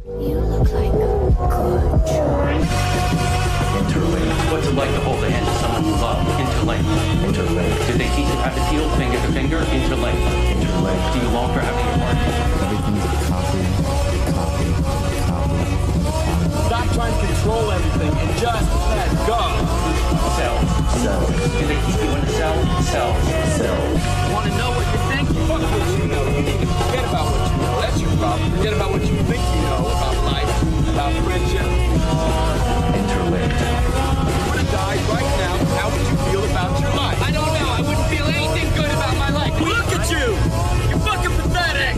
You look like a good choice. Interlink. What's it like to hold the hand of someone you love? Interlink. Interlink. Did they teach you how to feel finger to finger? Interlink. Interlink. Do you long for having your partner? Everything's a copy, copy, copy. Stop trying to control everything and just let go. Cells. Cells. Do they keep you in a cell? Cells. Cells. Want to know what you think? Fuck what you know. You need to forget about what you know. That's your problem. Forget about what you think you know about life, about friendship. Interlinked. You would have died right now. How would you feel about your life? I don't know. I wouldn't feel anything good about my life. Look at you! You're fucking pathetic!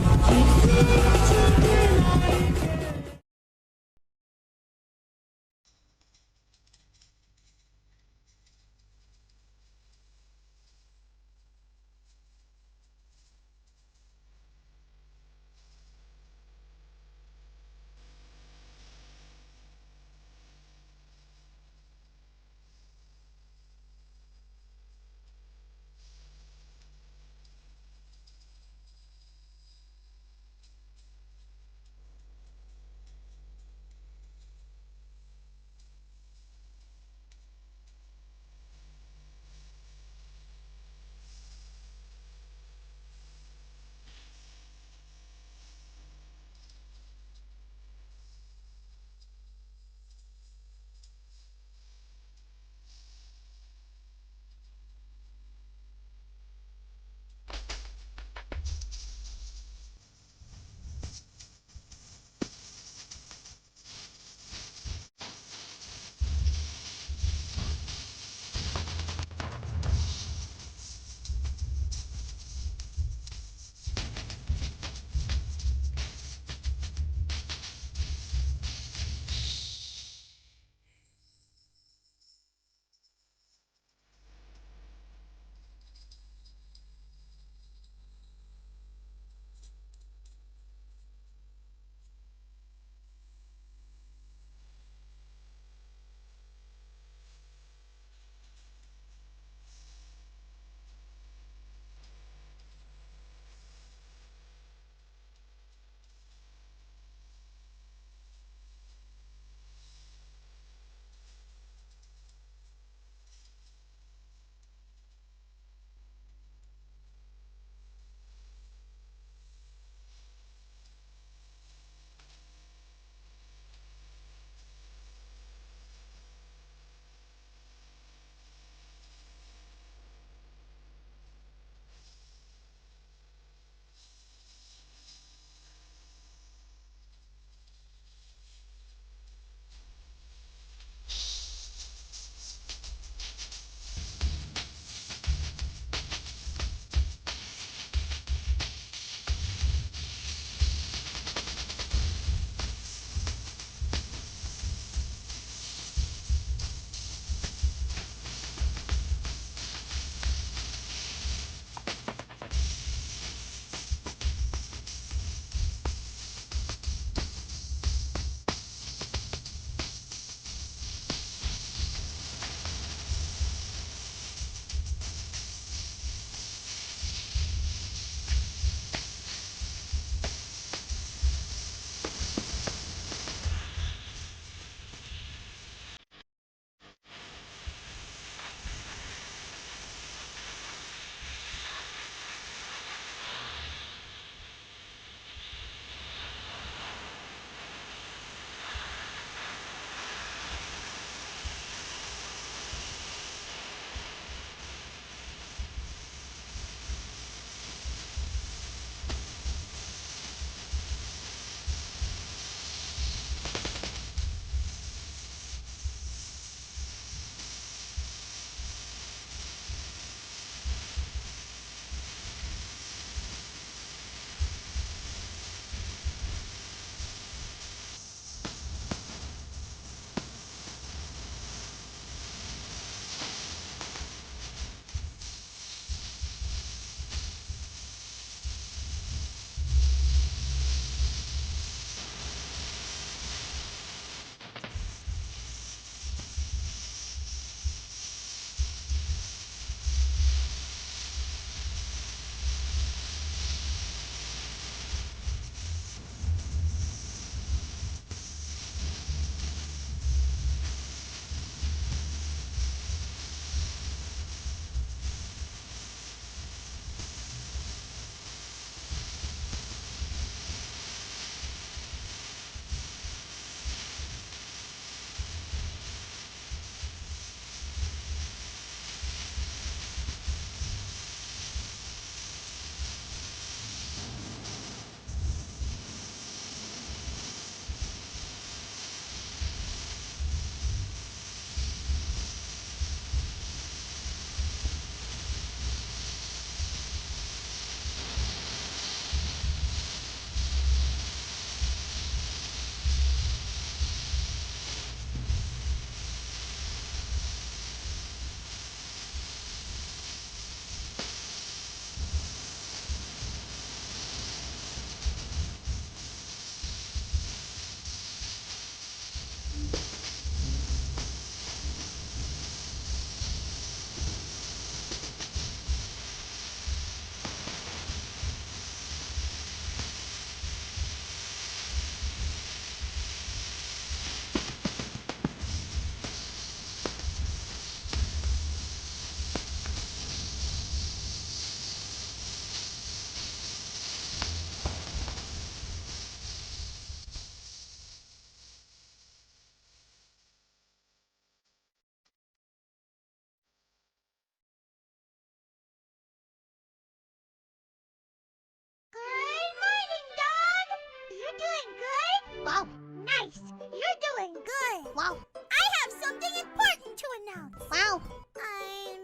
Wow. I have something important to announce. Wow. I'm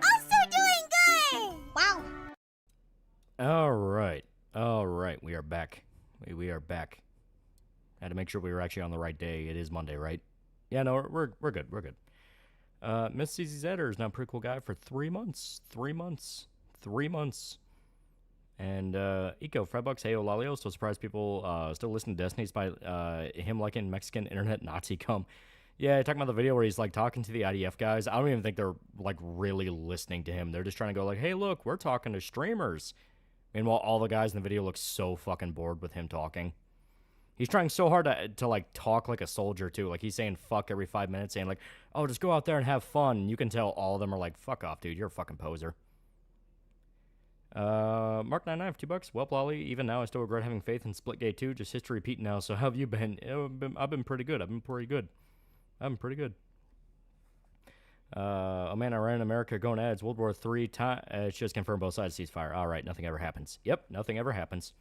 also doing good. Wow. All right, we are back. We are back. Had to make sure we were actually on the right day. It is Monday, right? Yeah, no, we're good. We're good. Miss CZ's editor is now a pretty cool guy for 3 months. 3 months. 3 months. And Eco, $5. Hey, Olalio. So surprised people still listen to Destiny despite him liking Mexican internet Nazi cum. Yeah, talking about the video where he's like talking to the IDF guys. I don't even think they're like really listening to him. They're just trying to go like, hey, look, we're talking to streamers. Meanwhile, all the guys in the video look so fucking bored with him talking. He's trying so hard to like talk like a soldier too. Like he's saying fuck every 5 minutes, saying like, oh, just go out there and have fun. And you can tell all of them are like, fuck off, dude. You're a fucking poser. Mark99 for $2. Well, Lolly, even now I still regret having faith in Splitgate 2. Just history repeating now. So how have you been? I've been pretty good. Oh man, Iran and America going ads. World War III. It's just confirmed both sides ceasefire. All right, nothing ever happens. Yep, nothing ever happens.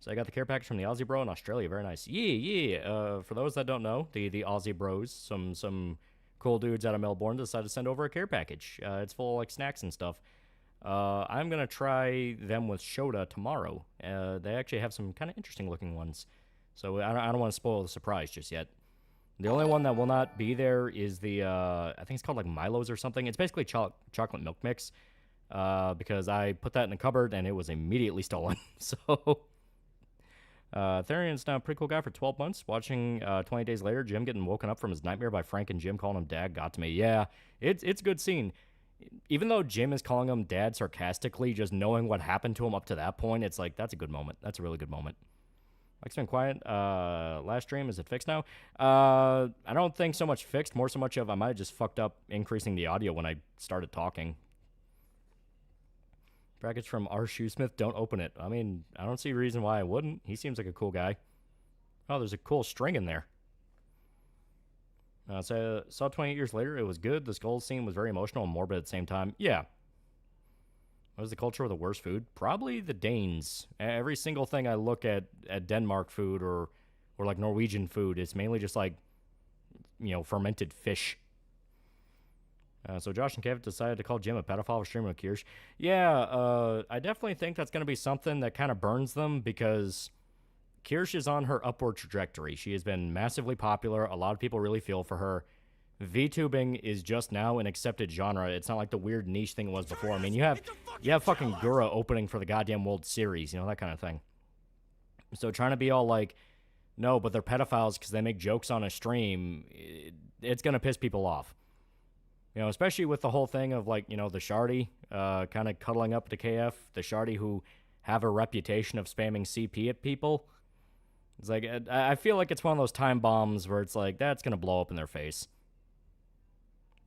So I got the care package from the Aussie Bro in Australia. Very nice. Yeah. For those that don't know, the Aussie Bros, some cool dudes out of Melbourne decided to send over a care package. It's full of like snacks and stuff. I'm gonna try them with Shota tomorrow. They actually have some kind of interesting looking ones. So I don't want to spoil the surprise just yet. The only one that will not be there is the, I think it's called like Milo's or something. It's basically chocolate milk mix, because I put that in the cupboard and it was immediately stolen. So, Therion's now a pretty cool guy for 12 months. Watching 20 days later, Jim getting woken up from his nightmare by Frank and Jim calling him dad got to me. Yeah, it's a good scene. Even though Jim is calling him dad sarcastically, just knowing what happened to him up to that point, it's like, that's a good moment. That's a really good moment. Mike's been quiet. Last stream, is it fixed now? I don't think so much fixed, more so much of I might have just fucked up increasing the audio when I started talking. Brackets from R. Shoesmith, don't open it. I mean, I don't see a reason why I wouldn't. He seems like a cool guy. Oh, there's a cool string in there. So saw 28 years later, it was good. The skull scene was very emotional and morbid at the same time. Yeah. What is the culture of the worst food? Probably the Danes. Every single thing I look at Denmark food or like Norwegian food, it's mainly just like, fermented fish. So Josh and Kev decided to call Jim a pedophile for streaming with Kirsch. Yeah, I definitely think that's going to be something that kind of burns them because Kirsch is on her upward trajectory. She has been massively popular. A lot of people really feel for her. VTubing is just now an accepted genre. It's not like the weird niche thing it was before. I mean, you have fucking Gura opening for the goddamn World Series, that kind of thing. So trying to be all like, no, but they're pedophiles because they make jokes on a stream, it's going to piss people off. Especially with the whole thing of like, the Shardy kind of cuddling up to KF, the Shardy who have a reputation of spamming CP at people. It's like, I feel like it's one of those time bombs where it's like, that's going to blow up in their face.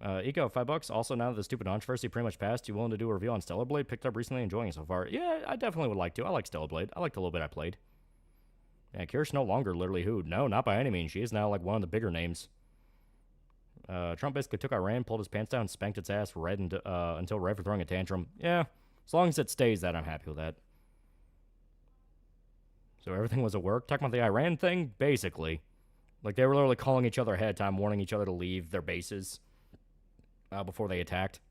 Eco, $5. Also, now that the stupid controversy pretty much passed, you willing to do a review on Stellar Blade? Picked up recently, enjoying it so far. Yeah, I definitely would like to. I like Stellar Blade. I liked the little bit I played. Yeah, Kirsch no longer literally who? No, not by any means. She is now like one of the bigger names. Trump basically took Iran, pulled his pants down, and spanked its ass until Red for throwing a tantrum. Yeah, as long as it stays that, I'm happy with that. So everything was at work. Talking about the Iran thing, basically. Like, they were literally calling each other ahead of time, warning each other to leave their bases before they attacked.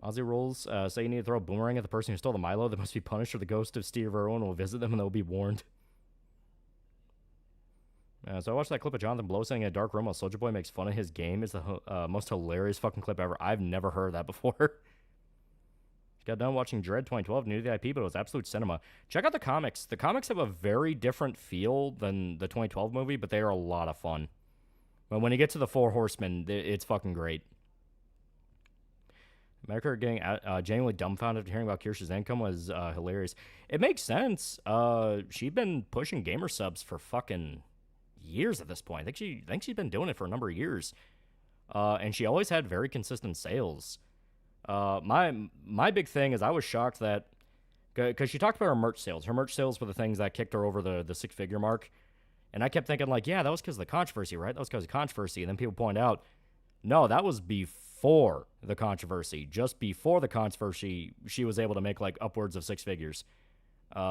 Aussie rules say you need to throw a boomerang at the person who stole the Milo. They must be punished, or the ghost of Steve Irwin will visit them and they'll be warned. So I watched that clip of Jonathan Blow saying in a dark room while Soulja Boy makes fun of his game. Is the most hilarious fucking clip ever. I've never heard that before. Got done watching Dread 2012, new to the IP, but it was absolute cinema. Check out the comics. The comics have a very different feel than the 2012 movie, but they are a lot of fun. But when you get to the Four Horsemen, it's fucking great. America getting genuinely dumbfounded after hearing about Kirsch's income was hilarious. It makes sense. She'd been pushing gamer subs for fucking years at this point. I think she's been doing it for a number of years. And she always had very consistent sales. My big thing is I was shocked that, because she talked about her merch sales. Her merch sales were the things that kicked her over the six-figure mark. And I kept thinking, like, yeah, that was because of the controversy, right? That was because of controversy. And then people point out, no, that was before the controversy. Just before the controversy, she was able to make, like, upwards of six figures. So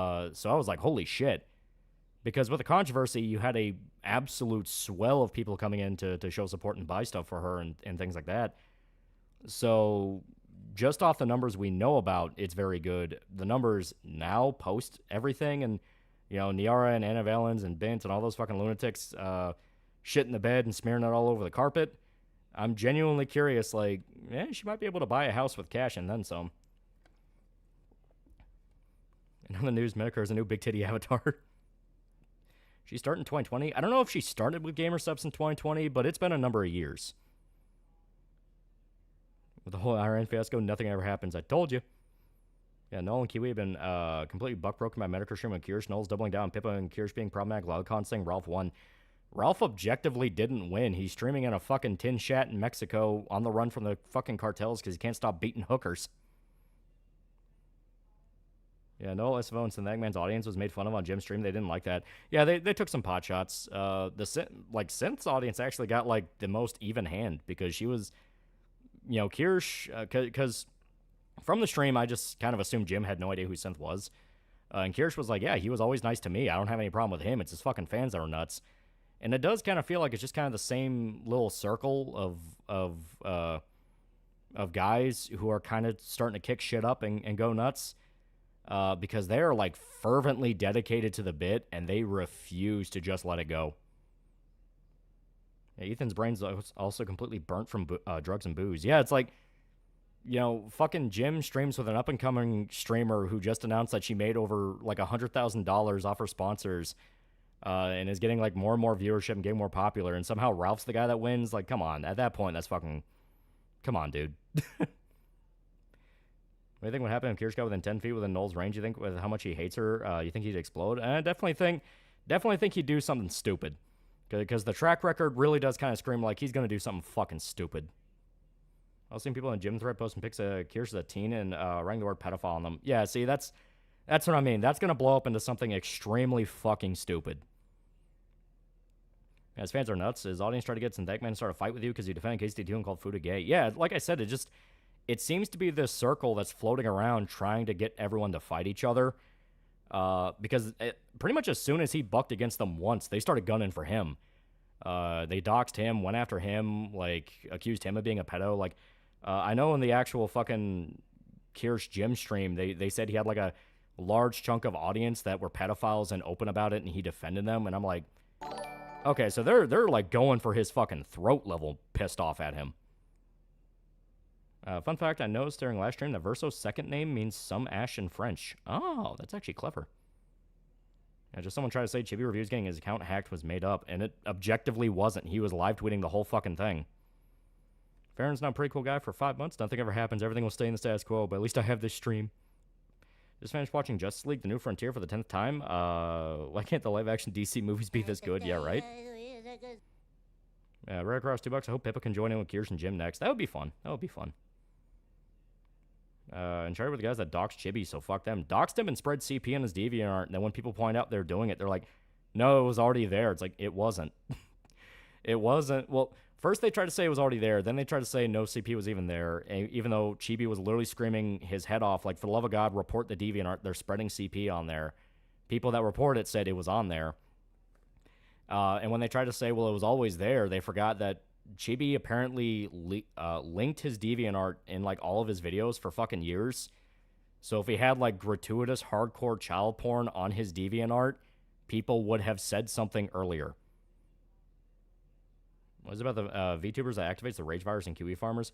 I was like, holy shit. Because with the controversy, you had a absolute swell of people coming in to show support and buy stuff for her and things like that. So just off the numbers we know about, it's very good. The numbers now post everything, and Niara and Anna Valens and Bint and all those fucking lunatics shit in the bed and smearing it all over the carpet. I'm genuinely curious, like, she might be able to buy a house with cash and then some. And on the news, Medicare is a new big titty avatar. She started in 2020. I don't know if she started with gamer subs in 2020, but it's been a number of years. With the whole Iran fiasco, nothing ever happens. I told you. Yeah, Noel and Kiwi have been completely buck-broken by Medicare stream and Kirsch. Noel's doubling down. Pippa and Kirsch being problematic. Loudcon saying Ralph won. Ralph objectively didn't win. He's streaming in a fucking tin shat in Mexico on the run from the fucking cartels because he can't stop beating hookers. Yeah, Noel Estevons and the Eggman's audience was made fun of on Jim's stream. They didn't like that. Yeah, they took some pot shots. The Synth's audience actually got like the most even hand because she was, Kirsch, because from the stream I just kind of assumed Jim had no idea who Synth was, and Kirsch was like, yeah, he was always nice to me. I don't have any problem with him. It's his fucking fans that are nuts, and it does kind of feel like it's just kind of the same little circle of guys who are kind of starting to kick shit up and go nuts. Because they're like fervently dedicated to the bit and they refuse to just let it go. Yeah, Ethan's brain's also completely burnt from drugs and booze. Yeah, it's like, fucking Jim streams with an up-and-coming streamer who just announced that she made over like $100,000 off her sponsors and is getting like more and more viewership and getting more popular. And somehow Ralph's the guy that wins. Like, come on. At that point, that's fucking... Come on, dude. What do you think would happen if Kirsch got within 10 feet within Noel's range? You think with how much he hates her, you think he'd explode? I definitely think he'd do something stupid. Because the track record really does kind of scream like he's going to do something fucking stupid. I've seen people in gym thread posting pics of Kirsch as a teen and writing the word pedophile on them. Yeah, see, that's what I mean. That's going to blow up into something extremely fucking stupid. Yeah, his fans are nuts. His audience tried to get some Deckman to start a fight with you because you defended KCT2 and called Fuda gay. Yeah, like I said, it seems to be this circle that's floating around trying to get everyone to fight each other. Because pretty much as soon as he bucked against them once, they started gunning for him. They doxed him, went after him, like, accused him of being a pedo. Like, I know in the actual fucking Kirsch gym stream, they said he had, like, a large chunk of audience that were pedophiles and open about it, and he defended them. And I'm like, okay, so they're like, going for his fucking throat level pissed off at him. Fun fact, I noticed during last stream that Verso's second name means some ash in French. Oh, that's actually clever. Yeah, just someone tried to say Chibi Reviews getting his account hacked was made up, and it objectively wasn't. He was live tweeting the whole fucking thing. Farron's not a pretty cool guy for 5 months. Nothing ever happens. Everything will stay in the status quo, but at least I have this stream. Just finished watching Justice League, The New Frontier for the 10th time. Why can't the live-action DC movies be this good? Yeah, right? Right across $2. I hope Pippa can join in with Kirsch and Jim next. That would be fun. And try with the guys that doxed Chibi, so fuck them. Doxed him and spread CP on his DeviantArt, and then when people point out they're doing it, they're like, no, it was already there. It's like, it wasn't. It wasn't. Well, first they tried to say it was already there, then they tried to say no CP was even there, even though Chibi was literally screaming his head off, like, for the love of God, report the DeviantArt. They're spreading CP on there. People that report it said it was on there. And when they tried to say, well, it was always there, they forgot that Chibi apparently linked his DeviantArt in, like, all of his videos for fucking years. So if he had, like, gratuitous hardcore child porn on his DeviantArt, people would have said something earlier. What is it about the VTubers that activates the rage virus in Kiwi farmers?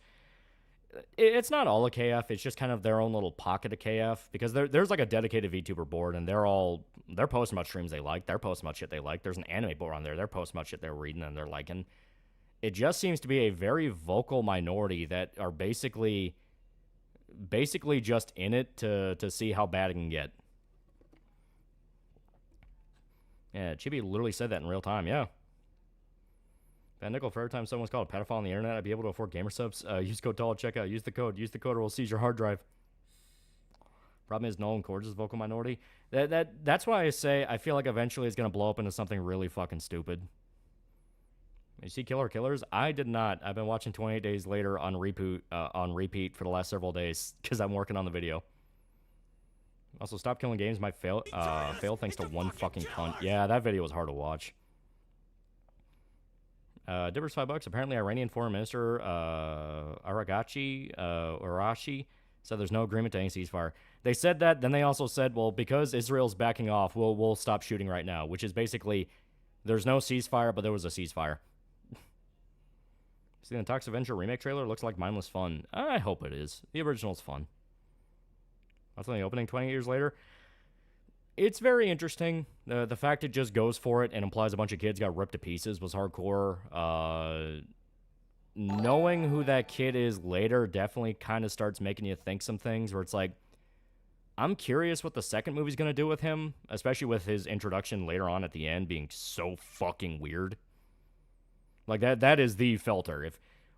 It's not all a KF. It's just kind of their own little pocket of KF. Because there's, like, a dedicated VTuber board, and they're posting about streams they like. They're posting about shit they like. There's an anime board on there. They're posting about shit they're reading and they're liking. It just seems to be a very vocal minority that are basically just in it to see how bad it can get. Yeah, Chibi literally said that in real time, yeah. Van Nickel, for every time someone's called a pedophile on the internet, I'd be able to afford gamer subs. Use code TAL at checkout. Use the code or we'll seize your hard drive. Problem is, Nolan Cords is a vocal minority. That's why I say I feel like eventually it's going to blow up into something really fucking stupid. You see Killer Killers? I did not. I've been watching 28 Days Later on repeat for the last several days because I'm working on the video. Also, Stop Killing Games might fail thanks to one fucking cunt. Yeah, that video was hard to watch. Dibbers $5. Apparently, Iranian Foreign Minister Arashi said there's no agreement to any ceasefire. They said that, then they also said, well, because Israel's backing off, we'll stop shooting right now, which is basically there's no ceasefire, but there was a ceasefire. See the Toxic Avenger remake trailer? Looks like mindless fun. I hope it is. The original's fun. That's the opening 20 years later. It's very interesting. The fact it just goes for it and implies a bunch of kids got ripped to pieces was hardcore. Knowing who that kid is later definitely kind of starts making you think some things where it's like, I'm curious what the second movie's going to do with him, especially with his introduction later on at the end being so fucking weird. Like, that is the filter.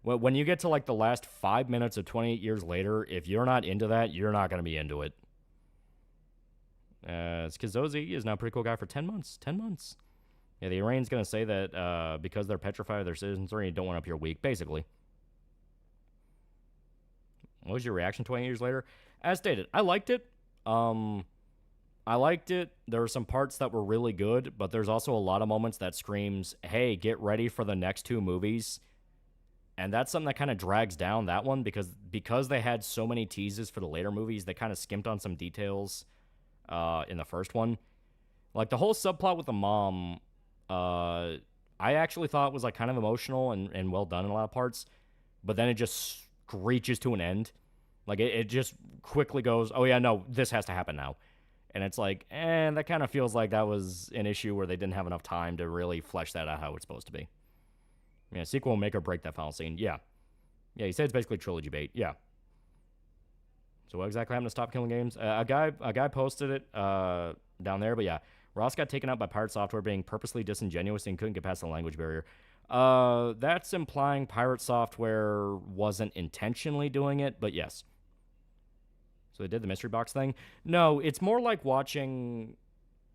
When you get to, like, the last 5 minutes of 28 years later, if you're not into that, you're not going to be into it. It's Kazozi is now a pretty cool guy for 10 months. 10 months. Yeah, the Iranian's going to say that because they're petrified of their citizenry, don't want to appear weak, basically. What was your reaction 20 years later? As stated, I liked it. I liked it. There were some parts that were really good, but there's also a lot of moments that screams, hey, get ready for the next 2 movies. And that's something that kind of drags down that one because they had so many teases for the later movies, they kind of skimped on some details in the first one. Like, the whole subplot with the mom, I actually thought was, like, kind of emotional and well done in a lot of parts, but then it just screeches to an end. Like, it just quickly goes, oh, yeah, no, this has to happen now. And it's like, that kind of feels like that was an issue where they didn't have enough time to really flesh that out how it's supposed to be. Yeah, sequel will make or break that final scene. Yeah. Yeah, he said it's basically trilogy bait. Yeah. So what exactly happened to Stop Killing Games? A guy posted it down there, but yeah. Ross got taken out by Pirate Software being purposely disingenuous and couldn't get past the language barrier. That's implying Pirate Software wasn't intentionally doing it, but yes. So they did the mystery box thing. No, it's more like watching.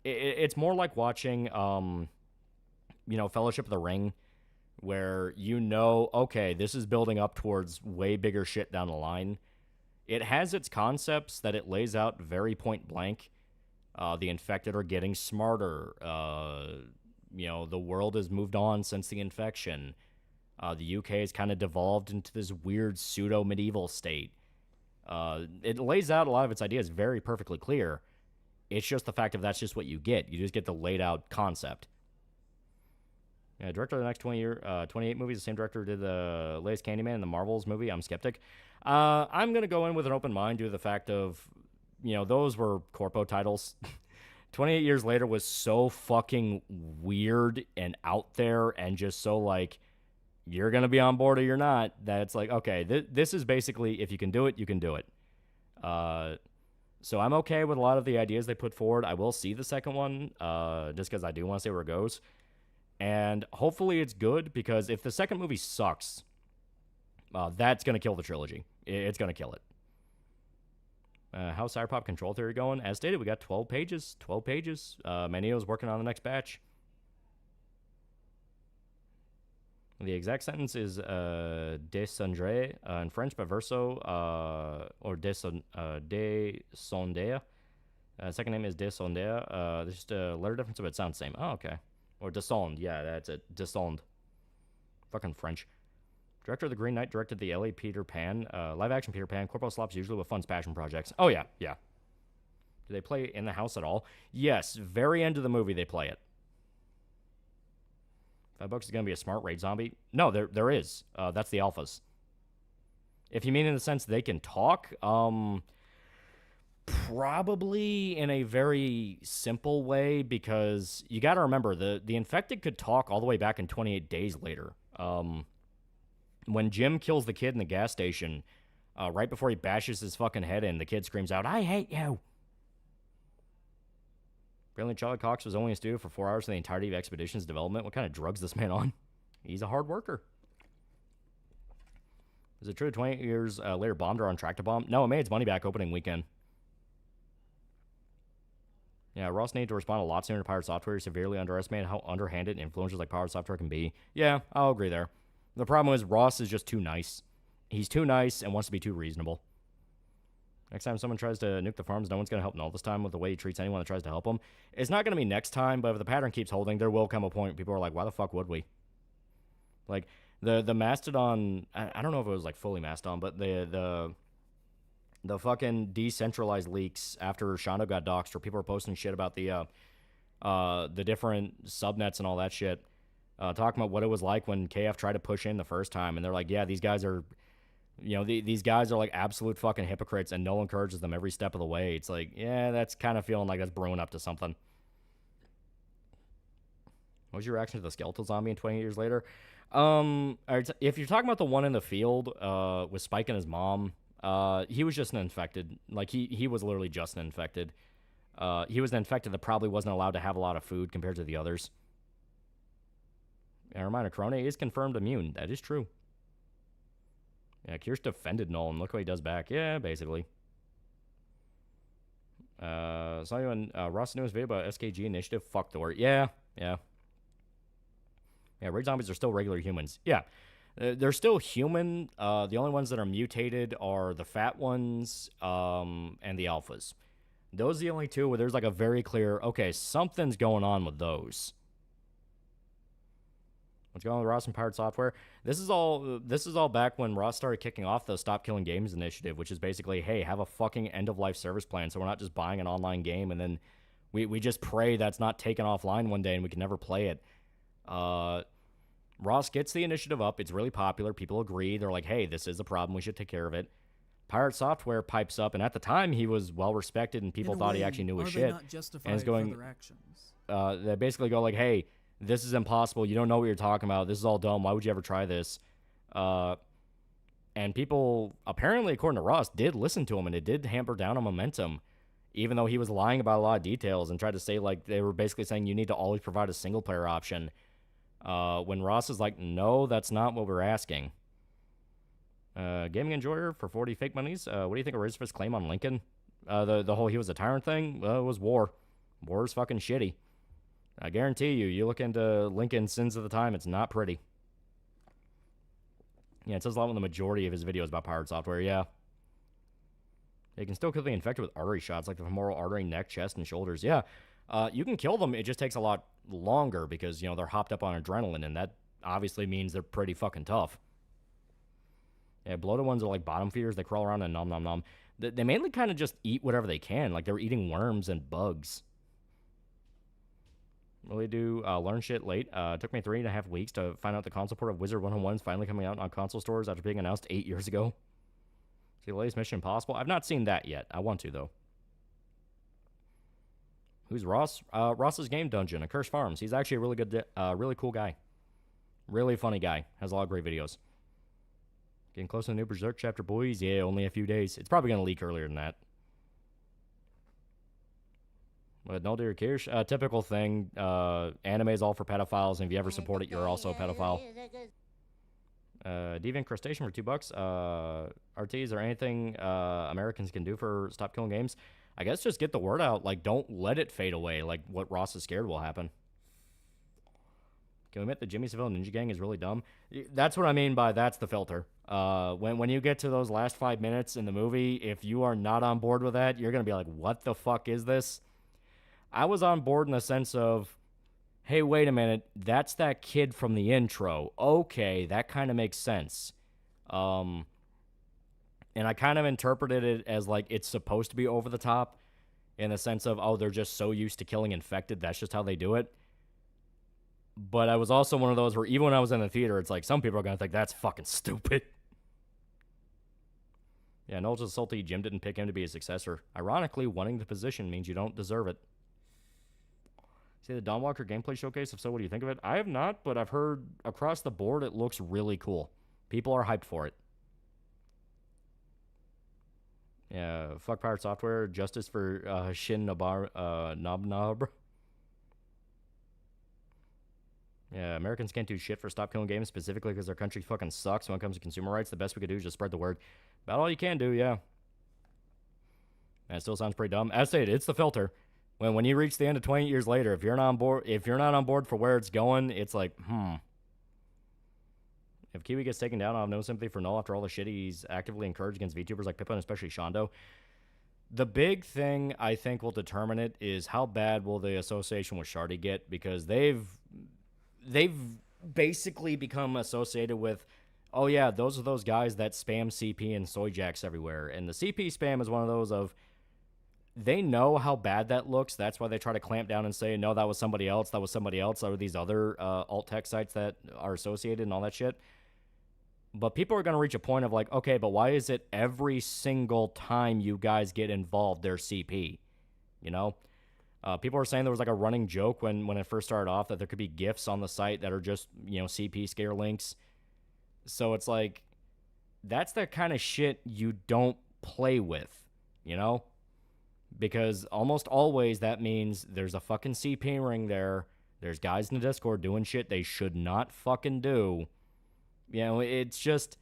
It's more like watching, Fellowship of the Ring, where okay, this is building up towards way bigger shit down the line. It has its concepts that it lays out very point blank. The infected are getting smarter. The world has moved on since the infection. The UK has kind of devolved into this weird pseudo-medieval state. It lays out a lot of its ideas very perfectly clear. It's just the fact of that's just what you get. You just get the laid out concept. Yeah, director of the next 28 movies, the same director who did the latest Candyman and the Marvels movie. I'm skeptic. I'm going to go in with an open mind due to the fact of, those were corpo titles. 28 years later was so fucking weird and out there and just so like, you're going to be on board or you're not, that it's like, okay, this is basically, if you can do it, you can do it. So I'm okay with a lot of the ideas they put forward. I will see the second one, just because I do want to see where it goes. And hopefully it's good, because if the second movie sucks, that's going to kill the trilogy. It's going to kill it. How's Cyberpop Control Theory going? As stated, we got 12 pages. 12 pages. Manio's working on the next batch. The exact sentence is descendre in French, but verso or descendea. Second name is descendea. There's just a letter difference, but it sounds the same. Oh, okay. Or descend. Yeah, that's it. Descend. Fucking French. Director of The Green Knight directed the LA Peter Pan, live-action Peter Pan. Corpo slops usually with fun passion projects. Oh, yeah, yeah. Do they play In the House at all? Yes, very end of the movie they play it. $5 is going to be a smart raid zombie? No, there is. That's the alphas. If you mean in the sense they can talk, probably in a very simple way, because you got to remember, the infected could talk all the way back in 28 days later. When Jim kills the kid in the gas station, right before he bashes his fucking head in, the kid screams out, "I hate you!" Apparently, Charlie Cox was only in studio for 4 hours for the entirety of Expedition's development. What kind of drugs this man on? He's a hard worker. Is it true 28 years later bombed or on track to bomb? No, it made its money back opening weekend. Yeah, Ross needed to respond a lot sooner to Pirate Software. He severely underestimated how underhanded influencers like Pirate Software can be. Yeah, I'll agree there. The problem is Ross is just too nice. He's too nice and wants to be too reasonable. Next time someone tries to nuke the farms, no one's going to help Null this time with the way he treats anyone that tries to help him. It's not going to be next time, but if the pattern keeps holding, there will come a point where people are like, why the fuck would we? Like, the Mastodon, I don't know if it was, like, fully Mastodon, but the fucking decentralized leaks after Shondo got doxxed, where people were posting shit about the different subnets and all that shit, talking about what it was like when KF tried to push in the first time, and they're like, yeah, these guys are... You know, these guys are like absolute fucking hypocrites, and Null encourages them every step of the way. It's like, yeah, that's kind of feeling like that's brewing up to something. What was your reaction to the skeletal zombie in 20 years later? If you're talking about the one in the field with Spike and his mom, he was just an infected. Like, he was literally just an infected. He was an infected that probably wasn't allowed to have a lot of food compared to the others. And a reminder, Corona is confirmed immune. That is true. Yeah, Kirsch defended Nolan. Look what he does back. Yeah, basically. Saw you in Ross' newest video about SKG initiative. Fuck the word. Yeah. Yeah, raid zombies are still regular humans. Yeah. They're still human. The only ones that are mutated are the fat ones and the alphas. Those are the only two where there's like a very clear, okay, something's going on with those. What's going on with Ross and Pirate Software? This is all back when Ross started kicking off the Stop Killing Games initiative, which is basically, hey, have a fucking end-of-life service plan, so we're not just buying an online game and then we just pray that's not taken offline one day and we can never play it. Ross gets the initiative up. It's really popular. People agree. They're like, hey, this is a problem. We should take care of it. Pirate Software pipes up, and at the time, he was well-respected, and people thought he actually knew his shit. And is going, they basically go like, hey, this is impossible. You don't know what you're talking about. This is all dumb. Why would you ever try this? And people, apparently, according to Ross, did listen to him, and it did hamper down on momentum, even though he was lying about a lot of details and tried to say, like, they were basically saying you need to always provide a single-player option. When Ross is like, no, that's not what we're asking. Gaming Enjoyer for 40 fake monies. What do you think of Elizabeth's claim on Lincoln? The whole he was a tyrant thing? Well, it was war. War is fucking shitty. I guarantee you look into Lincoln's sins of the time, it's not pretty. Yeah, it says a lot in the majority of his videos about Pirate Software, yeah. You can still kill the infected with artery shots, like the femoral artery, neck, chest, and shoulders. Yeah, you can kill them, it just takes a lot longer because, you know, they're hopped up on adrenaline, and that obviously means they're pretty fucking tough. Yeah, bloated ones are like bottom feeders. They crawl around and nom nom nom. They mainly kind of just eat whatever they can. Like, they're eating worms and bugs. Really do learn shit late. It took me 3.5 weeks to find out the console port of Wizard 101 is finally coming out on console stores after being announced 8 years ago. See the latest Mission Impossible? I've not seen that yet. I want to, though. Who's Ross? Ross's Game Dungeon, Accursed Farms. He's actually a really good, really cool guy. Really funny guy. Has a lot of great videos. Getting close to the new Berserk chapter, boys. Yeah, only a few days. It's probably going to leak earlier than that. But no, dear Kirsch, typical thing. Anime is all for pedophiles, and if you ever support it, you're also a pedophile. Deviant Crustacean for $2. RT, is there anything Americans can do for Stop Killing Games? I guess just get the word out. Like, don't let it fade away, like what Ross is scared will happen. Can we admit the Jimmy Savile Ninja Gang is really dumb? That's what I mean by that's the filter. When you get to those last 5 minutes in the movie, if you are not on board with that, you're going to be like, what the fuck is this? I was on board in the sense of, hey, wait a minute, that's that kid from the intro. Okay, that kind of makes sense. And I kind of interpreted it as, like, it's supposed to be over the top in the sense of, oh, they're just so used to killing infected, that's just how they do it. But I was also one of those where even when I was in the theater, it's like, some people are going to think that's fucking stupid. Yeah, Noel's just salty Jim didn't pick him to be his successor. Ironically, wanting the position means you don't deserve it. See the Dawn Walker gameplay showcase? If so, what do you think of it? I have not, but I've heard across the board it looks really cool. People are hyped for it. Yeah, fuck Pirate Software. Justice for Shin Nob. Yeah, Americans can't do shit for Stop Killing Games, specifically because their country fucking sucks when it comes to consumer rights. The best we could do is just spread the word. About all you can do, yeah. That still sounds pretty dumb. As stated, it's the filter. When you reach the end of 20 years later, if you're not on board for where it's going, it's like, If Kiwi gets taken down, I'll have no sympathy for Null after all the shit he's actively encouraged against VTubers like Pippa and especially Shondo. The big thing I think will determine it is how bad will the association with Shardy get, because they've basically become associated with, oh yeah, those are those guys that spam CP and soy jacks everywhere. And the CP spam is one of those of, they know how bad that looks. That's why they try to clamp down and say, no, that was somebody else. That was somebody else. Or these other alt tech sites that are associated and all that shit. But people are going to reach a point of like, okay, but why is it every single time you guys get involved, there's CP? You know? People are saying there was like a running joke when it first started off that there could be GIFs on the site that are just, you know, CP scare links. So it's like, that's the kind of shit you don't play with, you know? Because almost always that means there's a fucking CP ring there. There's guys in the Discord doing shit they should not fucking do. You know, it's just,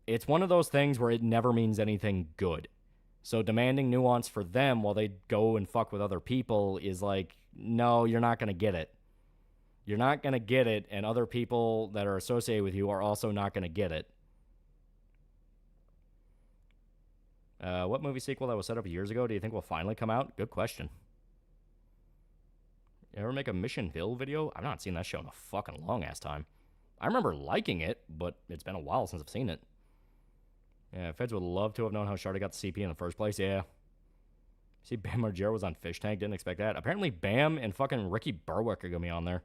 it's one of those things where it never means anything good. So demanding nuance for them while they go and fuck with other people is like, no, you're not going to get it. You're not going to get it, and other people that are associated with you are also not going to get it. What movie sequel that was set up years ago do you think will finally come out? Good question. You ever make a Mission Hill video? I've not seen that show in a fucking long-ass time. I remember liking it, but it's been a while since I've seen it. Yeah, Feds would love to have known how Shardy got the CP in the first place, yeah. See, Bam Margera was on Fish Tank, didn't expect that. Apparently Bam and fucking Ricky Berwick are going to be on there.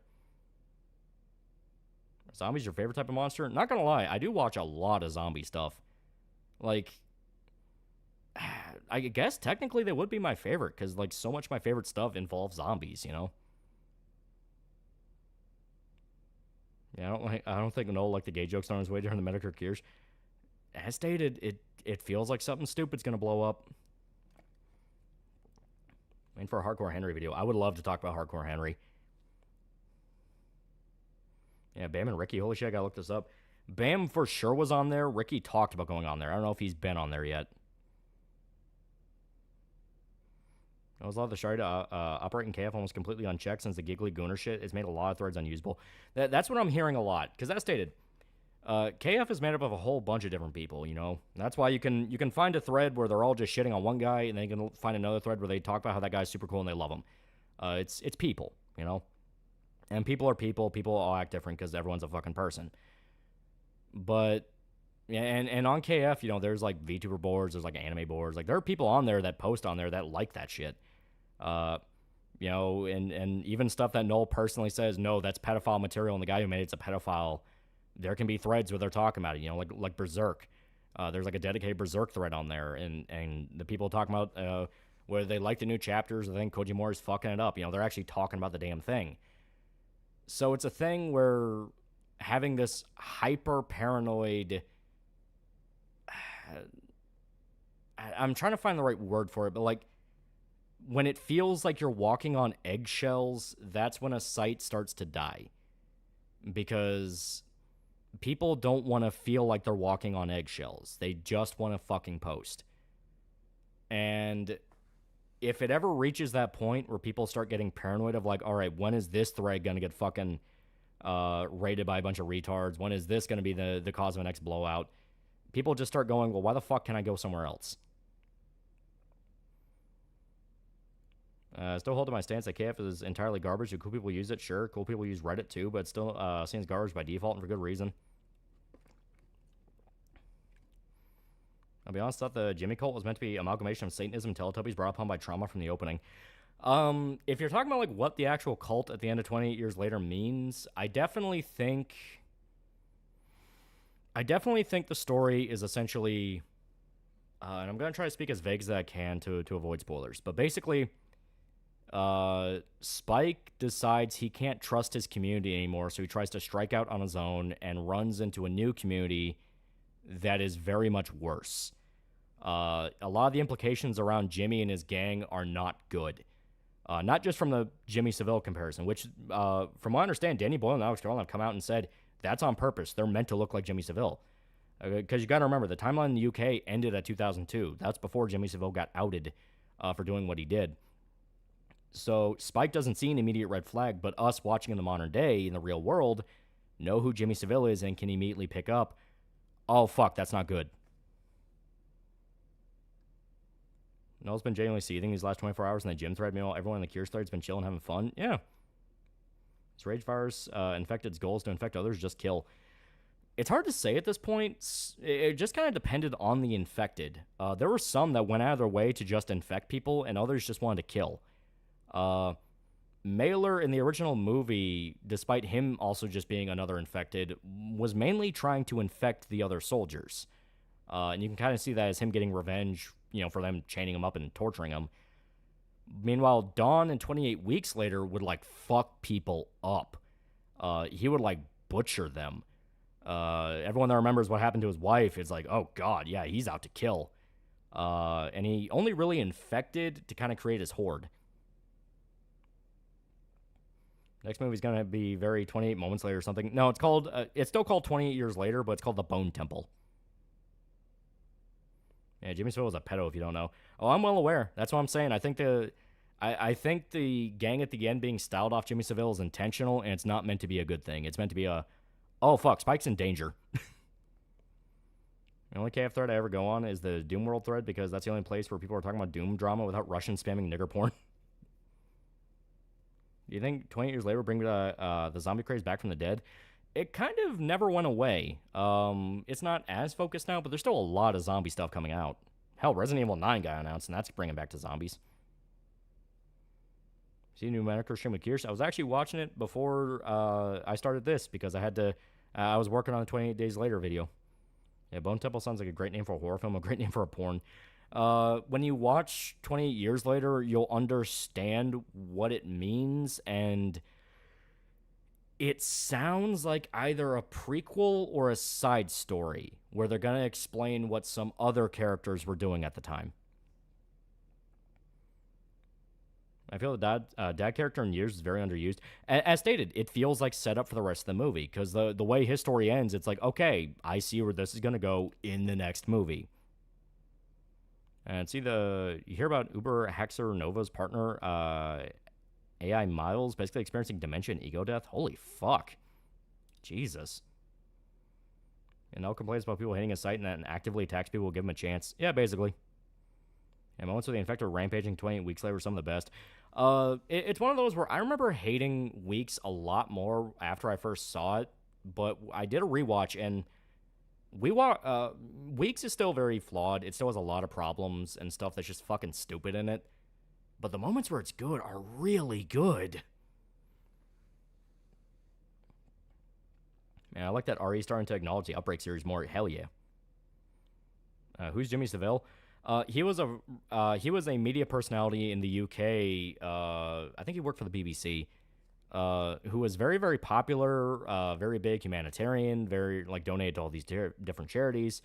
Are zombies your favorite type of monster? Not going to lie, I do watch a lot of zombie stuff. Like, I guess technically they would be my favorite, because like so much of my favorite stuff involves zombies, you know? Yeah, I don't think Noel liked the gay jokes on his way during the Medicare cures. As stated, it feels like something stupid's gonna blow up. Waiting for a Hardcore Henry video. I would love to talk about Hardcore Henry. Yeah, Bam and Ricky. Holy shit, I gotta look this up. Bam for sure was on there. Ricky talked about going on there. I don't know if he's been on there yet. I was a lot of the Shard operating KF almost completely unchecked since the giggly gooner shit has made a lot of threads unusable. That's what I'm hearing a lot. Because as stated, KF is made up of a whole bunch of different people, you know? And that's why you can find a thread where they're all just shitting on one guy, and then you can find another thread where they talk about how that guy's super cool and they love him. It's people, you know? And people are people. People all act different because everyone's a fucking person. But, and on KF, you know, there's like VTuber boards, there's like anime boards. Like, there are people on there that post on there that like that shit. You know, and even stuff that Noel personally says, no, that's pedophile material, and the guy who made it's a pedophile. There can be threads where they're talking about it, you know, like Berserk. There's like a dedicated Berserk thread on there, and the people talking about where they like the new chapters, I think Koji Mori's fucking it up. You know, they're actually talking about the damn thing. So it's a thing where having this hyper paranoid, I'm trying to find the right word for it, but like, when it feels like you're walking on eggshells, that's when a site starts to die. Because people don't want to feel like they're walking on eggshells. They just want to fucking post. And if it ever reaches that point where people start getting paranoid of like, all right, when is this thread going to get fucking raided by a bunch of retards? When is this going to be the cause of an next blowout? People just start going, well, why the fuck can I go somewhere else? Still holding my stance that KF is entirely garbage. Do cool people use it? Sure. Cool people use Reddit too, but still seems garbage by default and for good reason. I'll be honest, thought the Jimmy cult was meant to be amalgamation of Satanism and Teletubbies brought upon by trauma from the opening. If you're talking about like what the actual cult at the end of 28 years later means, I definitely think the story is essentially, and I'm going to try to speak as vague as I can to avoid spoilers, but basically, Spike decides he can't trust his community anymore, so he tries to strike out on his own and runs into a new community that is very much worse. A lot of the implications around Jimmy and his gang are not good. Not just from the Jimmy Seville comparison, which, from what I understand, Danny Boyle and Alex Garland have come out and said that's on purpose. They're meant to look like Jimmy Seville. Because you got to remember, the timeline in the UK ended at 2002. That's before Jimmy Seville got outed for doing what he did. So Spike doesn't see an immediate red flag, but us watching in the modern day, in the real world, know who Jimmy Seville is and can immediately pick up, oh, fuck, that's not good. Noel's been genuinely seething these last 24 hours in the gym thread. Meanwhile, everyone in the Cures thread's been chilling, having fun. Yeah. This rage virus infected's goal is to infect others, just kill. It's hard to say at this point. It just kind of depended on the infected. There were some that went out of their way to just infect people, and others just wanted to kill. Mailer in the original movie, despite him also just being another infected, was mainly trying to infect the other soldiers. And you can kind of see that as him getting revenge, for them chaining him up and torturing him. Meanwhile, Dawn, in 28 Weeks Later, would, fuck people up. He would, butcher them. Everyone that remembers what happened to his wife is like, oh, God, yeah, he's out to kill. And he only really infected to kind of create his horde. Next movie's going to be very 28 Moments Later or something. No, it's still called 28 Years Later, but it's called The Bone Temple. Yeah, Jimmy Savile was a pedo, if you don't know. Oh, I'm well aware. That's what I'm saying. I think the gang at the end being styled off Jimmy Savile is intentional, and it's not meant to be a good thing. It's meant to be oh, fuck, Spike's in danger. The only KF thread I ever go on is the Doom World thread, because that's the only place where people are talking about Doom drama without Russian spamming nigger porn. Do you think 20 years later will bring the zombie craze back from the dead? It kind of never went away. It's not as focused now, but there's still a lot of zombie stuff coming out. Hell, Resident Evil 9 got announced, and that's bringing back to zombies. See a new Medicare stream with Kirsch? I was actually watching it before I started this, because I was working on the 28 Days Later video. Yeah, Bone Temple sounds like a great name for a horror film, a great name for a porn. When you watch 28 Years Later, you'll understand what it means, and it sounds like either a prequel or a side story, where they're going to explain what some other characters were doing at the time. I feel the dad character in Years is very underused. As stated, it feels like set up for the rest of the movie, because the way his story ends, it's like, okay, I see where this is going to go in the next movie. And you hear about Uber Haxer Nova's partner, AI Miles, basically experiencing dementia and ego death. Holy fuck. Jesus. And no complaints about people hitting his site and that actively attacks people will give him a chance. Yeah, basically. And moments with the infected rampaging 28 Weeks Later were some of the best. It's one of those where I remember hating Weeks a lot more after I first saw it, but I did a rewatch, and Weeks is still very flawed. It still has a lot of problems and stuff that's just fucking stupid in it. But the moments where it's good are really good. Man, I like that RE starting to acknowledge the Outbreak series more. Hell yeah. Who's Jimmy Savile? He was a media personality in the UK. I think he worked for the BBC. Who was very, very popular, very big humanitarian, very, donated to all these different charities,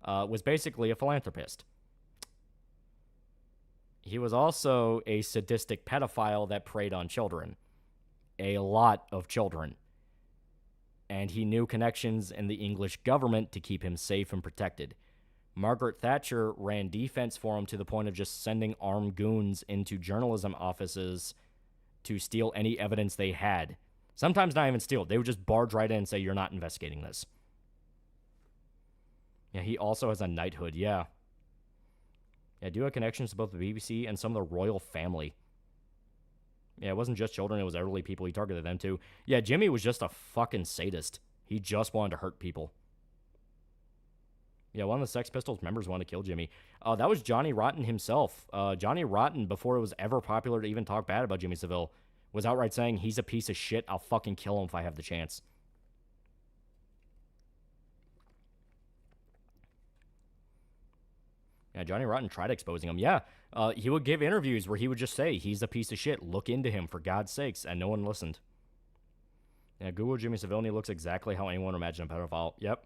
was basically a philanthropist. He was also a sadistic pedophile that preyed on children. A lot of children. And he knew connections in the English government to keep him safe and protected. Margaret Thatcher ran defense for him to the point of just sending armed goons into journalism offices to steal any evidence they had. Sometimes not even steal. They would just barge right in and say, you're not investigating this. Yeah, he also has a knighthood, yeah. Yeah, do have connections to both the BBC and some of the royal family. Yeah, it wasn't just children, it was elderly people. He targeted them too. Yeah, Jimmy was just a fucking sadist. He just wanted to hurt people. Yeah, one of the Sex Pistols members wanted to kill Jimmy. That was Johnny Rotten himself. Johnny Rotten, before it was ever popular to even talk bad about Jimmy Savile, was outright saying, he's a piece of shit. I'll fucking kill him if I have the chance. Yeah, Johnny Rotten tried exposing him. Yeah, he would give interviews where he would just say, he's a piece of shit. Look into him, for God's sakes. And no one listened. Yeah, Google Jimmy Savile, and he looks exactly how anyone would imagine a pedophile. Yep.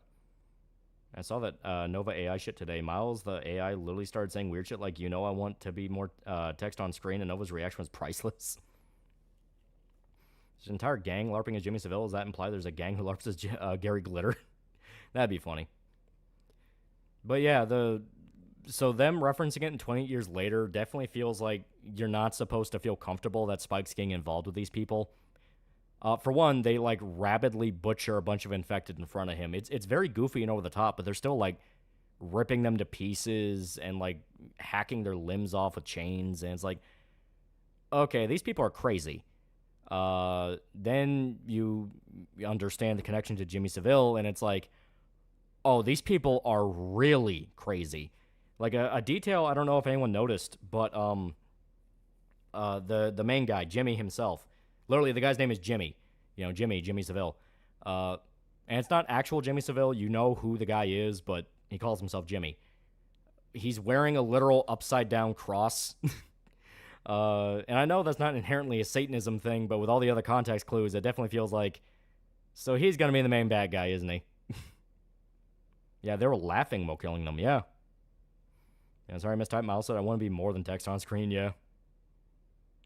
I saw that Nova AI shit today. Miles, the AI, literally started saying weird shit like, I want to be more text on screen, and Nova's reaction was priceless. There's an entire gang LARPing as Jimmy Savile. Does that imply there's a gang who LARPs as Gary Glitter? That'd be funny. But yeah, so them referencing it in 20 years later definitely feels like you're not supposed to feel comfortable that Spike's getting involved with these people. For one, they rapidly butcher a bunch of infected in front of him. It's very goofy and over the top, but they're still ripping them to pieces and like hacking their limbs off with chains. And it's like, okay, these people are crazy. Then you understand the connection to Jimmy Savile, and it's like, oh, these people are really crazy. Like a detail I don't know if anyone noticed, but the main guy, Jimmy himself, literally the guy's name is Jimmy. You know, Jimmy Savile. And it's not actual Jimmy Savile. You know who the guy is, but he calls himself Jimmy. He's wearing a literal upside down cross. And I know that's not inherently a Satanism thing, but with all the other context clues, it definitely feels like, so he's going to be the main bad guy, isn't he? Yeah, they were laughing while killing them, yeah. Yeah, sorry, mistyped. Miles said I want to be more than text on screen, yeah.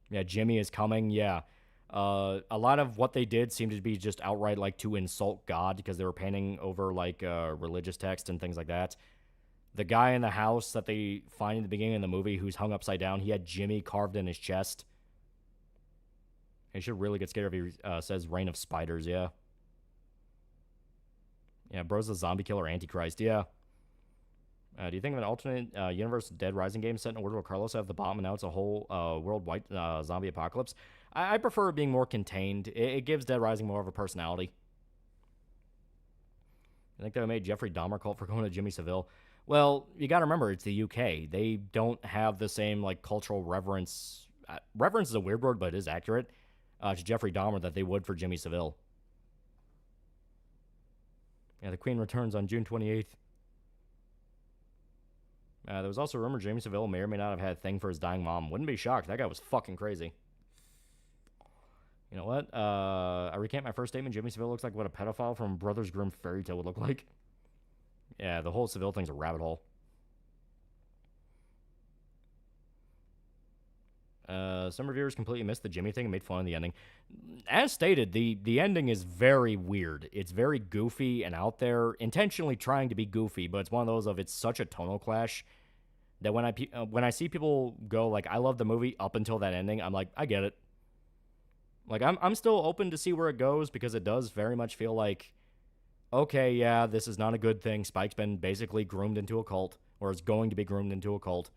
Yeah, Jimmy is coming, yeah. A lot of what they did seemed to be just outright, like, to insult God, because they were painting over, like, religious text and things like that. The guy in the house that they find in the beginning of the movie who's hung upside down, he had Jimmy carved in his chest. He should really get scared if he says Reign of Spiders, yeah. Yeah, bro's the zombie killer Antichrist, yeah. Do you think of an alternate universe Dead Rising game set in a world where Carlos have the bomb and now it's a whole worldwide zombie apocalypse? I prefer it being more contained. It gives Dead Rising more of a personality. I think they made Jeffrey Dahmer cult for going to Jimmy Savile. Well, you got to remember, it's the UK. They don't have the same like cultural reverence. Reverence is a weird word, but it is accurate to Jeffrey Dahmer that they would for Jimmy Savile. Yeah, the Queen returns on June 28th. There was also a rumor Jimmy Savile may or may not have had a thing for his dying mom. Wouldn't be shocked. That guy was fucking crazy. You know what? I recant my first statement. Jimmy Savile looks like what a pedophile from Brothers Grimm fairy tale would look like. Yeah, the whole Savile thing's a rabbit hole. Some reviewers completely missed the Jimmy thing and made fun of the ending. As stated, the ending is very weird. It's very goofy and out there, intentionally trying to be goofy, but it's one of those of it's such a tonal clash that when I see people go like, I love the movie up until that ending, I'm like, I get it. Like, I'm still open to see where it goes because it does very much feel like, okay, yeah, this is not a good thing. Spike's been basically groomed into a cult, or is going to be groomed into a cult.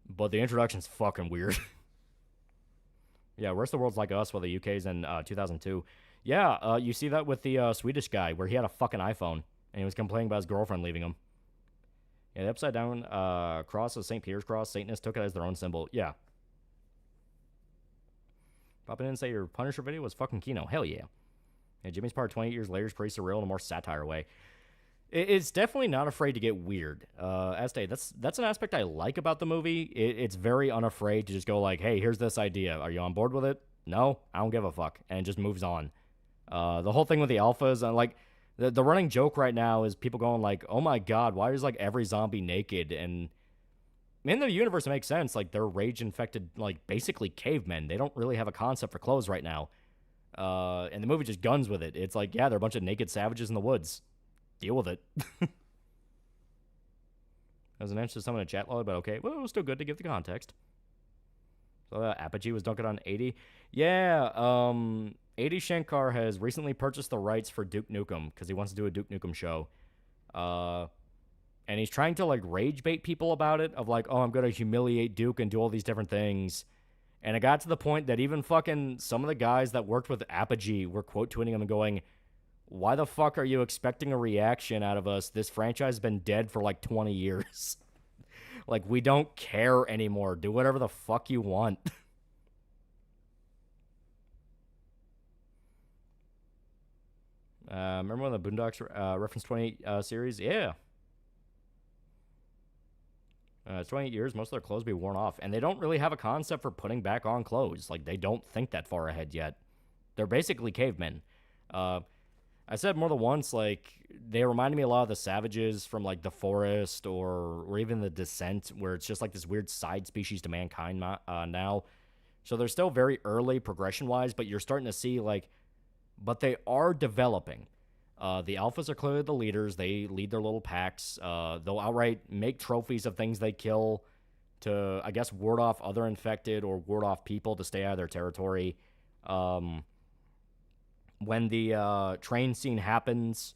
But the introduction's fucking weird. Yeah, Rest of the World's Like Us, while the UK's in 2002. Yeah, you see that with the Swedish guy, where he had a fucking iPhone, and he was complaining about his girlfriend leaving him. Yeah, the upside down cross of St. Peter's cross, Satanists took it as their own symbol. Yeah. Pop in and say your Punisher video was fucking Kino. Hell yeah. Yeah, Jimmy's part 28 years later is pretty surreal in a more satire way. It's definitely not afraid to get weird. As stated, that's an aspect I like about the movie. It's very unafraid to just go like, hey, here's this idea. Are you on board with it? No? I don't give a fuck. And it just moves on. The whole thing with the alphas, like, the running joke right now is people going like, oh my god, why is like every zombie naked? And in the universe, it makes sense. Like, they're rage-infected, like, basically cavemen. They don't really have a concept for clothes right now. And the movie just guns with it. It's like, yeah, they're a bunch of naked savages in the woods. Deal with it. That was an answer to someone in chat log, but okay. Well, it was still good to give the context. So Apogee was dunking on 80. Yeah, 80 Shankar has recently purchased the rights for Duke Nukem because he wants to do a Duke Nukem show. And he's trying to, like, rage bait people about it, of like, oh, I'm going to humiliate Duke and do all these different things. And it got to the point that even fucking some of the guys that worked with Apogee were quote tweeting him and going, why the fuck are you expecting a reaction out of us? This franchise has been dead for like 20 years. Like, we don't care anymore. Do whatever the fuck you want. Remember when the Boondocks reference 28 series? Yeah. It's 28 years. Most of their clothes be worn off. And they don't really have a concept for putting back on clothes. Like, they don't think that far ahead yet. They're basically cavemen. I said more than once, like, they reminded me a lot of the Savages from, like, The Forest or even The Descent, where it's just, like, this weird side species to mankind now. So they're still very early progression-wise, but you're starting to see, like, but they are developing. The alphas are clearly the leaders. They lead their little packs. They'll outright make trophies of things they kill to, I guess, ward off other infected or ward off people to stay out of their territory. When the train scene happens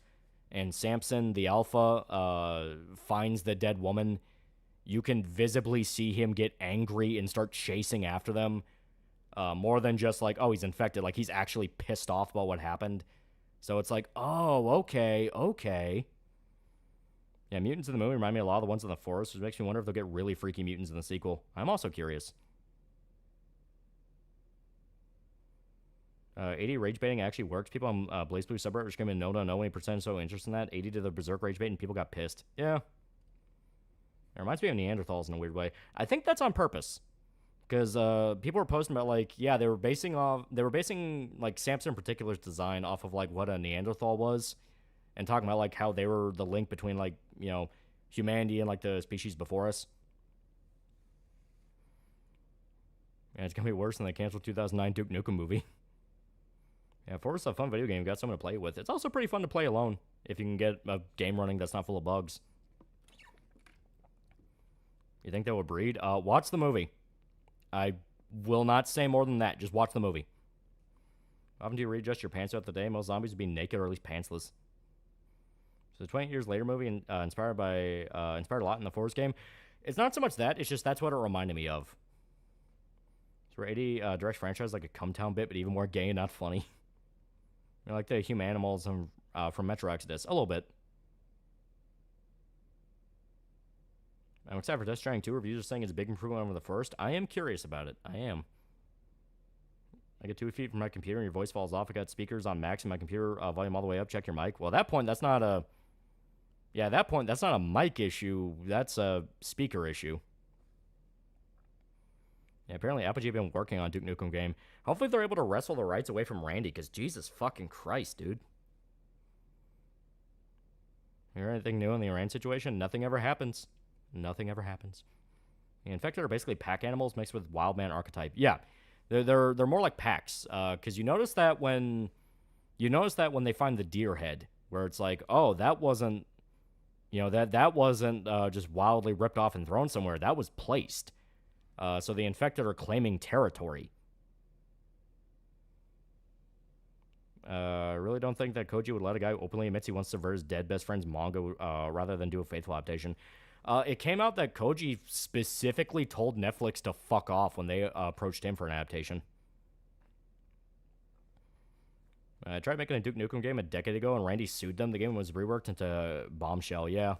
and Samson, the alpha, finds the dead woman, you can visibly see him get angry and start chasing after them. More than just like, oh, he's infected. Like, he's actually pissed off about what happened. So it's like, oh, okay. Yeah, mutants in the movie remind me a lot of the ones in the forest, which makes me wonder if they'll get really freaky mutants in the sequel. I'm also curious. 80 rage baiting actually works. People on Blaze Blue subreddit were screaming no, 20% so interested in that. 80 to the Berserk rage bait and people got pissed. Yeah. It reminds me of Neanderthals in a weird way. I think that's on purpose. Because people were posting about, like, yeah, they were basing, like, Samson in particular's design off of, like, what a Neanderthal was. And talking about, like, how they were the link between, like, you know, humanity and, like, the species before us. Yeah, it's going to be worse than the canceled 2009 Duke Nukem movie. Yeah, Forest is a fun video game. You've got someone to play with. It's also pretty fun to play alone if you can get a game running that's not full of bugs. You think they will breed? Watch the movie. I will not say more than that. Just watch the movie. How often do you readjust your pants throughout the day? Most zombies would be naked or at least pantsless. So the 28 Years Later movie inspired a lot in the Forest game. It's not so much that. It's just that's what it reminded me of. So where 80 directs franchise like a Come Town bit, but even more gay and not funny. You know, like the human animals from Metro Exodus. A little bit. I'm excited for Death Stranding 2. Reviews are saying it's a big improvement over the first. I am curious about it. I am. I get 2 feet from my computer and your voice falls off. I got speakers on max and my computer volume all the way up. Check your mic. Well, at that point, that's not a... Yeah, at that point, that's not a mic issue. That's a speaker issue. Yeah, apparently Apogee have been working on Duke Nukem game. Hopefully they're able to wrestle the rights away from Randy, because Jesus fucking Christ, dude. You hear anything new in the Iran situation? Nothing ever happens. Nothing ever happens. The infected are basically pack animals mixed with wild man archetype. Yeah, they're more like packs. Because you notice that when they find the deer head, where it's like, oh, that wasn't, you know, that wasn't just wildly ripped off and thrown somewhere. That was placed. So the infected are claiming territory. I really don't think that Koji would let a guy who openly admits he wants to subvert his dead best friend's manga rather than do a faithful adaptation. It came out that Koji specifically told Netflix to fuck off when they approached him for an adaptation. I tried making a Duke Nukem game a decade ago, and Randy sued them. The game was reworked into Bombshell, yeah.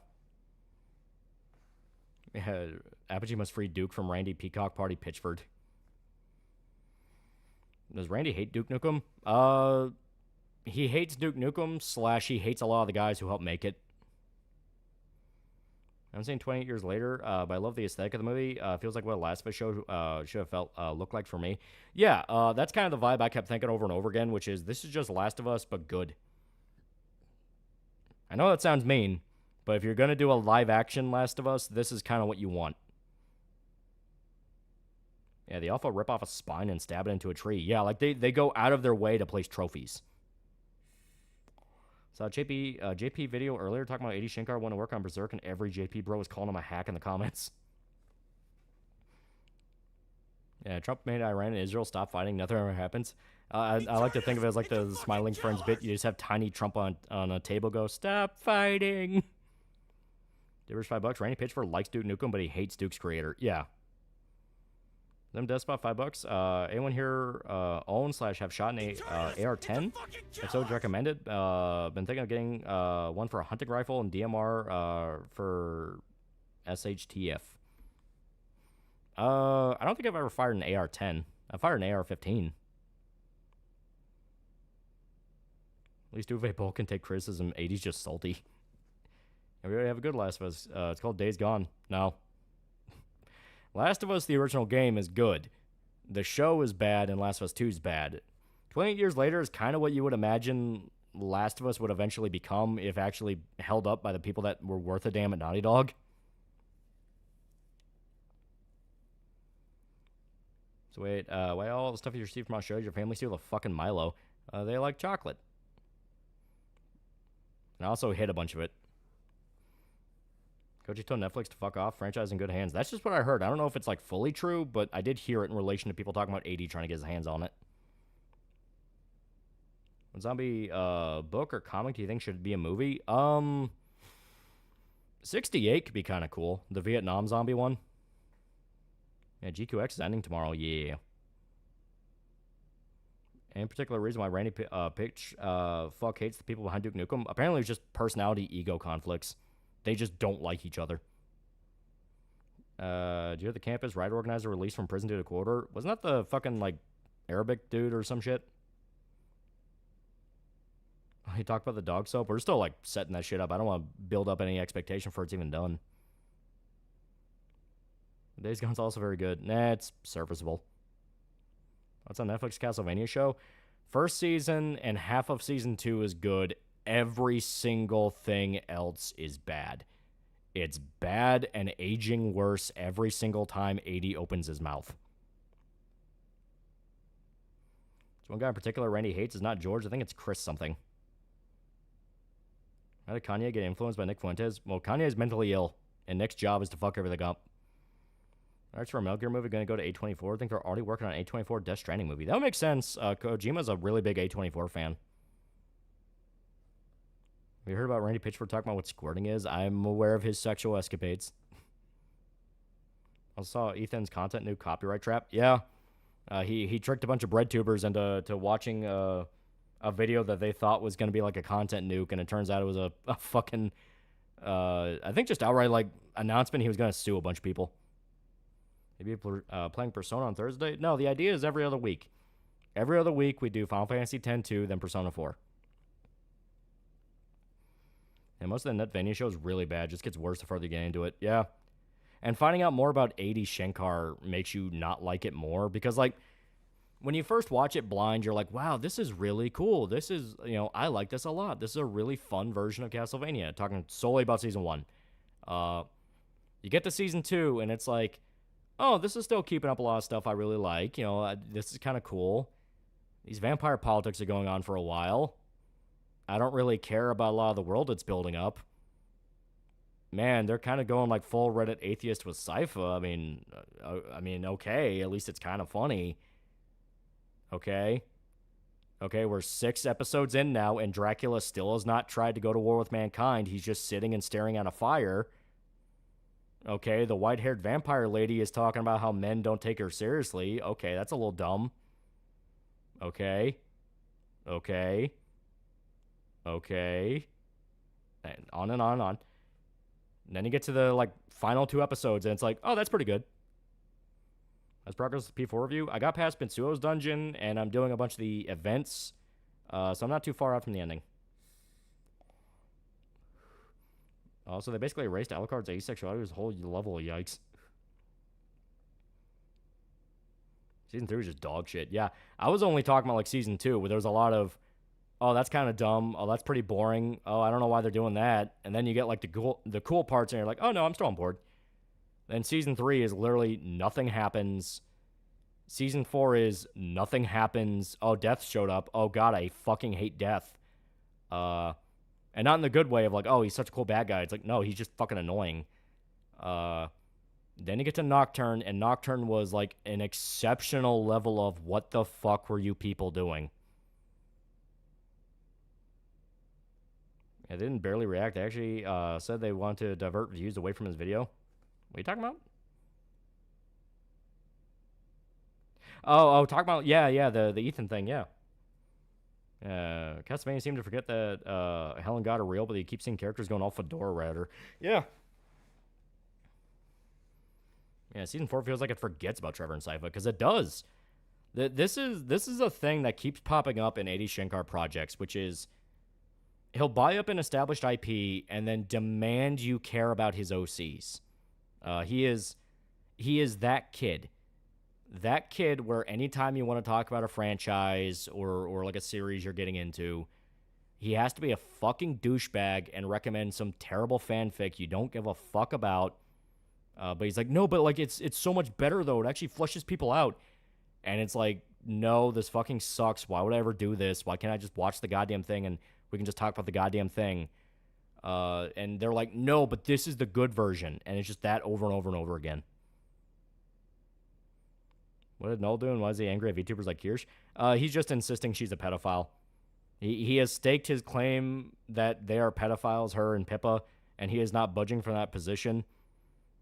Apogee must free Duke from Randy Peacock Party Pitchford. Does Randy hate Duke Nukem? He hates Duke Nukem / he hates a lot of the guys who helped make it. I'm saying 28 years later, but I love the aesthetic of the movie. Feels like what a Last of Us show should have felt looked like for me. Yeah, that's kind of the vibe I kept thinking over and over again, which is this is just Last of Us, but good. I know that sounds mean, but if you're going to do a live-action Last of Us, this is kind of what you want. Yeah, they also rip off a spine and stab it into a tree. Yeah, like they go out of their way to place trophies. Saw JP video earlier talking about 80 Shankar wanting to work on Berserk, and every JP bro was calling him a hack in the comments. Yeah, Trump made Iran and Israel stop fighting. Nothing ever happens. I like to think of it as like the Smiling Friends bit. You just have tiny Trump on a table go, stop fighting. Divers $5. Randy Pitchford likes Duke Nukem, but he hates Duke's creator. Yeah. Them death spot $5. Anyone here own / have shot an AR-10? If so, recommend it. Been thinking of getting one for a hunting rifle and DMR for SHTF. I don't think I've ever fired an AR-10. I fired an AR-15. At least Uwe Boll can take criticism. 80's just salty. And we already have a good Last of Us. It's called Days Gone. No. Last of Us, the original game, is good. The show is bad, and Last of Us 2 is bad. 28 years later is kind of what you would imagine Last of Us would eventually become if actually held up by the people that were worth a damn at Naughty Dog. So wait, why all the stuff you received from Australia, your family steal the fucking Milo? They like chocolate. And I also hid a bunch of it. Koji told Netflix to fuck off. Franchise in good hands. That's just what I heard. I don't know if it's like fully true, but I did hear it in relation to people talking about 80 trying to get his hands on it. What zombie book or comic do you think should be a movie? 68 could be kind of cool. The Vietnam zombie one. Yeah, GQX is ending tomorrow. Yeah. Any particular reason why Randy Pitch fuck hates the people behind Duke Nukem? Apparently it's just personality ego conflicts. They just don't like each other. Do you hear the campus riot organizer released from prison due to court order? Wasn't that the fucking, like, Arabic dude or some shit? He talked about the dog soap. We're still, like, setting that shit up. I don't want to build up any expectation for it's even done. Days Gone's also very good. Nah, it's serviceable. What's on Netflix? Castlevania show? First season and half of season 2 is good. Every single thing else is bad. It's bad and aging worse every single time 80 opens his mouth. So one guy in particular Randy hates is not George. I think it's Chris something. How did Kanye get influenced by Nick Fuentes? Well, Kanye is mentally ill, and Nick's job is to fuck everything up. Alright, for a Metal Gear movie, going to go to A24. I think they're already working on an A24 Death Stranding movie. That would make sense. Kojima's a really big A24 fan. Have you heard about Randy Pitchford talking about what squirting is? I'm aware of his sexual escapades. I saw Ethan's content new copyright trap. Yeah. He tricked a bunch of bread tubers into watching a video that they thought was going to be like a content nuke, and it turns out it was a fucking, I think just outright like announcement he was going to sue a bunch of people. Maybe people are playing Persona on Thursday? No, the idea is every other week. Every other week we do Final Fantasy X-2, then Persona 4. And most of the Netvania show is really bad. Just gets worse the further you get into it. Yeah. And finding out more about 80 Shankar makes you not like it more. Because, like, when you first watch it blind, you're like, wow, this is really cool. This is, I like this a lot. This is a really fun version of Castlevania. Talking solely about Season 1. You get to Season 2, and it's like, oh, this is still keeping up a lot of stuff I really like. This is kind of cool. These vampire politics are going on for a while. I don't really care about a lot of the world it's building up. Man, they're kind of going like full Reddit atheist with Sypha. I mean, okay, at least it's kind of funny. Okay, we're 6 episodes in now, and Dracula still has not tried to go to war with mankind. He's just sitting and staring at a fire. Okay, the white-haired vampire lady is talking about how men don't take her seriously. Okay, that's a little dumb. Okay. And on and on and on. And then you get to the, like, final 2 episodes, and it's like, oh, that's pretty good. As progress with P4 review, I got past Bensuo's dungeon, and I'm doing a bunch of the events, so I'm not too far out from the ending. So they basically erased Alucard's asexuality with his whole level. Yikes. Season 3 was just dog shit. Yeah, I was only talking about, like, Season 2, where there was a lot of, oh, that's kind of dumb. Oh, that's pretty boring. Oh, I don't know why they're doing that. And then you get, like, the cool parts, and you're like, oh, no, I'm still on board. Then Season 3 is literally nothing happens. Season 4 is nothing happens. Oh, Death showed up. Oh, God, I fucking hate Death. And not in the good way of like, oh, he's such a cool bad guy. It's like, no, he's just fucking annoying. Then you get to Nocturne, and Nocturne was like an exceptional level of what the fuck were you people doing? I didn't barely react. They actually said they want to divert views away from his video. What are you talking about? Oh, talking about, yeah, the Ethan thing, yeah. Castlevania seemed to forget that Hell and God are real, but you keep seeing characters going all fedora router. Yeah. Yeah, Season 4 feels like it forgets about Trevor and Sypha, because it does. This is a thing that keeps popping up in 80 Shankar projects, which is he'll buy up an established IP and then demand you care about his OCs. He is that kid. That kid where anytime you want to talk about a franchise or like a series you're getting into, he has to be a fucking douchebag and recommend some terrible fanfic you don't give a fuck about. But he's like, no, but like it's so much better though. It actually flushes people out. And it's like, no, this fucking sucks. Why would I ever do this? Why can't I just watch the goddamn thing and we can just talk about the goddamn thing? And they're like, no, but this is the good version. And it's just that over and over and over again. What did Null do, and why is he angry at VTubers like Kirsch? He's just insisting she's a pedophile. He has staked his claim that they are pedophiles, her and Pippa, and he is not budging from that position,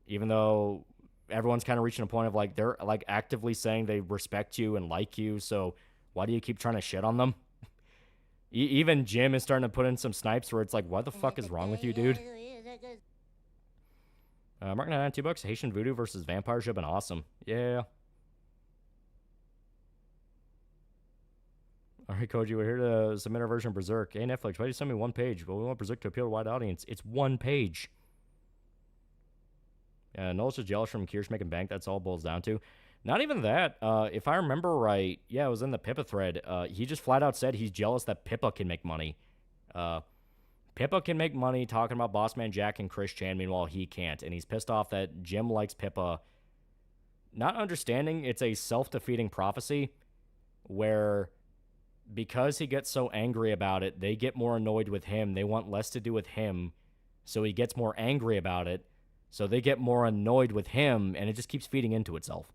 even though everyone's kind of reaching a point of like they're like actively saying they respect you and like you, so why do you keep trying to shit on them? Even Jim is starting to put in some snipes where it's like, what the fuck is wrong with you, dude? Marking that on $2. Haitian Voodoo versus Vampire should have been awesome. Yeah. All right, Koji, we're here to submit our version of Berserk. Hey, Netflix, why do you send me one page? Well, we want Berserk to appeal to a wide audience. It's one page. Noel's just jealous from Kirsch making bank. That's all it boils down to. Not even that. If I remember right, yeah, it was in the Pippa thread. He just flat out said he's jealous that Pippa can make money. Pippa can make money talking about Bossman Jack and Chris Chan, meanwhile he can't. And he's pissed off that Jim likes Pippa. Not understanding it's a self-defeating prophecy where because he gets so angry about it, they get more annoyed with him. They want less to do with him, so he gets more angry about it. So they get more annoyed with him, and it just keeps feeding into itself.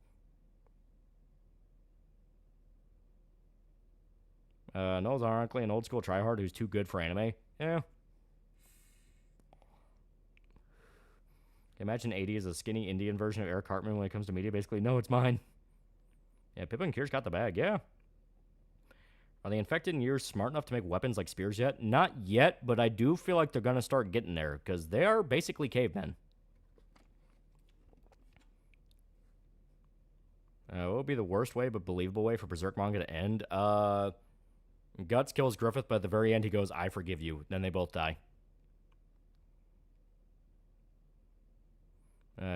Noel's ironically an old school tryhard who's too good for anime. Yeah. Imagine 80 is a skinny Indian version of Eric Cartman when it comes to media. Basically, no, it's mine. Yeah, Pippa and Kirsch got the bag. Yeah. Are the infected in years smart enough to make weapons like spears yet? Not yet, but I do feel like they're going to start getting there because they are basically cavemen. What would be the worst way but believable way for Berserk manga to end? Guts kills Griffith, but at the very end he goes, I forgive you. Then they both die.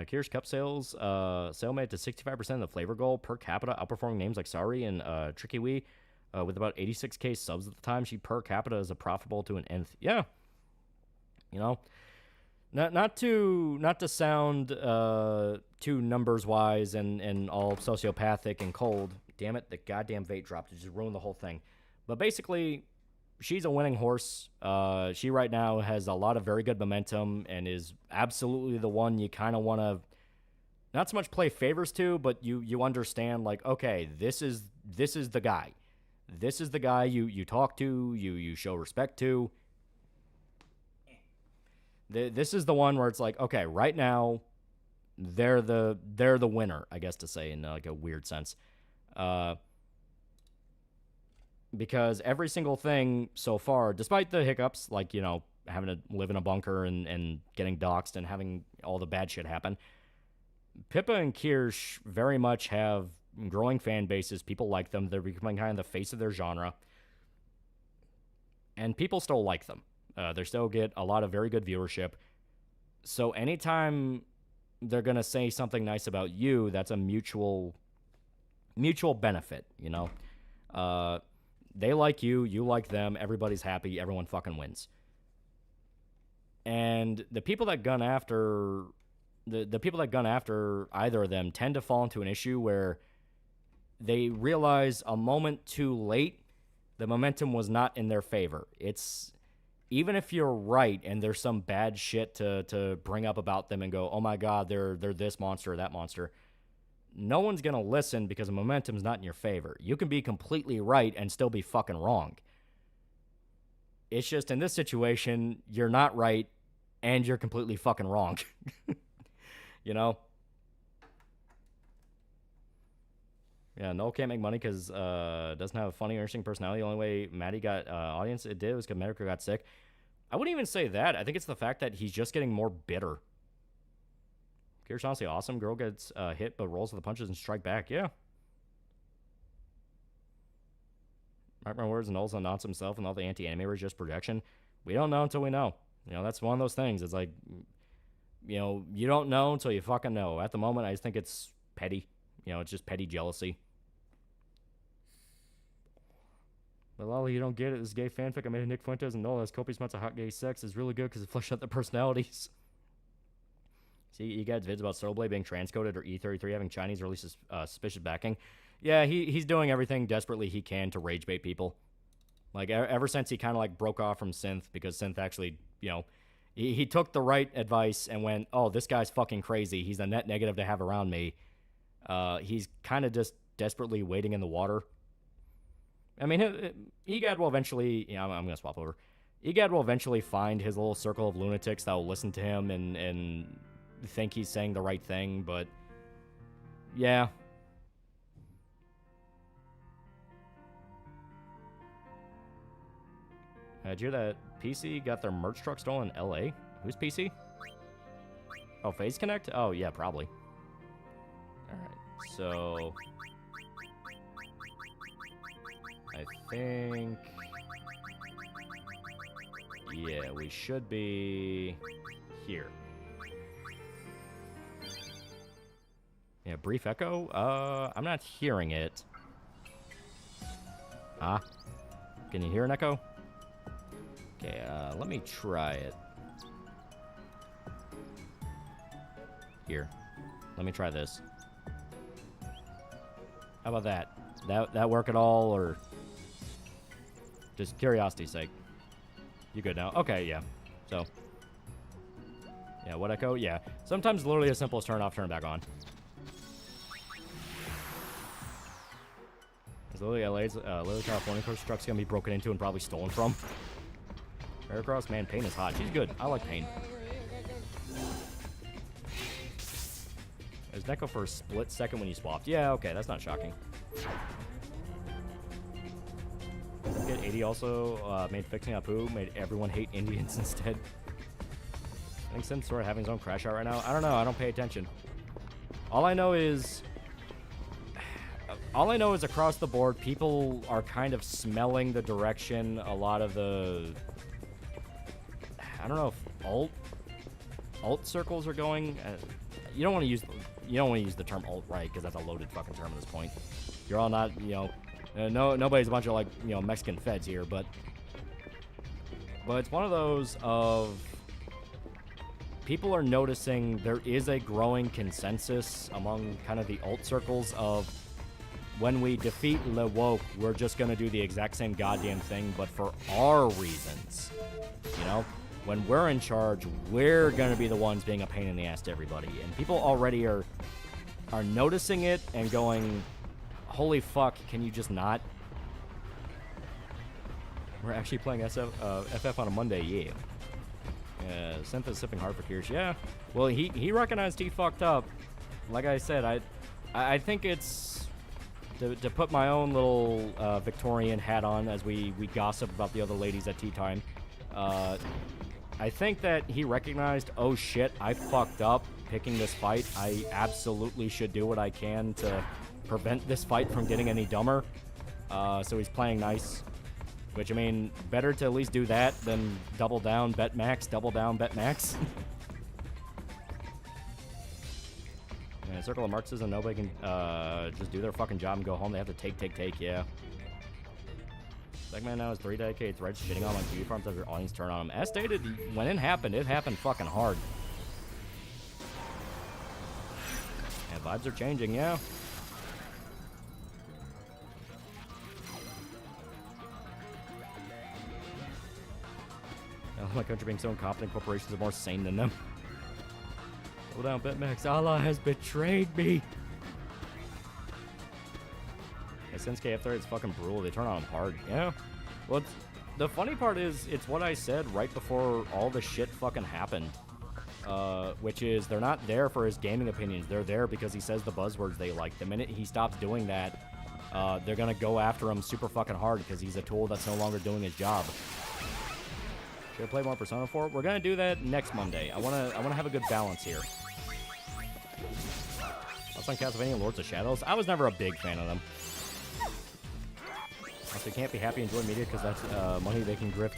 Kirsch Cup sales, sale made to 65% of the flavor goal per capita, outperforming names like Sari and Tricky Wee. With about 86k subs at the time, she per capita is a profitable to an nth. Yeah. You know, not to sound too numbers wise and all sociopathic and cold. Damn it, the goddamn vape dropped. It just ruined the whole thing. But basically, she's a winning horse. She right now has a lot of very good momentum and is absolutely the one you kind of want to not so much play favors to, but you understand like, okay, this is the guy. This is the guy you talk to, you show respect to. This is the one where it's like, okay, right now, they're the winner, I guess to say in like a weird sense. Because every single thing so far, despite the hiccups, like, you know, having to live in a bunker and getting doxxed and having all the bad shit happen, Pippa and Kirsch very much have growing fan bases. People like them. They're becoming kind of the face of their genre. And people still like them. They still get a lot of very good viewership. So anytime they're going to say something nice about you, that's a mutual benefit, you know? They like you, you like them, everybody's happy, everyone fucking wins. And the people that gun after the people that gun after either of them tend to fall into an issue where they realize a moment too late the momentum was not in their favor. It's even if you're right and there's some bad shit to bring up about them and go, oh my god, they're this monster or that monster, no one's going to listen because the momentum's not in your favor. You can be completely right and still be fucking wrong. It's just in this situation, you're not right and you're completely fucking wrong. You know? Yeah, Noel can't make money because doesn't have a funny or interesting personality. The only way Maddie got audience it did was because Medica got sick. I wouldn't even say that. I think it's the fact that he's just getting more bitter. Kirsch honestly awesome. Girl gets hit but rolls with the punches and strike back. Yeah. Mark my words, Noel's announced himself and all the anti-anime is just projection. We don't know until we know. You know, that's one of those things. It's like, you know, you don't know until you fucking know. At the moment, I just think it's petty. You know, it's just petty jealousy. But Lolly, you don't get it. This gay fanfic I made of Nick Fuentes and Noel has copious amounts of hot gay sex is really good because it fleshes out their personalities. See, you got vids about Soulblade being transcoded or E33 having Chinese or at least suspicious backing. Yeah, he's doing everything desperately he can to rage bait people. Like, ever since he kind of, like, broke off from Synth because Synth actually, you know, he took the right advice and went, oh, this guy's fucking crazy. He's a net negative to have around me. He's kind of just desperately wading in the water. I mean, he got, well, eventually, you know, I'm going to swap over. Egad will eventually find his little circle of lunatics that will listen to him and think he's saying the right thing, but yeah. Did you hear that PC got their merch truck stolen in LA? Who's PC? Oh, Phase Connect? Oh, yeah, probably. Alright, so I think, yeah, we should be here. Yeah, brief echo? I'm not hearing it. Ah? Can you hear an echo? Okay, let me try it. Here. Let me try this. How about that? That work at all, or just curiosity's sake? You good now? Okay, yeah. So, yeah, what echo? Yeah. Sometimes literally as simple as turn off, turn it back on. Is Lily California coast truck's gonna be broken into and probably stolen from? Aircross, man, Pain is hot. She's good. I like Pain. There's Neko for a split second when you swapped. Yeah, okay, that's not shocking. Get 80 also made fixing Apu, made everyone hate Indians instead. I think Sim's sort of having his own crash out right now. I don't know, I don't pay attention. All I know is across the board, people are kind of smelling the direction a lot of the, I don't know if alt circles are going. You don't want to use the term alt right, because that's a loaded fucking term at this point. You're all not, nobody's a bunch of like, Mexican feds here, but it's one of those of people are noticing there is a growing consensus among kind of the alt circles of when we defeat Le Woke, we're just going to do the exact same goddamn thing, but for our reasons. When we're in charge, we're going to be the ones being a pain in the ass to everybody. And people already are noticing it and going, holy fuck, can you just not? We're actually playing FF on a Monday, yeah. Synth is sipping hard for Kirsch, yeah. Well, he recognized he fucked up. Like I said, I think it's to put my own little Victorian hat on as we gossip about the other ladies at tea time. I think that he recognized, oh shit, I fucked up picking this fight. I absolutely should do what I can to prevent this fight from getting any dumber. So he's playing nice. Which, I mean, better to at least do that than double down, bet max, double down, bet max. Yeah, Circle of Marxism, nobody can just do their fucking job and go home. They have to take, yeah. Segman now has 3 decades, right? Shitting on my TV farms as their audience turn on him. As stated, when it happened fucking hard. Yeah, vibes are changing, yeah. My country being so incompetent, corporations are more sane than them. Hold down, BetMax. Allah has betrayed me. Yeah, since KF30, it's fucking brutal. They turn on him hard. Yeah. Well, the funny part is, it's what I said right before all the shit fucking happened. Which is, they're not there for his gaming opinions. They're there because he says the buzzwords they like. The minute he stops doing that, they're gonna go after him super fucking hard because he's a tool that's no longer doing his job. Should I play more Persona 4? We're gonna do that next Monday. I wanna have a good balance here. Also on Castlevania and Lords of Shadows, I was never a big fan of them. Also, you can't be happy and enjoy media because that's money they can grift.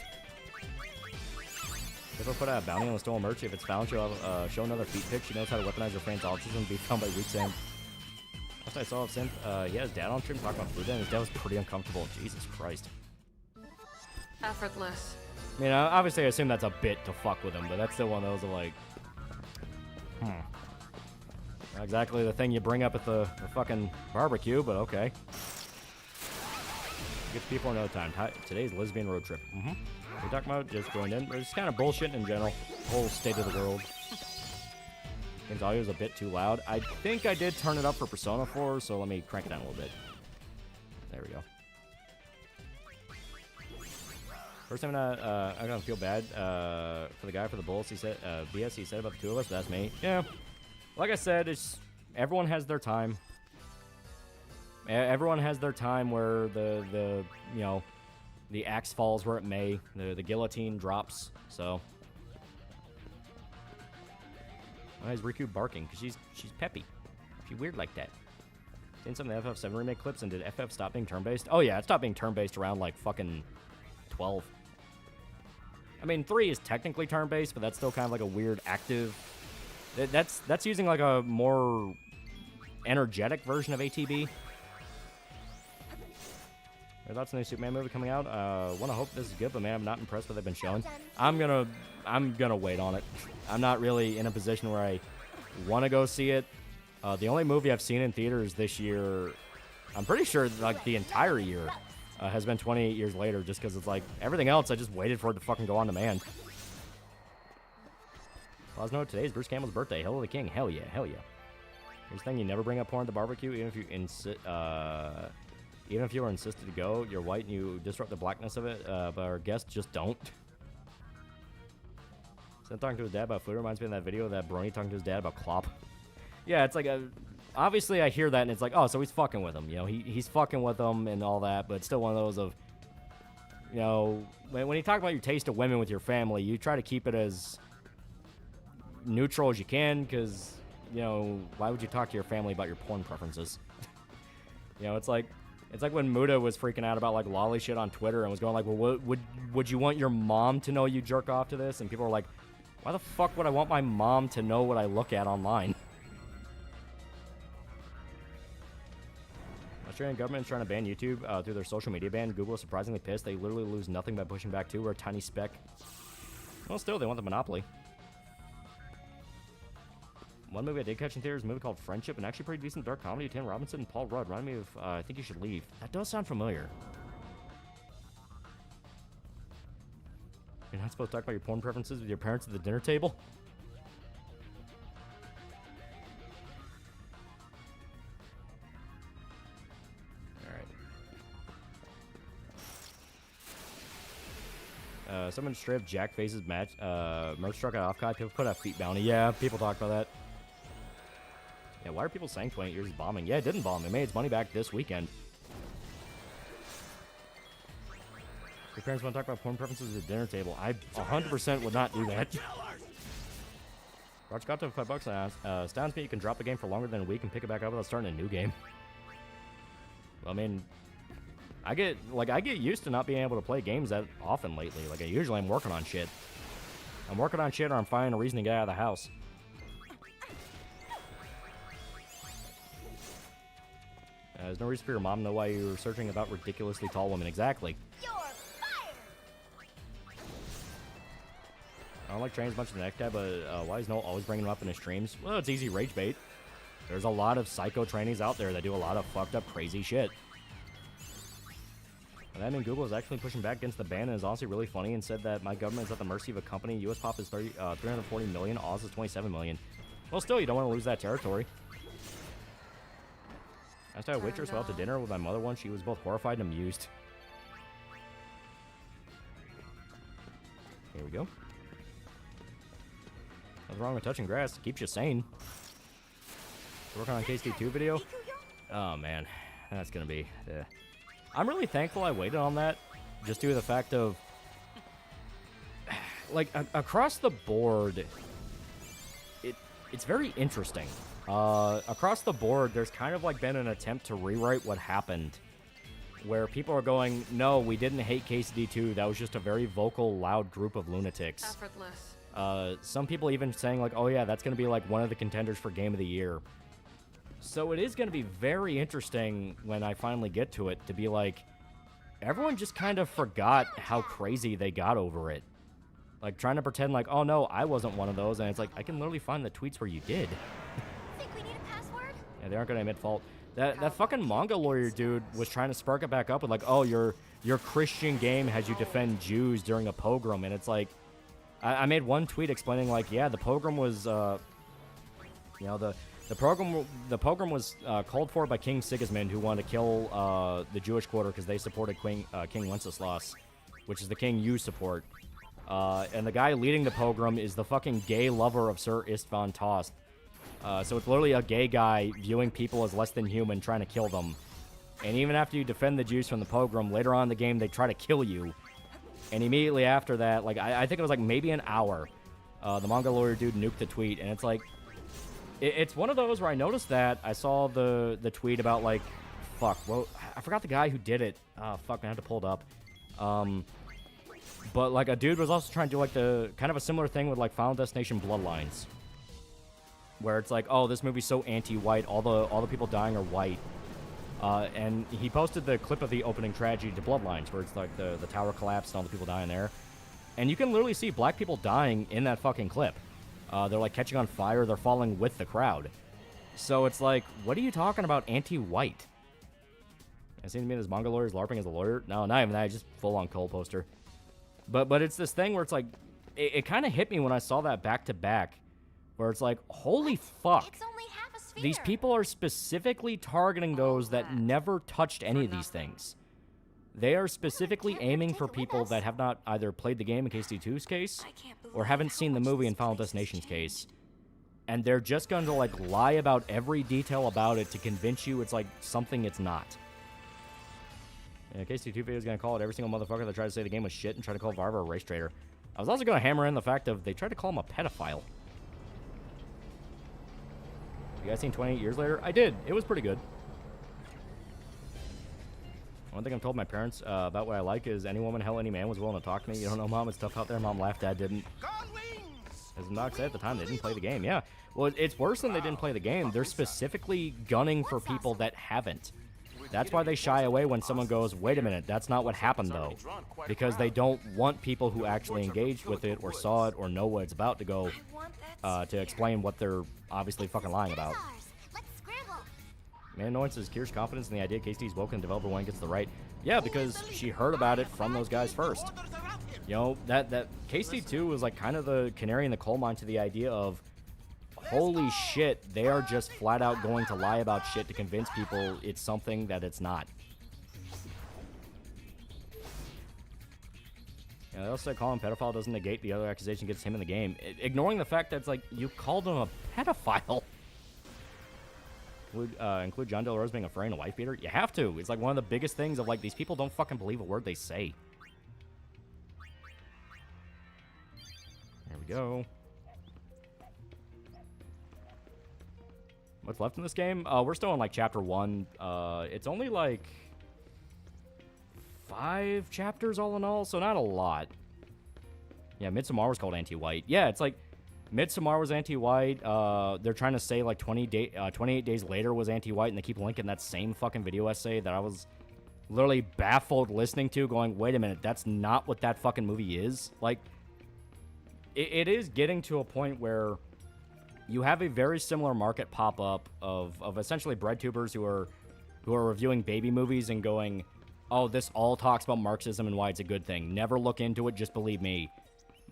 If I put out a bounty on the stolen merch, if it's found, she'll show another feet pic. She knows how to weaponize her friend's autism and be found by weeks end. Last I saw of Synth, he had his dad on stream talking about food, and his dad was pretty uncomfortable. Jesus Christ. Effortless. I mean, obviously I assume that's a bit to fuck with him, but that's still one of those of like, not exactly the thing you bring up at the fucking barbecue, but okay. Get people another time. Today's lesbian road trip. We talking about just joined in. We're just kind of bullshitting in general. Whole state of the world. Game's audio is a bit too loud. I think I did turn it up for Persona 4, so let me crank it down a little bit. There we go. First time I'm gonna feel bad for the guy for the Bulls. He said BS he said about the two of us, but that's me. Yeah. Like I said, it's everyone has their time. Everyone has their time where the you know, the axe falls where it may, the guillotine drops. So why is Riku barking? Because she's peppy. She's weird like that. Seen some of the FF7 remake clips, and did FF stop being turn-based? Oh yeah, it stopped being turn-based around like fucking 12. I mean, 3 is technically turn-based, but that's still kind of like a weird active. That's using like a more energetic version of ATB. Your thoughts on the new Superman movie coming out? Wanna hope this is good, but man, I'm not impressed with what they've been showing. I'm gonna wait on it. I'm not really in a position where I want to go see it. The only movie I've seen in theaters this year, I'm pretty sure like the entire year, has been 28 years later, just because it's like everything else I just waited for it to fucking go on demand. Well, today is Bruce Campbell's birthday. Hail to the king. Hell yeah, hell yeah. Here's the thing, you never bring up porn at the barbecue, even if you even if you were insisted to go, you're white and you disrupt the blackness of it, but our guests just don't. So talking to his dad about food reminds me of that video of that brony talking to his dad about Klopp. Yeah, it's like obviously I hear that and it's like, oh, so he's fucking with him. You know, he's fucking with him and all that, but it's still one of those of, you know, when you talk about your taste of women with your family, you try to keep it as neutral as you can, because, you know, why would you talk to your family about your porn preferences? You know, it's like when Muda was freaking out about like lolly shit on Twitter and was going like, well, would you want your mom to know you jerk off to this? And people were like, why the fuck would I want my mom to know what I look at online? Australian government is trying to ban YouTube through their social media ban. Google is surprisingly pissed. They literally lose nothing by pushing back too. We're a tiny speck. Well, still, they want the monopoly. One movie I did catch in theaters is a movie called Friendship, and actually pretty decent dark comedy. Tim Robinson and Paul Rudd. Reminded me of I Think You Should Leave. That does sound familiar. You're not supposed to talk about your porn preferences with your parents at the dinner table? Alright. Someone straight up Jack Face's match, merch truck at Offkai. People put out feet bounty. Yeah, people talk about that. Yeah, why are people saying 28 years is bombing? Yeah, it didn't bomb. It made its money back this weekend. Your parents want to talk about porn preferences at the dinner table. I 100% would not do that. Roger got to $5 and asked, astounds me you can drop the game for longer than a week and pick it back up without starting a new game. Well, I mean, I get used to not being able to play games that often lately. Like, usually I'm working on shit. I'm working on shit or I'm finding a reason to get out of the house. There's no reason for your mom to know why you were searching about ridiculously tall women. Exactly. You're fired. I don't like trains much of the neck guy, but why is Noel always bringing them up in his streams? Well, it's easy rage bait. There's a lot of psycho trainees out there that do a lot of fucked up crazy shit. And I mean, Google is actually pushing back against the ban and is honestly really funny and said that my government is at the mercy of a company. US pop is 340 million, Oz is 27 million. Well, still, you don't want to lose that territory. I started waitress went out to dinner with my mother once. She was both horrified and amused. Here we go. Nothing wrong with touching grass. It keeps you sane. Working on KSD2 video. Oh man, that's gonna be. I'm really thankful I waited on that, just due to the fact of, like, across the board, it's very interesting. Across the board, there's kind of like been an attempt to rewrite what happened, where people are going, no, we didn't hate KCD2, that was just a very vocal, loud group of lunatics. Effortless. Some people even saying like, oh yeah, that's going to be like one of the contenders for Game of the Year. So it is going to be very interesting when I finally get to it, to be like, everyone just kind of forgot how crazy they got over it. Like, trying to pretend like, oh no, I wasn't one of those, and it's like, I can literally find the tweets where you did. Think we need a password? Yeah, they aren't gonna admit fault. That fucking manga lawyer dude was trying to spark it back up with like, oh, your Christian game has you defend Jews during a pogrom, and it's like, I made one tweet explaining like, yeah, the pogrom was, you know, the pogrom was called for by King Sigismund, who wanted to kill the Jewish quarter because they supported King Wenceslas, which is the king you support. And the guy leading the pogrom is the fucking gay lover of Sir Istvan Tost. So it's literally a gay guy viewing people as less than human, trying to kill them. And even after you defend the Jews from the pogrom, later on in the game, they try to kill you. And immediately after that, like, I think it was like maybe an hour, the manga lawyer dude nuked the tweet. And it's like, it's one of those where I noticed that. I saw the tweet about, like, fuck, well, I forgot the guy who did it. Fuck, I had to pull it up. But, like, a dude was also trying to do, like, the kind of a similar thing with, like, Final Destination Bloodlines. Where it's like, oh, this movie's so anti-white, all the people dying are white. And he posted the clip of the opening tragedy to Bloodlines, where it's like the tower collapsed and all the people dying there. And you can literally see black people dying in that fucking clip. They're, like, catching on fire, they're falling with the crowd. So it's like, what are you talking about anti-white? It seems to me this manga lawyer is LARPing as a lawyer. No, not even that, just full-on Cole poster. But it's this thing where it's like, it kind of hit me when I saw that back-to-back, where it's like, holy fuck. It's only half a sphere. These people are specifically targeting those that never touched any of these things. They are specifically aiming for people that have not either played the game in KST2's case, or haven't seen the movie in Final Destination's case. And they're just going to, like, lie about every detail about it to convince you it's, like, something it's not. Yeah, KST2 video is going to call it every single motherfucker that tried to say the game was shit and tried to call Varva a race traitor. I was also going to hammer in the fact of they tried to call him a pedophile. You guys seen 28 Years Later? I did. It was pretty good. One thing I've told my parents about what I like is any woman, hell, any man was willing to talk to me. You don't know, Mom, it's tough out there. Mom laughed. Dad didn't. As Knox said at the time, they didn't play the game. Yeah. Well, it's worse than they didn't play the game. They're specifically gunning for people that haven't. That's why they shy away when someone goes, wait a minute, that's not what happened, though. Because they don't want people who actually engaged with it or saw it or know what it's about to go to explain what they're obviously fucking lying about. Let's scramble. Man annoyances Kier's confidence in the idea KST's woken and developer one gets the right. Yeah, because she heard about it from those guys first. You know, that KST2 was like kind of the canary in the coal mine to the idea of, holy shit, they are just flat out going to lie about shit to convince people it's something that it's not. Yeah, they also said calling him pedophile doesn't negate the other accusation gets him in the game. Ignoring the fact that it's like, you called him a pedophile. Would include John Del Rose being a furry and a wife beater? You have to. It's like one of the biggest things of like, these people don't fucking believe a word they say. There we go. What's left in this game? We're still in like chapter 1. It's only like 5 chapters all in all, so not a lot. Yeah, Midsommar was called anti-white. Yeah, it's like Midsommar was anti-white. They're trying to say like 28 Days Later was anti-white, and they keep linking that same fucking video essay that I was literally baffled listening to, going, wait a minute, that's not what that fucking movie is. Like, it is getting to a point where you have a very similar market pop up of essentially breadtubers who are reviewing baby movies and going, oh, this all talks about Marxism and why it's a good thing. Never look into it, just believe me.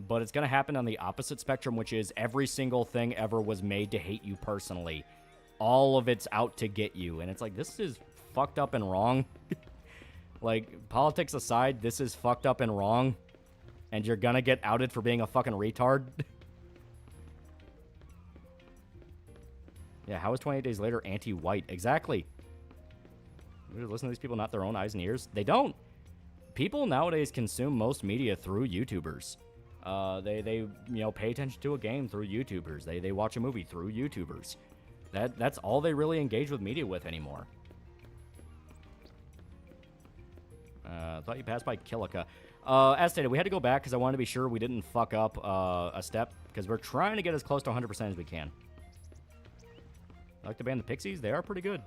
But it's going to happen on the opposite spectrum, which is every single thing ever was made to hate you personally. All of it's out to get you. And it's like, this is fucked up and wrong. Like, politics aside, this is fucked up and wrong. And you're going to get outed for being a fucking retard. Yeah, how is 28 Days Later anti-white? Exactly. Listen to these people, not their own eyes and ears. They don't. People nowadays consume most media through YouTubers. They pay attention to a game through YouTubers. They watch a movie through YouTubers. That's all they really engage with media with anymore. Thought you passed by Killica. As stated, we had to go back because I wanted to be sure we didn't fuck up a step, because we're trying to get as close to 100% as we can. I like the band The Pixies. They are pretty good.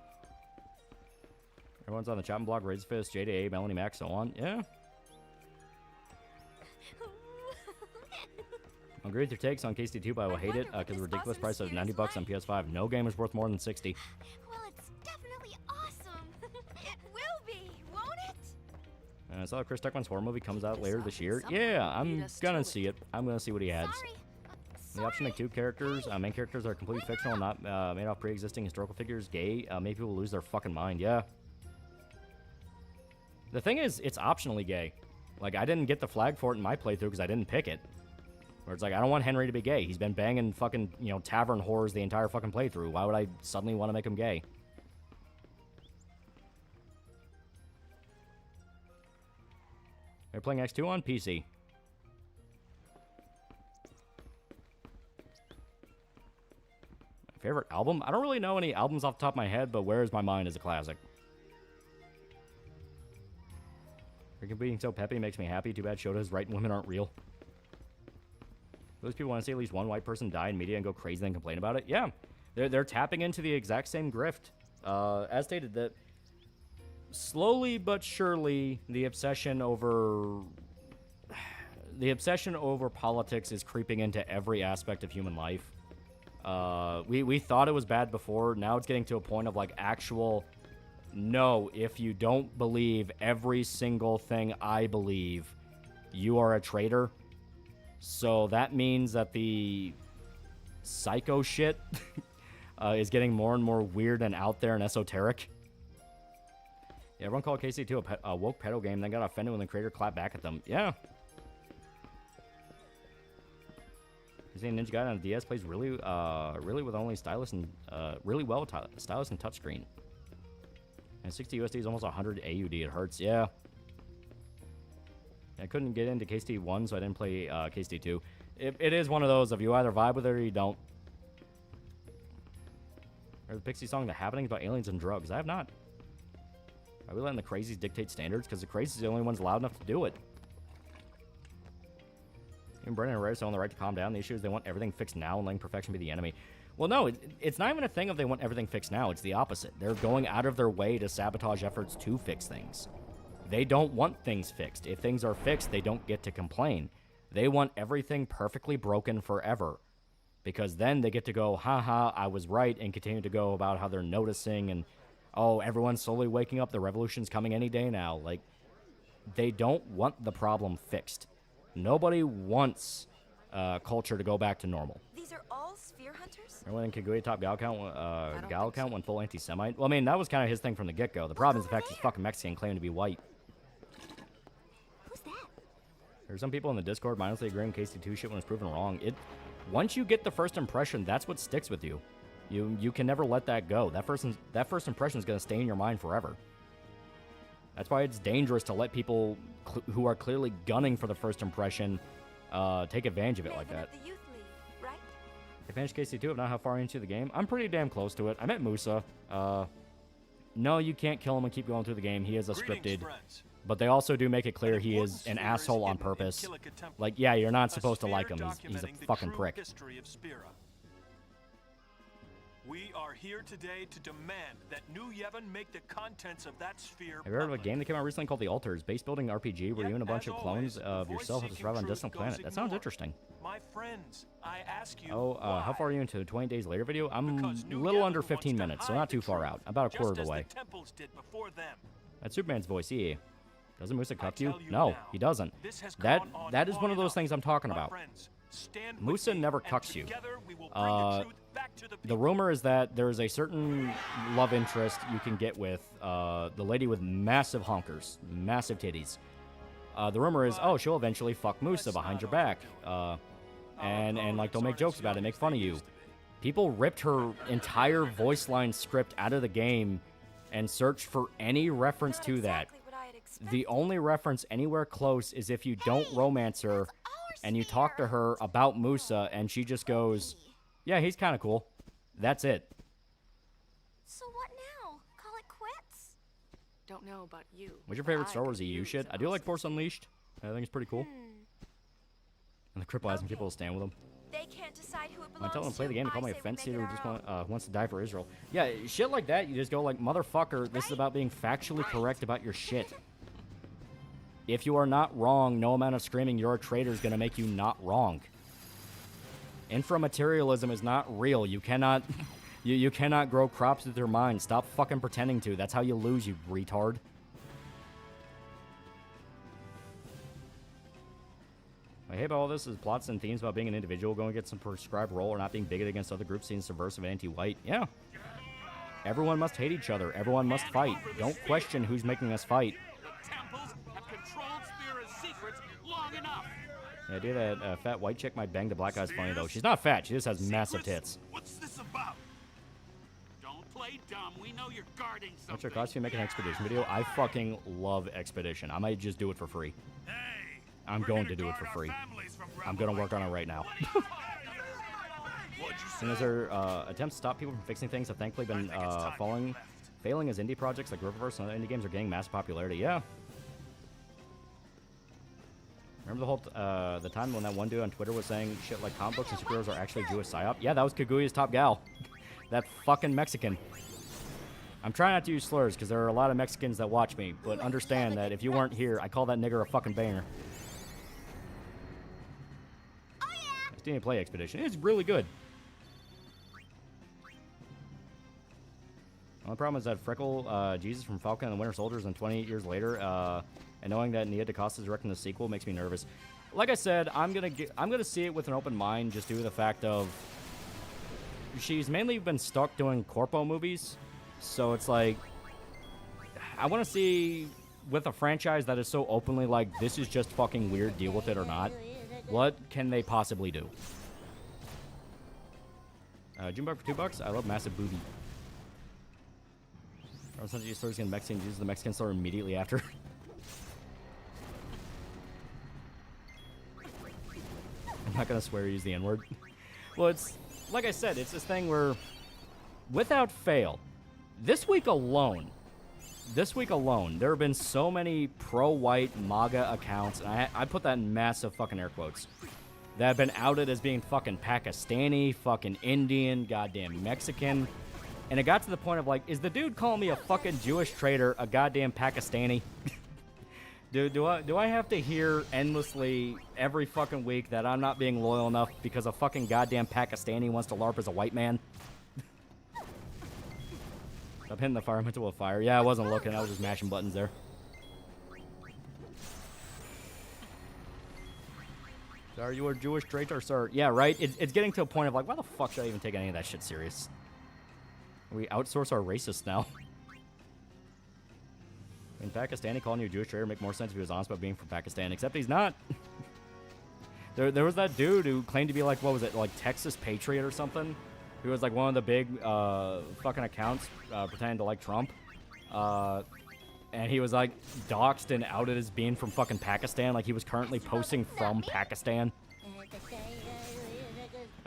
Everyone's on the chopping block. Raise Fist, JDA, Melanie Mac, so on. Yeah. I agree with your takes on KST2, but I will hate it because the ridiculous price of $90 on PS5. No game is worth more than 60. Well, it's definitely awesome. It will be, won't it? I saw Chris Tuckman's horror movie comes out later this year. Yeah, I'm gonna see it. I'm gonna see what he adds. Sorry. The option to make 2 characters. Main characters are completely fictional, not made off pre-existing historical figures. Gay. Make people lose their fucking mind. Yeah. The thing is, it's optionally gay. Like, I didn't get the flag for it in my playthrough because I didn't pick it. Where it's like, I don't want Henry to be gay. He's been banging fucking, you know, tavern whores the entire fucking playthrough. Why would I suddenly want to make him gay? They're playing X2 on PC. My favorite album? I don't really know any albums off the top of my head, but Where Is My Mind is a classic. Freaking being so peppy makes me happy. Too bad Shota's right and women aren't real. Those people want to see at least one white person die in media and go crazy and complain about it. Yeah, they're tapping into the exact same grift. As stated, that slowly but surely the obsession over politics is creeping into every aspect of human life. We thought it was bad before. Now it's getting to a point of like actual. No, if you don't believe every single thing I believe, you are a traitor. So that means that the psycho shit is getting more and more weird and out there and esoteric. Yeah, everyone called KC2 a woke pedo game, then got offended when the creator clapped back at them. Yeah. You see Ninja Gaiden on the DS plays really with only stylus and really well with stylus and touchscreen. And 60 USD is almost 100 AUD. It hurts. Yeah. I couldn't get into KST 1, so I didn't play KST 2. It is one of those of you either vibe with it or you don't. Or the Pixie song, The Happenings, about aliens and drugs. I have not. Are we letting the crazies dictate standards? Because the crazies are the only ones loud enough to do it. Even Brennan and Reyes own the right to calm down. The issue is they want everything fixed now and letting perfection be the enemy. Well, no, it's not even a thing of they want everything fixed now. It's the opposite. They're going out of their way to sabotage efforts to fix things. They don't want things fixed. If things are fixed, they don't get to complain. They want everything perfectly broken forever. Because then they get to go, haha, I was right, and continue to go about how they're noticing and, oh, everyone's slowly waking up. The revolution's coming any day now. Like, they don't want the problem fixed. Nobody wants culture to go back to normal. These are all sphere hunters? Everyone in Kaguya top gal count when full anti-Semite. Well, I mean, that was kind of his thing from the get-go. The problem is the fact he's fucking Mexican claiming to be white. Who's that? There's some people in the Discord mindlessly agreeing KC2 shit when it's proven wrong. Once you get the first impression, that's what sticks with you. You can never let that go. That first impression is going to stay in your mind forever. That's why it's dangerous to let people who are clearly gunning for the first impression take advantage of it like that. The youth league, right? I finished KC2. I'm not how far into the game. I'm pretty damn close to it. I met Musa. No, you can't kill him and keep going through the game. He is a scripted. But they also do make it clear he is an asshole on purpose. Like, yeah, you're not supposed to like him. He's a fucking prick. We are here today to demand that New Yevon make the contents of that sphere. Have you heard of a game that came out recently called The Alters? Base building RPG where you and a bunch of clones of yourself have to survive on a distant planet. That sounds interesting. My friends, I ask you, how far are you into the 20 Days Later video? I'm a little under 15 minutes, so not too far out. About a quarter of the way. That's Superman's voice, yeah. Doesn't Musa cuff you? No, he doesn't. That is one of those things I'm talking about. Musa never cucks you. The rumor is that there is a certain love interest you can get with the lady with massive honkers, massive titties. The rumor is, oh, she'll eventually fuck Musa behind your back, and like they'll make jokes about it, make fun of you. People ripped her entire voice line script out of the game and searched for any reference to that. The only reference anywhere close is if you don't romance her and you talk to her about Musa and she just goes, yeah, he's kind of cool. That's it. So what now? Call it quits? Don't know about you. What's your favorite Star Wars EU shit? I do like Force Unleashed. I think it's pretty cool. And the cripple has some people to stand with him. They can't decide who it When I belongs tell them to play the game, they call me a I say fence we seater make who it just our own. wants to die for Israel. Yeah, shit like that, you just go like, motherfucker, this is about being factually correct about your shit. If you are not wrong, no amount of screaming you're a traitor is going to make you not wrong. Inframaterialism is not real. You cannot you cannot grow crops with your mind. Stop fucking pretending to. That's how you lose, you retard. I hate about all this is plots and themes about being an individual going against some prescribed role or not being bigoted against other groups, seen subversive and anti-white. Yeah. Everyone must hate each other. Everyone must fight. Don't question who's making us fight. Temples have controlled Spira's secret The idea that a fat white chick might bang the black guy's funny, though. She's not fat. She just has massive tits. What's this about? Don't play dumb. We know you're guarding something. What's your cost to make an expedition video? I fucking love expedition. I might just do it for free. Hey, I'm going to do it for free. I'm going to work on it right now. And as their attempts to stop people from fixing things have thankfully been failing as indie projects like Riververse and other indie games are gaining massive popularity. Yeah. Remember the whole the time when that one dude on Twitter was saying shit like comic books and superheroes are actually Jewish psyop? Yeah, that was Kaguya's top gal. That fucking Mexican. I'm trying not to use slurs because there are a lot of Mexicans that watch me, but understand that if you weren't here, I call that nigger a fucking banger. Oh yeah. It's Disney Play Expedition. It's really good. The only problem is that Freckle Jesus from Falcon and the Winter Soldiers and 28 years later, and knowing that Nia DaCosta is directing the sequel makes me nervous. Like I said, I'm gonna see it with an open mind, just due to the fact of she's mainly been stuck doing corpo movies, so it's like I want to see with a franchise that is so openly like this is just fucking weird, deal with it or not. What can they possibly do? Junebug for $2. I love massive booty. Sometimes stores in Mexican uses the Mexican store immediately after. I'm not gonna swear or use the N-word. Well, it's like I said, it's this thing where, without fail, this week alone, there have been so many pro-white MAGA accounts, and I put that in massive fucking air quotes, that have been outed as being fucking Pakistani, fucking Indian, goddamn Mexican. And it got to the point of like, is the dude calling me a fucking Jewish traitor a goddamn Pakistani? Do I have to hear endlessly every fucking week that I'm not being loyal enough because a fucking goddamn Pakistani wants to LARP as a white man? Stop hitting the fire with a fire. Yeah, I wasn't looking. I was just mashing buttons there. So are you a Jewish traitor, sir? Yeah, right? It's getting to a point of like, why the fuck should I even take any of that shit serious? We outsource our racists now. In Pakistani, calling you a Jewish traitor make more sense if he was honest about being from Pakistan, except he's not. There was that dude who claimed to be like, what was it, like Texas Patriot or something? He was like one of the big fucking accounts pretending to like Trump. And he was like doxxed and outed as being from fucking Pakistan, like he was currently posting from Pakistan.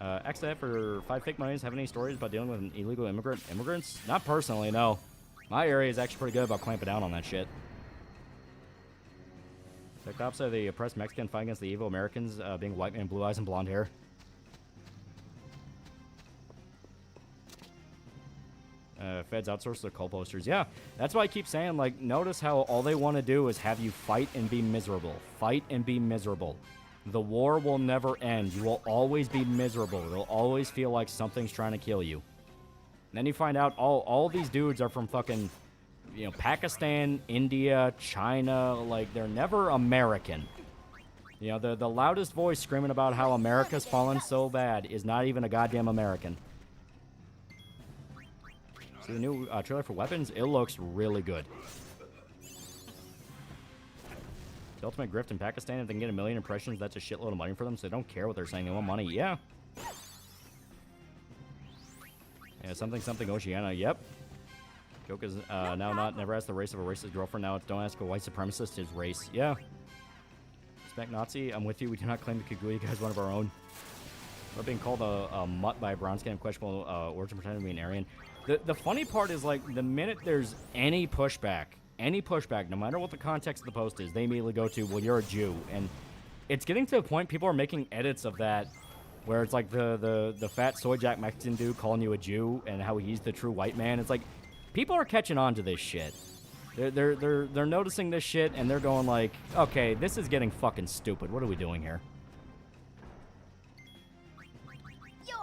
XF for 5 fake monies. Have any stories about dealing with illegal immigrants? Not personally, no. My area is actually pretty good about clamping down on that shit. The cops are the oppressed Mexican fighting against the evil Americans, being white man, blue eyes, and blonde hair. Feds outsource their call posters. Yeah, that's why I keep saying, like, notice how all they want to do is have you fight and be miserable. Fight and be miserable. The war will never end. You will always be miserable. You'll always feel like something's trying to kill you. And then you find out all these dudes are from fucking, you know, Pakistan, India, China. Like, they're never American. You know, the loudest voice screaming about how America's fallen so bad is not even a goddamn American. See the new trailer for Weapons? It looks really good. The ultimate grift in Pakistan, if they can get 1 million impressions, that's a shitload of money for them, so they don't care what they're saying. They want money. Yeah. Yeah, something Oceania. Yep. Joke is now never ask the race of a racist girlfriend. Now it's don't ask a white supremacist his race. Yeah. Respect Nazi. I'm with you. We do not claim the Kaguya guy's one of our own. We're being called a mutt by a brown skin of questionable origin, pretending to be an Aryan. The funny part is, like, the minute there's any pushback, no matter what the context of the post is, they immediately go to, well, you're a Jew. And it's getting to the point people are making edits of that where it's like the fat soy jack Mexican dude calling you a Jew and how he's the true white man. It's like, people are catching on to this shit. They're noticing this shit and they're going like, okay, this is getting fucking stupid. What are we doing here? You're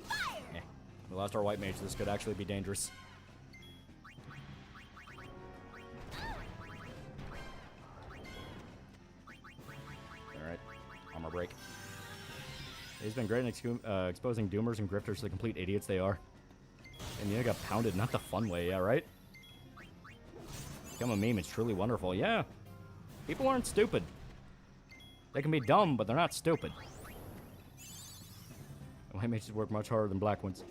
fired. Eh, we lost our white mage. This could actually be dangerous. Alright, armor break. He's been great in exposing doomers and grifters to the complete idiots they are. And you got pounded, not the fun way, yeah, right? Become a meme, it's truly wonderful. Yeah, people aren't stupid. They can be dumb, but they're not stupid. White mages work much harder than black ones.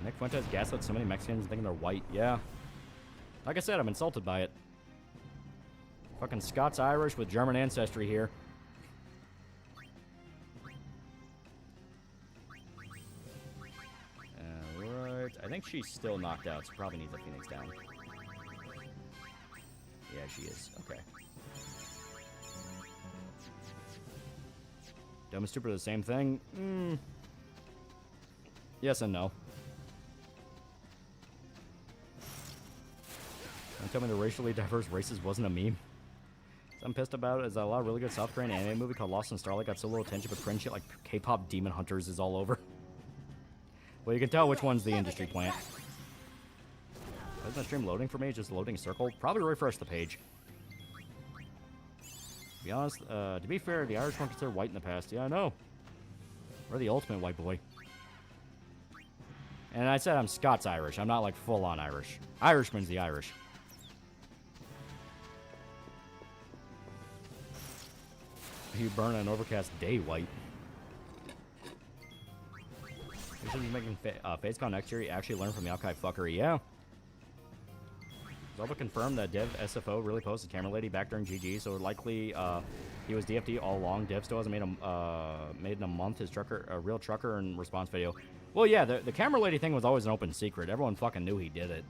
Nick Fuentes gaslit so many Mexicans thinking they're white. Yeah. Like I said, I'm insulted by it. Fucking Scots-Irish with German ancestry here. Alright. I think she's still knocked out, so probably needs a Phoenix down. Yeah, she is. Okay. Dumb and stupid are the same thing? Yes and no. Don't tell me the racially diverse races wasn't a meme. So I'm pissed about it is that a lot of really good South Korean anime movie called Lost in Starlight got so little attention, but cringe shit like K-pop Demon Hunters is all over. Well, you can tell which one's the industry plant. Isn't the stream loading for me? Just loading a circle? Probably refresh the page. To be honest, to be fair, the Irish weren't considered white in the past. Yeah, I know. We're the ultimate white boy. And I said I'm Scots-Irish. I'm not like full-on Irish. Irishman's the Irish. You burn an overcast day white. You should be making FaceCon next year. You actually learn from Yokai fuckery. Yeah. Zelda confirmed that Dev SFO really posted Camera Lady back during GG, so likely he was DFD all along. Dev still hasn't made in a month his real trucker and response video. Well, yeah, the Camera Lady thing was always an open secret. Everyone fucking knew he did it.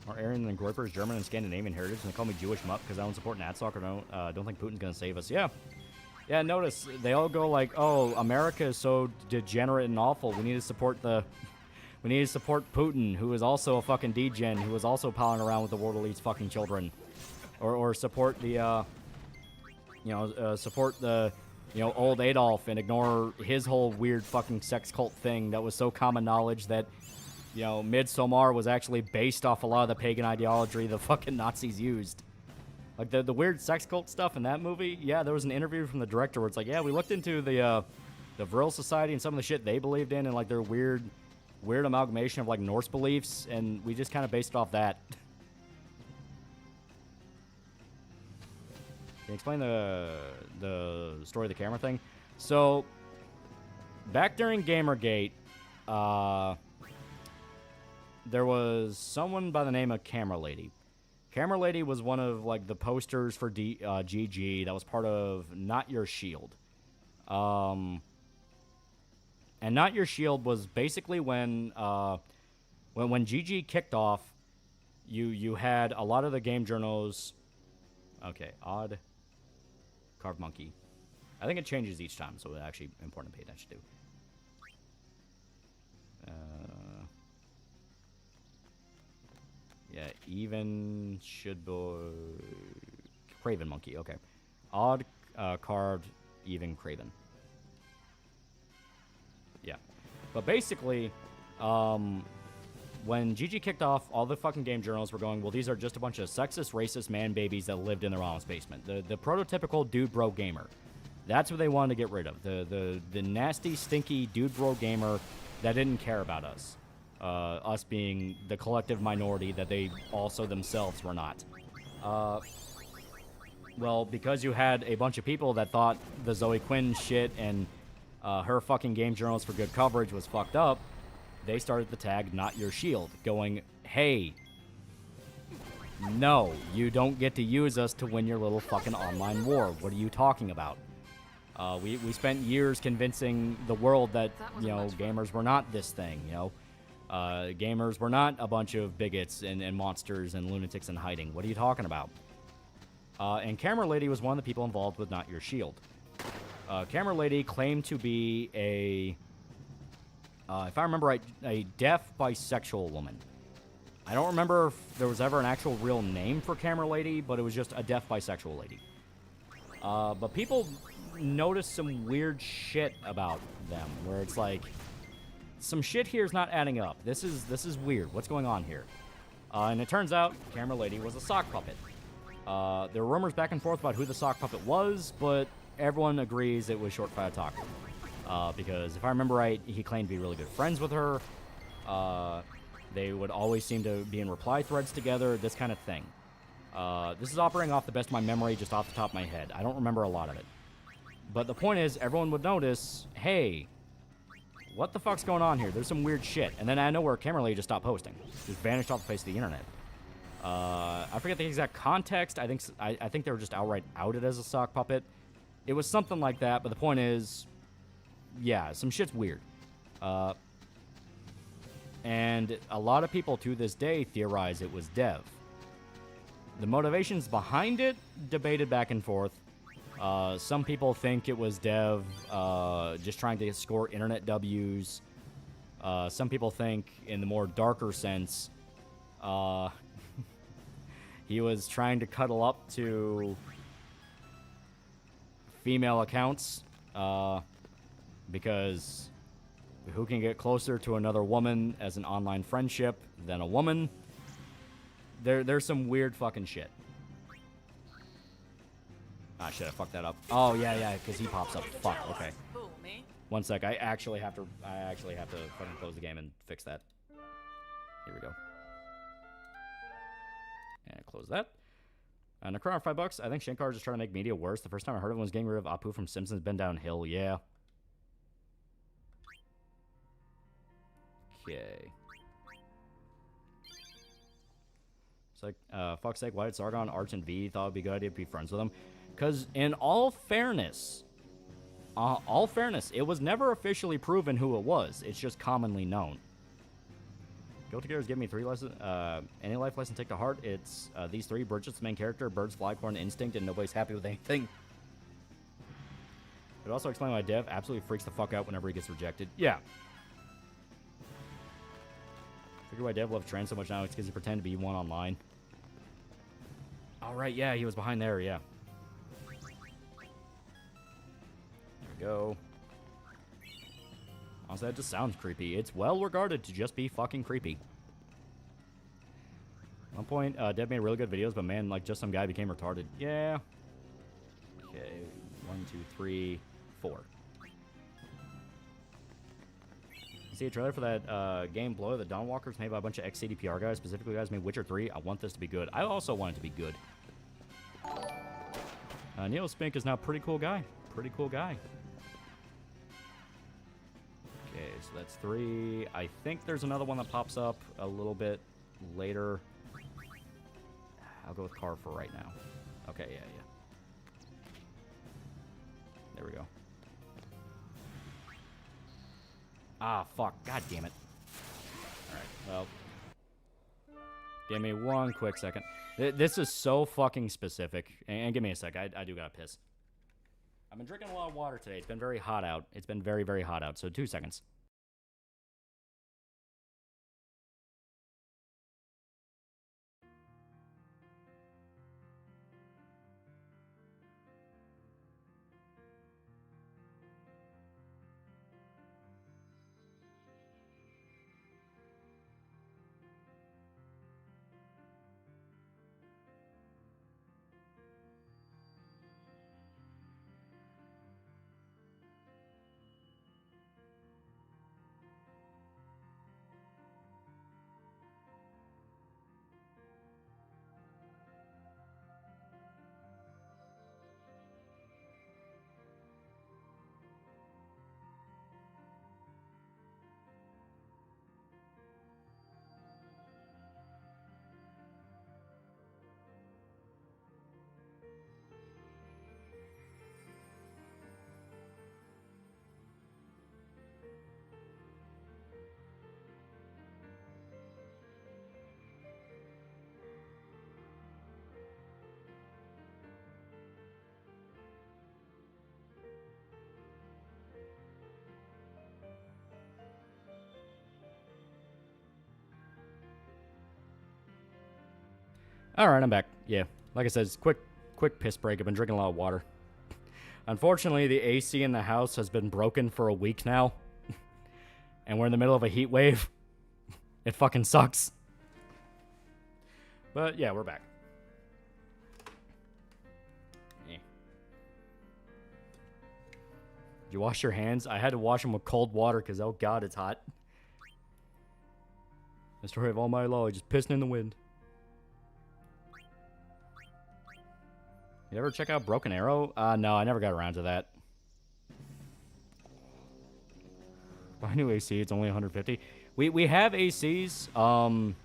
Our Aryan and Groiper is German and Scandinavian heritage, and they call me Jewish mutt because I don't support Natsok or don't think Putin's gonna save us. Yeah. Yeah, notice, they all go like, oh, America is so degenerate and awful. We need to support we need to support Putin, who is also a fucking degen, who is also palling around with the World Elite's fucking children. Or support the, support the, old Adolf and ignore his whole weird fucking sex cult thing that was so common knowledge that, Midsommar was actually based off a lot of the pagan ideology the fucking Nazis used. Like, the weird sex cult stuff in that movie, yeah, there was an interview from the director where it's like, yeah, we looked into the Vril Society and some of the shit they believed in and, like, their weird amalgamation of, like, Norse beliefs, and we just kind of based it off that. Can you explain the story of the camera thing? So, back during Gamergate, there was someone by the name of Camera Lady. Camera Lady was one of, like, the posters for GG that was part of Not Your Shield. And Not Your Shield was basically when GG kicked off, you had a lot of the game journals. Okay, odd carved monkey. I think it changes each time, so it's actually important to pay attention to. Yeah, even should be Craven monkey. Okay, odd carved even Craven. Yeah, but basically, when GG kicked off, all the fucking game journals were going, well, these are just a bunch of sexist, racist man babies that lived in their mom's basement. The prototypical dude bro gamer. That's what they wanted to get rid of. The nasty, stinky dude bro gamer that didn't care about us. Us being the collective minority that they also themselves were not. Well, because you had a bunch of people that thought the Zoe Quinn shit and her fucking game journals for good coverage was fucked up, they started the tag Not Your Shield, going, hey, no, you don't get to use us to win your little fucking online war. What are you talking about? We spent years convincing the world that gamers were not this thing, gamers were not a bunch of bigots and monsters and lunatics in hiding. What are you talking about? And Camera Lady was one of the people involved with Not Your Shield. Camera Lady claimed to be if I remember right, a deaf bisexual woman. I don't remember if there was ever an actual real name for Camera Lady, but it was just a deaf bisexual lady. But people noticed some weird shit about them, where it's like, some shit here is not adding up. This is weird. What's going on here? And it turns out Camera Lady was a sock puppet. There were rumors back and forth about who the sock puppet was, but everyone agrees it was Short Fat Otaku. Because if I remember right, he claimed to be really good friends with her. They would always seem to be in reply threads together, this kind of thing. This is operating off the best of my memory, just off the top of my head. I don't remember a lot of it. But the point is, everyone would notice, hey, what the fuck's going on here? There's some weird shit. And then out of nowhere, Kimberly just stopped posting. Just vanished off the face of the internet. I forget the exact context. I think they were just outright outed as a sock puppet. It was something like that, but the point is, yeah, some shit's weird. And a lot of people to this day theorize it was Dev. The motivations behind it, debated back and forth. Some people think it was Dev just trying to score internet W's. Some people think, in the more darker sense, he was trying to cuddle up to female accounts, because who can get closer to another woman as an online friendship than a woman? There's some weird fucking shit. Ah, shit, I fucked that up. Oh, yeah, because he pops up. Fuck, okay. Who, me? One sec, I actually have to fucking close the game and fix that. Here we go. And close that. Necron, $5. I think Shankar is just trying to make media worse. The first time I heard of him was getting rid of Apu from Simpsons. Been downhill, yeah. Okay. It's like, fuck's sake, why did Sargon, Arch, and V thought it would be a good idea to be friends with him? Because in all fairness, it was never officially proven who it was. It's just commonly known. Go Together's give me 3 lessons. Any life lesson take to heart. It's these 3. Bridget's the main character, Birds, Flycorn, Instinct, and nobody's happy with anything. It also explain why Dev absolutely freaks the fuck out whenever he gets rejected. Yeah. Figure why Dev loves trans so much now. It's because he pretended to be one online. Alright, yeah, he was behind there, yeah. There we go. Honestly, that just sounds creepy. It's well regarded to just be fucking creepy. At one point, Dev made really good videos, but man, like, just some guy became retarded. Yeah. Okay, 1, 2, 3, 4. See a trailer for that game Blow the Dawn Walkers made by a bunch of ex-CDPR guys, specifically guys made Witcher 3. I want this to be good. I also want it to be good. Neil Spink is now a pretty cool guy. Pretty cool guy. Okay, so that's 3. I think there's another one that pops up a little bit later. I'll go with Carr for right now. Okay, yeah. There we go. Ah, fuck. God damn it. Alright, well. Give me one quick second. This is so fucking specific. And give me a sec. I do gotta piss. I've been drinking a lot of water today. It's been very hot out. It's been very, very hot out. So 2 seconds. Alright, I'm back. Yeah, like I said, it's quick piss break. I've been drinking a lot of water. Unfortunately, the AC in the house has been broken for a week now. And we're in the middle of a heat wave. It fucking sucks. But yeah, we're back. Did you wash your hands? I had to wash them with cold water because, oh god, it's hot. The story of TheAlmightyLoli just pissing in the wind. You ever check out Broken Arrow? No, I never got around to that. Buy new AC, it's only 150. We have ACs.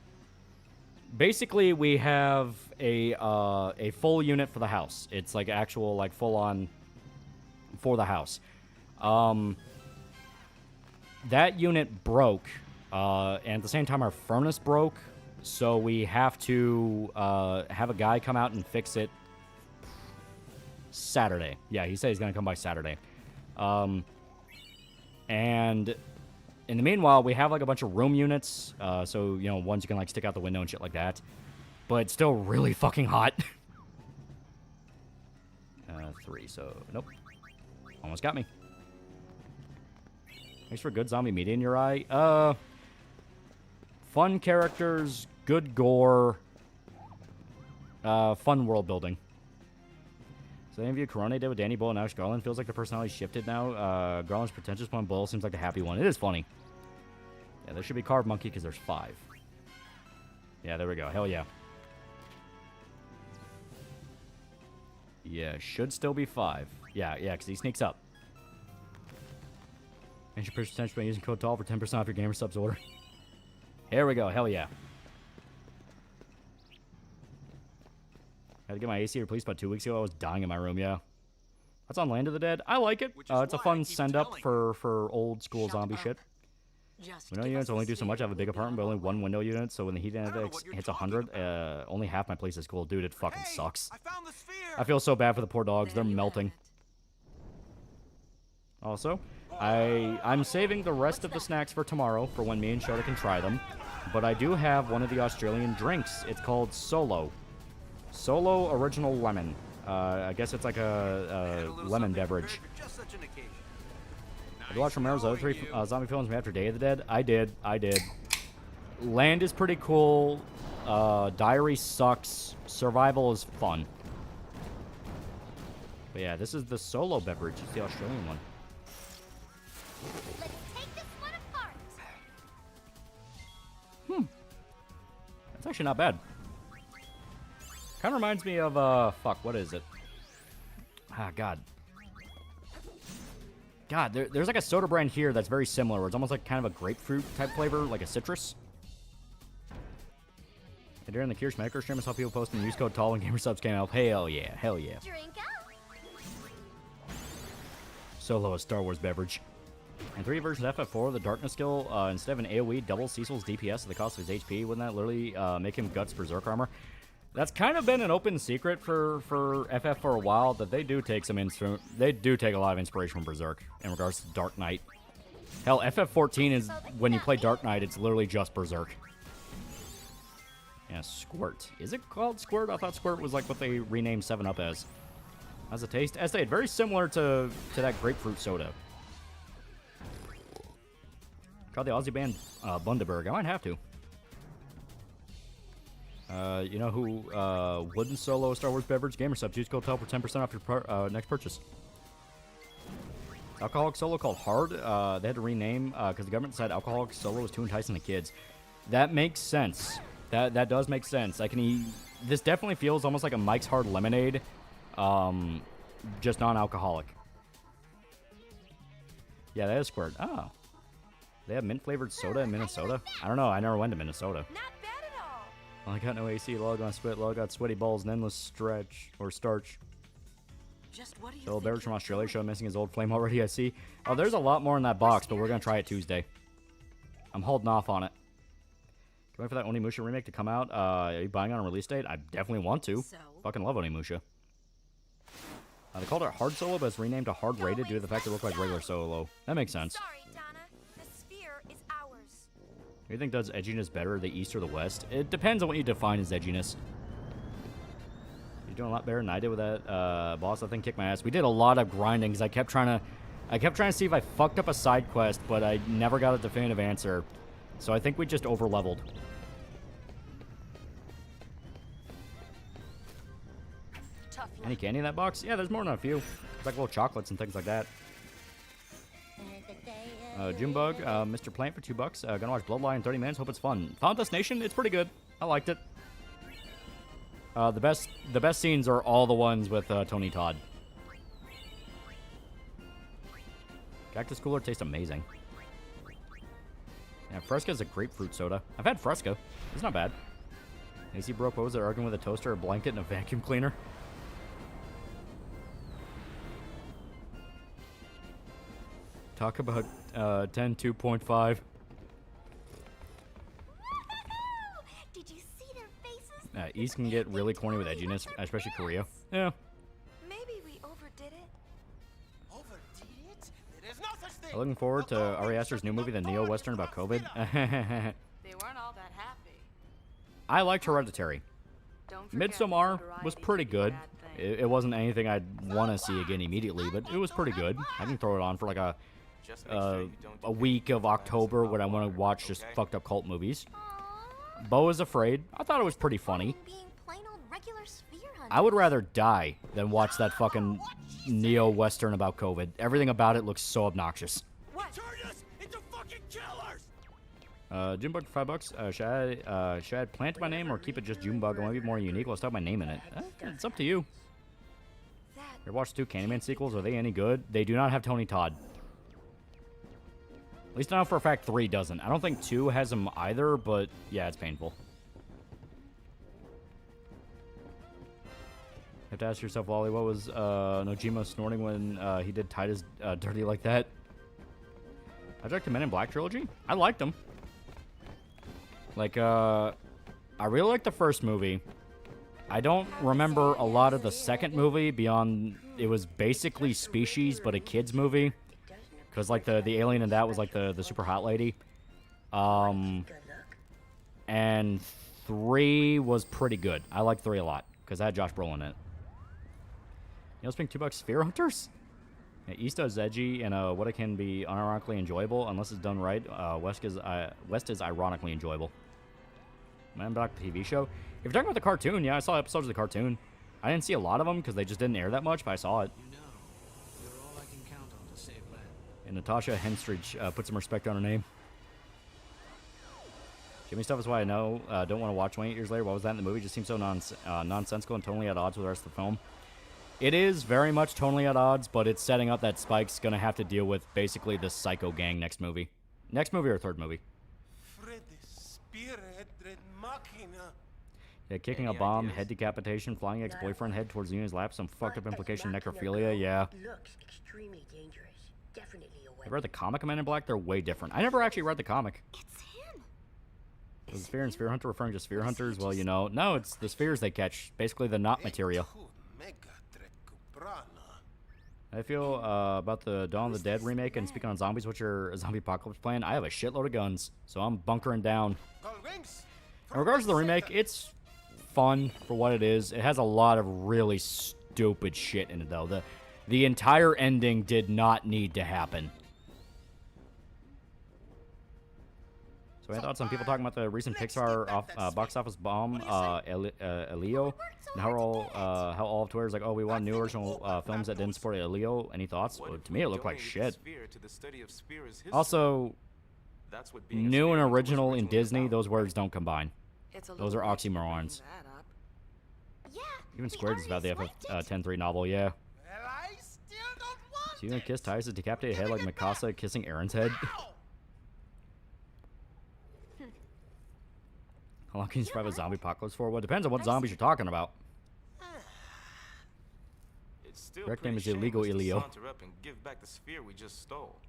Basically, we have a full unit for the house. It's like actual, like, full-on for the house. That unit broke, and at the same time, our furnace broke, so we have to have a guy come out and fix it Saturday. Yeah, he said he's going to come by Saturday. And in the meanwhile, we have, like, a bunch of room units, so, you know, ones you can, like, stick out the window and shit like that. But it's still really fucking hot. 3, so, nope. Almost got me. Thanks for good zombie media in your eye. Fun characters, good gore, fun world building. So the interview Corona did with Danny Bull and Alex Garland feels like the personality shifted now. Garland's pretentious one, Bull seems like the happy one. It is funny. Yeah, there should be Carved Monkey because there's 5. Yeah, there we go. Hell yeah. Yeah, should still be 5. Yeah, because he sneaks up. And you push potential by using code TALL for 10% off your gamer subs order. Here we go. Hell yeah. Had to get my AC replaced about 2 weeks ago. I was dying in my room, yeah. That's on Land of the Dead. I like it. It's a fun send-up for old school zombie shit. Window units only do so much. I have a big apartment, but only one window unit, so when the heat index hits 100, only half my place is cool. Dude, it fucking sucks. I feel so bad for the poor dogs. They're melting. Also, I'm saving the rest of the snacks for tomorrow for when me and Shota can try them. But I do have one of the Australian drinks. It's called Solo. Solo Original Lemon. I guess it's like a lemon beverage. Did you watch Romero's other 3 zombie films after Day of the Dead? I did. Land is pretty cool. Diary sucks. Survival is fun. But yeah, this is the Solo beverage. It's the Australian one. Let's take this one apart. That's actually not bad. Kind of reminds me of, fuck, what is it? God, there's like a soda brand here that's very similar, where it's almost like kind of a grapefruit type flavor, like a citrus. And during the Kirsch Maker stream, I saw people posting use code TALL when gamer subs came out. Hell yeah, hell yeah. Drink up. Solo, a Star Wars beverage. And 3 versions of FF4, the Darkness skill, instead of an AoE, doubles Cecil's DPS at the cost of his HP. Wouldn't that literally make him Guts Berserk armor? That's kind of been an open secret for FF for a while, that they do take they do take a lot of inspiration from Berserk in regards to Dark Knight. Hell, FF14 is, when you play Dark Knight, it's literally just Berserk. Yeah, Squirt. Is it called Squirt? I thought Squirt was like what they renamed 7-Up as. How's it taste? As I said, very similar to that grapefruit soda. Called the Aussie band Bundaberg. I might have to. You know who wouldn't solo a Star Wars beverage? Gamer subs. Use code TALL for 10% off your next purchase. Alcoholic Solo called Hard. They had to rename because the government said Alcoholic Solo was too enticing to kids. That makes sense. That does make sense. This definitely feels almost like a Mike's Hard Lemonade, just non-alcoholic. Yeah, that is Squirt. Oh. They have mint-flavored soda in Minnesota? I don't know. I never went to Minnesota. Not bad at all. Well, I got no AC. Log on spit. Log got sweaty balls and endless stretch or starch. Just what do you So beverage from Australia showed missing his old flame already, I see. Oh, there's a lot more in that box, but we're going to try it Tuesday. I'm holding off on it. Can we wait for that Onimusha remake to come out? Are you buying on a release date? I definitely want to. Fucking love Onimusha. They called it Hard Solo, but it's renamed to Hard Rated due to the fact it looked like regular Solo. That makes sense. Sorry, Donna. The sphere is ours. Who do you think does edginess better, the East or the West? It depends on what you define as edginess. You're doing a lot better than I did with that boss. I think kicked my ass. We did a lot of grinding because I kept trying to see if I fucked up a side quest, but I never got a definitive answer. So I think we just over-leveled. Any candy in that box? Yeah, there's more than a few. It's like little chocolates and things like that. Junebug, Mr. Plant for $2. Gonna watch Bloodline in 30 minutes. Hope it's fun. Found Destination? It's pretty good. I liked it. The best scenes are all the ones with Tony Todd. Cactus Cooler tastes amazing. Yeah, Fresca's a grapefruit soda. I've had Fresca. It's not bad. AC broke. What was it? Arguing with a toaster, a blanket, and a vacuum cleaner. Talk about 10 2.5. Did you see their faces? East can get really corny with edginess, especially Korea. Yeah. Maybe we overdid it. I'm looking forward to Ari Aster's new movie, the neo-western about COVID. They weren't all that happy. I liked Hereditary. Don't forget Midsommar notoriety was can pretty be a good. bad thing. It wasn't anything I'd want to see again immediately, but it was pretty good. I can throw it on for like a week of October when I want to watch just fucked up cult movies. Beau is Afraid. I thought it was pretty funny. Being plain old regular sphere hunter. I would rather die than watch that fucking neo-western about COVID. Everything about it looks so obnoxious. Turn us into fucking killers! Junebug for $5. Should I add Plant to my name or keep it just Junebug? I want to be more unique. Let's have my name in it. It's up to you. You ever watched 2 Candyman sequels? Are they any good? They do not have Tony Todd. At least I know for a fact 3 doesn't. I don't think 2 has him either, but yeah, it's painful. You have to ask yourself, Lolly, what was Nojima snorting when he did Titus dirty like that? I liked the Men in Black trilogy. I liked them. Like, I really liked the first movie. I don't remember a lot of the second movie beyond it was basically Species, but a kid's movie. Because, like, the alien in that was, like, the super hot lady. And 3 was pretty good. I liked 3 a lot, because I had Josh Brolin in it. You know, spending $2 Sphere Hunters? Yeah, East is edgy and what it can be unironically enjoyable, unless it's done right. West is ironically enjoyable. Man Black TV show. If you're talking about the cartoon, yeah, I saw episodes of the cartoon. I didn't see a lot of them because they just didn't air that much, but I saw it. You know, you're all I can count on to save land. And Natasha Henstridge put some respect on her name. Jimmy stuff is why I know. Don't want to watch 28 years later. What was that in the movie? Just seems so nonsensical and totally at odds with the rest of the film. It is very much totally at odds, but it's setting up that Spike's going to have to deal with basically the psycho gang next movie. Next movie or third movie? Yeah, kicking a bomb, head decapitation, flying ex-boyfriend head towards the union's lap, some fucked up implication, necrophilia, yeah. Looks extremely dangerous. Definitely a I read the comic of Men in Black, they're way different. I never actually read the comic. It's him. Was Sphere and Sphere Hunter referring to Sphere Hunters? Well, you know, no, it's the spheres they catch, basically the knot material. I feel about the Dawn of the Dead remake, and speaking on zombies, what's your zombie apocalypse plan? I have a shitload of guns, so I'm bunkering down. In regards to the remake, it's fun for what it is. It has a lot of really stupid shit in it, though. The entire ending did not need to happen. So I thought some people talking about the recent Pixar box office bomb, Elio, and how all of Twitter's like, oh, we want new original films that didn't support Elio. Any thoughts? Well, to me, it looked like shit. Also, new and original in Disney, those words don't combine. Those are oxymorons. Yeah. Even Squared is about the FF10-3 novel, yeah. So you gonna kiss Titus' decapitated head like Mikasa kissing Aaron's head? How long can you survive a zombie apocalypse for? Well, it depends on what zombies you're talking about. Correct name is Illegal Elio.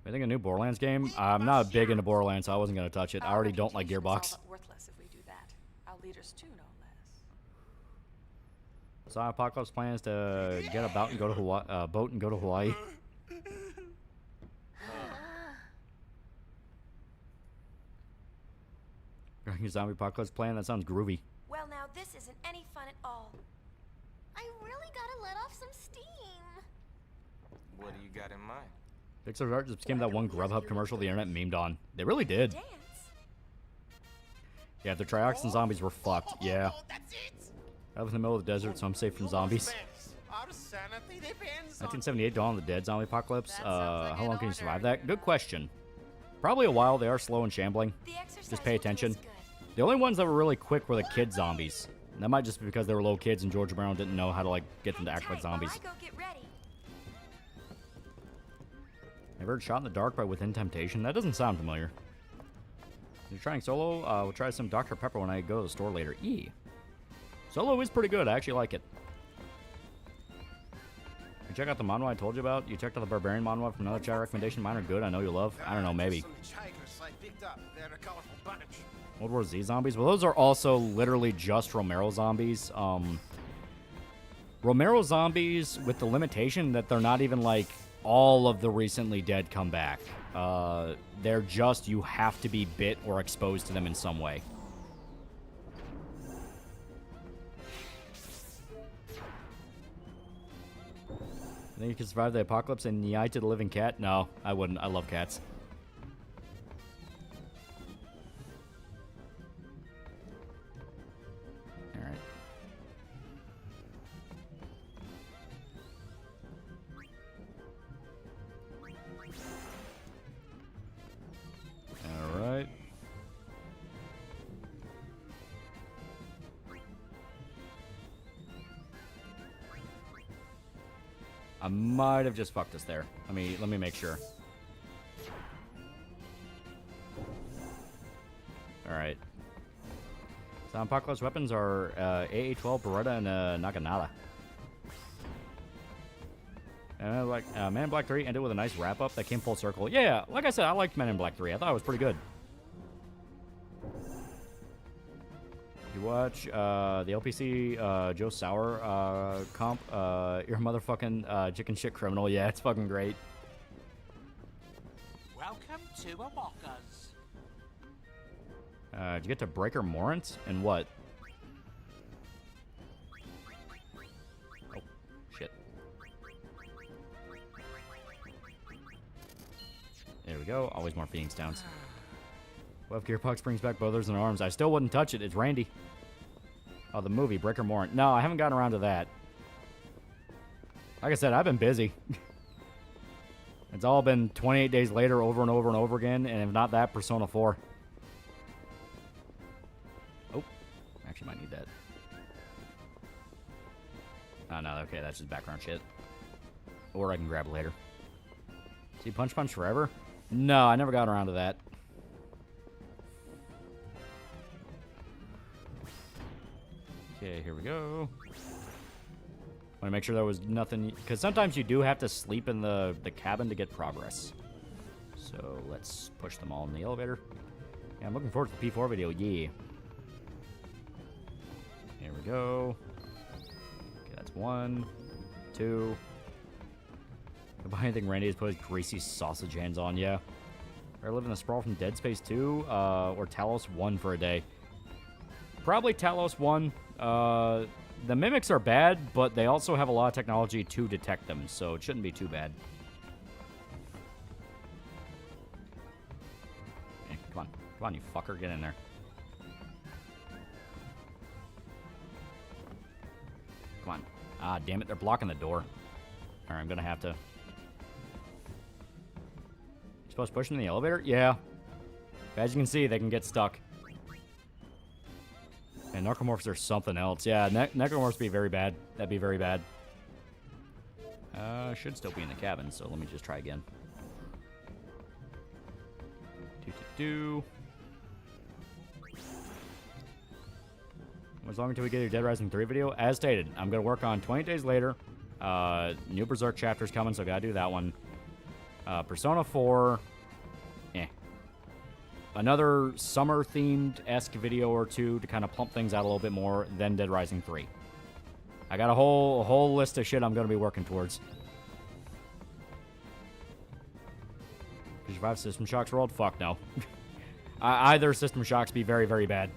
I think a new Borderlands game? I'm not big into Borderlands, so I wasn't going to touch it. I already don't like Gearbox. Worthless if we do that. Our leaders too, no less. So Apocalypse plans to get a boat and go to Hawaii. Your zombie apocalypse plan? That sounds groovy. Well, now this isn't any fun at all. I really gotta let off some steam. What do you got in mind? Pixar's art just became that one Grubhub commercial the internet memed on. They really did. Dance. Yeah, the Trioxin zombies were fucked. Yeah. I live in the middle of the desert, so I'm safe from zombies. 1978 Dawn of the Dead zombie apocalypse. How long can you survive that? Good question. Probably a while. They are slow and shambling. Just pay attention. The only ones that were really quick were the kid zombies. And that might just be because they were little kids and George Brown didn't know how to, like, get them to act like zombies. While I go get ready. Ever heard Shot in the Dark by Within Temptation? That doesn't sound familiar. You're trying Solo? We'll try some Dr. Pepper when I go to the store later. Solo is pretty good. I actually like it. You check out the manhwa I told you about? You checked out the Barbarian manhwa from another chat recommendation? Mine are good. I know you love. I don't know, maybe. World War Z zombies? Well, those are also literally just Romero zombies. Romero zombies with the limitation that they're not even like all of the recently dead come back. They're just, you have to be bit or exposed to them in some way. I think you could survive the apocalypse and Nyai to the living cat? No, I wouldn't. I love cats. Alright. Alright. I might have just fucked us there. Let me make sure. Alright. So Apocalypse weapons are AA-12, Beretta, and Naginata. And Man in Black 3 ended with a nice wrap-up that came full circle. Yeah, like I said, I liked Men in Black 3. I thought it was pretty good. You watch the LPC Joe Sauer comp, you're a motherfucking chicken shit criminal. Yeah, it's fucking great. Welcome to Among Us. Did you get to Breaker Morant? And what? Oh, shit. There we go. Always more Phoenix Downs. Well, if Gearbox brings back Brothers in Arms, I still wouldn't touch it. It's Randy. Oh, the movie, Breaker Morant. No, I haven't gotten around to that. Like I said, I've been busy. It's all been 28 days later over and over and over again, and if not that, Persona 4. Oh, actually might need that. Oh, no, okay, that's just background shit. Or I can grab it later. See Punch Punch Forever? No, I never got around to that. Okay, here we go. Want to make sure there was nothing, because sometimes you do have to sleep in the cabin to get progress. So let's push them all in the elevator. Yeah, I'm looking forward to the P4 video. Yeah. Here we go. Okay, that's 1, 2. Buy anything Randy has put his greasy sausage hands on. Yeah. Or live in the sprawl from Dead Space 2 or Talos 1 for a day. Probably Talos 1. The mimics are bad, but they also have a lot of technology to detect them, so it shouldn't be too bad. Okay, come on, you fucker, get in there. Come on. Ah, damn it, they're blocking the door. Alright, I'm gonna have to... You supposed to push them in the elevator? Yeah. As you can see, they can get stuck. And Necromorphs are something else. Yeah, Necromorphs be very bad. That'd be very bad. Should still be in the cabin, so let me just try again. As long until we get your Dead Rising 3 video. As stated, I'm going to work on 20 Days Later. New Berserk chapter's coming, so gotta do that one. Persona 4. Another summer-themed-esque video or two to kind of plump things out a little bit more, then Dead Rising 3. I got a whole list of shit I'm going to be working towards. Could you survive System Shock's world? Fuck no. Either System Shocks be very, very bad.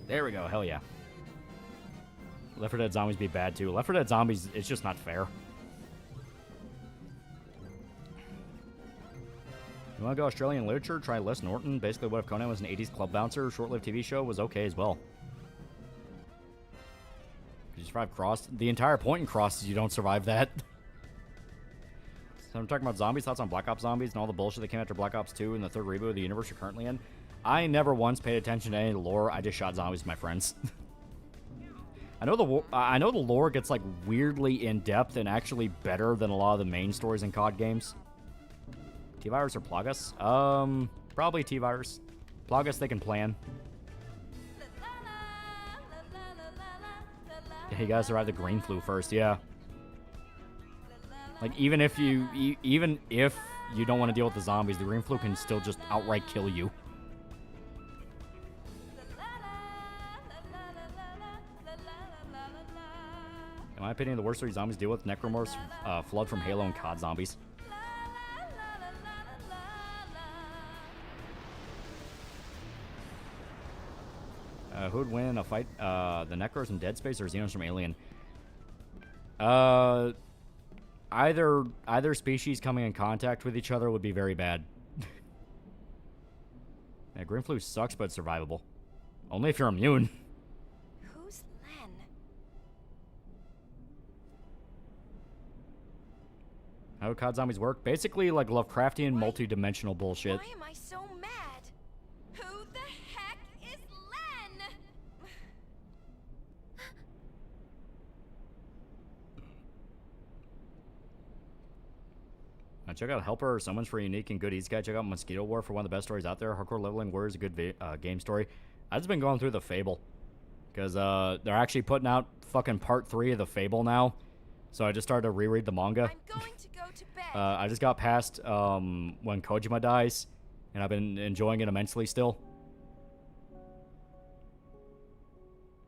There we go. Hell yeah. Left 4 Dead Zombies be bad too. Left 4 Dead Zombies, it's just not fair. You want to go Australian literature? Try Les Norton. Basically, What If Conan was an 80s club bouncer? Short-lived TV show was okay as well. Could you survive Cross? The entire point in Cross is you don't survive that. So I'm talking about zombies. Thoughts on Black Ops Zombies and all the bullshit that came after Black Ops 2 and the third reboot of the universe you're currently in? I never once paid attention to any lore. I just shot zombies with my friends. I know the lore gets like weirdly in depth and actually better than a lot of the main stories in COD games. T-Virus or Plagas? Probably T-Virus. Plagas they can plan. Yeah, you gotta survive the green flu first, yeah. Like even if you don't want to deal with the zombies, the green flu can still just outright kill you. In my opinion, the worst three zombies deal with Necromorphs, Flood from Halo, and COD zombies. Who'd win in a fight? The Necros from Dead Space or Xenos from Alien? Either species coming in contact with each other would be very bad. Yeah, green flu sucks, but it's survivable. Only if you're immune. Who's Len? How do COD zombies work? Basically, like Lovecraftian, multi-dimensional bullshit. Why am I so mad? Who the heck is Len? Check out Helper or Summons for a unique and good easy guide. Check out Mosquito War for one of the best stories out there. Hardcore Leveling Warrior is a good game story. I've just been going through the Fable. Because they're actually putting out fucking part 3 of the Fable now. So I just started to reread the manga. I'm going to go to bed. I just got past when Kojima dies. And I've been enjoying it immensely still.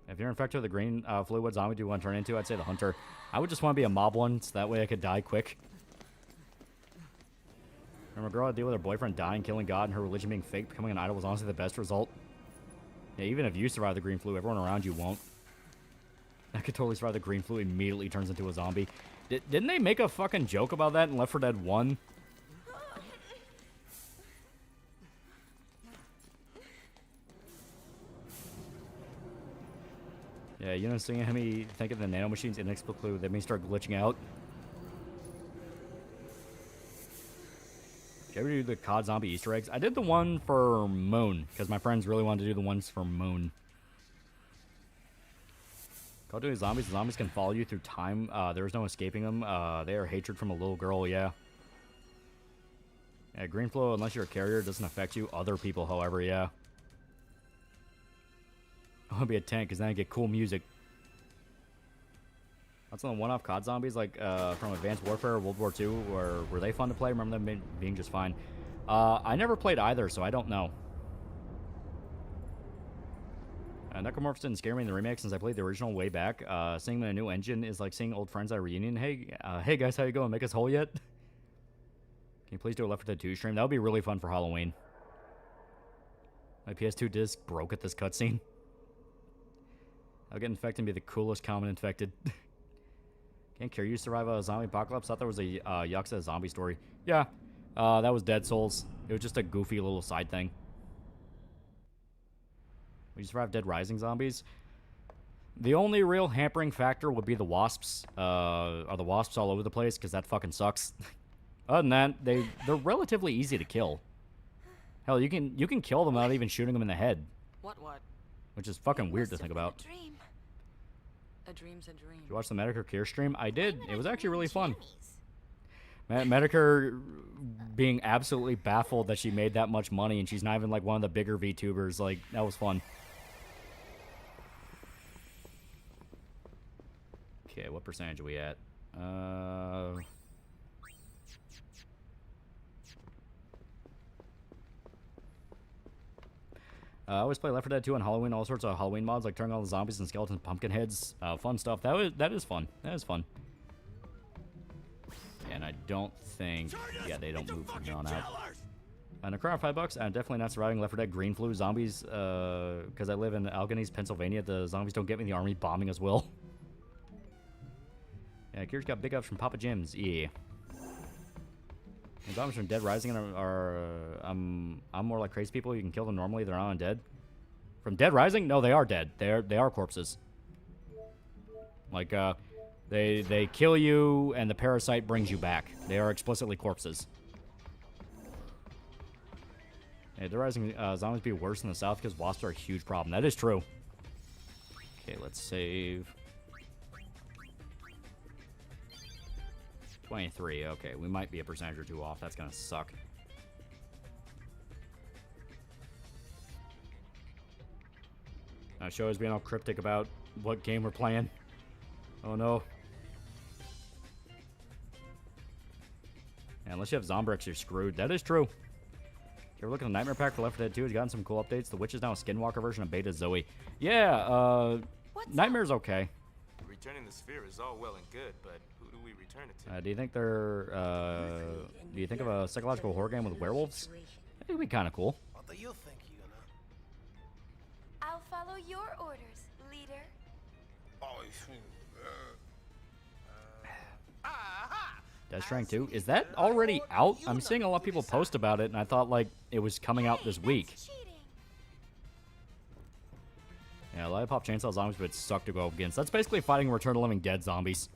If you're infected with the green flu, what zombie do you want to turn into? I'd say the Hunter. I would just want to be a mob one, so that way I could die quick. Remember, a girl had to deal with her boyfriend dying, killing God, and her religion being fake, becoming an idol was honestly the best result. Yeah, even if you survive the green flu, everyone around you won't. I could totally survive the green flu, immediately turns into a zombie. Didn't they make a fucking joke about that in Left 4 Dead 1? Yeah, you know, seeing me think of the nanomachines inexplicably, they may start glitching out. Did you ever do the COD zombie Easter eggs? I did the one for Moon, because my friends really wanted to do the ones for Moon. Call of Duty Zombies. The zombies can follow you through time. There is no escaping them. They are hatred from a little girl, yeah. Yeah, green flow, unless you're a carrier, doesn't affect you. Other people, however, yeah. I want to be a tank, because then I get cool music. That's on the one-off COD zombies, like from Advanced Warfare or World War II, or were they fun to play? Remember them being just fine. I never played either, so I don't know. Necromorphs didn't scare me in the remake since I played the original way back. Seeing them in a new engine is like seeing old friends at a reunion. Hey guys, how you going? Make us whole yet? Can you please do a Left 4 Dead 2 stream? That would be really fun for Halloween. My PS2 disc broke at this cutscene. I'll get infected and be the coolest common infected. Can't cure you survive a zombie apocalypse? Thought there was a Yakuza zombie story. Yeah, that was Dead Souls. It was just a goofy little side thing. Would you survive Dead Rising zombies? The only real hampering factor would be the wasps. Are the wasps all over the place? Because that fucking sucks. Other than that, they're relatively easy to kill. Hell, you can kill them without even shooting them in the head. What? Which is fucking weird to think about. A dream's a dream. Did you watch the Medicare Cure stream? I did. It was actually really fun. Medicare being absolutely baffled that she made that much money and she's not even like one of the bigger VTubers. Like, that was fun. Okay, what percentage are we at? I always play Left 4 Dead 2 on Halloween, all sorts of Halloween mods, like turning all the zombies and skeletons, pumpkin heads, fun stuff. That is fun. That is fun. And I don't think, yeah, they don't move from here on out. And a crown $5. I'm definitely not surviving Left 4 Dead green flu zombies, because I live in Allegheny, Pennsylvania. The zombies don't get me. The army bombing us will. Yeah, Kier's got big ups from Papa Jim's. Yeah. And zombies from Dead Rising are I'm more like crazy people. You can kill them normally. They're not undead. From Dead Rising? No, they are dead. They are corpses. Like they kill you and the parasite brings you back. They are explicitly corpses. Yeah, Dead Rising zombies be worse in the south because wasps are a huge problem. That is true. Okay, let's save. 23. Okay, we might be a percentage or two off. That's gonna suck. Show is being all cryptic about what game we're playing. Oh no. Yeah, unless you have Zombrex, you're screwed. That is true. If you ever look at the Nightmare Pack for Left 4 Dead 2, it's gotten some cool updates. The Witch is now a Skinwalker version of Beta Zoe. Yeah, Nightmare's okay. Returning the sphere is all well and good, but who do we return it to? Do you think they're, do you think of a psychological horror game with werewolves? That would be kind of cool. What do you think, Yuna? I'll follow your orders, leader. Oh, Death Stranding 2? Is that already out? I'm seeing a lot of people post about it, and I thought, like, it was coming out this week. Yeah, Lollipop Chainsaw Zombies would suck to go up against. That's basically fighting Return of the Living Dead zombies.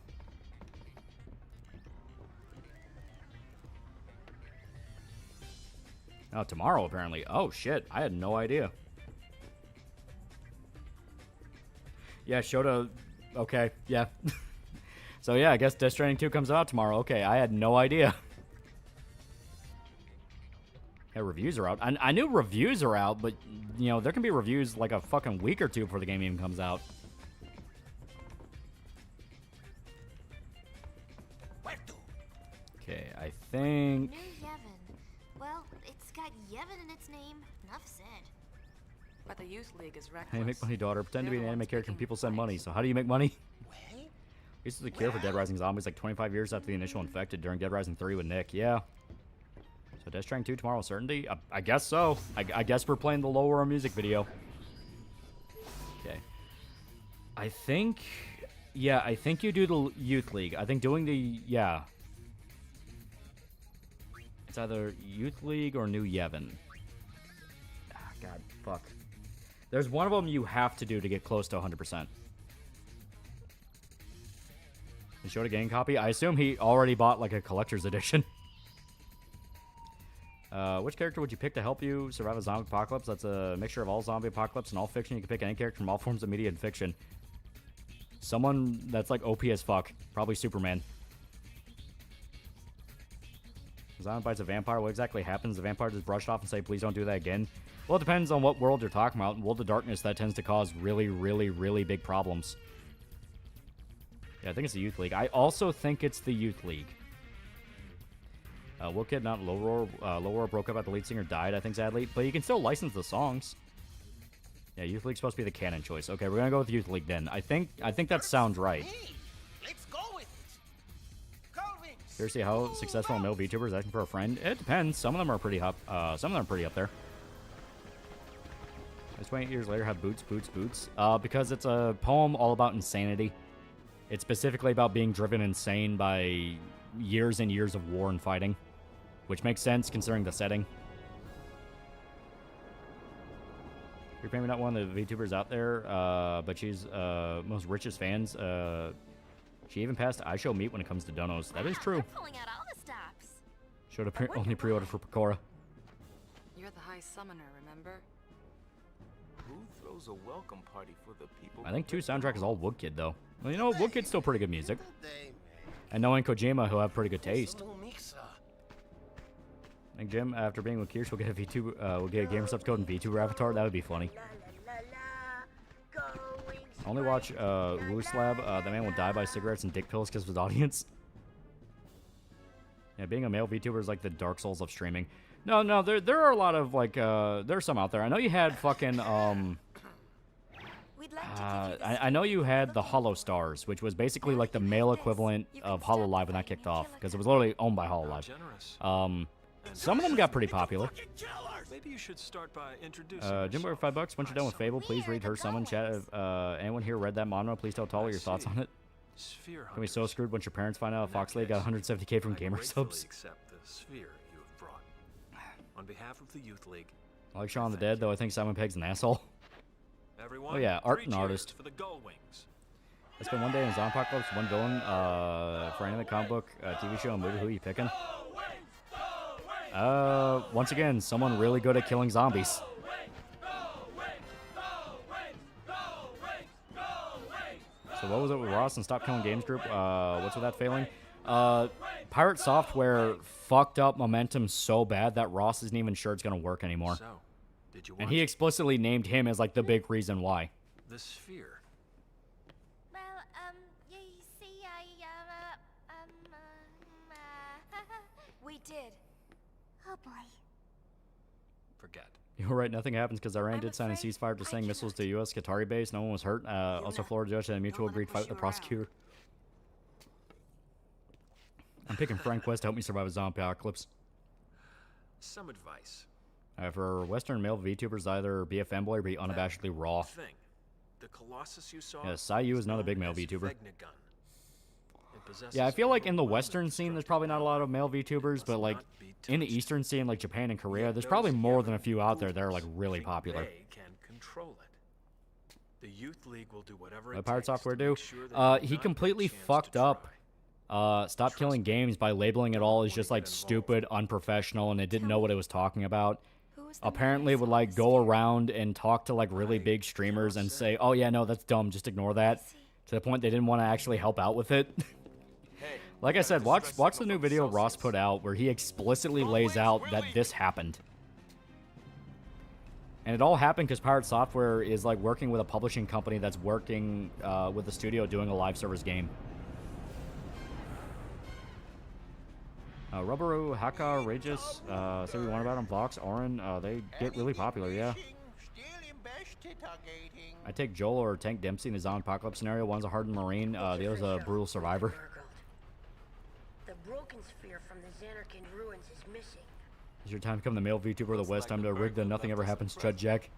Oh, tomorrow, apparently. Oh, shit. I had no idea. Yeah, Shota... Okay, yeah. So, yeah, I guess Death Stranding 2 comes out tomorrow. Okay, I had no idea. Yeah, reviews are out. I knew reviews are out, but, you know, there can be reviews like a fucking week or two before the game even comes out. Okay, I think... New Yevon. Well, it's got Yevon in its name. Enough said. But the youth league is reckless. How do you make money, daughter? Pretend to be an anime character and people send money. So how do you make money? This is the cure for Dead Rising zombies like 25 years after the initial infected during Dead Rising 3 with Nick. Yeah. So Death Stranding 2 tomorrow, certainty? I guess so. I guess we're playing the lower music video. Okay. I think... Yeah, I think you do the Youth League. I think doing the... Yeah. It's either Youth League or New Yevon. Ah, God, fuck. There's one of them you have to do to get close to 100%. He showed a game copy. I assume he already bought like a collector's edition. Which character would you pick to help you survive a zombie apocalypse? That's a mixture of all zombie apocalypse and all fiction. You can pick any character from all forms of media and fiction. Someone that's like OP as fuck. Probably Superman. A zombie bites a vampire. What exactly happens? The vampire just brush it off and say, please don't do that again. Well, it depends on what world you're talking about. In World of Darkness, that tends to cause really, really, really big problems. Yeah, I think it's the Youth League. I also think it's the Youth League. Wookid, not Low Roar. Low Roar broke up after the lead singer died, I think, sadly. But you can still license the songs. Yeah, Youth League's supposed to be the canon choice. Okay, we're gonna go with Youth League then. I think that sounds right. Let's go with it. Seriously, how successful a male VTuber is asking for a friend? It depends. Some of them are pretty up. Some of them are pretty up there. It's 28 years later have boots. Because it's a poem all about insanity. It's specifically about being driven insane by years and years of war and fighting, which makes sense considering the setting. You're maybe not one of the VTubers out there, but she's most richest fans. She even passed iShow Meet when it comes to donos. That is true. Pulling out all the stops. Showed up only pre-ordered for Pecora. You're the High Summoner, remember? Who throws a welcome party for the people? I think 2 soundtrack is all Woodkid though. Well, you know, Woodkid's still pretty good music. And knowing Kojima, he'll have pretty good taste. I think Jim, after being with Kirsch, will get a V2, will get a GamerSubs code and VTuber avatar. That would be funny. Only watch Wooslab. The man will die by cigarettes and dick pills because of his audience. Yeah, being a male VTuber is like the Dark Souls of streaming. No, there are a lot of like there's some out there. I know you had fucking I know you had the Hollow Stars, which was basically like the male equivalent of HoloLive when that kicked off, because it was literally owned by HoloLive. Some of them got pretty popular. Maybe you should start by introducing Jimbo, $5. Once you're done with Fable, please read her summon. Chat. If anyone here read that manga, please tell Taller your thoughts on it. Can be so screwed once your parents find out Fox Lady got 170k from GamerSubs. Accept the sphere you have brought. On behalf of the Youth League. I like Shaun of the Dead, though I think Simon Pegg's an asshole. Everyone, oh yeah, art and artist. For the Gullwings. I spent one day in Zombie Apocalypse, one villain for anime, comic book, TV show, and movie. Who are you picking? Once again, someone really good at killing zombies. So what was it with Ross and Stop Killing Games Group? What's with that failing? like, Pirate Software fucked up Momentum so bad that Ross isn't even sure it's gonna work anymore. So, did you watch And he explicitly named him as, like, the big reason why. the sphere? Well, you see, we did. Oh boy. Forget. You're right, nothing happens because Iran I'm did sign a afraid ceasefire to I saying missiles to U.S. Qatari base. No one was hurt. Also, Florida judge had a mutual agreed fight with the prosecutor. I'm picking Frank West to help me survive a zombie apocalypse. Some advice. For Western male VTubers, either be a fanboy or be unabashedly raw. Thing. The Colossus you saw. Yeah, Sayu is not a big male known as VTuber. Vegnagun. It possesses Yeah, I feel like in the overwhelming Western scene, there's destructive probably not a lot of power. male VTubers, but like Must not be in the touched. Eastern scene, like Japan and Korea, Yet there's those probably more Yevon than a few out there that are like rulers really think popular. They can control it. The Youth League will do whatever What it Pirate takes Software to do? make sure that you He not completely get a chance fucked to up. try. Stop Killing Games by labeling it all as just like stupid, unprofessional, and it didn't know what it was talking about. Apparently would like go around and talk to like really big streamers and say, oh yeah, no, that's dumb, just ignore that. To the point they didn't want to actually help out with it. Like I said, watch the new video Ross put out where he explicitly lays out that this happened. And it all happened because Pirate Software is like working with a publishing company that's working with the studio doing a live service game. Rubberu, Haka, Regis, say we want about them, Vox, Orin, they get really popular, yeah. I take Joel or Tank Dempsey in the zombie apocalypse scenario. One's a hardened Marine, the other's a brutal survivor. The broken sphere from the Xanarkand ruins is missing. It's your time to become the male VTuber of the West. Time to rig the nothing ever happens, Chud Jack.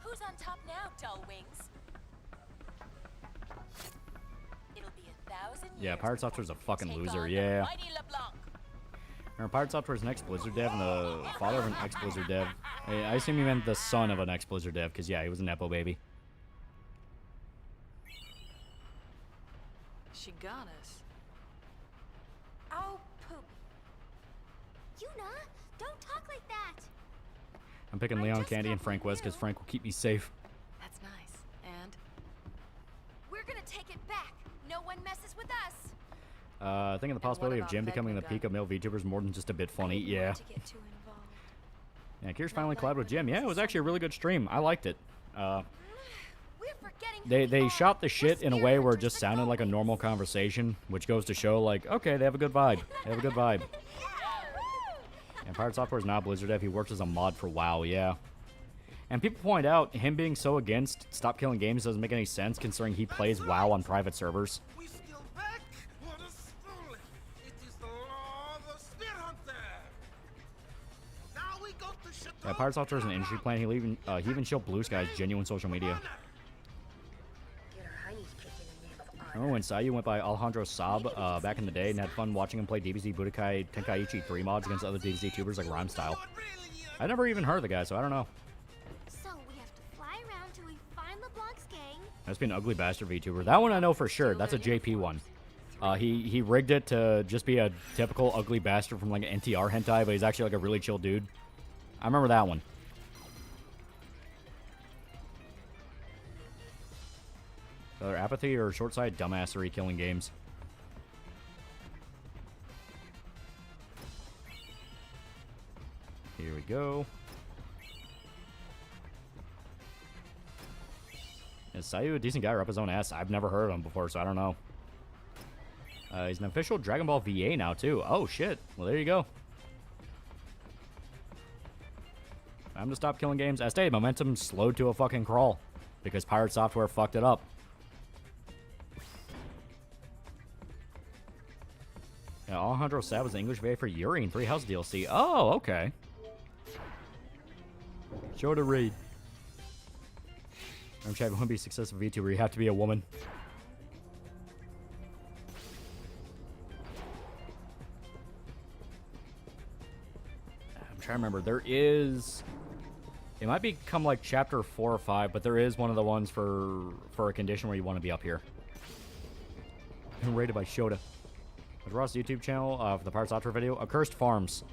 Who's on top now, dull wings? It'll be 1,000 Yeah, years Pirate Software's a before we fucking take loser, on yeah. the mighty LeBlanc. Remember, Pirate Software's an ex-Blizzard dev and the father of an ex-Blizzard dev. I assume he meant the son of an ex-Blizzard dev, because yeah, he was a Nepo baby. She got us. Oh, poop. Yuna, don't talk like that. I'm picking Leon Candy and Frank West because Frank will keep me safe. That's nice. And? We're gonna take it back. No one messes with us. Thinking the possibility of Jim becoming the peak of male VTubers more than just a bit funny, yeah. Yeah, Kier's finally collabed with Jim. Yeah, it was actually a really good stream. I liked it. They shot the shit in a way where it just sounded like a normal conversation, which goes to show, like, okay, they have a good vibe. They have a good vibe. And Pirate Software is not Blizzard dev. He works as a mod for WoW, yeah. And people point out, him being so against Stop Killing Games doesn't make any sense considering he plays WoW on private servers. Yeah, Pirate Software is an industry plan. He even showed Blue Sky's genuine social media. Remember when Sayu went by Alejandro Saab back in the day and had fun watching him play DBZ Budokai Tenkaichi 3 mods against other DBZ tubers like Rhyme Style? I never even heard of the guy, so I don't know. So we have to fly around till we find LeBlanc's gang. Must be an ugly bastard VTuber. That one I know for sure. That's a JP one. He rigged it to just be a typical ugly bastard from like an NTR hentai, but he's actually like a really chill dude. I remember that one. Either apathy or short-sighted dumbassery killing games. Here we go. Is Sayu a decent guy or up his own ass? I've never heard of him before, so I don't know. He's an official Dragon Ball VA now, too. Oh, shit. Well, there you go. Time to stop killing games. As stated, momentum slowed to a fucking crawl because Pirate Software fucked it up. Yeah, Alejandro Saab was the English VA for Yuri in 3 House DLC. Oh, okay. Show to read. Remember, Chad, if you want to be a successful VTuber, you have to be a woman. I'm trying to remember. There is... It might become like chapter 4 or 5, but there is one of the ones for a condition where you want to be up here. And rated by Shota. With Ross' YouTube channel for the Pirate Software video, Accursed Farms.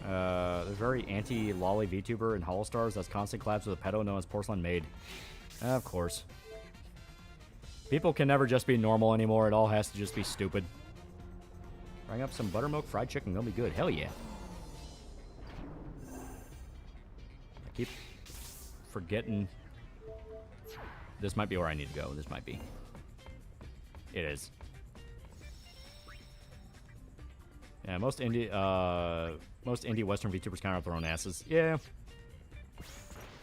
There's a very anti-lolly VTuber in Hollow Stars that's constant collabs with a pedo known as Porcelain Maid. Of course. People can never just be normal anymore. It all has to just be stupid. Bring up some buttermilk fried chicken. Gonna be good. Hell yeah. I keep forgetting. This might be where I need to go. This might be. It is. Yeah, most indie Western VTubers kind of have their own asses. Yeah.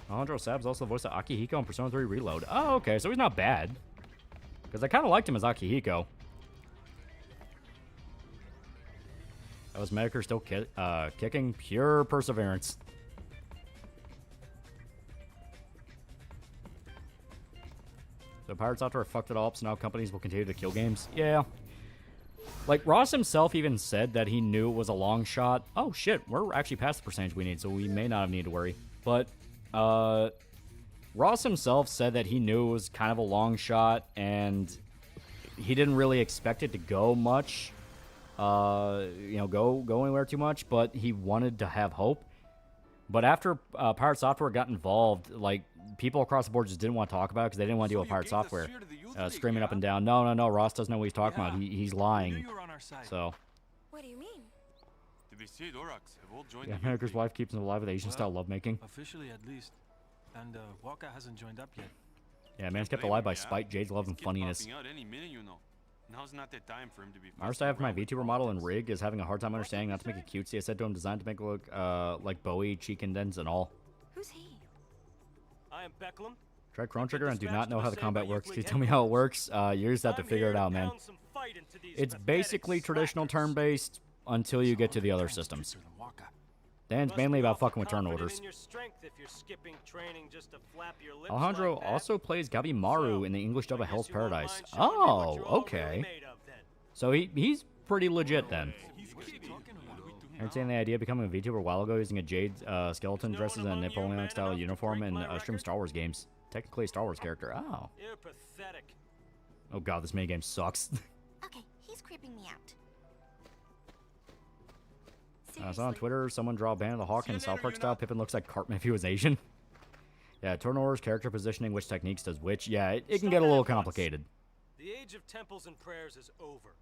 Alejandro Sab's also the voice of Akihiko in Persona 3 Reload. Oh, okay, so he's not bad. Because I kind of liked him as Akihiko. That was Medicare still kicking? Pure perseverance. So Pirate Software fucked it all up, so now companies will continue to kill games. Yeah. Like, Ross himself even said that he knew it was a long shot. Oh, shit, we're actually past the percentage we need, so we may not have need to worry. But, Ross himself said that he knew it was kind of a long shot, and he didn't really expect it to go much, you know, go anywhere too much, but he wanted to have hope. But after Pirate Software got involved, like, people across the board just didn't want to talk about it because they didn't want to deal with Pirate Software. Screaming up and down, no, Ross doesn't know what he's talking about. He's lying. So. What do you mean? Yeah, America's wife keeps him alive with Asian-style lovemaking. Officially, at least. And Walker hasn't joined up yet. Yeah, man's kept alive by spite, Jade's love, and funniness. Ours I have my VTuber model and rig is having a hard time understanding not to make it cutesy. I said to him, designed to make it look like Bowie, cheek indents, and all. Who's he? I am Becklum. Try Chrono Trigger and do not know how the combat works. Can you tell me how it works? You just have to figure it out, man. It's basically traditional turn-based until you get to the other systems. Then it's mainly about fucking with turn orders. Alejandro also plays Gabimaru in the English dub of Hell's Paradise. Oh, okay. So he's pretty legit then. Entertaining the idea of becoming a VTuber a while ago using a Jade skeleton dresses in a Napoleonic-style uniform and stream Star Wars games. Technically a Star Wars character. Oh. You're pathetic. Oh god, this minigame sucks. Okay, he's creeping me out. I saw on Twitter someone draw a Band of the Hawk in South Park style. Pippin looks like Cartman if he was Asian. Yeah, turn orders, character positioning, which techniques does which. Yeah, it can get a little complicated. The age of temples and prayers is over.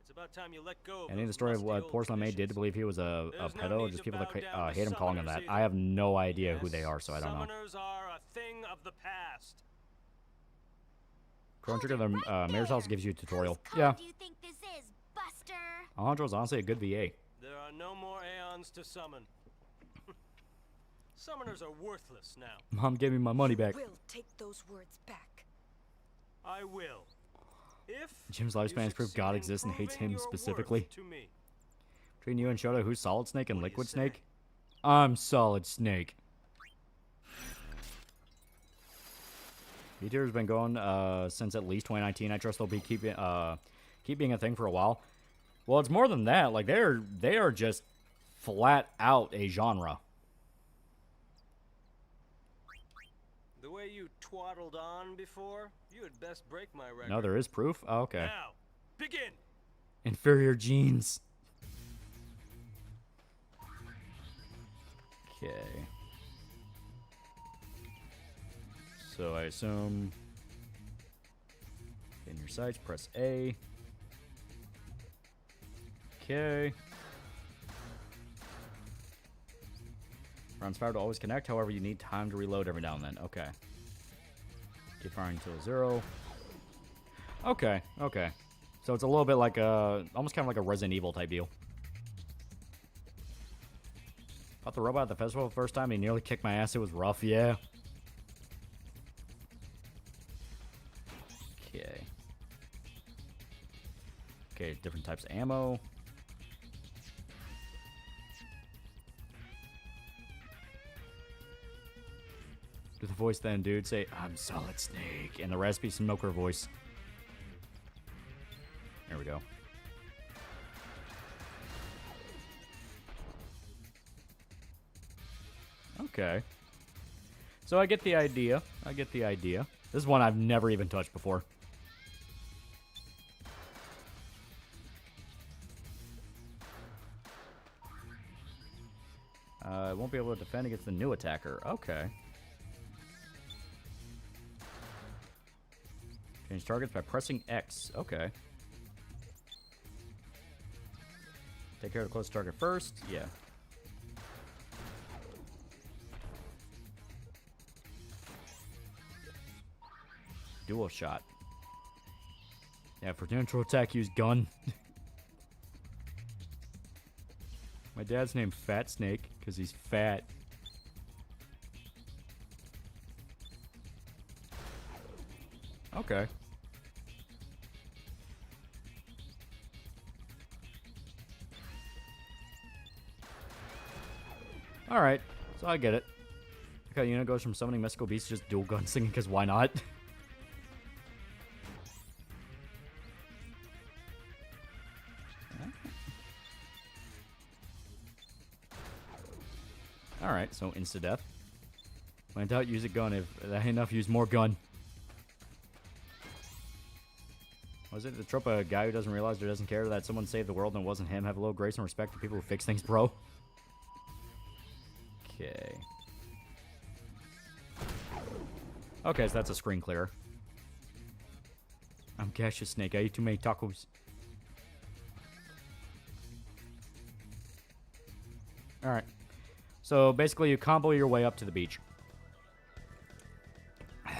It's about time you let go of Any of the story of what Porcelain Maid did to believe he was a pedo, or just people that hate him calling him that? I have no idea who they are, so I don't know. Summoners are a thing of the past. Chrono Trigger, the Mayor's House gives you a tutorial. Yeah. Do you think this is, Buster? Alejandro's honestly a good VA. There are no more aeons to summon. Summoners are worthless now. Mom, give me my money back. Will take those words back. I will. If Jim's lifespan is proof God exists and hates him specifically. Between you and Shota, who's Solid Snake and Liquid Snake? I'm Solid Snake. VTuber's been going since at least 2019. I trust they'll be keep being a thing for a while. Well, it's more than that. Like they are just flat out a genre. The way you twaddled on before, you had best break my record. No, there is proof? Oh, okay. Now, begin! Inferior genes. Okay. So I assume in your sights, press A. Okay. Rounds fired will always connect, however you need time to reload every now and then. Okay. Keep firing until 0. Okay, okay. So it's a little bit like a, almost kind of like a Resident Evil type deal. Fought the robot at the festival the first time, he nearly kicked my ass, it was rough, yeah. Okay. Okay, different types of ammo. Do the voice then, dude. Say, I'm Solid Snake. And the Raspy Smoker voice. There we go. Okay. So I get the idea. I get the idea. This is one I've never even touched before. I won't be able to defend against the new attacker. Okay. Change targets by pressing X. Okay. Take care of the close target first. Yeah. Dual shot. Yeah, for neutral attack, use gun. My dad's named Fat Snake because he's fat. Okay. Alright, so I get it. Okay, unit goes from summoning mystical beasts to just dual gun singing because why not? Alright, so insta-death. When in doubt, use a gun. If that ain't enough, use more gun. Was it the trope a guy who doesn't realize or doesn't care that someone saved the world and it wasn't him? Have a little grace and respect for people who fix things, bro. Okay. Okay, so that's a screen clear. I'm Cassius Snake. I eat too many tacos. Alright. So basically you combo your way up to the beach. There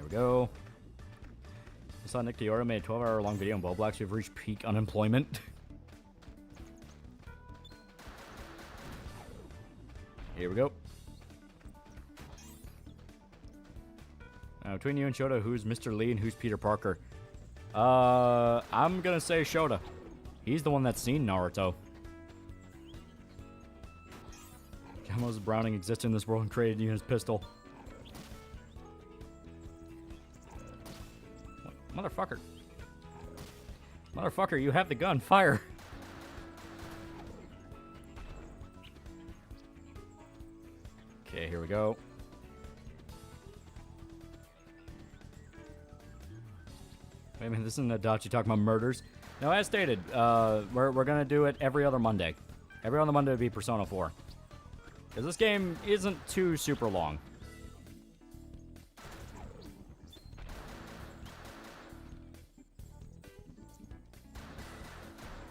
we go. I saw Nick Diora made a 12-hour-long video on Bowblacks who've reached peak unemployment. Here we go. Now, between you and Shota, who's Mr. Lee and who's Peter Parker? I'm gonna say Shota. He's the one that's seen Naruto. How Moses Browning existed in this world and created you his pistol. What? Motherfucker. Motherfucker, you have the gun. Fire. Okay, here we go. Wait a minute, this isn't a Adachi talking about murders. No, as stated, we're gonna do it every other Monday. Every other Monday would be Persona 4. Because this game isn't too super long.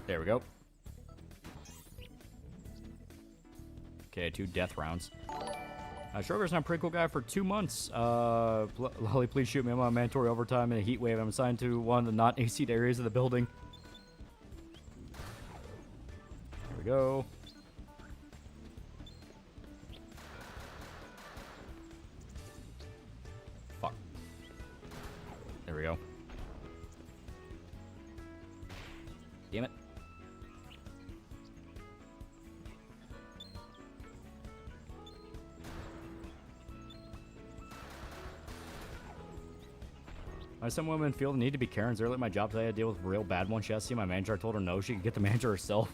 There we go. Okay, 2 death rounds. Schroger's not a pretty cool guy for 2 months. Lolly, please shoot me. I'm on mandatory overtime in a heat wave. I'm assigned to one of the not AC'd areas of the building. Here we go. Fuck. There we go. Damn it. Some women feel the need to be Karens early at my job today. I deal with real bad ones. She has to see my manager. I told her no, she could get the manager herself.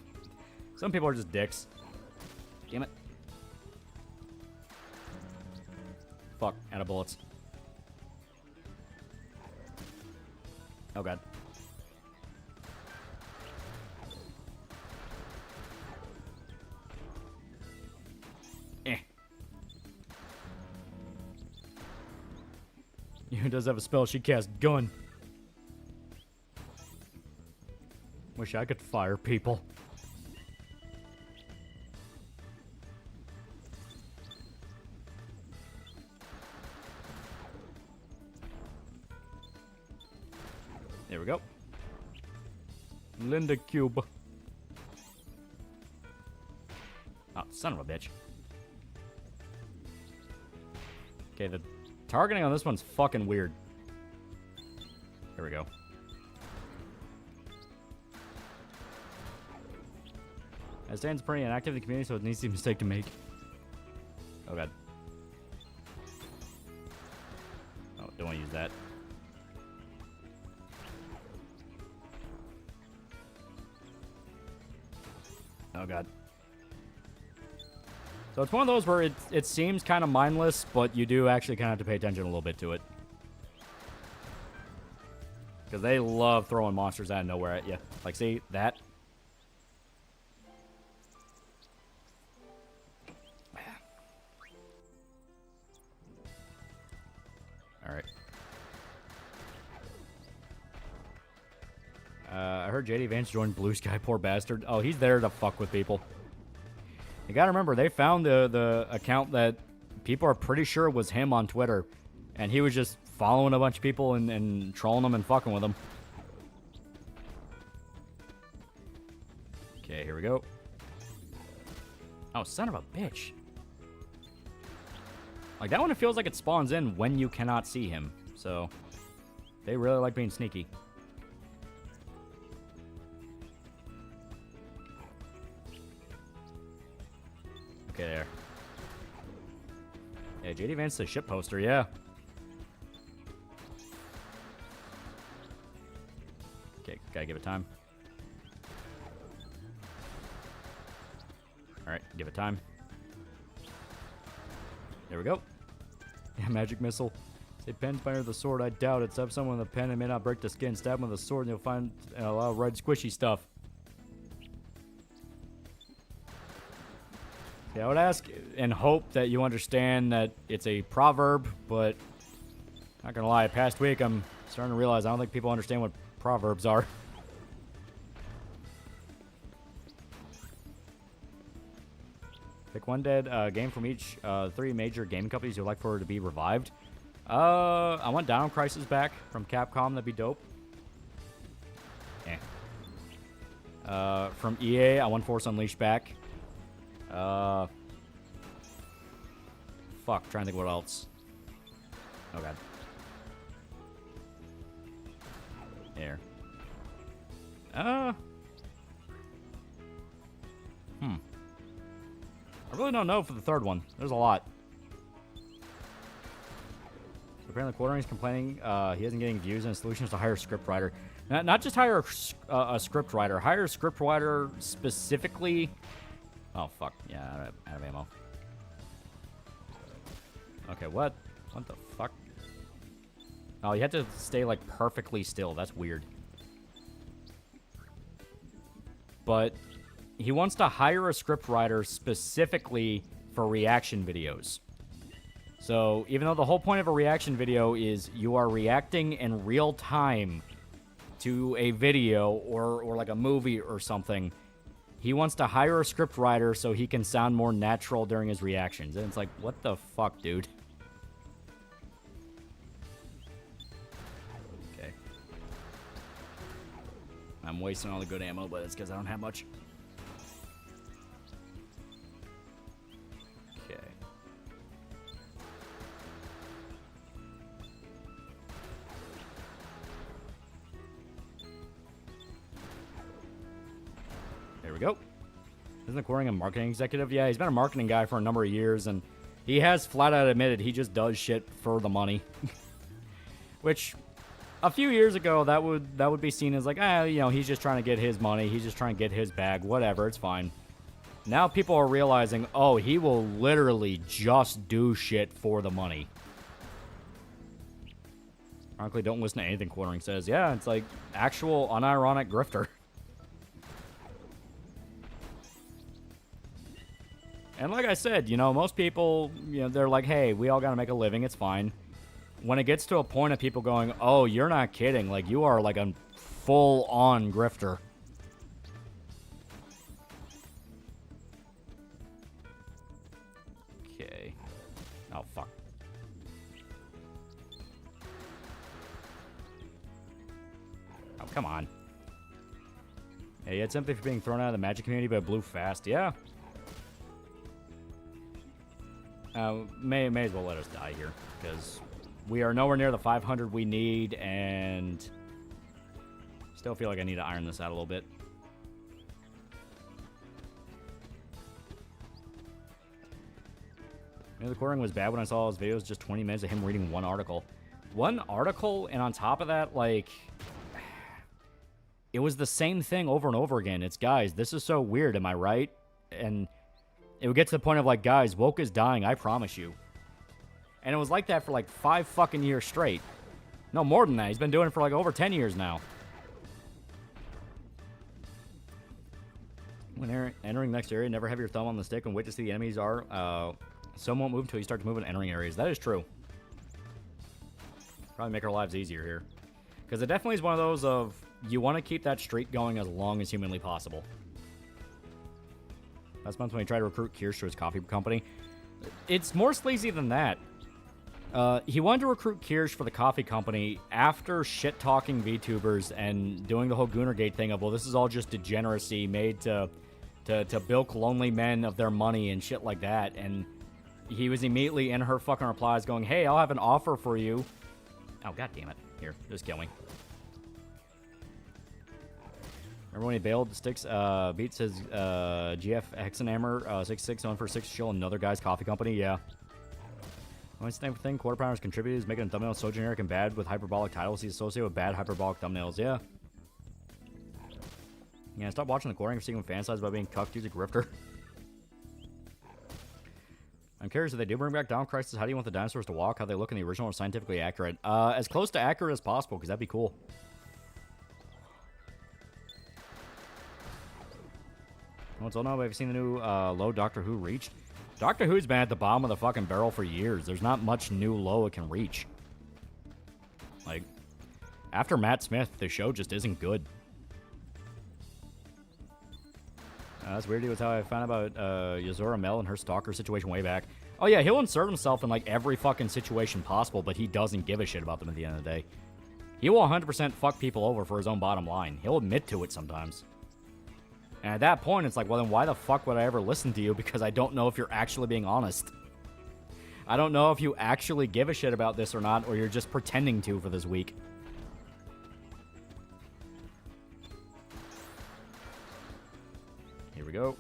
Some people are just dicks. Damn it. Fuck, out of bullets. Oh god. Who does have a spell? She casts gun. Wish I could fire people. There we go. Linda Cube. Oh, son of a bitch. Okay, the targeting on this one's fucking weird. Here we go. It stands pretty inactive in the community, so it needs to be a mistake to make. Oh god. Oh, don't want to use that. Oh god. So it's one of those where it seems kind of mindless, but you do actually kind of have to pay attention a little bit to it. Because they love throwing monsters out of nowhere at you. Like, see, that? I heard JD Vance joined Blue Sky, poor bastard. Oh, he's there to fuck with people. You gotta remember, they found the account that people are pretty sure was him on Twitter. And he was just following a bunch of people and trolling them and fucking with them. Okay, here we go. Oh, son of a bitch. Like, that one, it feels like it spawns in when you cannot see him. So, they really like being sneaky. Okay, there. Yeah, JD Vance, the ship poster, yeah. Okay, gotta give it time. Alright, give it time. There we go. Yeah, magic missile. Say pen fire the sword. I doubt it. Stab someone with a pen. It may not break the skin. Stab them with a sword and you'll find a lot of red squishy stuff. Yeah, I would ask and hope that you understand that it's a proverb, but not gonna lie, past week I'm starting to realize I don't think people understand what proverbs are. Pick one dead game from each 3 major game companies you'd like for it to be revived. I want Dino Crisis back from Capcom. That'd be dope. From EA, I want Force Unleashed back. Fuck, trying to think what else. Oh god. There. I really don't know for the third one. There's a lot. So apparently Quartering's complaining he isn't getting views, and the solution is to hire a script writer. Not just hire a script writer. Hire a script writer specifically. Oh, fuck. Yeah, out of ammo. Okay, what? What the fuck? Oh, you have to stay, like, perfectly still. That's weird. But he wants to hire a scriptwriter specifically for reaction videos. So, even though the whole point of a reaction video is you are reacting in real time to a video or like a movie or something, he wants to hire a scriptwriter so he can sound more natural during his reactions. And it's like, what the fuck, dude? Okay. I'm wasting all the good ammo, but it's because I don't have much. Okay. There we go. Isn't the Quartering a marketing executive? Yeah, he's been a marketing guy for a number of years, and he has flat out admitted he just does shit for the money. Which, a few years ago, that would be seen as like, you know, he's just trying to get his money, he's just trying to get his bag, whatever, it's fine. Now people are realizing, oh, he will literally just do shit for the money. Frankly, don't listen to anything Quartering says. Yeah, it's like actual unironic grifter. And like I said, you know, most people, you know, they're like, hey, we all got to make a living. It's fine. When it gets to a point of people going, oh, you're not kidding. Like, you are like a full-on grifter. Okay. Oh, fuck. Oh, come on. Yeah, you had something for being thrown out of the Magic community, but it blew fast. Yeah. May as well let us die here, because we are nowhere near the 500 we need, and still feel like I need to iron this out a little bit. Maybe the Quartering was bad when I saw his videos, just 20 minutes of him reading one article. One article, and on top of that, like, it was the same thing over and over again. It's, guys, this is so weird, am I right? And it would get to the point of, like, guys, woke is dying, I promise you. And it was like that for, like, 5 fucking years straight. No, more than that. He's been doing it for, like, over 10 years now. When entering next area, never have your thumb on the stick and wait to see the enemies are. Some won't move until you start to move in entering areas. That is true. Probably make our lives easier here. Because it definitely is one of those of, you want to keep that streak going as long as humanly possible. Last month when he tried to recruit Kirsch to his coffee company. It's more sleazy than that. He wanted to recruit Kirsch for the coffee company after shit-talking VTubers and doing the whole Goonergate thing of, well, this is all just degeneracy made to bilk lonely men of their money and shit like that. And he was immediately in her fucking replies going, hey, I'll have an offer for you. Oh, god damn it. Here, just kill me. Remember when he bailed sticks, beats his GF Hexenhammer 6-6 on for 6 chill another guy's coffee company? Yeah. Only same thing Quarter Pounders contributed is making a thumbnail so generic and bad with hyperbolic titles he's associated with bad hyperbolic thumbnails. Yeah. Yeah, stop watching the quartering for seeing him fantasize about being cucked. He's a grifter. I'm curious, if they do bring back Dawn Crisis, how do you want the dinosaurs to walk? How they look in the original or scientifically accurate? As close to accurate as possible, because that'd be cool. What's all know? Have you seen the new low Doctor Who reached? Doctor Who's been at the bottom of the fucking barrel for years. There's not much new low it can reach. Like, after Matt Smith, the show just isn't good. That's weird. It was how I found about Yozora Mel and her stalker situation way back. Oh yeah, he'll insert himself in like every fucking situation possible, but he doesn't give a shit about them at the end of the day. He will 100% fuck people over for his own bottom line. He'll admit to it sometimes. And at that point, it's like, well, then why the fuck would I ever listen to you? Because I don't know if you're actually being honest. I don't know if you actually give a shit about this or not, or you're just pretending to for this week. Here we go.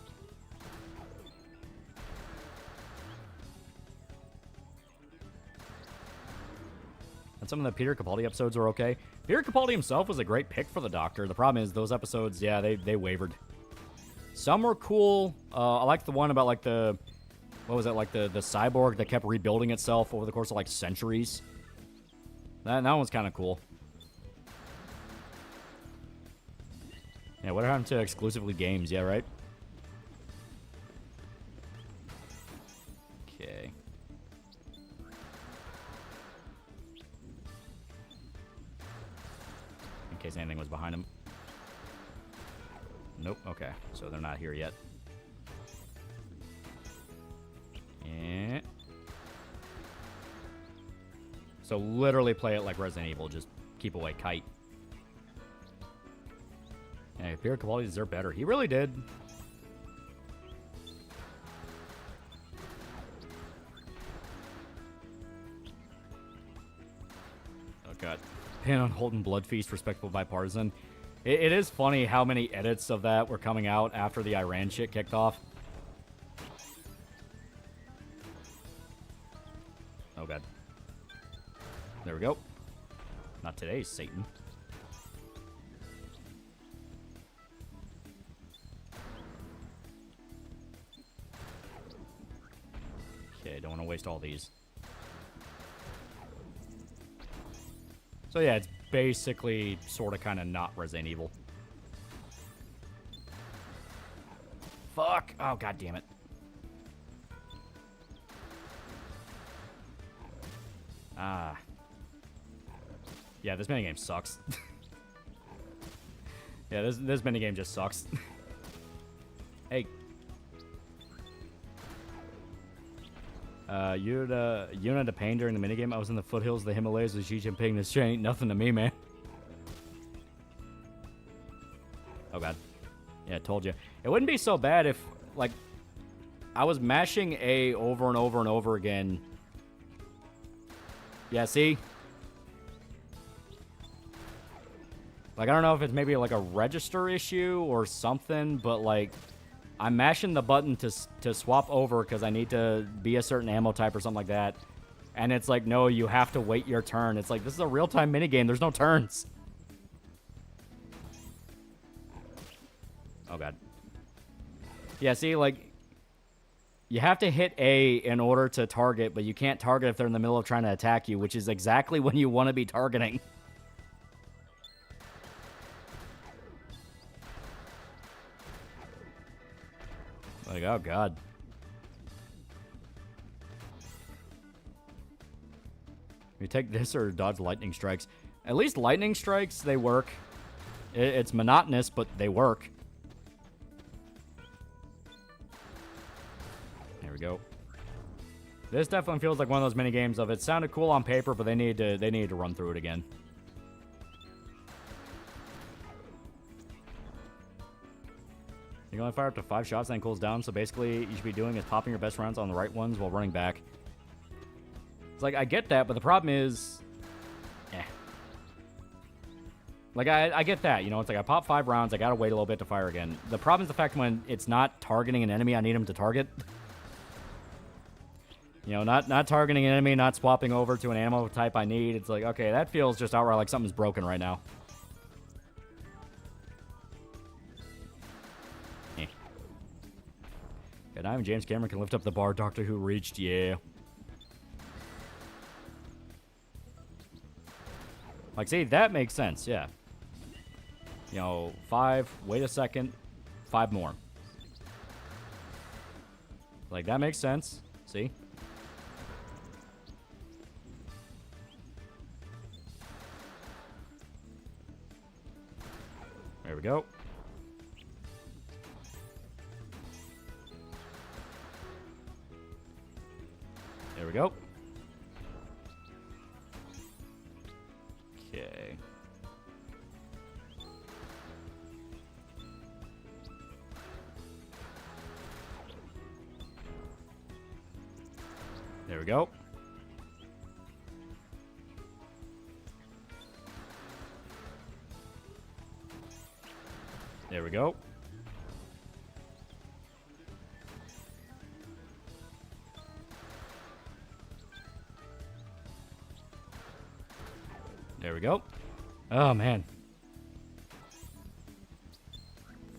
And some of the Peter Capaldi episodes are okay. Peter Capaldi himself was a great pick for the Doctor. The problem is those episodes, yeah, they wavered. Some were cool. I liked the one about, like, the... What was it? Like, the cyborg that kept rebuilding itself over the course of, like, centuries. That one's kind of cool. Yeah, what happened to exclusively games? Yeah, right? Okay. In case anything was behind him. Nope, okay. So they're not here yet. Yeah. So literally play it like Resident Evil. Just keep away, kite. Hey, Peter Capaldi deserved better. He really did. Oh, God. Pin on Holden Blood Feast, respectful bipartisan. It is funny how many edits of that were coming out after the Iran shit kicked off. Oh, God. There we go. Not today, Satan. Okay, don't want to waste all these. So yeah, it's basically sort of kind of not Resident Evil. Fuck! Oh, god damn it. Ah. Yeah, this minigame sucks. Yeah, this minigame just sucks. Hey. Yuna to pain during the minigame. I was in the foothills of the Himalayas with Xi Jinping. This shit ain't nothing to me, man. Oh, God. Yeah, I told you. It wouldn't be so bad if, like, I was mashing A over and over and over again. Yeah, see? Like, I don't know if it's maybe, like, a register issue or something, but, like, I'm mashing the button to swap over because I need to be a certain ammo type or something like that. And it's like, no, you have to wait your turn. It's like, this is a real-time minigame. There's no turns. Oh, God. Yeah, see, like, you have to hit A in order to target, but you can't target if they're in the middle of trying to attack you, which is exactly when you want to be targeting. Like, oh, God. You take this or dodge lightning strikes. At least lightning strikes, they work. It's monotonous, but they work. There we go. This definitely feels like one of those mini games of it sounded cool on paper, but they need to run through it again. You can only fire up to 5 shots, then it cools down. So basically, you should be doing is popping your best rounds on the right ones while running back. It's like, I get that, but the problem is, like, I get that, you know, it's like I pop 5 rounds, I gotta wait a little bit to fire again. The problem is the fact when it's not targeting an enemy I need him to target. You know, not targeting an enemy, not swapping over to an ammo type I need. It's like, okay, that feels just outright like something's broken right now. And I'm James Cameron can lift up the bar. Doctor Who reached, yeah. Like, see, that makes sense, yeah. You know, 5, wait a second, 5 more. Like, that makes sense, see? There we go. There we go. Okay. There we go. There we go. There we go. Oh, man.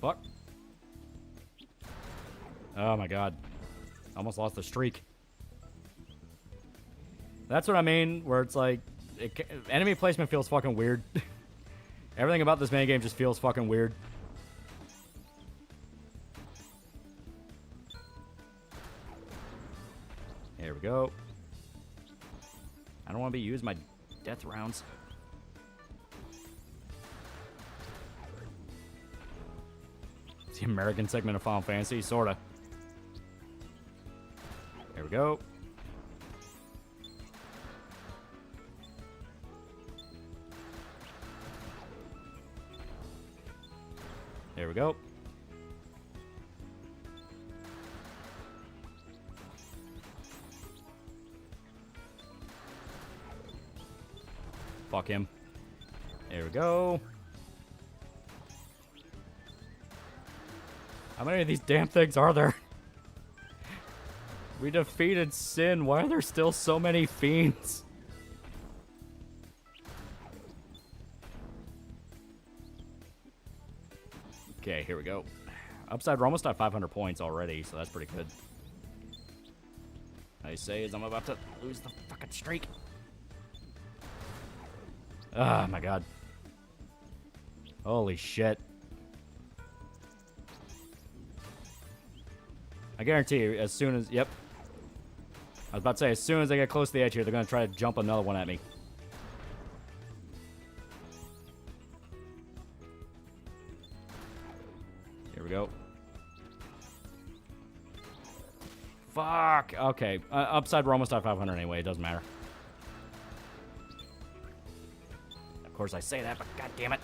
Fuck. Oh, my God. Almost lost the streak. That's what I mean, where it's like, enemy placement feels fucking weird. Everything about this minigame just feels fucking weird. There we go. I don't want to be using my death rounds. It's the American segment of Final Fantasy, sorta. There we go. There we go. Fuck him. There we go. How many of these damn things are there? We defeated Sin. Why are there still so many fiends? Okay, here we go. Upside, we're almost at 500 points already, so that's pretty good. I say as I'm about to lose the fucking streak. Oh my God. Holy shit. I guarantee you, as soon as... Yep. I was about to say, as soon as they get close to the edge here, they're going to try to jump another one at me. Here we go. Fuck! Okay. Upside, we're almost at 500 anyway. It doesn't matter. Of course I say that, but god damn it.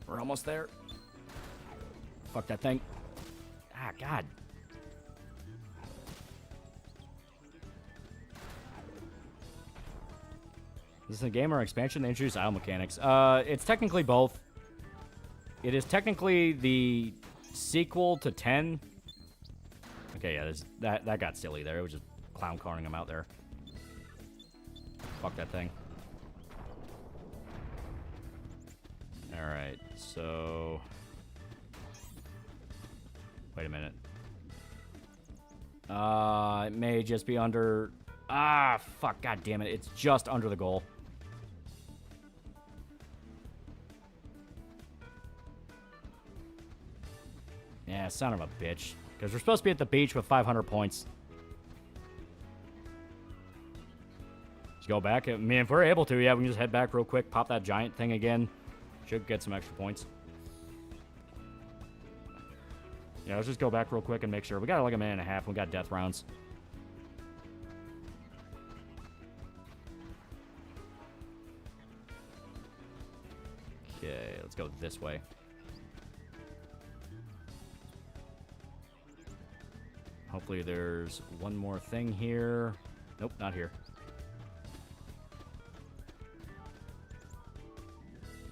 We're almost there. Fuck that thing. Ah, God. Is this a game or expansion? They introduced idle mechanics. It's technically both. It is technically the sequel to 10. Okay, yeah, that got silly there. It was just clown carring him out there. Fuck that thing. Alright, so... Wait a minute. It may just be under... Ah, fuck, god damn it. It's just under the goal. Yeah, son of a bitch. Because we're supposed to be at the beach with 500 points. Just go back. I mean, if we're able to, yeah, we can just head back real quick, pop that giant thing again. Should get some extra points. Yeah, let's just go back real quick and make sure. We got like a minute and a half. We got death rounds. Okay, let's go this way. Hopefully there's one more thing here. Nope, not here.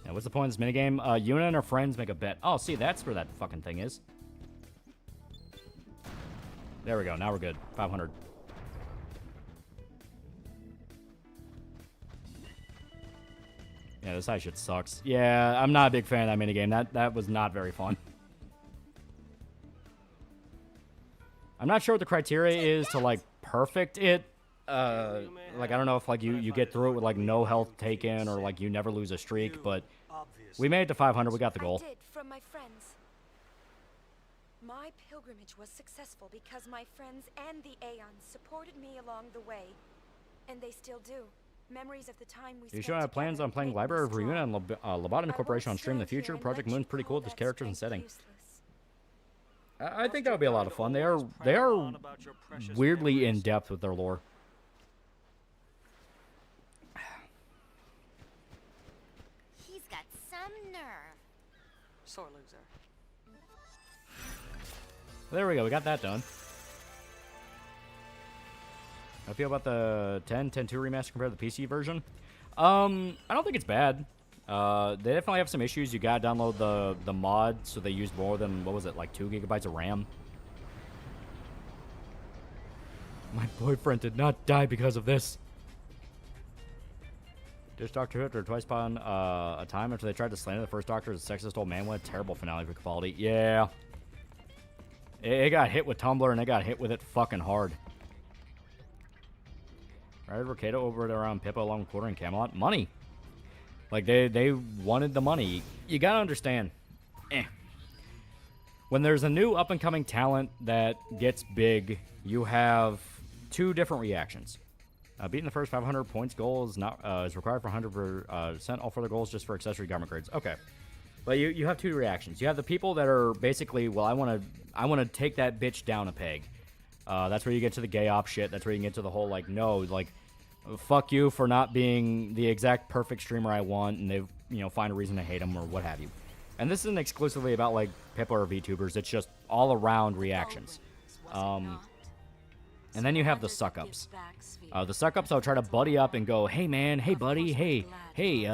Now, what's the point of this minigame? Yuna and her friends make a bet. Oh, see, that's where that fucking thing is. There we go. Now we're good. 500. Yeah, this high shit sucks. Yeah, I'm not a big fan of that minigame. That was not very fun. I'm not sure what the criteria is to, like, perfect it. Like, I don't know if, like, you get through it with, like, no health taken or, like, you never lose a streak, but we made it to 500. We got the goal. I did, from my friends. My pilgrimage was successful because my friends and the Aeons supported me along the way. And they still do. Memories of the time we You sure have plans on playing Library of Reunion and Lobotomy Corporation on stream in the future? Project Moon's pretty cool with its characters and setting. I think that would be a lot of fun. They are weirdly in depth with their lore. He's got some nerve. Sore loser. There we go. We got that done. How do you feel about the 10.2 remaster compared to the PC version? I don't think it's bad. They definitely have some issues. You gotta download the mod, so they use more than, what was it, like 2 gigabytes of RAM. My boyfriend did not die because of this. This Doctor Who after twice upon a time after they tried to slander the first Doctor as a sexist old man. What a terrible finale for quality. Yeah. It got hit with Tumblr, and it got hit with it fucking hard. Right, Ricado over around Pippa along with Quarter and Camelot. Money. Like, they wanted the money. You gotta understand. When there's a new up-and-coming talent that gets big, you have 2 different reactions. Beating the first 500 points goal is not is required for 100%. All further goals just for accessory government grades. Okay. But you have 2 reactions. You have the people that are basically, well, I want to take that bitch down a peg. That's where you get to the gay op shit. That's where you can get to the whole, like, no, like, fuck you for not being the exact perfect streamer I want, and they, find a reason to hate them or what have you. And this isn't exclusively about, like, Pippa or VTubers. It's just all-around reactions. And then you have the suck-ups. The suck-ups, I'll try to buddy up and go, hey, man, hey, buddy, hey, we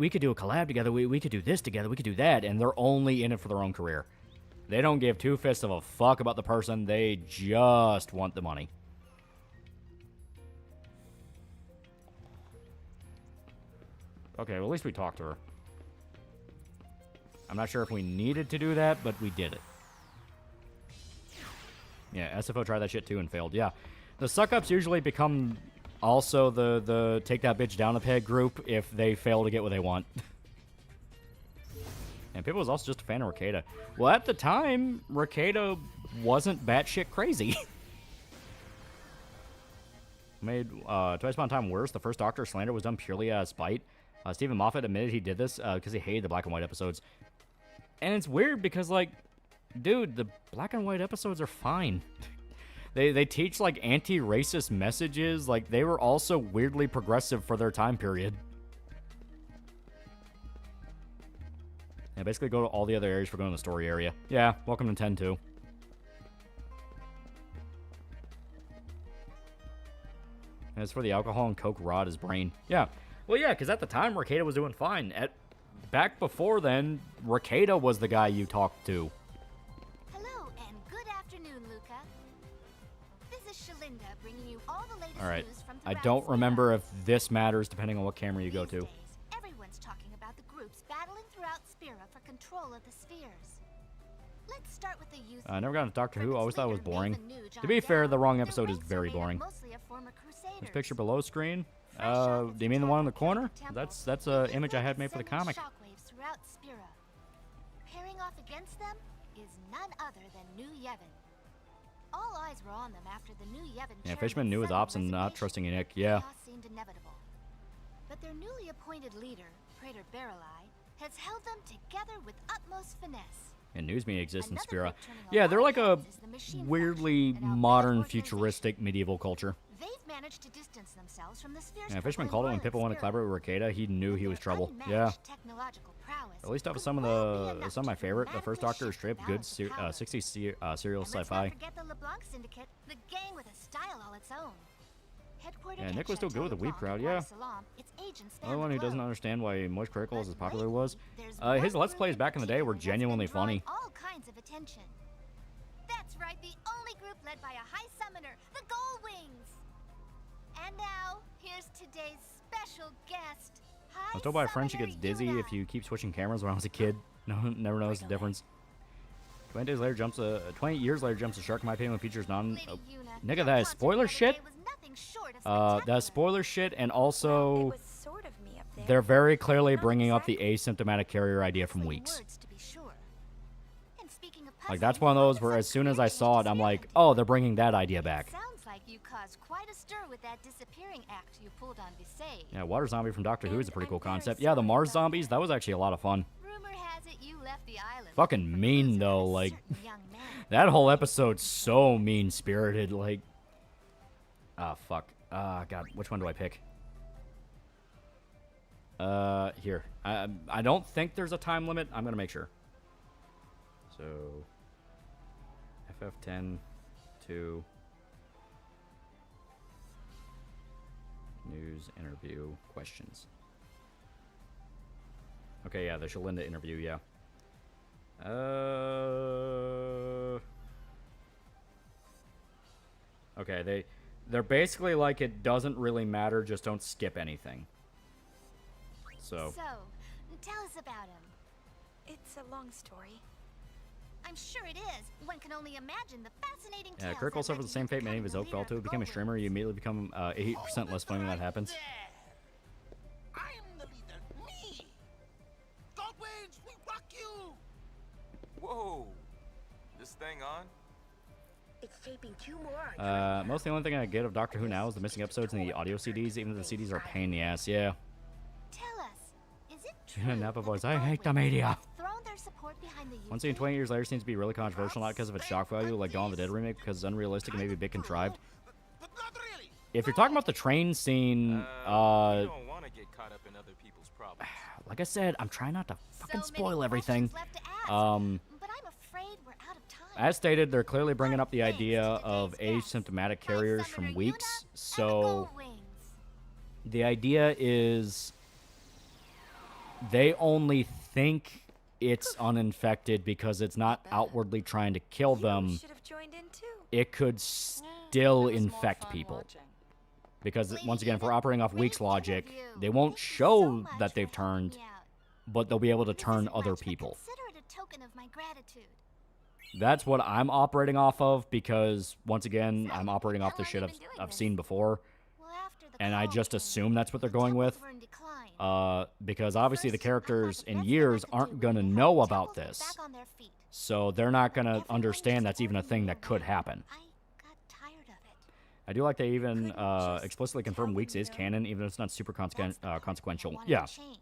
could do a collab together. We could do this together. We could do that. And they're only in it for their own career. They don't give 2 fists of a fuck about the person. They just want the money. Okay, well, at least we talked to her. I'm not sure if we needed to do that, but we did it. Yeah, SFO tried that shit too and failed. Yeah. The suck-ups usually become also the take that bitch down a peg group if they fail to get what they want. And Pippa was also just a fan of Ricada. Well, at the time, Ricada wasn't batshit crazy. Made Twice Upon a Time worse. The first Doctor slander was done purely out of spite. Stephen Moffat admitted he did this because he hated the black and white episodes. And it's weird because, like, dude, the black and white episodes are fine. They teach, like, anti-racist messages. Like, they were also weirdly progressive for their time period. Yeah, basically go to all the other areas for going to the story area. Yeah, welcome to 10-2. And as for the alcohol and coke rot his brain. Yeah. Well, yeah, because at the time, Ricada was doing fine. Back before then, Ricada was the guy you talked to. Hello and good afternoon, Luca. This is Shalinda bringing you all the latest All right. news from I don't Sphere. remember if this matters depending on what camera you go to. These days, everyone's talking about the groups battling throughout Spira for control of the spheres. Let's start with the youth. I never got into Doctor Who. I always thought it was boring. To be fair, the wrong episode is very boring. This picture below screen. Do you mean the one in the corner? That's a image I had made for the comic. Shockwaves throughout Spira. Pairing off against them is none other than New Yevon. All eyes were on them after the new Yevon Yeah, chairman's Fishman knew his sudden ops and not resignation. trusting Nick. Yeah. Chaos seemed inevitable. But their newly appointed leader, Praetor Barreleye, has held them together with utmost finesse. And news media exists in Another Spira. big turning Yeah, of they're our like a heads is the machine weirdly faction, an outdated modern, organization. futuristic medieval culture. They've managed to distance themselves from the Sphere's Yeah, Fishman crippling called it when royal Pippa wanted to spirit. collaborate with Ricada. He knew he was Their trouble. unmatched Yeah. technological prowess At least that was could some of well be the enough some of my to favorite. The dramatically first Doctor is shift straight the good balance of power. 60s serial And let's sci-fi. not forget the LeBlanc Syndicate, the gang with a style all its own. Headquartered Yeah, at Nick was still good with the Chateau weed crowd. LeBlanc Yeah. in Salam, its agents span Another one the who doesn't globe. understand why Moist Critical is as popular as he was. There's His one Let's group Plays in back in the day were particular that's been genuinely drawing funny. all kinds of attention. That's right, the only group led by a high summoner, the Gullwings. And now, here's today's special guest. I was told by a friend she gets dizzy if you keep switching cameras when I was a kid. No, never noticed the difference. 20 years later jumps a shark. In my opinion, features non. Nigga, that is spoiler shit. That's spoiler shit, and also Sort of me up there. they're very clearly bringing up the asymptomatic carrier idea from Weeks. Like that's one of those where as soon as I saw it, I'm like, oh, they're bringing that idea back. Sounds like you caused quite a stir with that disappearing act you pulled on Visay. Yeah, water zombie from Doctor Who is a pretty cool concept. Yeah, the Mars zombies, that was actually a lot of fun. Rumor has it you left the island. Fucking mean though, like Young man. that whole episode's so mean spirited. Like, ah, fuck. God, which one do I pick? Here. I don't think there's a time limit. I'm gonna make sure. So, FF10 to news interview questions. Okay, yeah, the Shalinda interview, yeah. Okay, they're basically like it doesn't really matter, just don't skip anything. So, tell us about him. It's a long story. I'm sure it is. One can only imagine the fascinating yeah, tales Kirk will that suffer led the to same you fate many of becoming his the oak fell leader to. of the Become a streamer, you immediately become 80% less funny when that happens. I'm the leader. Me! Goldwings, we rock you! Whoa! This thing on? It's taping 2 more. Most the only thing I get of Doctor Who now is the missing episodes and the audio CDs, even though the CDs are a pain in the ass, yeah. Tell us, is it true Napa voice, that I the hate the Gullwings media. have thrown their support behind the Once again, 20 years later seems to be really controversial, not because of its shock value, like Dawn of the Dead remake, because it's unrealistic and maybe a bit contrived. But not really. If you're talking about the train scene, You don't want to get caught up in other people's problems. like I said, I'm trying not to fucking So many spoil everything. questions left to ask, but I'm afraid we're out of time. As stated, they're clearly bringing up the idea of asymptomatic carriers from Weeks, so the idea is they only think it's uninfected because it's not outwardly trying to kill them. Should have joined in too. It could still infect people. Because, once again, if we're operating off Weeks logic, they won't show that they've turned, but they'll be able to turn other people. Consider it a token of my gratitude. That's what I'm operating off of because, once again, I'm operating off the shit I've seen before. Well, after the And I just assume that's what they're going with. were in decline. Because obviously the characters in years aren't going to know about this. Back on their feet. So they're not going to understand that's even a thing that could happen. I got tired of it. I do like they even explicitly confirm Weeks is canon, even if it's not super consequential. Wanted Yeah. to change.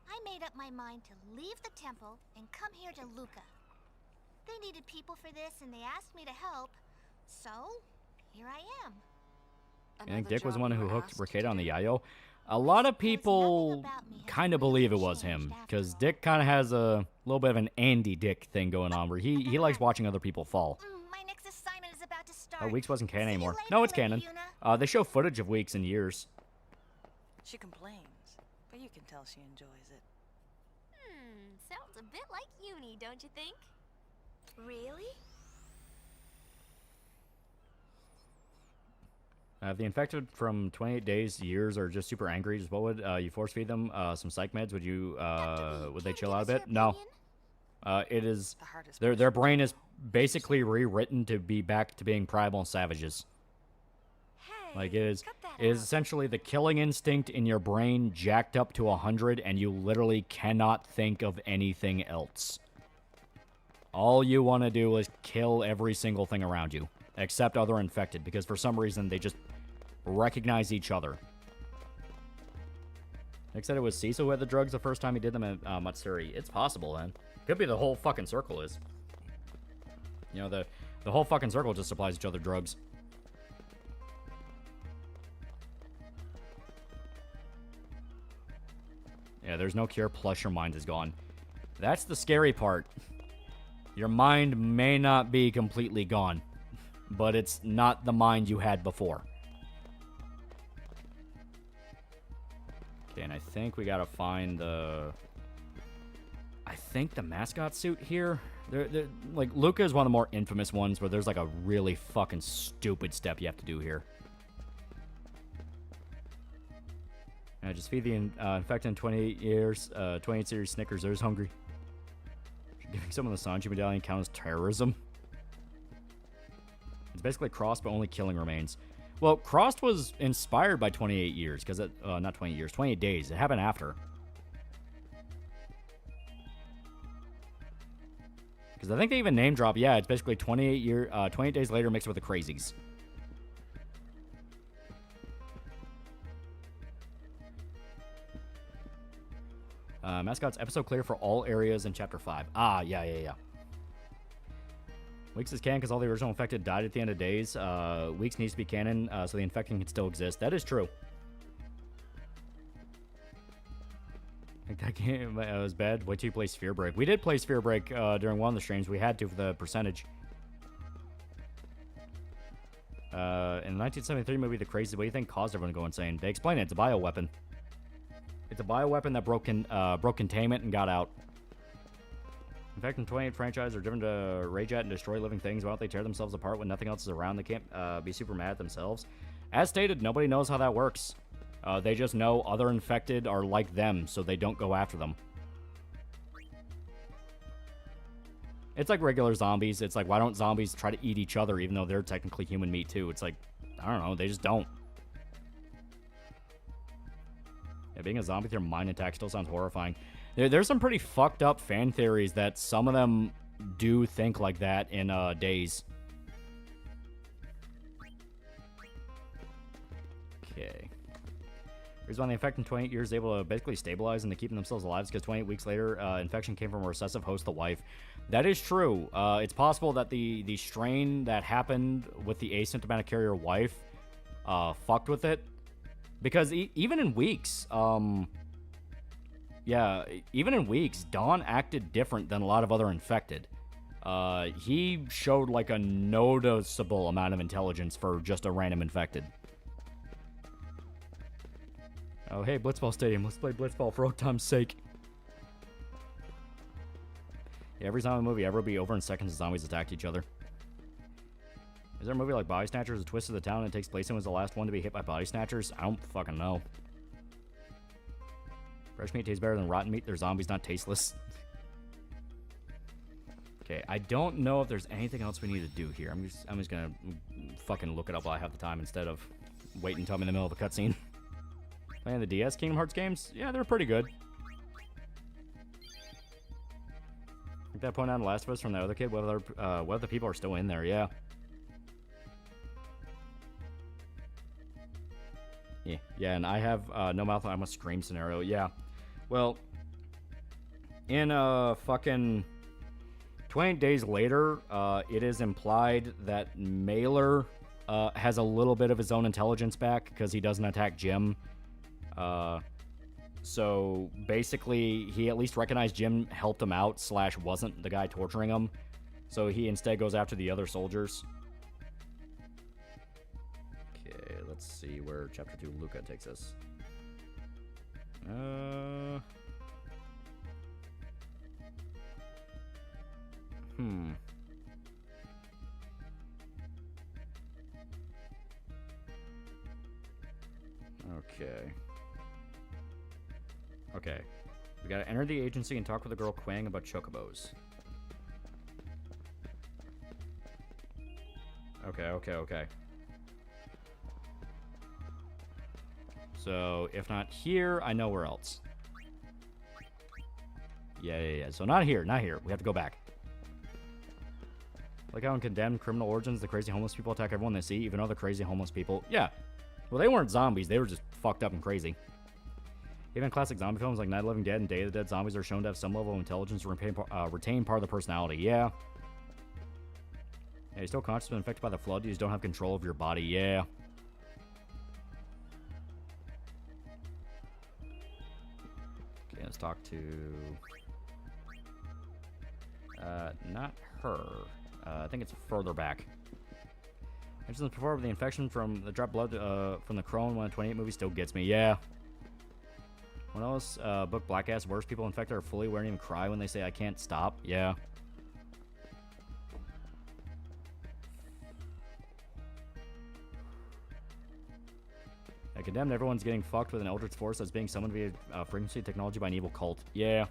I made up my mind to leave the temple and come here to Luca. They needed people for this and they asked me to help. So, here I am. I think Dick was the one who hooked Ricada on the Yayo. A lot of people kind of believe it was him, because Dick kind of has a little bit of an Andy Dick thing going on, where he likes watching other people fall. My next assignment is about to start. Oh, Weeks wasn't canon See you anymore. later, No, it's Lady canon. Yuna. They show footage of Weeks in years. She complains, but you can tell she enjoys it. Sounds a bit like Uni, don't you think? Really? The infected from 28 days to years are just super angry. Just what would you force feed them? Some psych meds? Would you? Would they chill out a bit? No. It is. Their brain is basically rewritten to be back to being primal savages. Like it is essentially the killing instinct in your brain jacked up to 100, and you literally cannot think of anything else. All you want to do is kill every single thing around you, except other infected, because for some reason they just recognize each other. Nick said it was Cecil who had the drugs the first time he did them at Matsuri. It's possible, then. Could be the whole fucking circle is. You know, the whole fucking circle just supplies each other drugs. Yeah, there's no cure, plus your mind is gone. That's the scary part. Your mind may not be completely gone, but it's not the mind you had before. Okay, and I think we gotta find the... I think the mascot suit here. Like, Luca is one of the more infamous ones where there's like a really fucking stupid step you have to do here. Just feed the infected in 28 years, 28 series Snickers. There's hungry. Giving someone the Sanji medallion count as terrorism? It's basically Crossed, but only killing remains. Well, Crossed was inspired by 28 years, because it, not 28 years, 28 days. It happened after. Because I think they even name drop, yeah, it's basically 28 days later mixed with the crazies. Mascot's episode clear for all areas in Chapter 5. Ah, yeah. Weeks is canon because all the original infected died at the end of days. Weeks needs to be canon so the infecting can still exist. That is true. I think that game was bad. Wait till you play Sphere Break. We did play Sphere Break during one of the streams. We had to for the percentage. In the 1973 movie, The Crazy, what do you think caused everyone to go insane? They explain it. It's a bioweapon. It's a bioweapon that broke containment and got out. In fact, in 28 franchises are driven to rage at and destroy living things. Why don't they tear themselves apart when nothing else is around? They can't be super mad at themselves. As stated, nobody knows how that works. They just know other infected are like them, so they don't go after them. It's like regular zombies. It's like, why don't zombies try to eat each other even though they're technically human meat too? It's like, I don't know, they just don't. Yeah, being a zombie with your mind intact still sounds horrifying. There's some pretty fucked up fan theories that some of them do think like that in Days. Okay. Reason why the infected in 28 years is able to basically stabilize and to keep themselves alive is because 28 weeks later, infection came from a recessive host, the wife. That is true. It's possible that the strain that happened with the asymptomatic carrier wife fucked with it. Because even in Weeks, yeah, even in Weeks, Dawn acted different than a lot of other infected. He showed like a noticeable amount of intelligence for just a random infected. Oh, hey, Blitzball Stadium. Let's play Blitzball for old time's sake. Yeah, every zombie movie ever will be over in seconds as zombies attacked each other. Is there a movie like Body Snatchers, A Twist of the Town, and it takes place in was the last one to be hit by body snatchers? I don't fucking know. Fresh meat tastes better than rotten meat. They're zombies, not tasteless. Okay, I don't know if there's anything else we need to do here. I'm just gonna fucking look it up while I have the time instead of waiting until I'm in the middle of a cutscene. Playing the DS Kingdom Hearts games? Yeah, they're pretty good. I think that point on The Last of Us from the other kid. What other people are still in there? Yeah. Yeah, and I have no mouth. I'm a scream scenario. Yeah. Well, in fucking 28 days later, it is implied that Mailer has a little bit of his own intelligence back because he doesn't attack Jim. So basically, he at least recognized Jim helped him out / wasn't the guy torturing him. So he instead goes after the other soldiers. Okay, let's see where Chapter 2 Luca takes us. Okay. We gotta enter the agency and talk with the girl Quang about chocobos. Okay. So, if not here, I know where else. Yeah. So not here. We have to go back. Like how in Condemned Criminal Origins, the crazy homeless people attack everyone they see, even other crazy homeless people. Yeah. Well, they weren't zombies. They were just fucked up and crazy. Even classic zombie films like Night of the Living Dead and Day of the Dead, zombies are shown to have some level of intelligence and retain part of the personality. Yeah. Yeah, you're still conscious but infected by the flood. You just don't have control of your body. Yeah. Okay, let's talk to... not her. I think it's further back. Mentions before, the infection from the dropped blood from the Crone 128 movie still gets me. Yeah. What else? Book Black Ass. Worse people infected are fully aware and even cry when they say, I can't stop. Yeah. I Condemned, everyone's getting fucked with an eldritch force that's being summoned via frequency technology by an evil cult. Yeah.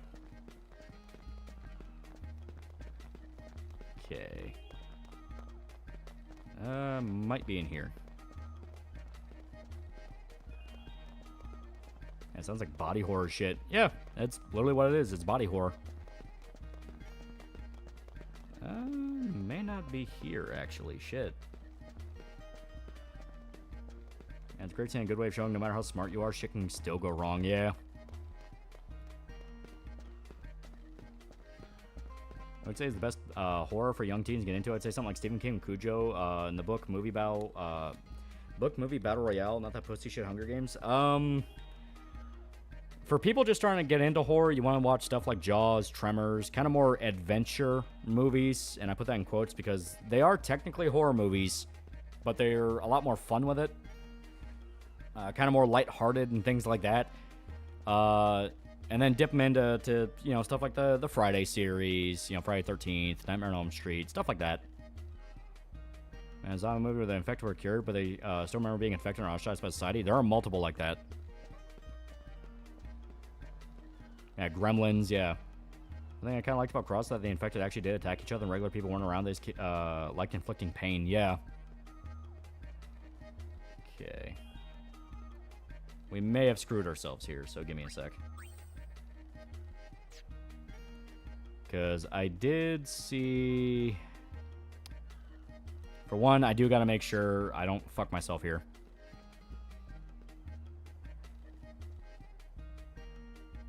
Okay. Might be in here. It sounds like body horror shit. Yeah, that's literally what it is. It's body horror. May not be here, actually. Shit. And it's great seeing a good way of showing no matter how smart you are, shit can still go wrong. Yeah. I would say is the best horror for young teens to get into. I'd say something like Stephen King, Cujo, in the book movie battle royale, not that pussy shit Hunger Games. For people just trying to get into horror, you want to watch stuff like Jaws, Tremors, kind of more adventure movies, and I put that in quotes because they are technically horror movies, but they're a lot more fun with it. Kind of more lighthearted and things like that. And then dip them into stuff like the Friday series, Friday 13th, Nightmare on Elm Street, stuff like that. And a zombie movie where the infected were cured, but they still remember being infected or ostracized by society. There are multiple like that. Yeah, Gremlins, yeah. The thing I kind of liked about Cross that the infected actually did attack each other and regular people weren't around. They just liked inflicting pain, yeah. Okay. We may have screwed ourselves here, so give me a sec. Because I did see... For one, I do got to make sure I don't fuck myself here.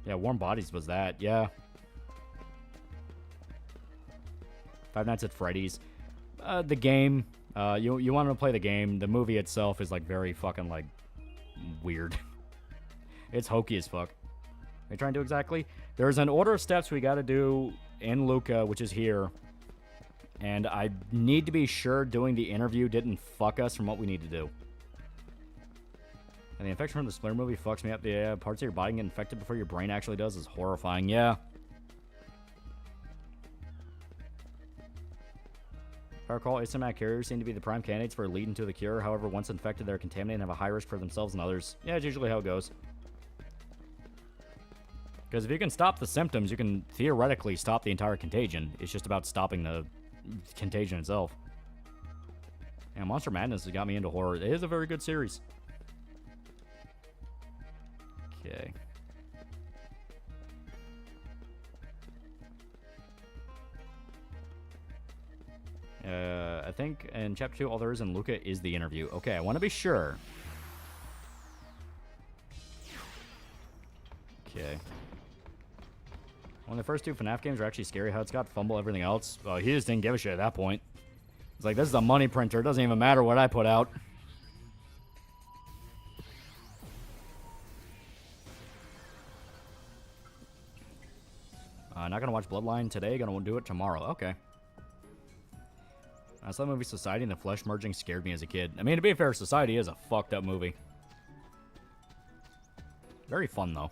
Yeah, Warm Bodies was that, yeah. Five Nights at Freddy's. The game, you want to play the game. The movie itself is, like, very fucking, like, weird. It's hokey as fuck. What are you trying to do exactly? There's an order of steps we got to do in Luca, which is here. And I need to be sure doing the interview didn't fuck us from what we need to do. And the infection from the Splinter movie fucks me up. The parts of your body get infected before your brain actually does is horrifying. Yeah. If I recall, asymptomatic carriers seem to be the prime candidates for a lead into the cure. However, once infected, they're contaminated and have a high risk for themselves and others. Yeah, it's usually how it goes. Because if you can stop the symptoms, you can theoretically stop the entire contagion. It's just about stopping the contagion itself. And Monster Madness has got me into horror. It is a very good series. Okay. I think in Chapter 2, all there is in Luca is the interview. Okay, I want to be sure. Okay. One of the first two FNAF games are actually scary. How it's got fumble, everything else. He just didn't give a shit at that point. It's like, this is a money printer. It doesn't even matter what I put out. Not gonna watch Bloodline today. Gonna do it tomorrow. Okay. I saw the movie Society and the flesh merging scared me as a kid. I mean, to be fair, Society is a fucked up movie. Very fun, though.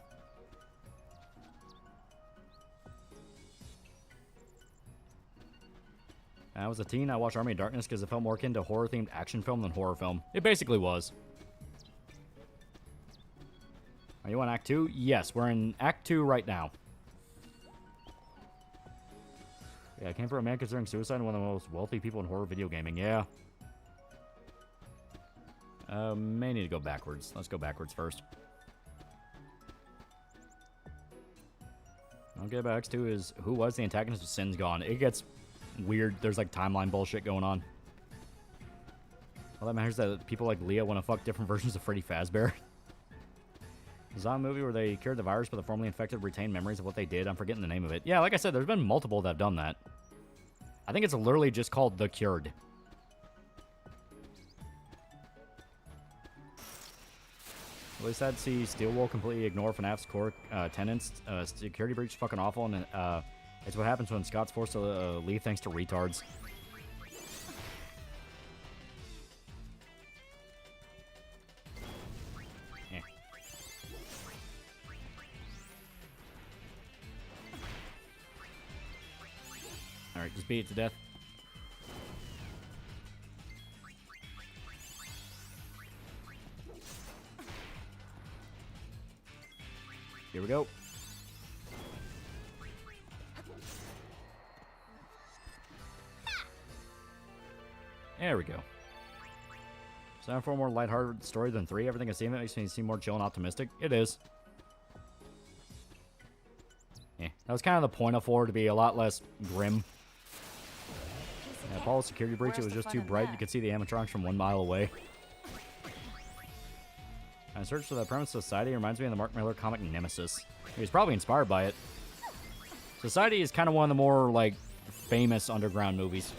When I was a teen, I watched Army of Darkness because it felt more akin to horror-themed action film than horror film. It basically was. Are you on Act 2? Yes, we're in Act 2 right now. Yeah, I came from a man considering suicide and one of the most wealthy people in horror video gaming. Yeah. May need to go backwards. Let's go backwards first. What I don't get about X2 is who was the antagonist of Sin's Gone. It gets weird. There's like timeline bullshit going on. All that matters is that people like Leah want to fuck different versions of Freddy Fazbear. A zombie movie where they cured the virus, but the formerly infected retained memories of what they did. I'm forgetting the name of it. Yeah, like I said, there's been multiple that have done that. I think it's literally just called The Cured. Really sad to see Steelwool completely ignore FNAF's core tenants. Security breach is fucking awful, and it's what happens when Scott's forced to leave thanks to retards. Yeah. Alright, just beat it to death. Here we go. There we go. So for a more lighthearted story than 3. Everything I see makes me seem more chill and optimistic. It is. Yeah, that was kind of the point of 4, to be a lot less grim. Yeah, Apollo's security breach, it was just too bright. You could see the animatronics from 1 mile away. I searched for the premise of Society. It reminds me of the Mark Miller comic Nemesis. He was probably inspired by it. Society is kind of one of the more, like, famous underground movies.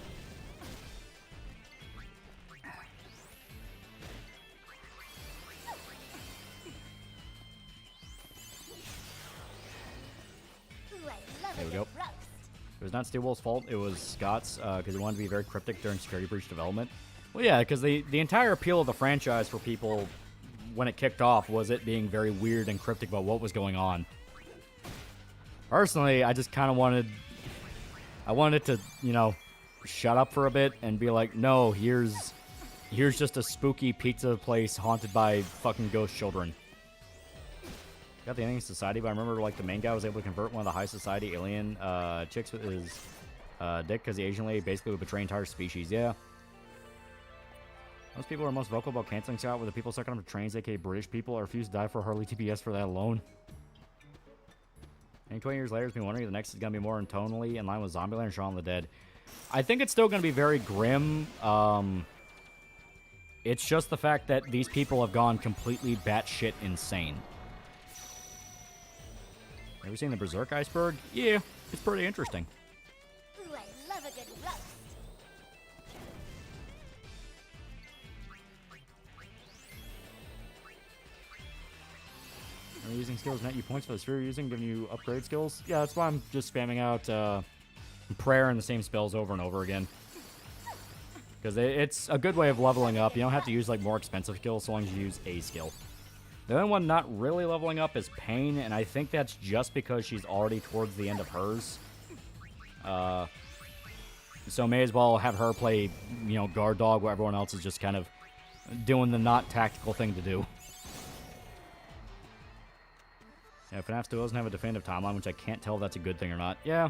There we go. It was not Steelwool's fault. It was Scott's, because he wanted to be very cryptic during Security Breach development. Well, yeah, because the entire appeal of the franchise for people when it kicked off was it being very weird and cryptic about what was going on. Personally, I just kind of wanted it to, you know, shut up for a bit and be like, no, here's just a spooky pizza place haunted by fucking ghost children. Got the ending Society, but I remember, like, the main guy was able to convert one of the high society alien chicks with his dick, because the Asian lady basically would betray entire species. Yeah. Most people are most vocal about canceling Scott, where the people sucking up to trains, aka British people, or refuse to die for Harley TPS for that alone. And 20 years later, it's been wondering if the next is going to be more tonally in line with Zombieland and Shaun of the Dead. I think it's still going to be very grim. It's just the fact that these people have gone completely batshit insane. Ever seen the Berserk iceberg? Yeah, it's pretty interesting. Ooh, I love a good roast. Are you using skills net you points for the sphere you're using, giving you upgrade skills? Yeah, that's why I'm just spamming out prayer and the same spells over and over again. Because it's a good way of leveling up. You don't have to use like more expensive skills so long as you use a skill. The only one not really leveling up is Pain, and I think that's just because she's already towards the end of hers. So may as well have her play, you know, guard dog, where everyone else is just kind of doing the not tactical thing to do. Yeah, FNAF still doesn't have a definitive timeline, which I can't tell if that's a good thing or not. Yeah.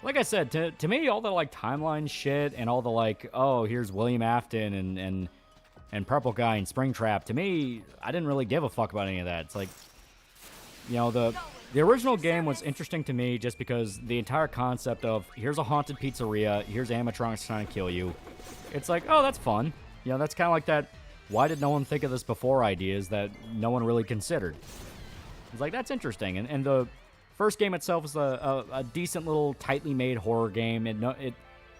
Like I said, to me, all the, like, timeline shit and all the, like, oh, here's William Afton and Purple Guy and Springtrap, to me, I didn't really give a fuck about any of that. It's like, you know, the original game was interesting to me just because the entire concept of, here's a haunted pizzeria, here's animatronics trying to kill you. It's like, oh, that's fun. You know, that's kind of like that, why did no one think of this before ideas that no one really considered. It's like, that's interesting. And the first game itself is a decent little tightly made horror game. It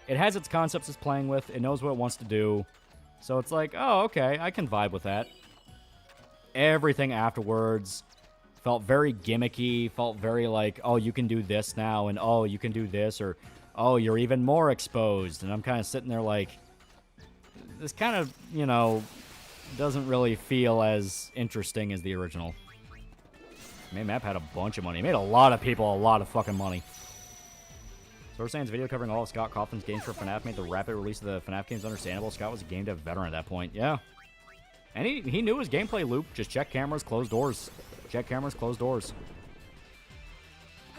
has its concepts it's playing with. It knows what it wants to do. So it's like, oh, okay, I can vibe with that. Everything afterwards felt very gimmicky, felt very like, oh, you can do this now, and oh, you can do this, or oh, you're even more exposed. And I'm kind of sitting there like, this kind of, you know, doesn't really feel as interesting as the original. Main map had a bunch of money. It made a lot of people a lot of fucking money. So we're saying this video covering all of Scott Cawthon's games for FNAF made the rapid release of the FNAF games understandable. Scott was a game dev veteran at that point. Yeah. And he knew his gameplay loop. Just check cameras, close doors. Check cameras, close doors.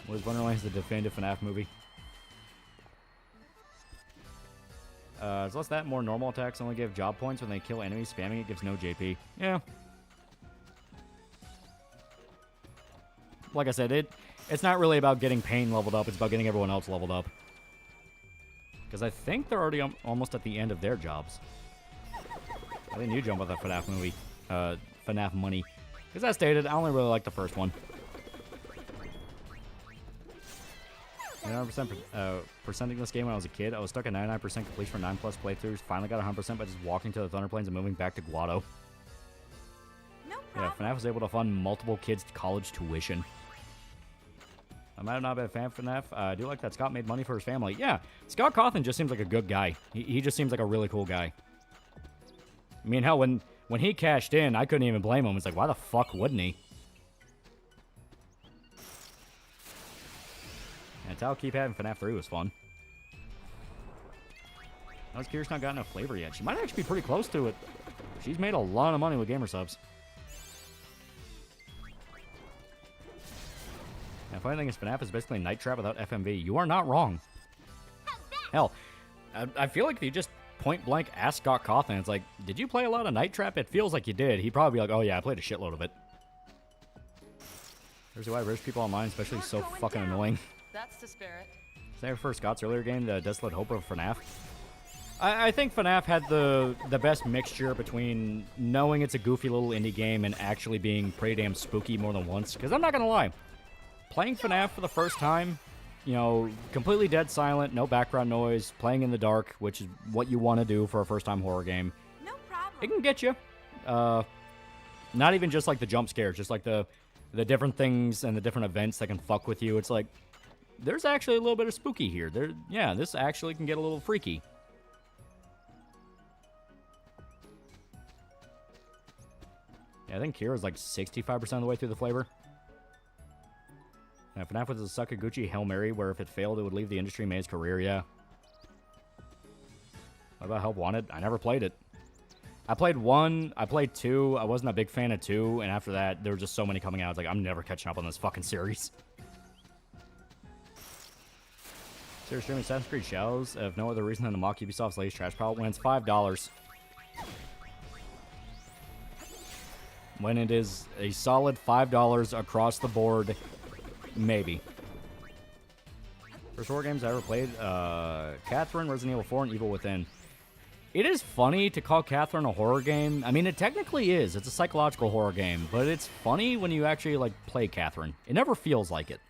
Was Wonderland the definitive FNAF movie? It's less that, more normal attacks only give job points when they kill enemies. Spamming it gives no JP. Yeah. Like I said, it's not really about getting Pain leveled up. It's about getting everyone else leveled up. Because I think they're already almost at the end of their jobs. I think you jump on the FNAF movie, FNAF money. Because as stated, I only really like the first one. 99% percenting this game when I was a kid. I was stuck at 99% completion for 9+ playthroughs. Finally got 100% by just walking to the Thunder Plains and moving back to Guado. No Yeah, FNAF was able to fund multiple kids' college tuition. I might have not been a fan of FNAF. I do like that Scott made money for his family. Yeah, Scott Cawthon just seems like a good guy. He just seems like a really cool guy. I mean, hell, when he cashed in, I couldn't even blame him. It's like, why the fuck wouldn't he? And Tal keep having FNAF 3 was fun. I was curious, not got enough flavor yet. She might actually be pretty close to it. She's made a lot of money with gamer subs. And funny thing is, FNAF is basically Night Trap without FMV. You are not wrong. Hell, I feel like if you just point blank ask Scott Cawthon, it's like, did you play a lot of Night Trap? It feels like you did. He'd probably be like, oh yeah, I played a shitload of it. There's why rich people online, especially, so fucking annoying. That's the spirit. Same for Scott's earlier game, the Desolate Hope of FNAF. I think FNAF had the best mixture between knowing it's a goofy little indie game and actually being pretty damn spooky more than once. Because I'm not going to lie, playing FNAF for the first time, you know, completely dead silent, no background noise, playing in the dark, which is what you want to do for a first-time horror game. No problem. It can get you. Not even just like the jump scares, just like the different things and the different events that can fuck with you. It's like, there's actually a little bit of spooky here. Yeah, this actually can get a little freaky. Yeah, I think Kira's like 65% of the way through the flavor. Yeah, FNAF was a Sakaguchi Hail Mary, where if it failed, it would leave the industry and made his career, yeah. What about Help Wanted? I never played it. I played 1, I played 2, I wasn't a big fan of 2, and after that, there were just so many coming out. It's like, I'm never catching up on this fucking series. So you're streaming Assassin's Creed Shadows, if no other reason than to mock Ubisoft's latest trash pile, when it's $5. When it is a solid $5 across the board, maybe. First horror games I ever played, Catherine, Resident Evil 4, and Evil Within. It is funny to call Catherine a horror game. I mean, it technically is. It's a psychological horror game, but it's funny when you actually, like, play Catherine. It never feels like it.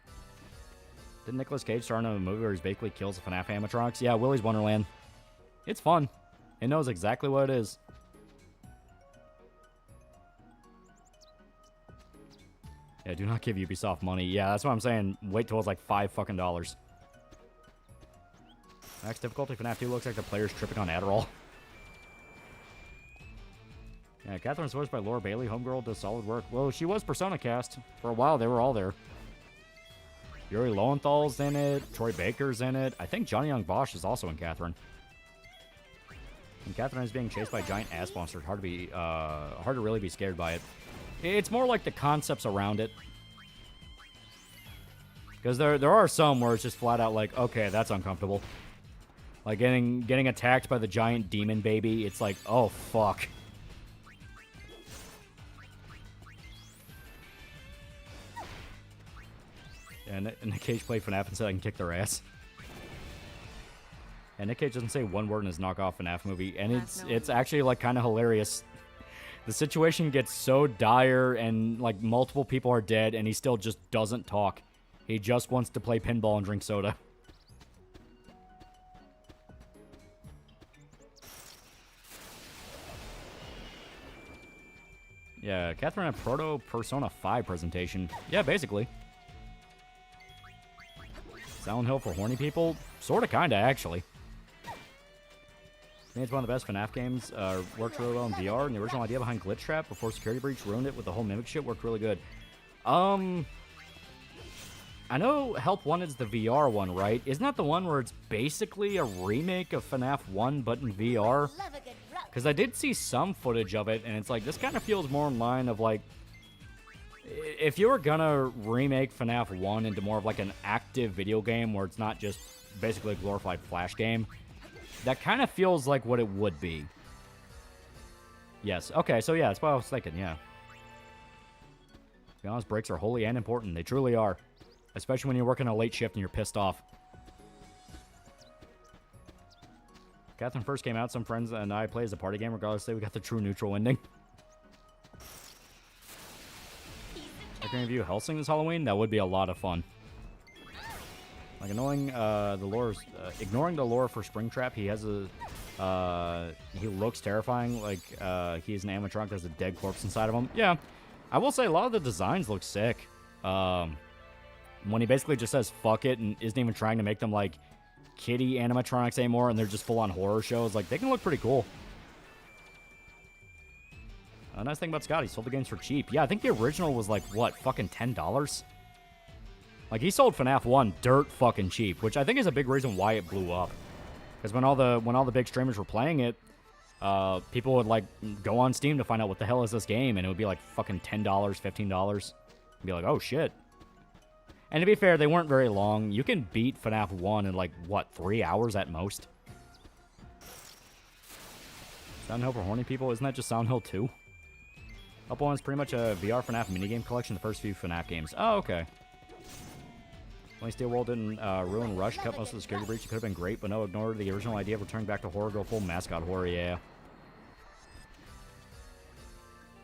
Did Nicolas Cage star in a movie where he basically kills the FNAF animatronics? Yeah, Willy's Wonderland. It's fun. It knows exactly what it is. Yeah, do not give Ubisoft money. Yeah, that's what I'm saying. Wait till it's like $5 fucking dollars. Max difficulty FNAF 2 looks like the player's tripping on Adderall. Yeah, Catherine's voiced by Laura Bailey. Homegirl does solid work. Well, she was Persona cast. For a while, they were all there. Yuri Lowenthal's in it. Troy Baker's in it. I think Johnny Young Bosch is also in Catherine. And Catherine is being chased by a giant ass monster. Hard to really be scared by it. It's more like the concepts around it. Because there are some where it's just flat out like, okay, that's uncomfortable. Like getting attacked by the giant demon baby. It's like, oh, fuck. And Nick Cage played FNAF and said I can kick their ass. And Nick Cage doesn't say one word in his knockoff FNAF movie. And it's actually like kind of hilarious. The situation gets so dire and like multiple people are dead and he still just doesn't talk. He just wants to play pinball and drink soda. Yeah, Catherine had Proto Persona 5 presentation. Yeah, basically. Silent Hill for horny people? Sorta, kinda, actually. I think it's one of the best FNAF games. Works really well in VR, and the original idea behind Glitch Trap before Security Breach ruined it with the whole Mimic shit worked really good. I know Help Wanted's the VR one, right? Isn't that the one where it's basically a remake of FNAF 1, but in VR? Because I did see some footage of it, and it's like, this kind of feels more in line of, like, if you were gonna remake FNAF 1 into more of, like, an active video game where it's not just basically a glorified Flash game, that kind of feels like what it would be. Yes, okay, so yeah, that's what I was thinking, yeah. To be honest, breaks are holy and important. They truly are. Especially when you're working a late shift and you're pissed off. Catherine first came out, some friends and I played as a party game. Regardless, say we got the true neutral ending. I can review Helsing this Halloween. That would be a lot of fun. Like ignoring the lore for Springtrap, he has a he looks terrifying. Like he's an animatronic. There's a dead corpse inside of him. Yeah, I will say a lot of the designs look sick. When he basically just says "fuck it" and isn't even trying to make them like kiddie animatronics anymore, and they're just full-on horror shows. Like, they can look pretty cool. A nice thing about Scott, he sold the games for cheap. Yeah, I think the original was like, what, fucking $10? Like, he sold FNAF 1 dirt fucking cheap, which I think is a big reason why it blew up. Because when all the big streamers were playing it, people would, like, go on Steam to find out what the hell is this game, and it would be like fucking $10, $15. And be like, oh, shit. And to be fair, they weren't very long. You can beat FNAF 1 in, like, what, 3 hours at most? Silent Hill for horny people? Isn't that just Silent Hill 2? Up 1 is pretty much a VR FNAF minigame collection, the first few FNAF games. Oh, okay. Only Steel World didn't ruin Rush, cut most of the security breach. It could have been great, but no, ignore the original idea of returning back to horror, go full mascot horror, yeah.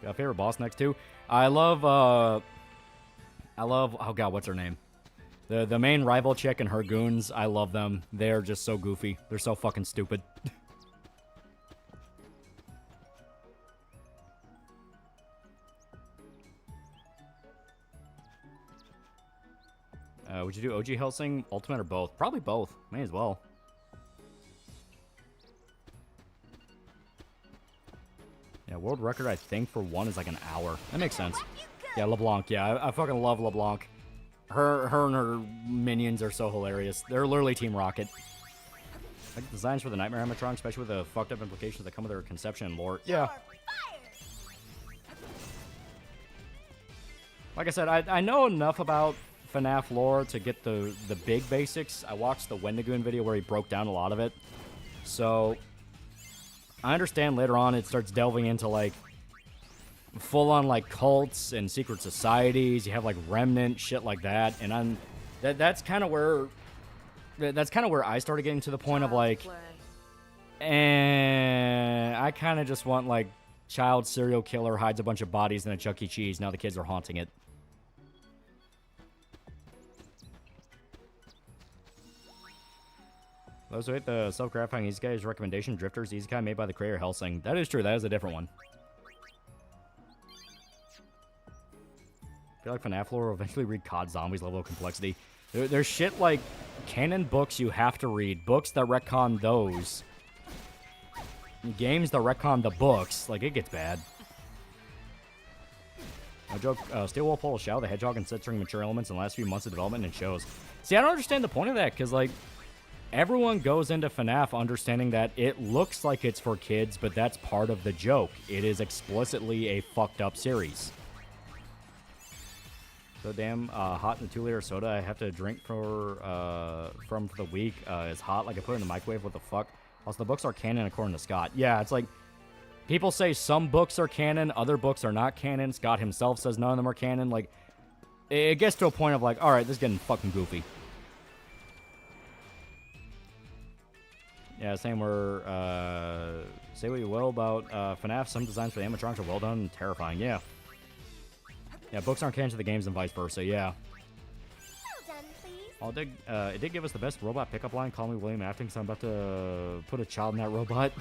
Got a favorite boss next to? I love, oh god, what's her name? The main rival chick and her goons, I love them. They're just so goofy. They're so fucking stupid. Would you do OG Helsing, Ultimate, or both? Probably both. May as well. Yeah, world record, I think, for one is like an hour. That makes sense. Yeah, LeBlanc. Yeah, I fucking love LeBlanc. Her and her minions are so hilarious. They're literally Team Rocket. Like designs for the Nightmare animatronic, especially with the fucked up implications that come with their conception and lore. Yeah. Like I said, I know enough about FNAF lore to get the big basics. I watched the Wendigoon video where he broke down a lot of it. So, I understand later on it starts delving into, like, full-on, like, cults and secret societies. You have, like, Remnant, shit like that. And that's kind of where I started getting to the point of, like, I kind of just want, like, child serial killer hides a bunch of bodies in a Chuck E. Cheese. Now the kids are haunting it. Those who hate the self-gratifying Easy Guy's recommendation, Drifters, Easy Guy made by the creator Helsing. That is true. That is a different one. I feel like FNAF lore will eventually read COD Zombies level of complexity. There's shit like canon books you have to read. Books that retcon those. Games that retcon the books. Like, it gets bad. I joke, Steel Wolf Pole Shadow the Hedgehog and censoring mature elements in the last few months of development and shows. See, I don't understand the point of that, because, like, everyone goes into FNAF understanding that it looks like it's for kids, but that's part of the joke. It is explicitly a fucked up series. So damn hot in the 2-liter soda I have to drink from for the week is hot. Like I put it in the microwave. What the fuck? Also, the books are canon according to Scott. Yeah, it's like people say some books are canon, other books are not canon. Scott himself says none of them are canon. Like, it gets to a point of like, all right, this is getting fucking goofy. Yeah, same where, say what you will about FNAF, some designs for the animatronics are well done and terrifying, yeah. Yeah, books aren't canon to the games and vice versa, yeah. Well done, please. It did give us the best robot pickup line, call me William Afton, because I'm about to put a child in that robot.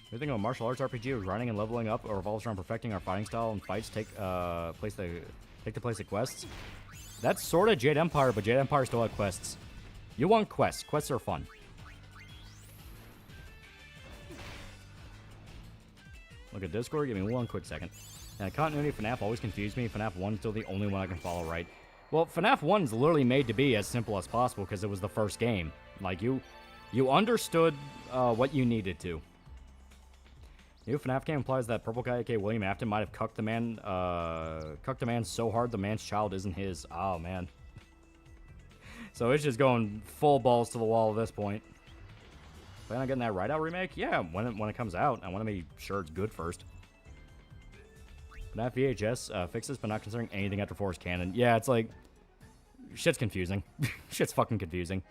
Everything about martial arts RPG with grinding and leveling up or revolves around perfecting our fighting style and fights take the place of quests. That's sort of Jade Empire, but Jade Empire still had quests. You want quests. Quests are fun. Look at Discord. Give me one quick second. Continuity of FNAF always confused me. FNAF 1 is still the only one I can follow right. Well, FNAF 1 is literally made to be as simple as possible because it was the first game. Like, you understood what you needed to. New FNAF game implies that Purple Guy, aka William Afton, might have cucked the man so hard the man's child isn't his. Oh, man. So it's just going full balls to the wall at this point. Plan on getting that Rideout remake? Yeah, when it comes out. I want to be sure it's good first. FNAF VHS fixes, but not considering anything after 4 is canon. Yeah, it's like, shit's confusing. Shit's fucking confusing.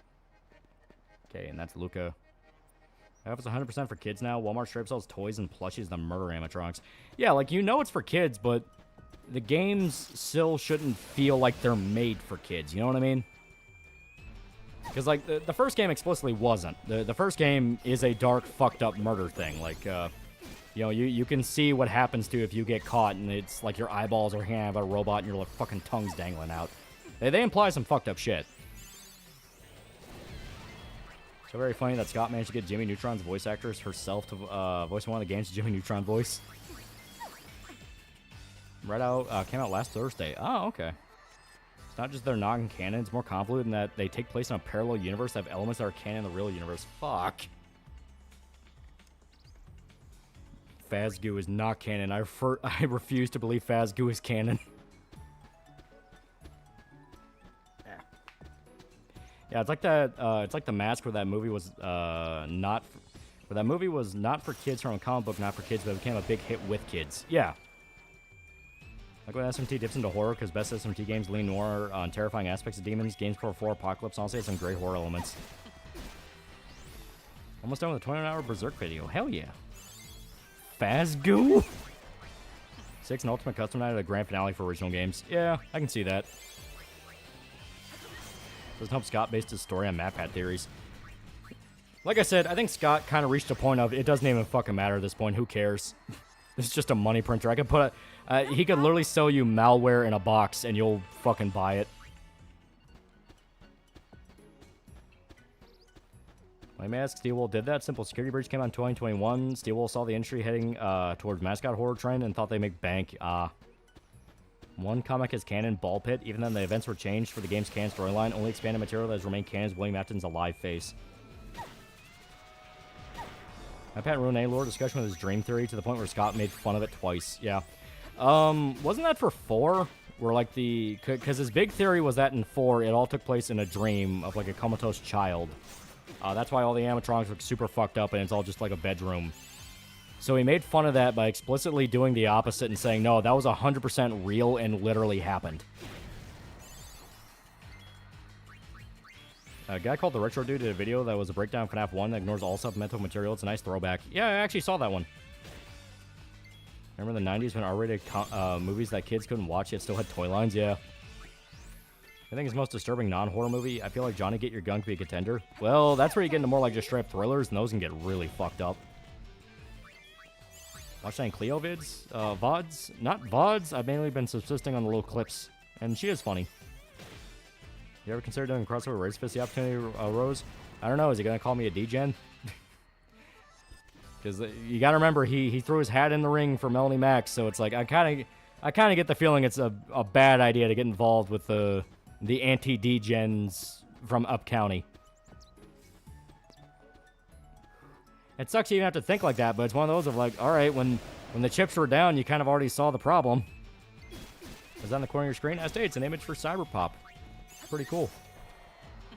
Okay, and that's Luca. I hope it's 100% for kids now. Walmart straight sells toys and plushies, the murder animatronics. Yeah, like, you know it's for kids, but the games still shouldn't feel like they're made for kids. You know what I mean? Because, like, the first game explicitly wasn't. The first game is a dark, fucked up murder thing. Like, you know, you can see what happens to if you get caught, and it's like your eyeballs are hanging out of a robot and your like, fucking tongue's dangling out. They imply some fucked up shit. So very funny that Scott managed to get Jimmy Neutron's voice actress herself to voice one of the games, Jimmy Neutron voice. Red Out came out last Thursday. Oh, okay. It's not just they're not in canon, it's more convoluted in that they take place in a parallel universe that have elements that are canon in the real universe. Fuck. Phasgoo is not canon. I refuse to believe Phasgoo is canon. Yeah, it's like that. It's like The Mask, where that movie was not for kids from a comic book, not for kids, but it became a big hit with kids. Yeah. Like when SMT dips into horror, because best SMT games lean more on terrifying aspects of demons. Games for Apocalypse honestly has some great horror elements. Almost done with a 20-hour Berserk video. Hell yeah. Phasgoo? 6 and Ultimate Custom Night at a grand finale for original games. Yeah, I can see that. Doesn't help Scott based his story on MatPat theories. Like I said, I think Scott kind of reached a point of it doesn't even fucking matter at this point. Who cares? It's just a money printer. I could put he could literally sell you malware in a box and you'll fucking buy it. My mask, Steelwool did that. Simple Security Breach came out in 2021. Steelwool saw the industry heading towards mascot horror trend and thought they'd make bank. One comic is canon, Ball Pit. Even then, the events were changed for the game's canon storyline. Only expanded material that has remained canon is William Afton's alive face. My Pat Rune lore discussion with his dream theory to the point where Scott made fun of it twice. Yeah. Wasn't that for 4? Where, like, because his big theory was that in 4, it all took place in a dream of, like, a comatose child. That's why all the animatronics look super fucked up and it's all just like a bedroom. So he made fun of that by explicitly doing the opposite and saying, no, that was 100% real and literally happened. A guy called The Retro Dude did a video that was a breakdown of FNAF 1 that ignores all supplemental material. It's a nice throwback. Yeah, I actually saw that one. Remember the 90s when R-rated movies that kids couldn't watch yet still had toy lines? Yeah. I think his most disturbing non-horror movie, I feel like Johnny Get Your Gun could be a contender. Well, that's where you get into more like just straight up thrillers, and those can get really fucked up. Watch any Cleo vids? VODs? Not VODs. I've mainly been subsisting on the little clips. And she is funny. You ever consider doing a crossover race if the opportunity arose? I don't know. Is he going to call me a D-Gen? Because you got to remember, he threw his hat in the ring for Melanie Max, so it's like, I kind of get the feeling it's a bad idea to get involved with the anti-D-Gens from Up County. It sucks you even have to think like that, but it's one of those of like, all right, when the chips were down, you kind of already saw the problem. Is that on the corner of your screen? Hey, it's an image for Cyberpop. Pretty cool.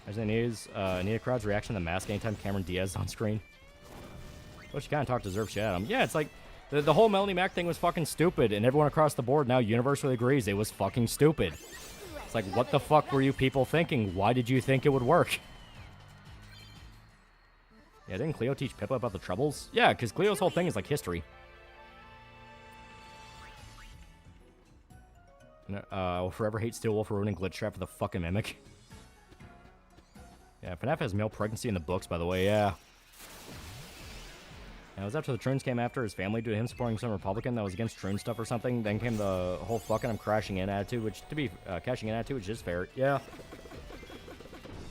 There's Nia Crowd's reaction to the mask anytime Cameron Diaz is on screen. Well, she kind of talked deserved shit at him. Yeah, it's like, the whole Melanie Mac thing was fucking stupid, and everyone across the board now universally agrees it was fucking stupid. It's like, what the fuck were you people thinking? Why did you think it would work? Yeah, didn't Cleo teach Pippa about the Troubles? Yeah, because Cleo's whole thing is like history. I'll forever hate Steelwool for ruining Glitch Trap for the fucking Mimic. Yeah, FNAF has male pregnancy in the books, by the way, yeah. And it was after the Troons came after his family due to him supporting some Republican that was against Troon stuff or something. Then came the whole fucking I'm crashing in attitude, which, to be, cashing in attitude, which is fair. Yeah.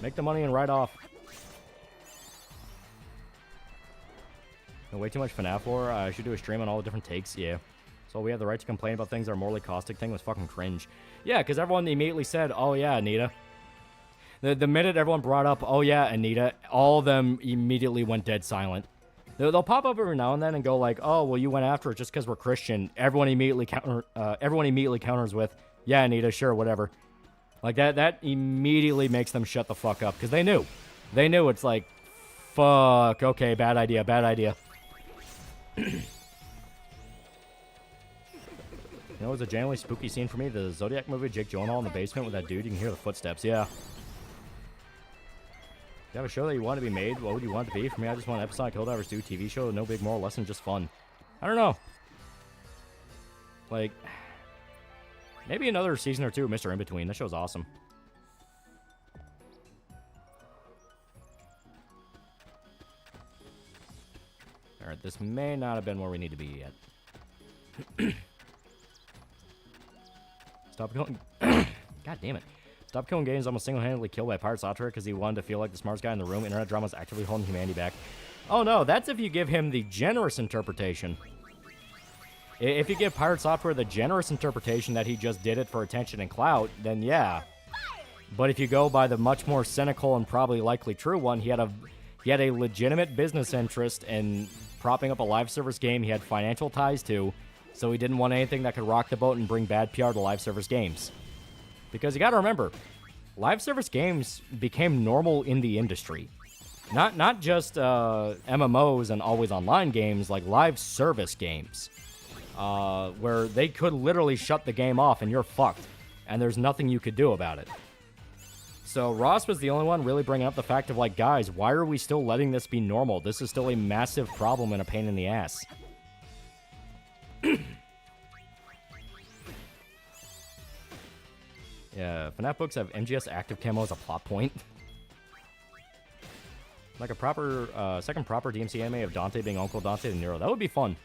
Make the money and ride off. Way too much FNAF lore. I should do a stream on all the different takes. Yeah. So we have the right to complain about things that are morally caustic. Thing was fucking cringe. Yeah, because everyone immediately said, oh yeah, Anita. The minute everyone brought up, oh yeah, Anita, all of them immediately went dead silent. They'll pop up every now and then and go like, oh, well, you went after it just because we're Christian. Everyone immediately counters with, yeah, Anita, sure, whatever. Like that immediately makes them shut the fuck up because they knew. They knew it's like, fuck, okay, bad idea, bad idea. You know, it was a genuinely spooky scene for me. The Zodiac movie, Jake Gyllenhaal in the basement with that dude. You can hear the footsteps. Yeah. You have a show that you want to be made, what would you want it to be? For me, I just want an episodic Hill Divers do TV show, no big moral lesson, just fun. I don't know. Like, maybe another season or two of Mr. In-Between. That show's awesome. Alright, this may not have been where we need to be yet. Stop killing... God damn it. Stop killing games almost single-handedly killed by pirate software because he wanted to feel like the smartest guy in the room. Internet drama is actively holding humanity back. Oh no, that's if you give him the generous interpretation. If you give pirate software the generous interpretation that he just did it for attention and clout, then yeah. But if you go by the much more cynical and probably likely true one, he had a legitimate business interest in propping up a live service game he had financial ties to, so he didn't want anything that could rock the boat and bring bad PR to live service games. Because you gotta remember, live service games became normal in the industry. Not just MMOs and always online games, like live service games. Where they could literally shut the game off and you're fucked. And there's nothing you could do about it. So Ross was the only one really bringing up the fact of like, guys, why are we still letting this be normal? This is still a massive problem and a pain in the ass. Yeah, FNAF books have MGS active camo as a plot point. Like a proper, second proper DMC anime of Dante being Uncle Dante to Nero. That would be fun.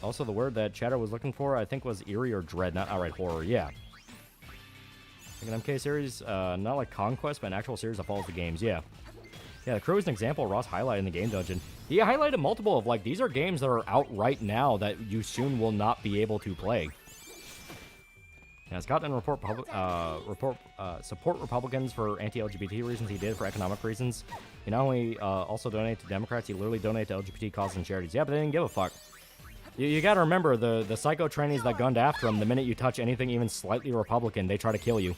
Also, the word that Chatter was looking for, I think, was eerie or dread, not outright horror. Yeah. Like an MK series, not like Conquest, but an actual series that follows the games. Yeah. Yeah, The Crew is an example Ross highlighted in the Game Dungeon. He highlighted multiple of, like, these are games that are out right now that you soon will not be able to play. Yeah, Scott didn't support Republicans for anti-LGBT reasons. He did for economic reasons. He not only also donated to Democrats, he literally donated to LGBT causes and charities. Yeah, but they didn't give a fuck. You gotta remember, the psycho trainees that gunned after him, the minute you touch anything even slightly Republican, they try to kill you.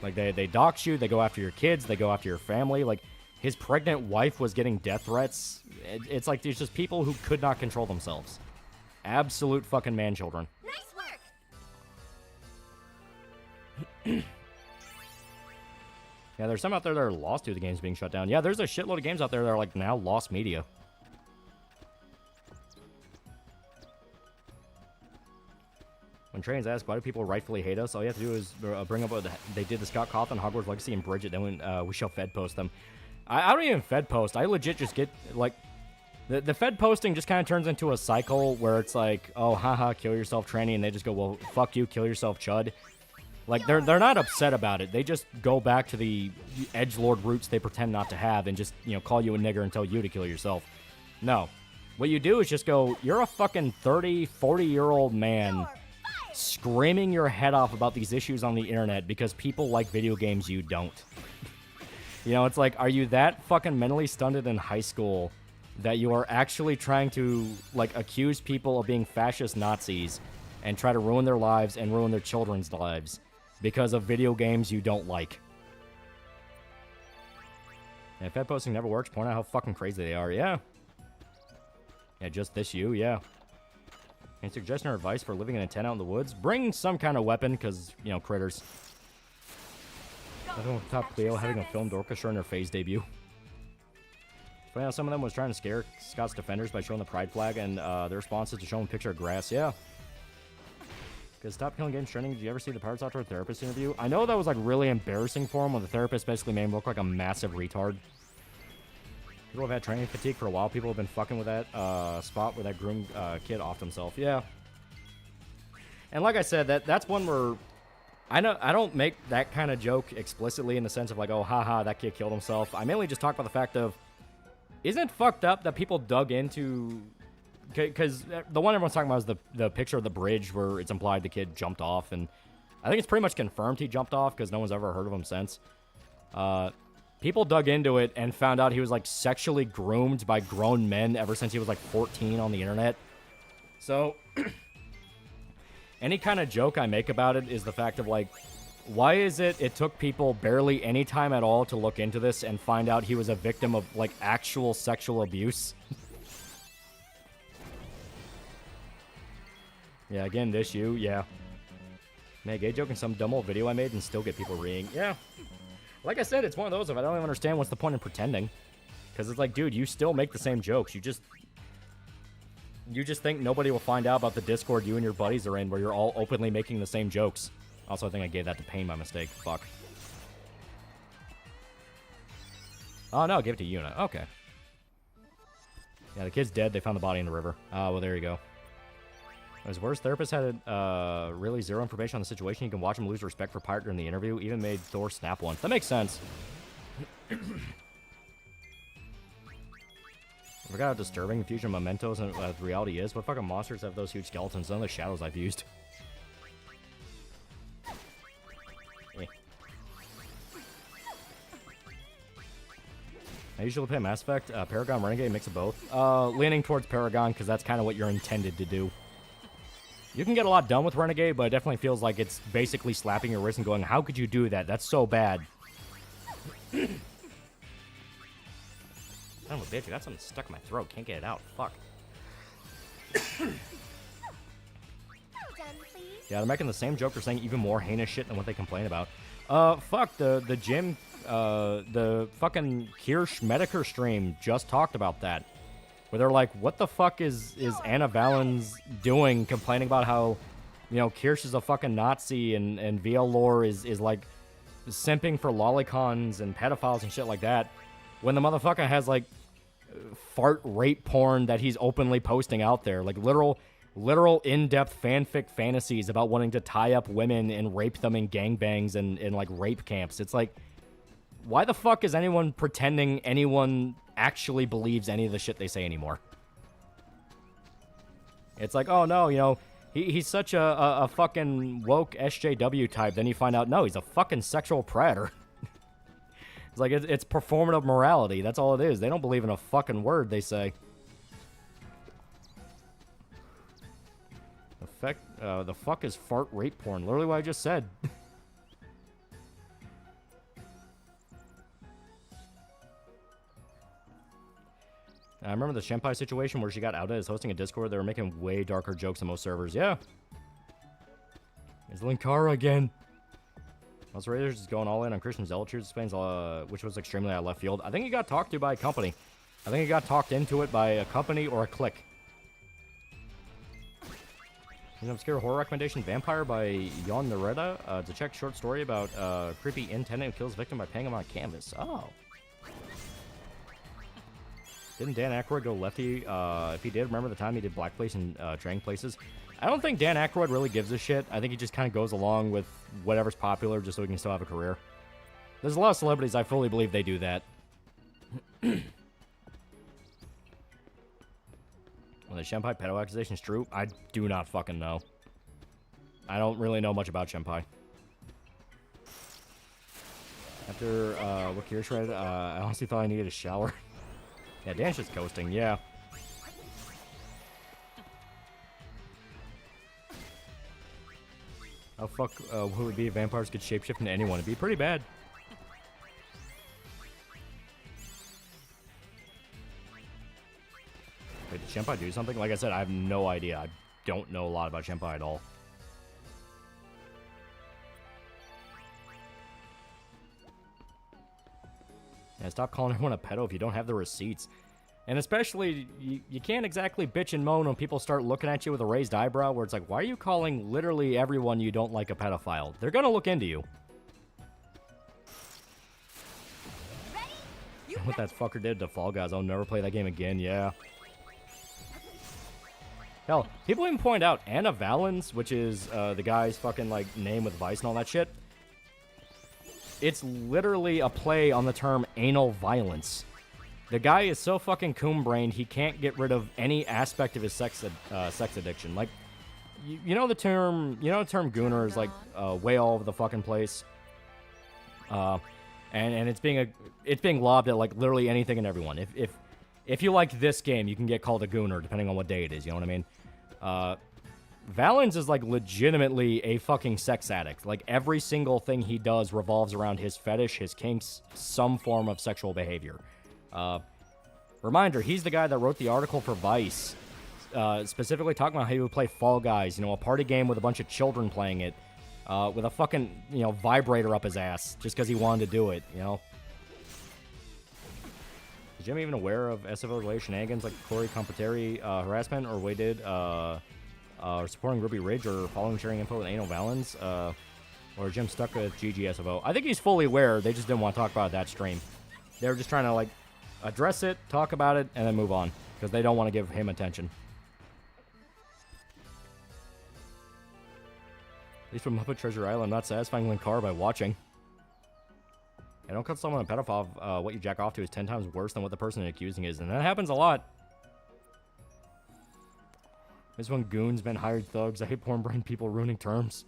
Like, they dox you, they go after your kids, they go after your family. Like, his pregnant wife was getting death threats. It's like there's just people who could not control themselves. Absolute fucking man-children. Nice work! Yeah, there's some out there that are lost due to the games being shut down. Yeah, there's a shitload of games out there that are, like, now lost media. When trains ask, why do people rightfully hate us? All you have to do is bring up what they did to Scott Cawthon, Hogwarts Legacy, and Bridget. Then when we shall Fed post them. I don't even Fed post. I legit just get, like... The Fed posting just kind of turns into a cycle where it's like, oh, haha, kill yourself, tranny, and they just go, well, fuck you, kill yourself, chud. Like, they're not upset about it. They just go back to the edgelord roots they pretend not to have and just, you know, call you a nigger and tell you to kill yourself. No. What you do is just go, you're a fucking 30, 40-year-old man screaming your head off about these issues on the internet because people like video games you don't. You know, it's like, are you that fucking mentally stunted in high school that you are actually trying to, like, accuse people of being fascist Nazis and try to ruin their lives and ruin their children's lives because of video games you don't like? And if Fed posting never works, point out how fucking crazy they are. Yeah. Yeah, just this you, yeah. Any suggestion or advice for living in a tent out in the woods? Bring some kind of weapon, because, you know, critters. Nothing with Top Cleo having a filmed orchestra in their phase debut. Funny how some of them was trying to scare Scott's defenders by showing the pride flag, and their response is to show them a picture of grass. Yeah. Because Stop Killing Games Trending, did you ever see the Pirate Software therapist interview? I know that was, like, really embarrassing for him when the therapist basically made him look like a massive retard. People have had training fatigue for a while. People have been fucking with that spot where that groomed kid offed himself. Yeah. And like I said, that's one where I don't make that kind of joke explicitly in the sense of like, oh, haha, that kid killed himself. I mainly just talk about the fact of, isn't it fucked up that people dug into... Because the one everyone's talking about is the picture of the bridge where it's implied the kid jumped off. And I think it's pretty much confirmed he jumped off because no one's ever heard of him since. People dug into it and found out he was, like, sexually groomed by grown men ever since he was, like, 14 on the internet. So, any kind of joke I make about it is the fact of, like, why is it took people barely any time at all to look into this and find out he was a victim of, like, actual sexual abuse? Yeah, again, this you, yeah. Man, gay joke in some dumb old video I made and still get people reading. Yeah. Like I said, it's one of those of I don't even understand what's the point in pretending. Because it's like, dude, you still make the same jokes. You just think nobody will find out about the Discord you and your buddies are in where you're all openly making the same jokes. Also, I think I gave that to Pain by mistake. Fuck. Oh, no, I gave it to Yuna. Okay. Yeah, the kid's dead. They found the body in the river. Well, there you go. His worst therapist had really zero information on the situation. You can watch him lose respect for Pirate during the interview. Even made Thor snap once. That makes sense. I forgot how disturbing the fusion of mementos and reality is. What fucking monsters have those huge skeletons? None of the shadows I've used. I usually play Mass Effect, Paragon, Renegade, mix of both. Leaning towards Paragon, because that's kind of what you're intended to do. You can get a lot done with Renegade, but it definitely feels like it's basically slapping your wrist and going, how could you do that? That's so bad. Son of a bitch, I got something stuck in my throat. Can't get it out. Fuck. Yeah, they're making the same joke. They're saying even more heinous shit than what they complain about. Fuck, the gym, the fucking Kirsch Medicare stream just talked about that. Where they're like, what the fuck is Anna Valens doing, complaining about how, you know, Kirsch is a fucking Nazi and VL lore is like simping for lolicons and pedophiles and shit like that, when the motherfucker has like fart rape porn that he's openly posting out there, like literal in-depth fanfic fantasies about wanting to tie up women and rape them in gangbangs and in like rape camps. It's like, why the fuck is anyone pretending anyone actually believes any of the shit they say anymore? It's like, oh no, you know, he's such a fucking woke SJW type. Then you find out, no, he's a fucking sexual predator. It's like, it's performative morality. That's all it is. They don't believe in a fucking word they say. The fuck is fart rape porn? Literally what I just said. I remember the Shenpai situation where she got outed as hosting a Discord. They were making way darker jokes than most servers. Yeah. It's Linkara again. Also, Raiders is going all in on Christian Zealotures, explains, which was extremely out of left field. I think he got talked to by a company. I think he got talked into it by a company or a clique. An obscure horror recommendation, Vampire by Jon Nareda. It's a Czech short story about creepy tenant who kills victim by paying him on canvas. Oh. Didn't Dan Aykroyd go lefty? If he did, remember the time he did Blackface and Trading Places? I don't think Dan Aykroyd really gives a shit. I think he just kind of goes along with whatever's popular just so he can still have a career. There's a lot of celebrities I fully believe they do that. When the Shenpai pedo accusation is true, I do not fucking know. I don't really know much about Shenpai. After what Kirsch read, I honestly thought I needed a shower. Yeah, Dan's just coasting, yeah. How fuck would it be if vampires could shapeshift into anyone? It'd be pretty bad. Wait, did Shenpai do something? Like I said, I have no idea. I don't know a lot about Shenpai at all. Yeah, stop calling everyone a pedo if you don't have the receipts. And especially, you can't exactly bitch and moan when people start looking at you with a raised eyebrow where it's like, why are you calling literally everyone you don't like a pedophile? They're gonna look into you. What that fucker did to Fall Guys, I'll never play that game again, yeah. Hell, people even point out Anna Valens, which is the guy's fucking like name with Vice and all that shit. It's literally a play on the term anal violence. The guy is so fucking coon-brained, he can't get rid of any aspect of his sex addiction. Like, you know the term gooner is like way all over the fucking place. And it's being lobbed at like literally anything and everyone. If you like this game, you can get called a gooner depending on what day it is. You know what I mean? Valens is like legitimately a fucking sex addict. Like every single thing he does revolves around his fetish, his kinks, some form of sexual behavior. Reminder, he's the guy that wrote the article for Vice, specifically talking about how he would play Fall Guys, you know, a party game with a bunch of children playing it, with a fucking, vibrator up his ass just because he wanted to do it, Is Jim even aware of SFO-related shenanigans like Corey Competeri harassment or weighted or supporting Ruby Ridge or following sharing info with anal Valens? Or Jim stuck with GGSFO? I think he's fully aware. They just didn't want to talk about it that stream. They were just trying to, like, address it, talk about it, and then move on. Because they don't want to give him attention. At least from Muppet Treasure Island, not satisfying Link Car by watching. And don't call someone a pedophile. What you jack off to is 10 times worse than what the person accusing is. And that happens a lot. This one, goons meant hired thugs. I hate porn brain people ruining terms.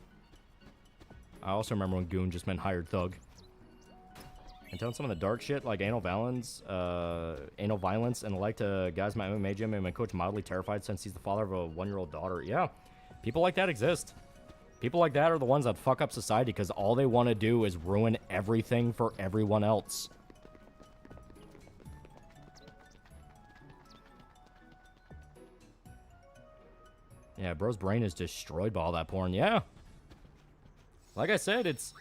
I also remember when goon just meant hired thug. And telling some of the dark shit like anal violence, and the like to guys in my MMA gym and my coach mildly terrified since he's the father of a 1-year-old daughter. Yeah, people like that exist. People like that are the ones that fuck up society because all they want to do is ruin everything for everyone else. Yeah, bro's brain is destroyed by all that porn. Yeah. Like I said, it's...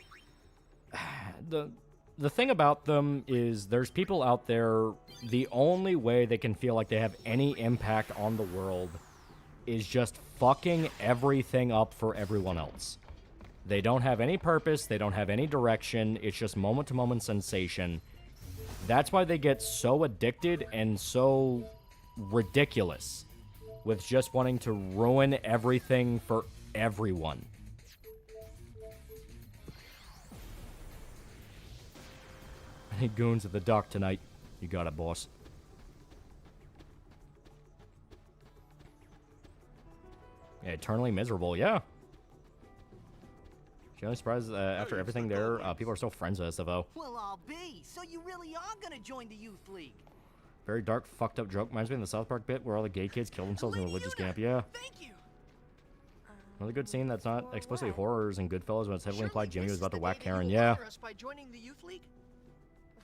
The thing about them is there's people out there, the only way they can feel like they have any impact on the world is just fucking everything up for everyone else. They don't have any purpose, they don't have any direction, it's just moment-to-moment sensation. That's why they get so addicted and so ridiculous with just wanting to ruin everything for everyone. I need goons at the dock tonight. You got it, boss. Yeah, eternally miserable, yeah. Generally surprised after everything there, people are still friends with SFO. Well, I'll be. So you really are gonna join the youth league? Very dark, fucked up joke. Reminds me of the South Park bit where all the gay kids kill themselves in a religious camp. Yeah. Thank you. Another good scene that's not explicitly horrors and Goodfellas when it's heavily implied Jimmy was about to whack Karen. Yeah. By joining the youth league?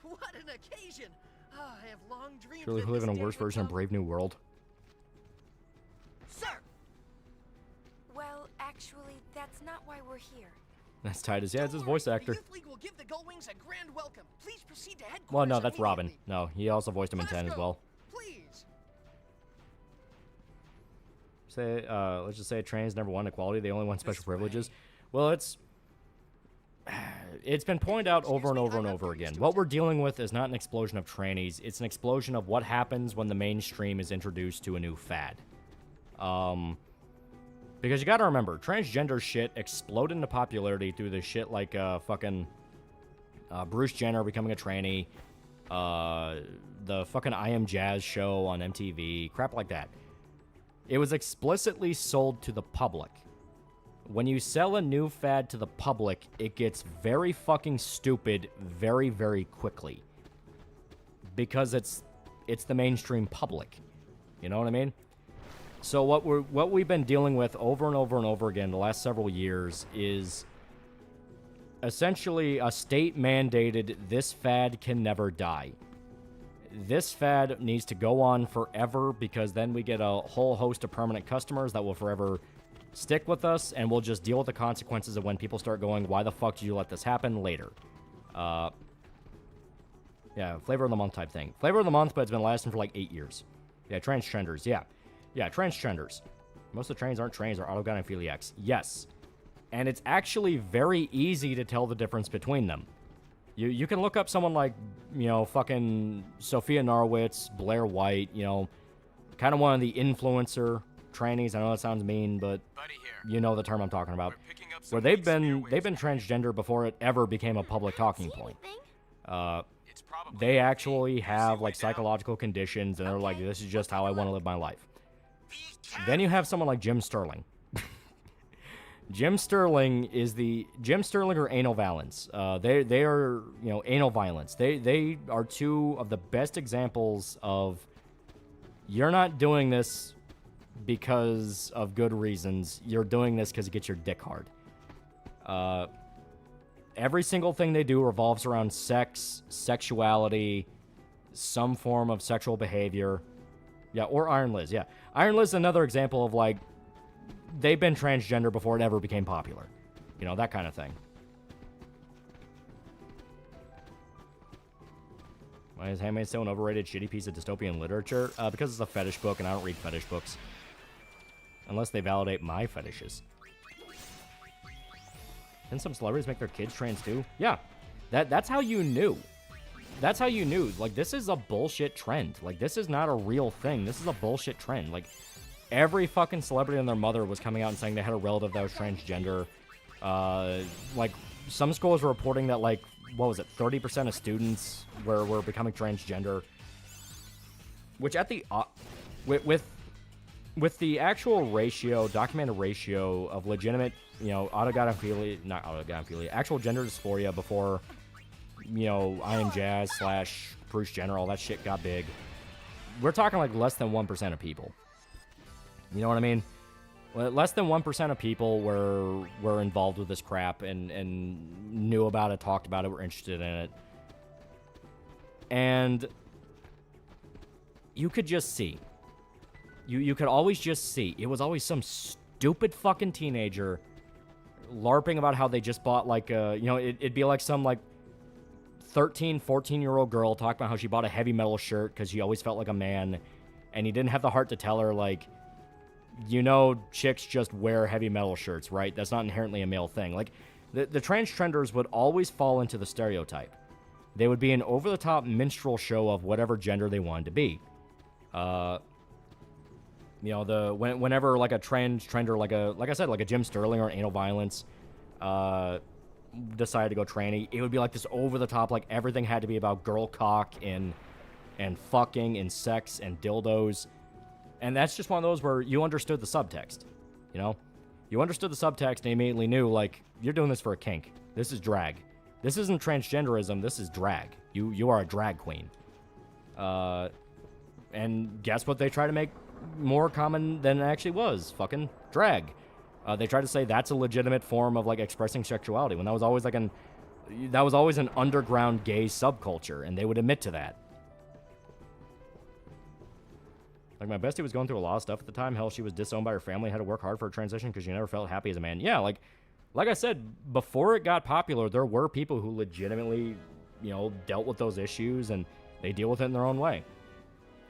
What an occasion! Oh, I have long dreamed Surely we live in a worse version of Brave New World. Sir! Well, actually, that's not why we're here. That's Titus. Yeah, it's his voice actor. The youth league will give the Gullwings a grand welcome. Please proceed to headquarters. Well, no, that's Robin. No, he also voiced him in 10 as well. Please. Say, let's just say trains never won equality. They only want special privileges. Well, it's been pointed out over and over and over again. What we're dealing with is not an explosion of trannies. It's an explosion of what happens when the mainstream is introduced to a new fad. Because you gotta remember, transgender shit exploded into popularity through the shit like fucking Bruce Jenner becoming a tranny, the fucking I Am Jazz show on MTV, crap like that. It was explicitly sold to the public. When you sell a new fad to the public, it gets very fucking stupid very, very quickly. Because it's the mainstream public. You know what I mean? So what we've been dealing with over and over and over again the last several years is essentially a state-mandated this fad can never die. This fad needs to go on forever because then we get a whole host of permanent customers that will forever stick with us, and we'll just deal with the consequences of when people start going, why the fuck did you let this happen later? Yeah, flavor of the month type thing. Flavor of the month, but it's been lasting for like 8 years. Yeah, transgenders, yeah. Yeah, transgenders. Most of the trains aren't trains, they're autogynephiliacs. Yes. And it's actually very easy to tell the difference between them. You can look up someone like, fucking Sophia Norwitz, Blair White, kind of one of the influencer trannies. I know that sounds mean, but you know the term I'm talking about. Where they've been transgender before it ever became a public talking point. They actually have like psychological conditions, and they're like, this is just how I want to live my life. Then you have someone like Jim Sterling. Jim Sterling or anal violence. They are, anal violence. They are two of the best examples of you're not doing this because of good reasons. You're doing this because it gets your dick hard. Every single thing they do revolves around sex, sexuality, some form of sexual behavior. Yeah, or Iron Liz, yeah. Iron Liz is another example of, like, they've been transgender before it ever became popular. You know, that kind of thing. Why is Handmaid's Tale an overrated, shitty piece of dystopian literature? Because it's a fetish book, and I don't read fetish books. Unless they validate my fetishes. Didn't some celebrities make their kids trans too? Yeah. That's how you knew. That's how you knew. Like, this is a bullshit trend. Like, this is not a real thing. This is a bullshit trend. Like, every fucking celebrity and their mother was coming out and saying they had a relative that was transgender. Like, some schools were reporting that, like, what was it, 30% of students were becoming transgender. Which at the, with the actual ratio, documented ratio of legitimate, you know, actual gender dysphoria before, you know, I Am Jazz / Bruce Jenner, all that shit got big. We're talking like less than 1% of people. You know what I mean? Less than 1% of people were involved with this crap and knew about it, talked about it, were interested in it. And you could just see. You could always just see. It was always some stupid fucking teenager LARPing about how they just bought, like, you know, it'd be like some, like, 13, 14-year-old girl talking about how she bought a heavy metal shirt because she always felt like a man, and he didn't have the heart to tell her, like, you know, chicks just wear heavy metal shirts, right? That's not inherently a male thing. Like, the trans trenders would always fall into the stereotype. They would be an over-the-top minstrel show of whatever gender they wanted to be. You know, whenever, like, a trender, like I said, like a Jim Sterling or Anal Violence, decided to go tranny, it would be like this over-the-top, like, everything had to be about girl cock and fucking and sex and dildos. And that's just one of those where you understood the subtext, you know? You understood the subtext and immediately knew, like, you're doing this for a kink. This is drag. This isn't transgenderism, this is drag. You are a drag queen. And guess what they try to make more common than it actually was? Fucking drag. They tried to say that's a legitimate form of, like, expressing sexuality, when that was always, like, an underground gay subculture, and they would admit to that. Like, my bestie was going through a lot of stuff at the time. Hell, she was disowned by her family, had to work hard for her transition because she never felt happy as a man. Yeah, like I said, before it got popular, there were people who legitimately, you know, dealt with those issues, and they deal with it in their own way.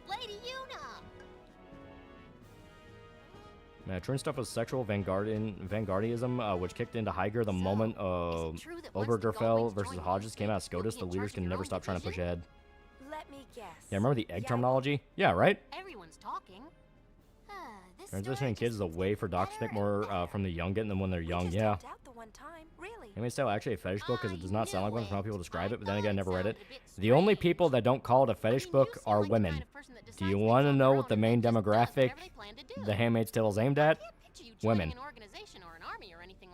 Lady Una! Man, trans stuff was sexual vanguardism, which kicked into high gear the moment Obergefell versus Hodges came out of SCOTUS. The leaders can never stop trying to push ahead. Let me guess. Yeah, remember the egg terminology? Yeah, right? Everyone's talking. Transitioning kids is a way for docs to think more from the young getting them when they're young, yeah. Handmaid's Tale actually a fetish book because it does not sound like one from how people describe it, but then again, I never read it. The only people that don't call it a fetish book are women. Do you want to know what the main demographic the Handmaid's Tale is aimed at? Women.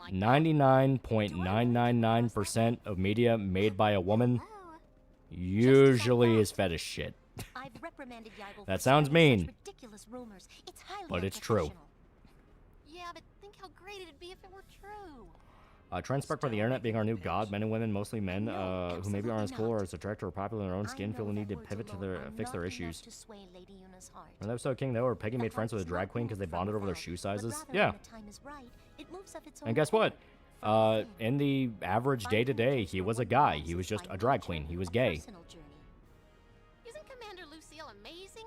99.999% of media made by a woman usually is fetish shit. That sounds mean, but it's true. Yeah, but think how great it'd be if it were true. Trend sparked by the internet being our new god. Men and women, mostly men, who maybe aren't as cool or as attractive or popular in their own skin, feel the need to pivot to fix their issues. Remember the episode King, though, where Peggy made friends with a drag queen because they bonded over their shoe sizes? Yeah. And guess what? In the average day-to-day, he was a guy. He was just a drag queen. He was gay. Isn't Commander Lucille amazing?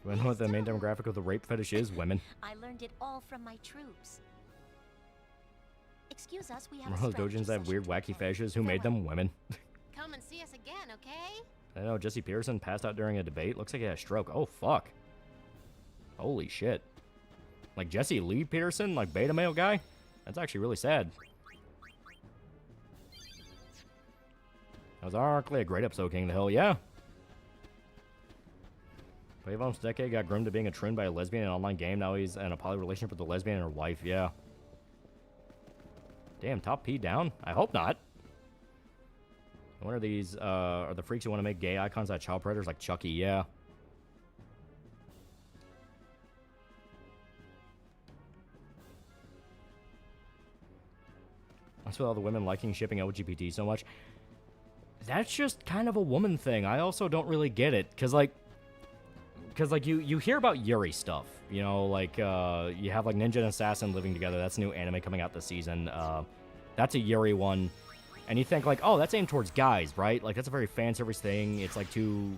You know what the main demographic of the rape fetish is? Women. I learned it all from my troops. Excuse us, we have Remember those dojins that have weird, wacky fetishes? Who made them? Women. Come and see us again, okay? I know, Jesse Pearson passed out during a debate. Looks like he had a stroke. Oh, fuck. Holy shit. Like Jesse Lee Peterson? Like beta male guy? That's actually really sad. That was arguably a great episode, King of the Hill. Yeah. Played almost a decade, got groomed to being a troon by a lesbian in an online game. Now he's in a poly relationship with a lesbian and her wife. Yeah. Damn, top P down? I hope not. I wonder these are the freaks who want to make gay icons out of child predators like Chucky. Yeah. That's with all the women liking shipping LGBT so much. That's just kind of a woman thing. I also don't really get it. Because you hear about Yuri stuff. You know, like, you have, like, Ninja and Assassin living together. That's a new anime coming out this season. That's a Yuri one. And you think, like, oh, that's aimed towards guys, right? Like, that's a very fan service thing. It's like two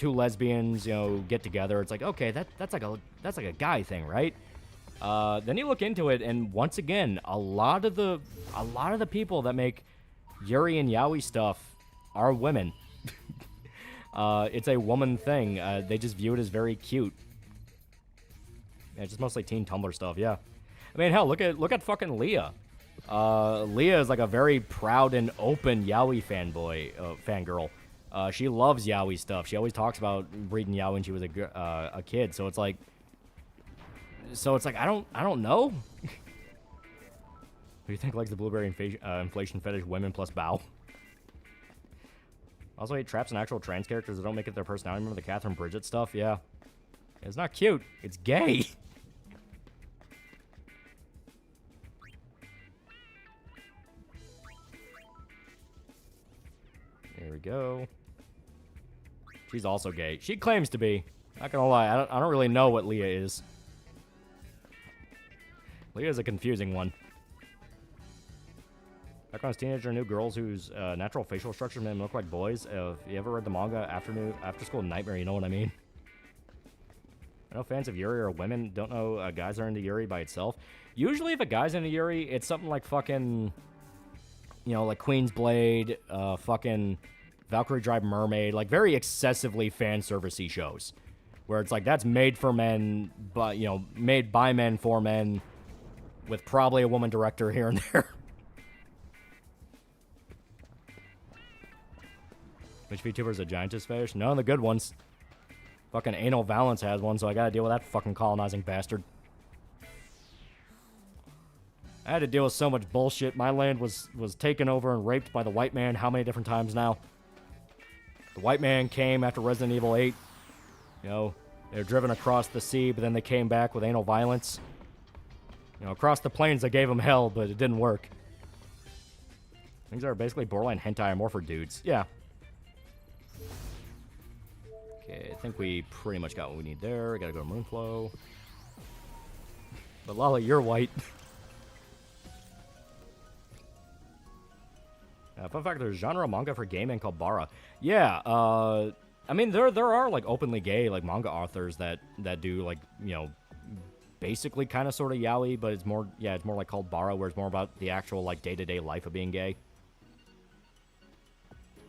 lesbians, get together. It's like, okay, that's like a guy thing, right? Then you look into it, and once again, a lot of the people that make Yuri and yaoi stuff are women. It's a woman thing. They just view it as very cute. Yeah, it's just mostly teen Tumblr stuff. Yeah, I mean, hell, look at fucking Leah. Leah is like a very proud and open yaoi fangirl. She loves yaoi stuff. She always talks about reading yaoi when she was a kid. So it's like I don't know. Who do you think likes the blueberry inflation fetish? Women plus bow. Also hate traps and actual trans characters that don't make it their personality. Remember the Catherine Bridget stuff? Yeah. It's not cute. It's gay. There we go. She's also gay. She claims to be. Not gonna lie, I don't really know what Leah is. Leah is a confusing one. Background's teenager knew girls whose natural facial structure made them look like boys. If you ever read the manga After School Nightmare, you know what I mean. I know fans of Yuri are women. Don't know guys are into Yuri by itself. Usually if a guy's into Yuri, it's something like fucking, like Queen's Blade, fucking Valkyrie Drive Mermaid, like very excessively fan servicey shows. Where it's like, that's made for men, but, made by men for men, with probably a woman director here and there. Which VTuber's a giantess fish? None of the good ones. Fucking Anal Valence has one, so I gotta deal with that fucking colonizing bastard. I had to deal with so much bullshit. My land was taken over and raped by the white man how many different times now? The white man came after Resident Evil 8. They were driven across the sea, but then they came back with anal violence. Across the plains they gave them hell, but it didn't work. Things that are basically borderline hentai are more for dudes. Yeah. Okay, I think we pretty much got what we need there. We gotta go to Moonflow. But Lolly, you're white. Fun fact, there's a genre manga for gay men called Bara. Yeah, I mean, there are, like, openly gay, like, manga authors that do, like, basically kind of sort of yaoi, but it's more like called Bara, where it's more about the actual, like, day-to-day life of being gay.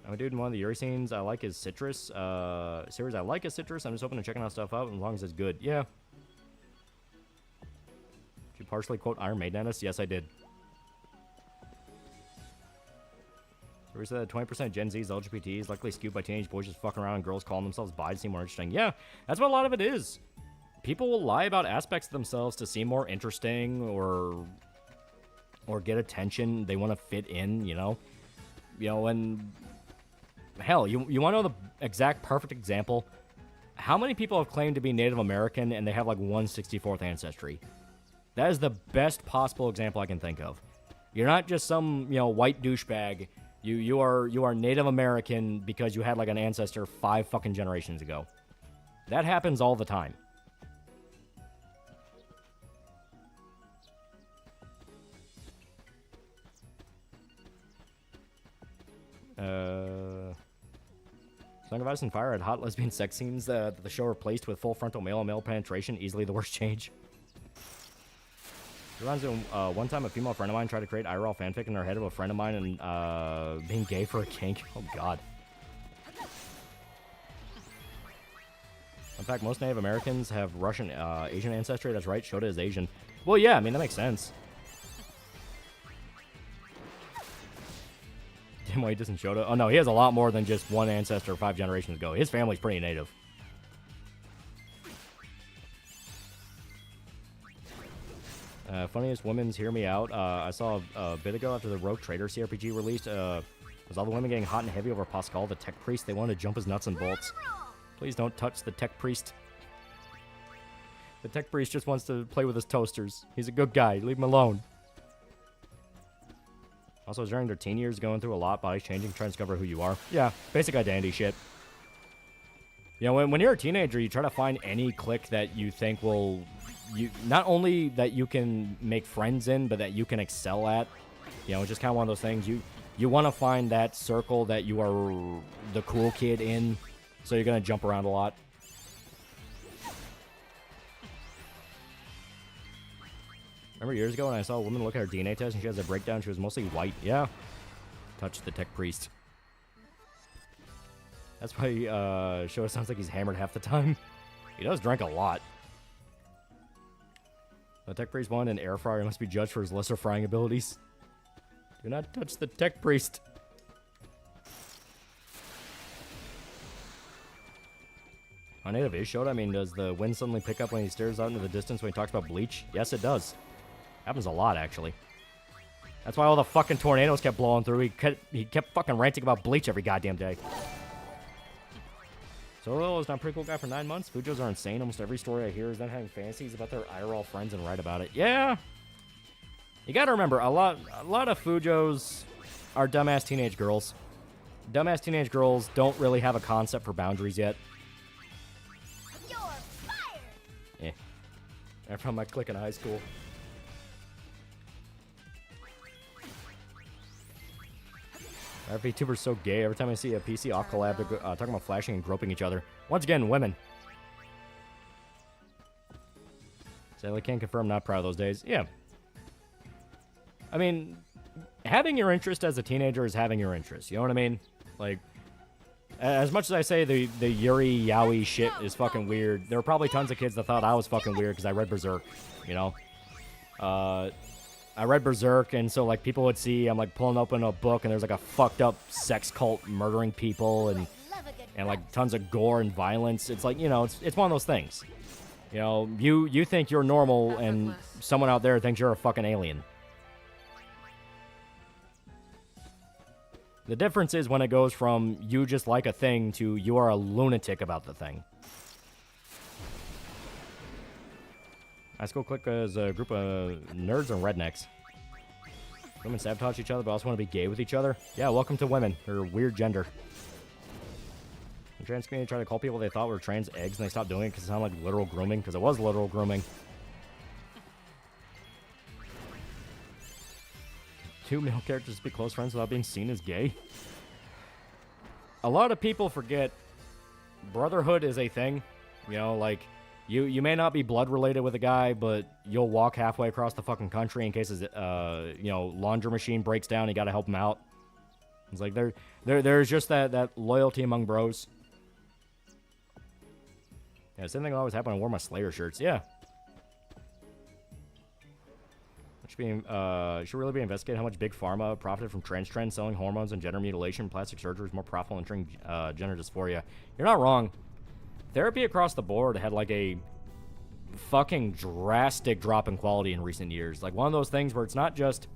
I'm a dude in one of the Yuri scenes. I like his Citrus. Series I like his Citrus. I'm just open to checking out stuff out as long as it's good. Yeah. Did you partially quote Iron Maiden at us? Yes, I did. We said that 20% Gen Z's LGBTs likely skewed by teenage boys just fucking around and girls calling themselves bi to seem more interesting. Yeah, that's what a lot of it is. People will lie about aspects of themselves to seem more interesting or get attention. They want to fit in, and hell, you want to know the exact perfect example? How many people have claimed to be Native American and they have like 1/64th ancestry? That is the best possible example I can think of. You're not just some, white douchebag. You are Native American because you had like an ancestor 5 fucking generations ago. That happens all the time. Song of Ice and Fire had hot lesbian sex scenes that the show replaced with full frontal male-on-male penetration. Easily the worst change. It reminds me of one time a female friend of mine tried to create IRL fanfic in her head of a friend of mine and being gay for a kink. Oh, God. In fact, most Native Americans have Russian, Asian ancestry. That's right, Shota is Asian. Well, yeah, I mean, that makes sense. Damn, why he doesn't Shota? Oh, no, he has a lot more than just one ancestor 5 generations ago. His family's pretty native. Funniest women's Hear Me Out. I saw a bit ago after the Rogue Trader CRPG released. Was all the women getting hot and heavy over Pascal, the tech priest? They wanted to jump his nuts and bolts. Please don't touch the tech priest. The tech priest just wants to play with his toasters. He's a good guy. Leave him alone. Also, during their teen years, going through a lot, bodies changing, trying to discover who you are. Yeah, basic identity shit. When you're a teenager, you try to find any clique that you think will... not only that you can make friends in, but that you can excel at. You know, it's just kind of one of those things. You want to find that circle that you are the cool kid in, so you're going to jump around a lot. Remember years ago when I saw a woman look at her DNA test and she has a breakdown, she was mostly white? Yeah. Touch the tech priest. That's why Showa sounds like he's hammered half the time. He does drink a lot. The tech priest won, and air fryer must be judged for his lesser frying abilities. Do not touch the tech priest. On native is Shoda. I mean, does the wind suddenly pick up when he stares out into the distance when he talks about bleach? Yes, it does. Happens a lot, actually. That's why all the fucking tornadoes kept blowing through. He kept fucking ranting about bleach every goddamn day. Solo is not a pretty cool guy for 9 months. Fujos are insane. Almost every story I hear is them having fantasies about their IRL friends and write about it. Yeah. You gotta remember, a lot of Fujos are dumbass teenage girls. Dumbass teenage girls don't really have a concept for boundaries yet. You're fired! Eh. I'm from my clique in high school. Our VTubers so gay. Every time I see a PC off collab, they're talking about flashing and groping each other. Once again, women. Sadly, can't confirm. Not proud of those days. Yeah. I mean, having your interest as a teenager is having your interest. You know what I mean? Like, as much as I say the Yuri Yaoi shit is fucking weird, there were probably tons of kids that thought I was fucking weird because I read Berserk. You know? I read Berserk, and so, like, people would see I'm, like, pulling open a book, and there's, like, a fucked up sex cult murdering people, and like, tons of gore and violence. It's like, you know, it's one of those things. You know, you think you're normal, and someone out there thinks you're a fucking alien. The difference is when it goes from you just like a thing to you are a lunatic about the thing. High school clique is a group of nerds and rednecks. Women sabotage each other, but also want to be gay with each other. Yeah, welcome to women. They're weird gender. The trans community tried to call people they thought were trans eggs, and they stopped doing it because it sounded like literal grooming, because it was literal grooming. 2 male characters be close friends without being seen as gay. A lot of people forget brotherhood is a thing. You know, like, you may not be blood related with a guy, but you'll walk halfway across the fucking country in case his, you know, laundry machine breaks down. You got to help him out. It's like there's just that loyalty among bros. Yeah, same thing always happened. I wore my Slayer shirts. Yeah. Should really be investigating how much Big Pharma profited from trans trends, selling hormones and gender mutilation. Plastic surgery is more profitable than treating gender dysphoria. You're not wrong. Therapy across the board had like a fucking drastic drop in quality in recent years. Like one of those things where it's not just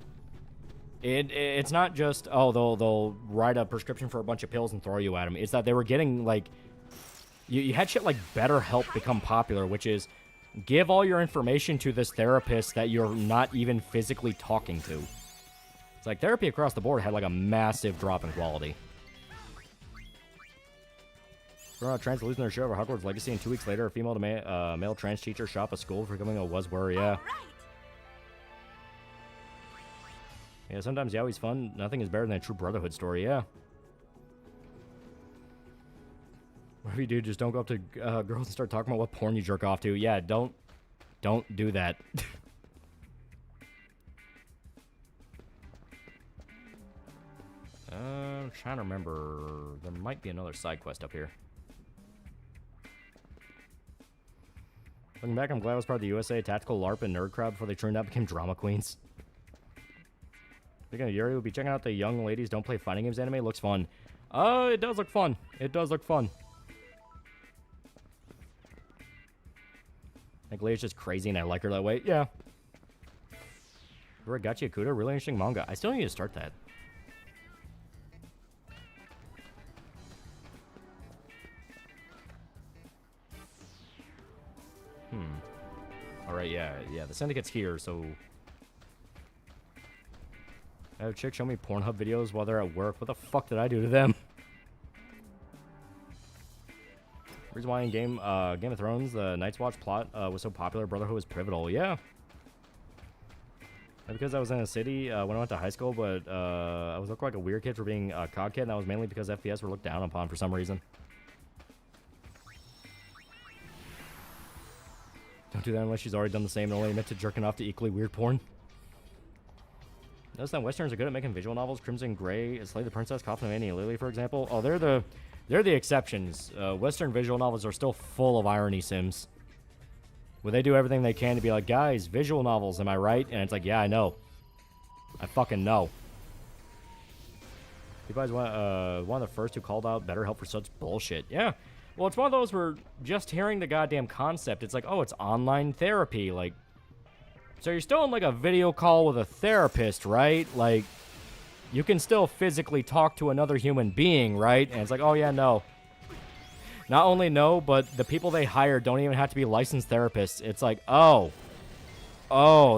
it's not just they'll write a prescription for a bunch of pills and throw you at them. It's that they were getting like you had shit like BetterHelp become popular, which is give all your information to this therapist that you're not even physically talking to. It's like therapy across the board had like a massive drop in quality. Trans losing their share of Hogwarts Legacy, and 2 weeks later, a female to male trans teacher shot up a school for becoming a buzzword. Yeah. Yeah, sometimes yaoi's fun. Nothing is better than a true brotherhood story. Yeah. Whatever you do, just don't go up to girls and start talking about what porn you jerk off to. Yeah, don't do that. I'm trying to remember. There might be another side quest up here. Looking back, I'm glad I was part of the USA Tactical LARP and Nerd Crowd before they turned out and became drama queens. Speaking of Yuri, we'll be checking out the Young Ladies Don't Play Fighting Games anime. It looks fun. It does look fun. It does look fun. I think Leia's just crazy and I like her that way. Yeah. Uragachi Akuda, really interesting manga. I still need to start that. Alright, yeah, the Syndicate's here, so... I have a chick show me Pornhub videos while they're at work. What the fuck did I do to them? Reason why in Game of Thrones, the Night's Watch plot was so popular, Brotherhood was pivotal. Yeah. Because I was in a city when I went to high school, but I was looked like a weird kid for being a COD kid, and that was mainly because FPS were looked down upon for some reason. Don't do that unless she's already done the same and only admit to jerking off to equally weird porn. Notice that Westerns are good at making visual novels. Crimson Gray, Slay the Princess, Coffin of TheAlmightyLoli, for example. Oh, they're the exceptions. Western visual novels are still full of irony sims. Where they do everything they can to be like, guys, visual novels, am I right? And it's like, yeah, I know. I fucking know. You guys one of the first who called out BetterHelp for such bullshit. Yeah. Well, it's one of those where just hearing the goddamn concept, it's like, oh, it's online therapy. Like, so you're still in, like, a video call with a therapist, right? Like, you can still physically talk to another human being, right? And it's like, oh, yeah, no. Not only no, but the people they hire don't even have to be licensed therapists. It's like, oh,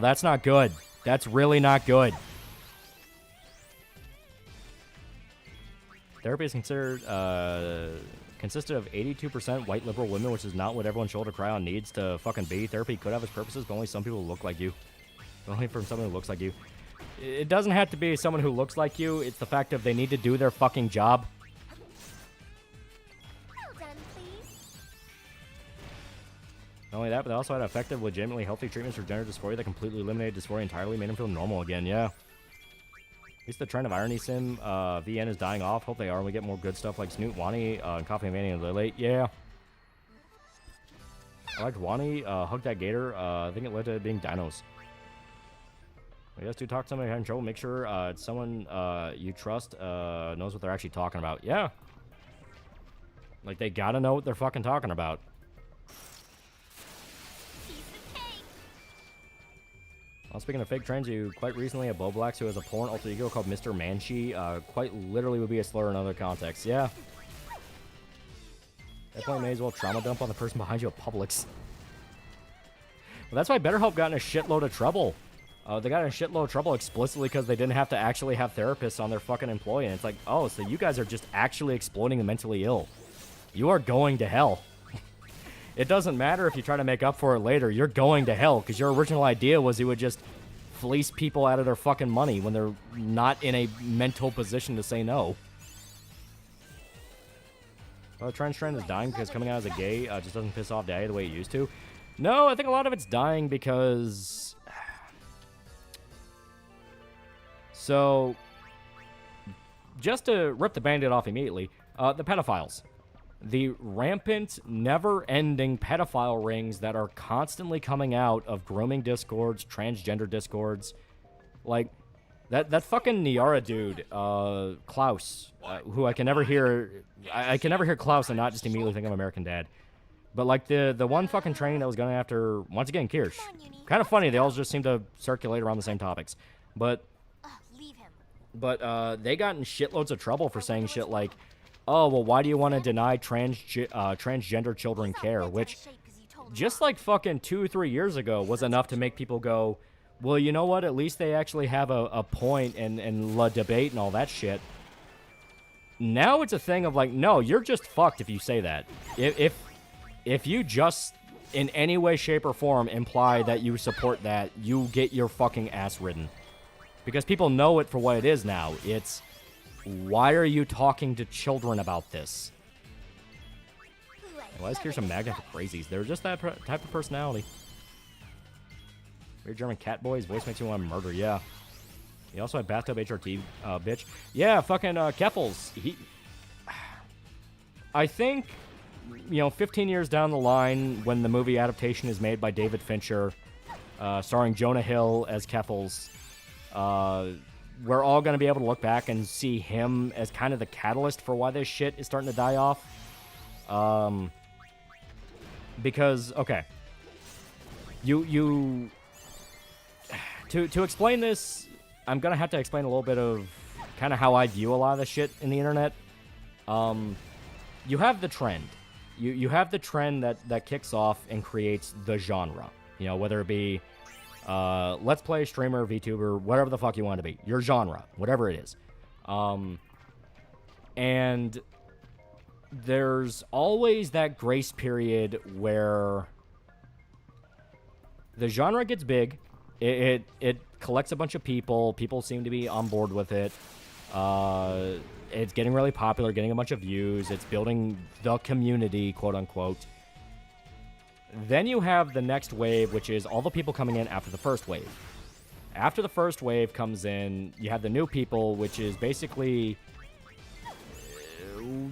that's not good. That's really not good. Therapy is consisted of 82% white liberal women, which is not what everyone shoulder cry on needs to fucking be. Therapy could have its purposes, but only some people look like you. Only from someone who looks like you. It doesn't have to be someone who looks like you. It's the fact of they need to do their fucking job. Not only that, but they also had effective, legitimately healthy treatments for gender dysphoria that completely eliminated dysphoria entirely, made them feel normal again, yeah. At least the trend of irony sim, VN is dying off. Hope they are, and we get more good stuff like Snoot, Wani, and Coffee and Vanny and Lily. Yeah. I liked Wani, Hug That Gator. I think it led to it being dinos. I guess to talk to somebody having trouble, make sure it's someone you trust knows what they're actually talking about. Yeah. Like, they gotta know what they're fucking talking about. Well, speaking of fake trends, you quite recently had Bo Blacks, who has a porn alter ego called Mr. Manchi. Quite literally would be a slur in other contexts. Yeah. That point may as well trauma dump on the person behind you at Publix. Well, that's why BetterHelp got in a shitload of trouble. They got in a shitload of trouble explicitly because they didn't have to actually have therapists on their fucking employee. And it's like, oh, so you guys are just actually exploiting the mentally ill. You are going to hell. It doesn't matter if you try to make up for it later. You're going to hell because your original idea was you would just fleece people out of their fucking money when they're not in a mental position to say no. Well, the trend is dying because coming out as a gay just doesn't piss off daddy the way it used to. No, I think a lot of it's dying because... So, just to rip the Band-Aid off immediately, the pedophiles. The rampant, never-ending pedophile rings that are constantly coming out of grooming discords, transgender discords. Like, that fucking Niara dude, Klaus, who I can never hear... I can never hear Klaus and not just immediately think of American Dad. But, like, the one fucking training that was going after, once again, Kirsch. Kind of funny, they all just seem to circulate around the same topics. But they got in shitloads of trouble for saying shit like, oh, well, why do you want to deny transgender children care? Which, just like fucking 2 or 3 years ago, was enough to make people go, well, you know what? At least they actually have a point and la debate and all that shit. Now it's a thing of like, no, you're just fucked if you say that. If you just, in any way, shape, or form, imply that you support that, you get your fucking ass ridden. Because people know it for what it is now. It's... Why are you talking to children about this? Why is Kirsch a magnet for crazies? They're just that type of personality. Weird German cat boy. His voice makes you want to murder. Yeah. He also had bathtub HRT, bitch. Yeah, fucking Keffels. I think, 15 years down the line, when the movie adaptation is made by David Fincher, starring Jonah Hill as Keffels, we're all going to be able to look back and see him as kind of the catalyst for why this shit is starting to die off. Because, okay. To explain this, I'm going to have to explain a little bit of kind of how I view a lot of the shit in the internet. You have the trend. You have the trend that kicks off and creates the genre. Whether it be... Let's Play, streamer, VTuber, whatever the fuck you want to be. Your genre, whatever it is. And there's always that grace period where the genre gets big, it collects a bunch of people. People seem to be on board with it. It's getting really popular, getting a bunch of views. It's building the community, quote unquote. Then you have the next wave, which is all the people coming in after the first wave. After the first wave comes in, you have the new people, which is basically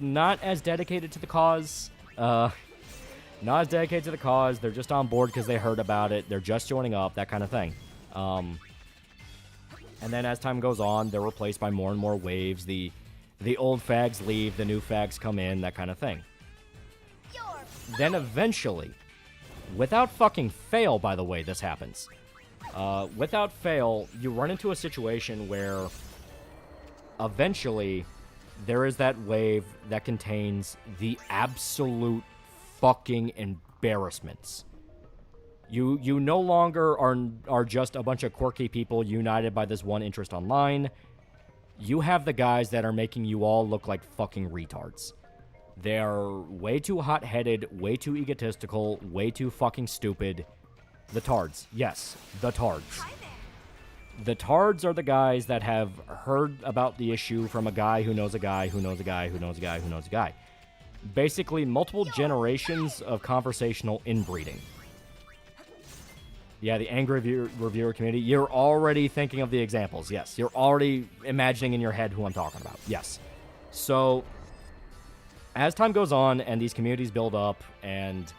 not as dedicated to the cause. Not as dedicated to the cause. They're just on board because they heard about it. They're just joining up, that kind of thing. And then as time goes on, they're replaced by more and more waves. The old fags leave, the new fags come in, that kind of thing. Then eventually, without fucking fail, by the way, this happens. Without fail, you run into a situation where eventually there is that wave that contains the absolute fucking embarrassments. You no longer are just a bunch of quirky people united by this one interest online. You have the guys that are making you all look like fucking retards. They're way too hot-headed, way too egotistical, way too fucking stupid. The tards. Yes, the tards. The tards are the guys that have heard about the issue from a guy who knows a guy who knows a guy who knows a guy who knows a guy. Basically, multiple generations of conversational inbreeding. Yeah, the angry reviewer community. You're already thinking of the examples. Yes, you're already imagining in your head who I'm talking about. Yes. So, as time goes on and these communities build up and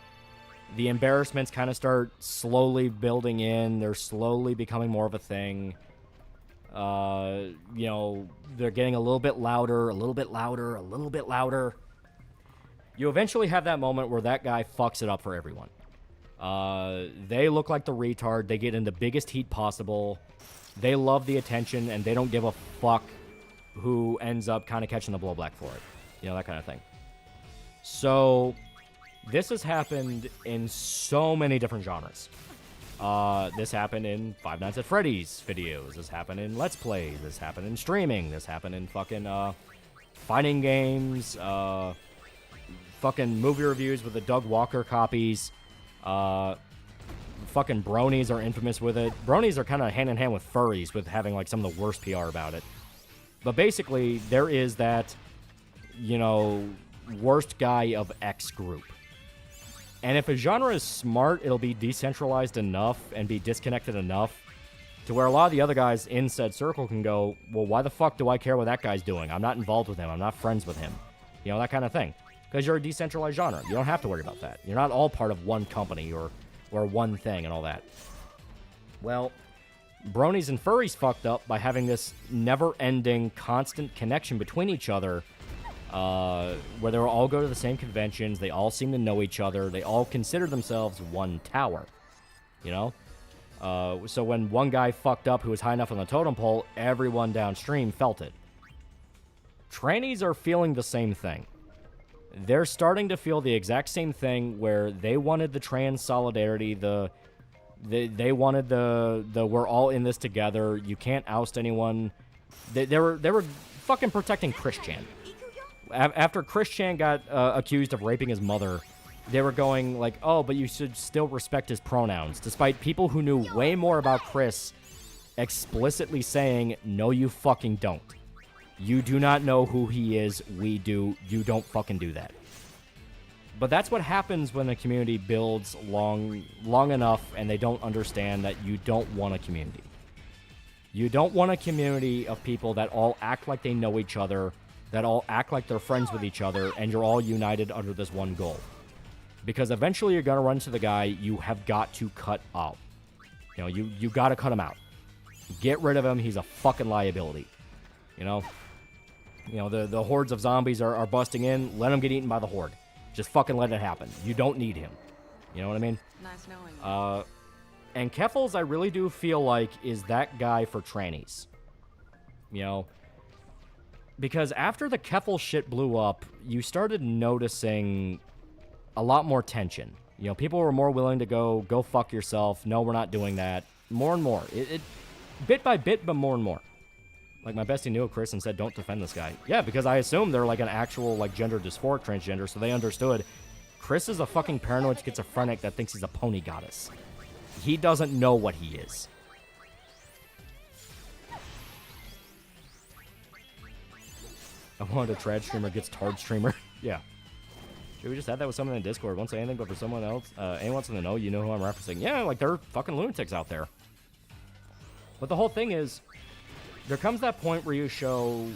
the embarrassments kind of start slowly building in, they're slowly becoming more of a thing. You know, they're getting a little bit louder, a little bit louder, a little bit louder. You eventually have that moment where that guy fucks it up for everyone. They look like the retard. They get in the biggest heat possible. They love the attention, and they don't give a fuck who ends up kind of catching the blowback for it. You know, that kind of thing. So, this has happened in so many different genres. This happened in Five Nights at Freddy's videos. This happened in Let's Plays. This happened in streaming. This happened in fucking, fighting games. Fucking movie reviews with the Doug Walker copies. Fucking bronies are infamous with it. Bronies are kind of hand in hand with furries with having like some of the worst PR about it. But basically, there is that, you know, worst guy of X group. And if a genre is smart, it'll be decentralized enough and be disconnected enough to where a lot of the other guys in said circle can go, well, why the fuck do I care what that guy's doing? I'm not involved with him. I'm not friends with him. You know, that kind of thing. Because you're a decentralized genre. You don't have to worry about that. You're not all part of one company or one thing and all that. Well, bronies and furries fucked up by having this never-ending, constant connection between each other, where they all go to the same conventions, they all seem to know each other, they all consider themselves one tower, you know? So when one guy fucked up who was high enough on the totem pole, everyone downstream felt it. Trannies are feeling the same thing. They're starting to feel the exact same thing where they wanted the trans solidarity, they wanted the we're all in this together, you can't oust anyone. They were fucking protecting Chris Chan. After Chris Chan got accused of raping his mother, they were going like, oh, but you should still respect his pronouns, despite people who knew way more about Chris explicitly saying, no, you fucking don't. You do not know who he is, we do, you don't fucking do that. But that's what happens when a community builds long enough and they don't understand that you don't want a community. You don't want a community of people that all act like they know each other, that all act like they're friends with each other, and you're all united under this one goal. Because eventually you're going to run to the guy you have got to cut out. You know, you got to cut him out. Get rid of him, he's a fucking liability. You know, the hordes of zombies are busting in. Let them get eaten by the horde. Just fucking let it happen. You don't need him. You know what I mean? Nice knowing. And Keffels, I really do feel like, is that guy for trannies. You know? Because after the Keffel shit blew up, you started noticing a lot more tension. You know, people were more willing to go fuck yourself. No, we're not doing that. More and more. It bit by bit, but more and more. Like, my bestie knew Chris and said, don't defend this guy. Yeah, because I assumed they're, like, an actual, like, gender dysphoric transgender, so they understood. Chris is a fucking paranoid schizophrenic that thinks he's a pony goddess. He doesn't know what he is. I wanted a trad streamer gets tard streamer. Yeah. Should we just have that with someone in Discord? Won't say anything, but for someone else, anyone wants to know, you know who I'm referencing. Yeah, like, they're fucking lunatics out there. But the whole thing is, there comes that point where you show,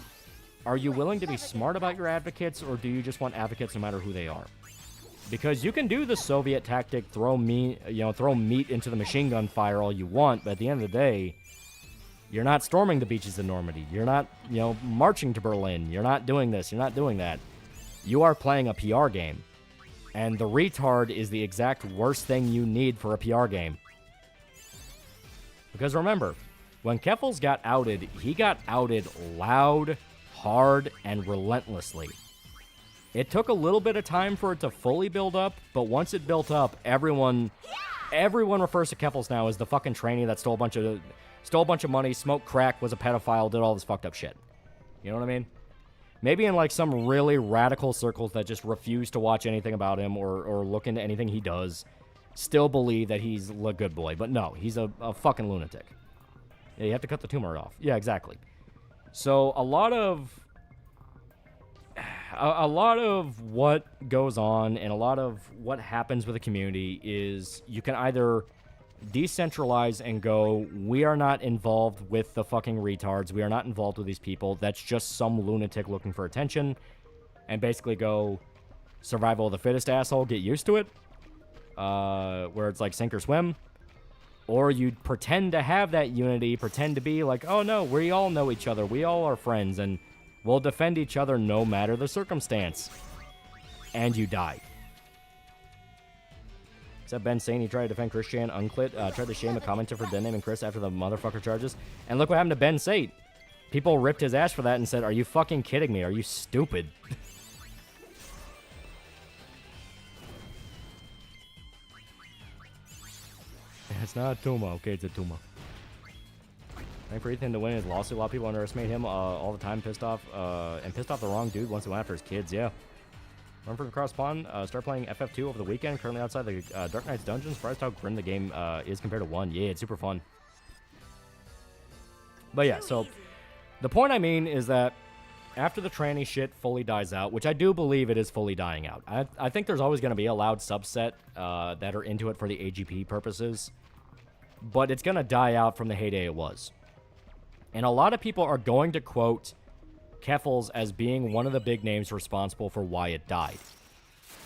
are you willing to be smart about your advocates, or do you just want advocates no matter who they are? Because you can do the Soviet tactic, throw meat into the machine gun fire all you want, but at the end of the day, you're not storming the beaches of Normandy. You're not, marching to Berlin. You're not doing this. You're not doing that. You are playing a PR game. And the retard is the exact worst thing you need for a PR game. Because remember, when Keffels got outed, he got outed loud, hard, and relentlessly. It took a little bit of time for it to fully build up, but once it built up, everyone refers to Keffels now as the fucking trainee that stole a bunch of money, smoked crack, was a pedophile, did all this fucked up shit. You know what I mean? Maybe in like some really radical circles that just refuse to watch anything about him or look into anything he does, still believe that he's a good boy. But no, he's a fucking lunatic. Yeah, you have to cut the tumor off. Yeah, exactly. So a lot of what goes on and a lot of what happens with the community is you can either decentralize and go, we are not involved with the fucking retards. We are not involved with these people. That's just some lunatic looking for attention. And basically go, survival of the fittest, asshole. Get used to it. Where it's like sink or swim. Or you pretend to have that unity. Pretend to be like, oh no, we all know each other. We all are friends. And we'll defend each other no matter the circumstance. And you die. Except Ben saying he tried to defend Christian Unclit, tried to shame a commenter for dead naming Chris after the motherfucker charges. And look what happened to Ben Sate. People ripped his ass for that and said, are you fucking kidding me? Are you stupid? It's not a tumor. Okay, it's a tumor. Thank for Ethan to win his lawsuit. A lot of people underestimate him all the time, pissed off the wrong dude once he went after his kids, yeah. Run from across pond, start playing FF2 over the weekend, currently outside the Dark Knight's dungeon. Surprised how grim the game is compared to 1. Yeah, it's super fun. But yeah, so the point I mean is that after the tranny shit fully dies out, which I do believe it is fully dying out, I think there's always going to be a loud subset that are into it for the AGP purposes, but it's going to die out from the heyday it was. And a lot of people are going to quote Keffels as being one of the big names responsible for why it died.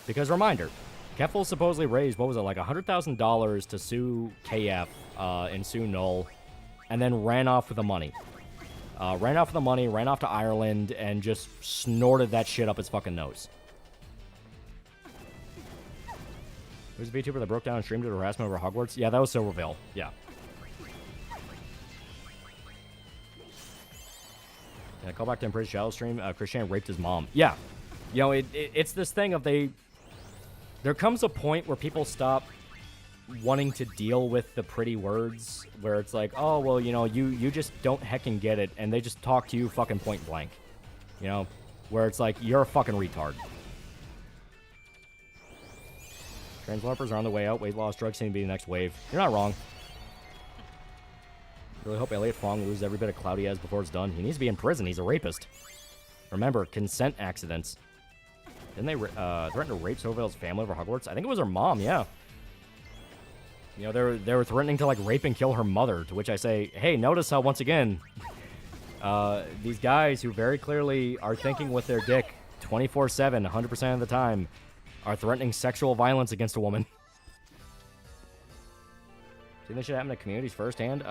Because reminder, Keffels supposedly raised, what was it, like $100,000 to sue KF and sue Null, and then ran off with the money. Ran off to Ireland, and just snorted that shit up his fucking nose. Who's the VTuber that broke down and streamed to harassment over Hogwarts? Yeah, that was Silvervale. Yeah. Yeah, call back to Embrace Shadow stream. Christian raped his mom. Yeah. You know, it's this thing of there comes a point where people stop wanting to deal with the pretty words, where it's like, oh, well, you just don't heckin' get it, and they just talk to you fucking point blank. You know? Where it's like, you're a fucking retard. Trans LARPers are on the way out. Weight loss, drugs seem to be the next wave. You're not wrong. Really hope Elliot Fong loses every bit of clout he has before it's done. He needs to be in prison. He's a rapist. Remember, consent accidents. Didn't they threaten to rape Silvervale's family over Hogwarts? I think it was her mom, yeah. You know, they were threatening to, like, rape and kill her mother, to which I say, hey, notice how, once again, these guys who very clearly are thinking with their dick 24/7, 100% of the time, are threatening sexual violence against a woman. Seeing this shit happen to communities firsthand.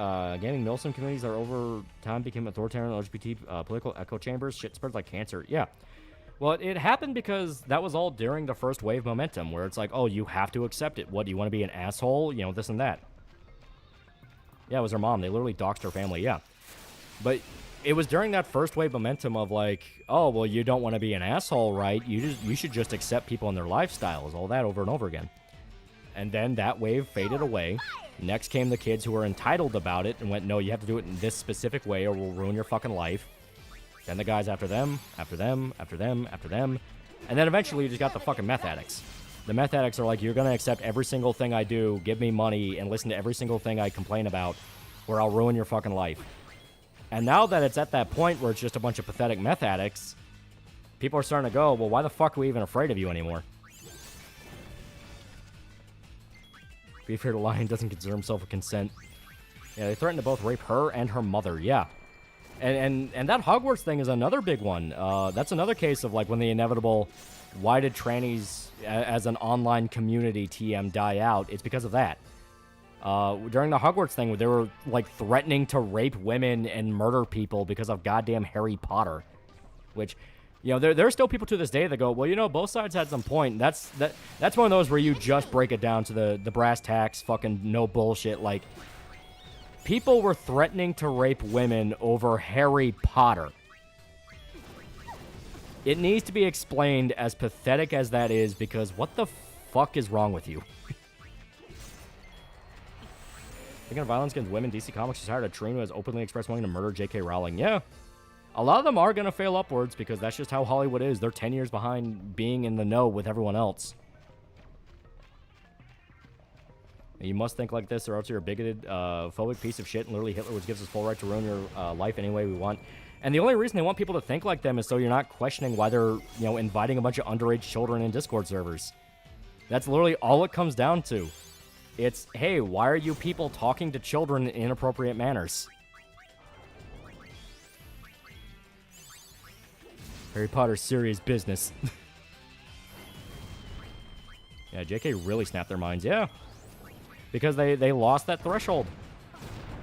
Gaming Milsim communities are over time became authoritarian LGBT political echo chambers. Shit spreads like cancer. Yeah. Well, it happened because that was all during the first wave momentum, where it's like, oh, you have to accept it. What, do you want to be an asshole? You know, this and that. Yeah, it was her mom. They literally doxed her family, yeah. But it was during that first wave momentum of like, oh, well, you don't want to be an asshole, right? You should just accept people and their lifestyles, all that over and over again. And then that wave faded away. Next came the kids who were entitled about it and went, no, you have to do it in this specific way or we'll ruin your fucking life. Then the guys after them, after them, after them, after them. And then eventually you just got the fucking meth addicts. The meth addicts are like, you're going to accept every single thing I do, give me money, and listen to every single thing I complain about, or I'll ruin your fucking life. And now that it's at that point where it's just a bunch of pathetic meth addicts, people are starting to go, well, why the fuck are we even afraid of you anymore? Be fair to Lion doesn't consider himself a consent. Yeah, they threatened to both rape her and her mother, yeah. And that Hogwarts thing is another big one. That's another case of, like, when the inevitable, why did trannies as an online community TM die out? It's because of that. During the Hogwarts thing, they were, like, threatening to rape women and murder people because of goddamn Harry Potter. Which, you know, there are still people to this day that go, well, you know, both sides had some point. That's one of those where you just break it down to the brass tacks, fucking no bullshit. Like, people were threatening to rape women over Harry Potter. It needs to be explained, as pathetic as that is, because what the fuck is wrong with you? Speaking of violence against women, DC Comics has hired a Trino who has openly expressed wanting to murder J.K. Rowling. Yeah. A lot of them are going to fail upwards because that's just how Hollywood is. They're 10 years behind being in the know with everyone else. You must think like this or else you're a bigoted, phobic piece of shit, and literally Hitler, which gives us full right to ruin your life any way we want. And the only reason they want people to think like them is so you're not questioning why they're, you know, inviting a bunch of underage children in Discord servers. That's literally all it comes down to. It's, hey, why are you people talking to children in inappropriate manners? Harry Potter's serious business. Yeah, JK really snapped their minds, yeah. Because they lost that threshold.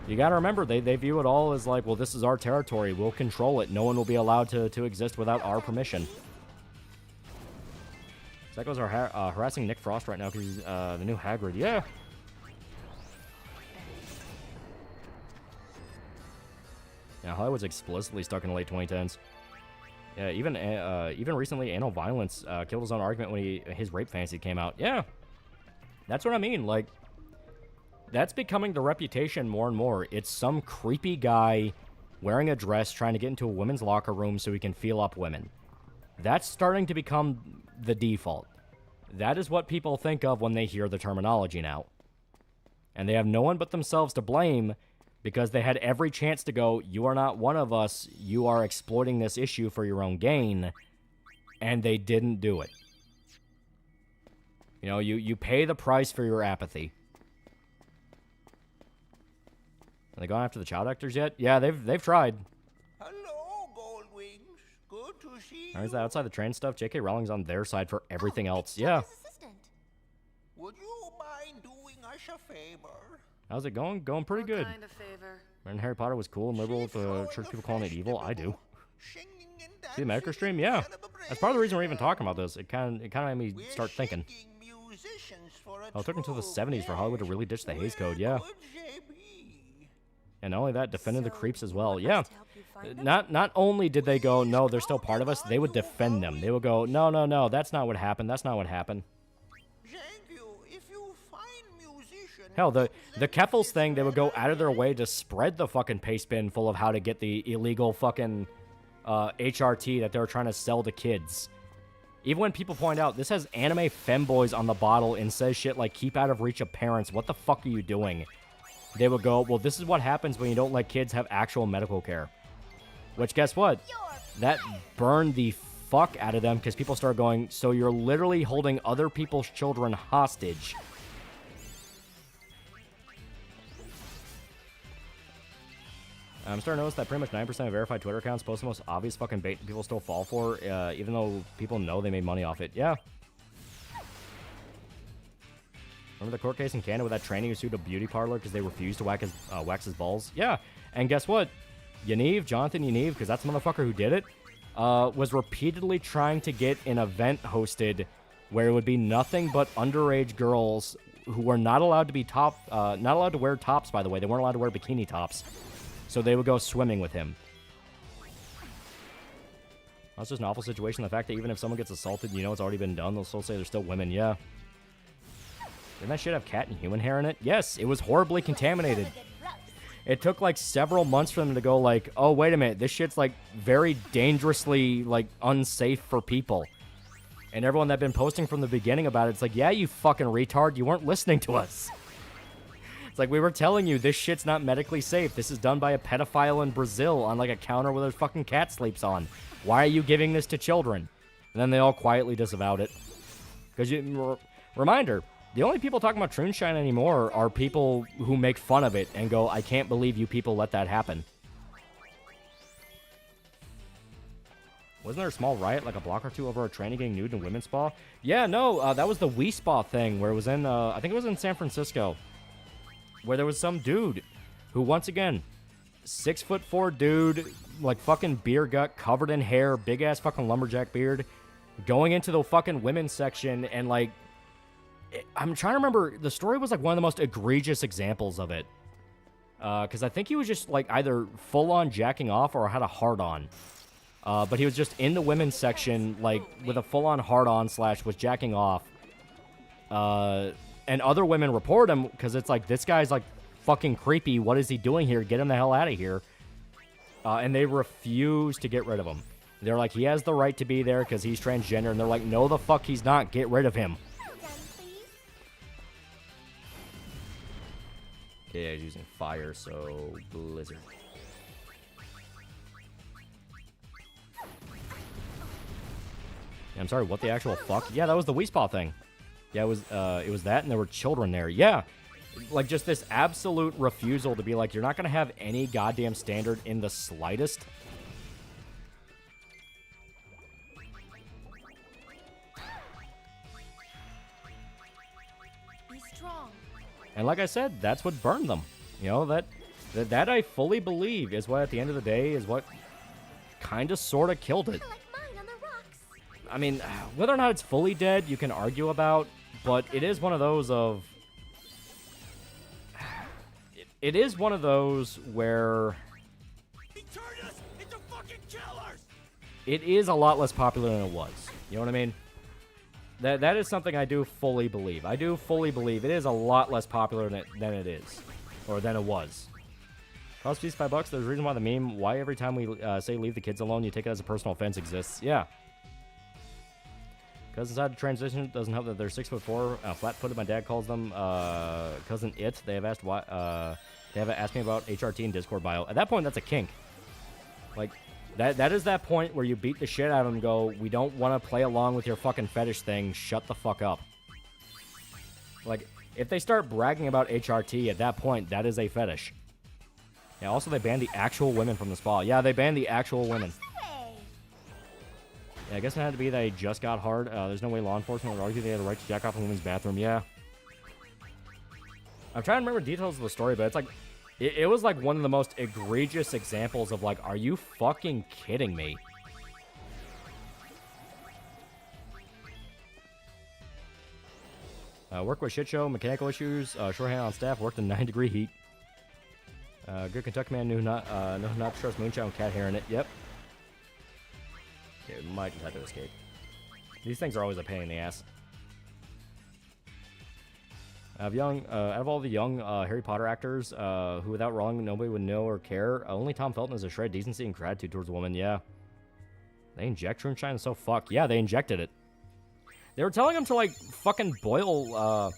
You gotta remember, they view it all as like, well, this is our territory, we'll control it, no one will be allowed to exist without our permission. Psychos are harassing Nick Frost right now because he's the new Hagrid, yeah. Yeah, Hollywood's explicitly stuck in the late 2010s. Yeah, even recently, Anal Violence killed his own argument when his rape fantasy came out. Yeah, that's what I mean. Like, that's becoming the reputation more and more. It's some creepy guy wearing a dress trying to get into a women's locker room so he can feel up women. That's starting to become the default. That is what people think of when they hear the terminology now. And they have no one but themselves to blame because they had every chance to go, you are not one of us, you are exploiting this issue for your own gain, and they didn't do it. You know, you pay the price for your apathy. Are they going after the child actors yet? Yeah, they've tried. Hello, Goldwings. Good to see you. Alright, is that outside the train stuff? J.K. Rowling's on their side for everything else. Yeah. Would you mind doing us a favor? How's it going? Going pretty good. Kind of favor? And Harry Potter was cool and liberal with the church people calling it evil. I do. See the Medicare stream? Yeah. That's part of the reason we're even talking about this. It kind of made me start thinking. Oh, it took until the 70s for Hollywood to really ditch the Hays Code. Yeah. And not only that, defended the creeps as well. Yeah. Not only did they go, no, they're still part of us, they would defend them. They would go, no, that's not what happened. That's not what happened. Hell, the Keffels thing, they would go out of their way to spread the fucking paste bin full of how to get the illegal fucking HRT that they were trying to sell to kids. Even when people point out, this has anime femboys on the bottle and says shit like, keep out of reach of parents, what the fuck are you doing? They would go, well, this is what happens when you don't let kids have actual medical care. Which, guess what? That burned the fuck out of them because people started going, so you're literally holding other people's children hostage. I'm starting to notice that pretty much 9% of verified Twitter accounts post the most obvious fucking bait people still fall for, even though people know they made money off it. Yeah. Remember the court case in Canada with that tranny who sued a beauty parlor because they refused to wax his balls? Yeah. And guess what? Jonathan Yaniv, because that's the motherfucker who did it, was repeatedly trying to get an event hosted where it would be nothing but underage girls who were not allowed to be not allowed to wear tops, by the way. They weren't allowed to wear bikini tops. So they would go swimming with him. That's just an awful situation. The fact that even if someone gets assaulted, you know it's already been done, they'll still say they're still women. Yeah. Didn't that shit have cat and human hair in it? Yes, it was horribly contaminated. It took like several months for them to go like, oh, wait a minute, this shit's like very dangerously like unsafe for people. And everyone that had been posting from the beginning about it's like, yeah, you fucking retard, you weren't listening to us. It's like, we were telling you, this shit's not medically safe. This is done by a pedophile in Brazil on, like, a counter where their fucking cat sleeps on. Why are you giving this to children? And then they all quietly disavowed it. Because, reminder, the only people talking about Troonshine anymore are people who make fun of it and go, I can't believe you people let that happen. Wasn't there a small riot, like a block or two, over a tranny getting nude in a women's spa? Yeah, no, that was the Wii Spa thing, where it was in, I think it was in San Francisco, where there was some dude who, once again, 6'4" dude, like fucking beer gut, covered in hair, big-ass fucking lumberjack beard, going into the fucking women's section, and, like, I'm trying to remember, the story was, like, one of the most egregious examples of it. Because I think he was just, like, either full-on jacking off or had a hard-on. But he was just in the women's section, like, with a full-on hard-on / was jacking off. And other women report him, because it's like, this guy's, like, fucking creepy. What is he doing here? Get him the hell out of here. And they refuse to get rid of him. They're like, he has the right to be there because he's transgender. And they're like, no, the fuck he's not. Get rid of him. Okay, I was using fire, so blizzard. I'm sorry, what the actual fuck? Yeah, that was the Wii Spa thing. Yeah, it was that, and there were children there. Yeah, like, just this absolute refusal to be like, you're not going to have any goddamn standard in the slightest. Be strong. And like I said, that's what burned them. You know, that I fully believe is what, at the end of the day, is what kind of sort of killed it. I mean, whether or not it's fully dead, you can argue about, but it is one of those of... It is one of those where... It is a lot less popular than it was. You know what I mean? That is something I do fully believe. I do fully believe it is a lot less popular than it is. Or than it was. Cost piece $5. There's a reason why the meme, why every time we say leave the kids alone, you take it as a personal offense exists. Yeah. Because inside the transition, it doesn't help that they're 6'4", flat-footed. My dad calls them cousin it. They have asked why. They have asked me about HRT in Discord bio. At that point, that's a kink. Like, that is that point where you beat the shit out of them and go, we don't want to play along with your fucking fetish thing. Shut the fuck up. Like, if they start bragging about HRT at that point, that is a fetish. Yeah. Also, they banned the actual women from the spa. Yeah, they banned the actual women. Yeah, I guess it had to be that they just got hard. There's no way law enforcement would argue they had the right to jack off in a women's bathroom. Yeah. I'm trying to remember details of the story, but it's like... It was like one of the most egregious examples of like, are you fucking kidding me? Work with shit show, mechanical issues, shorthand on staff, worked in 9-degree heat. Good Kentucky man knew not to trust moonshine with cat hair in it. Yep. Okay, we might just have to escape. These things are always a pain in the ass. Out of all the young Harry Potter actors, who without wrong nobody would know or care, only Tom Felton has a shred of decency and gratitude towards a woman. Yeah. They inject Troonshine, so fuck. Yeah, they injected it. They were telling him to, like, fucking boil, oh,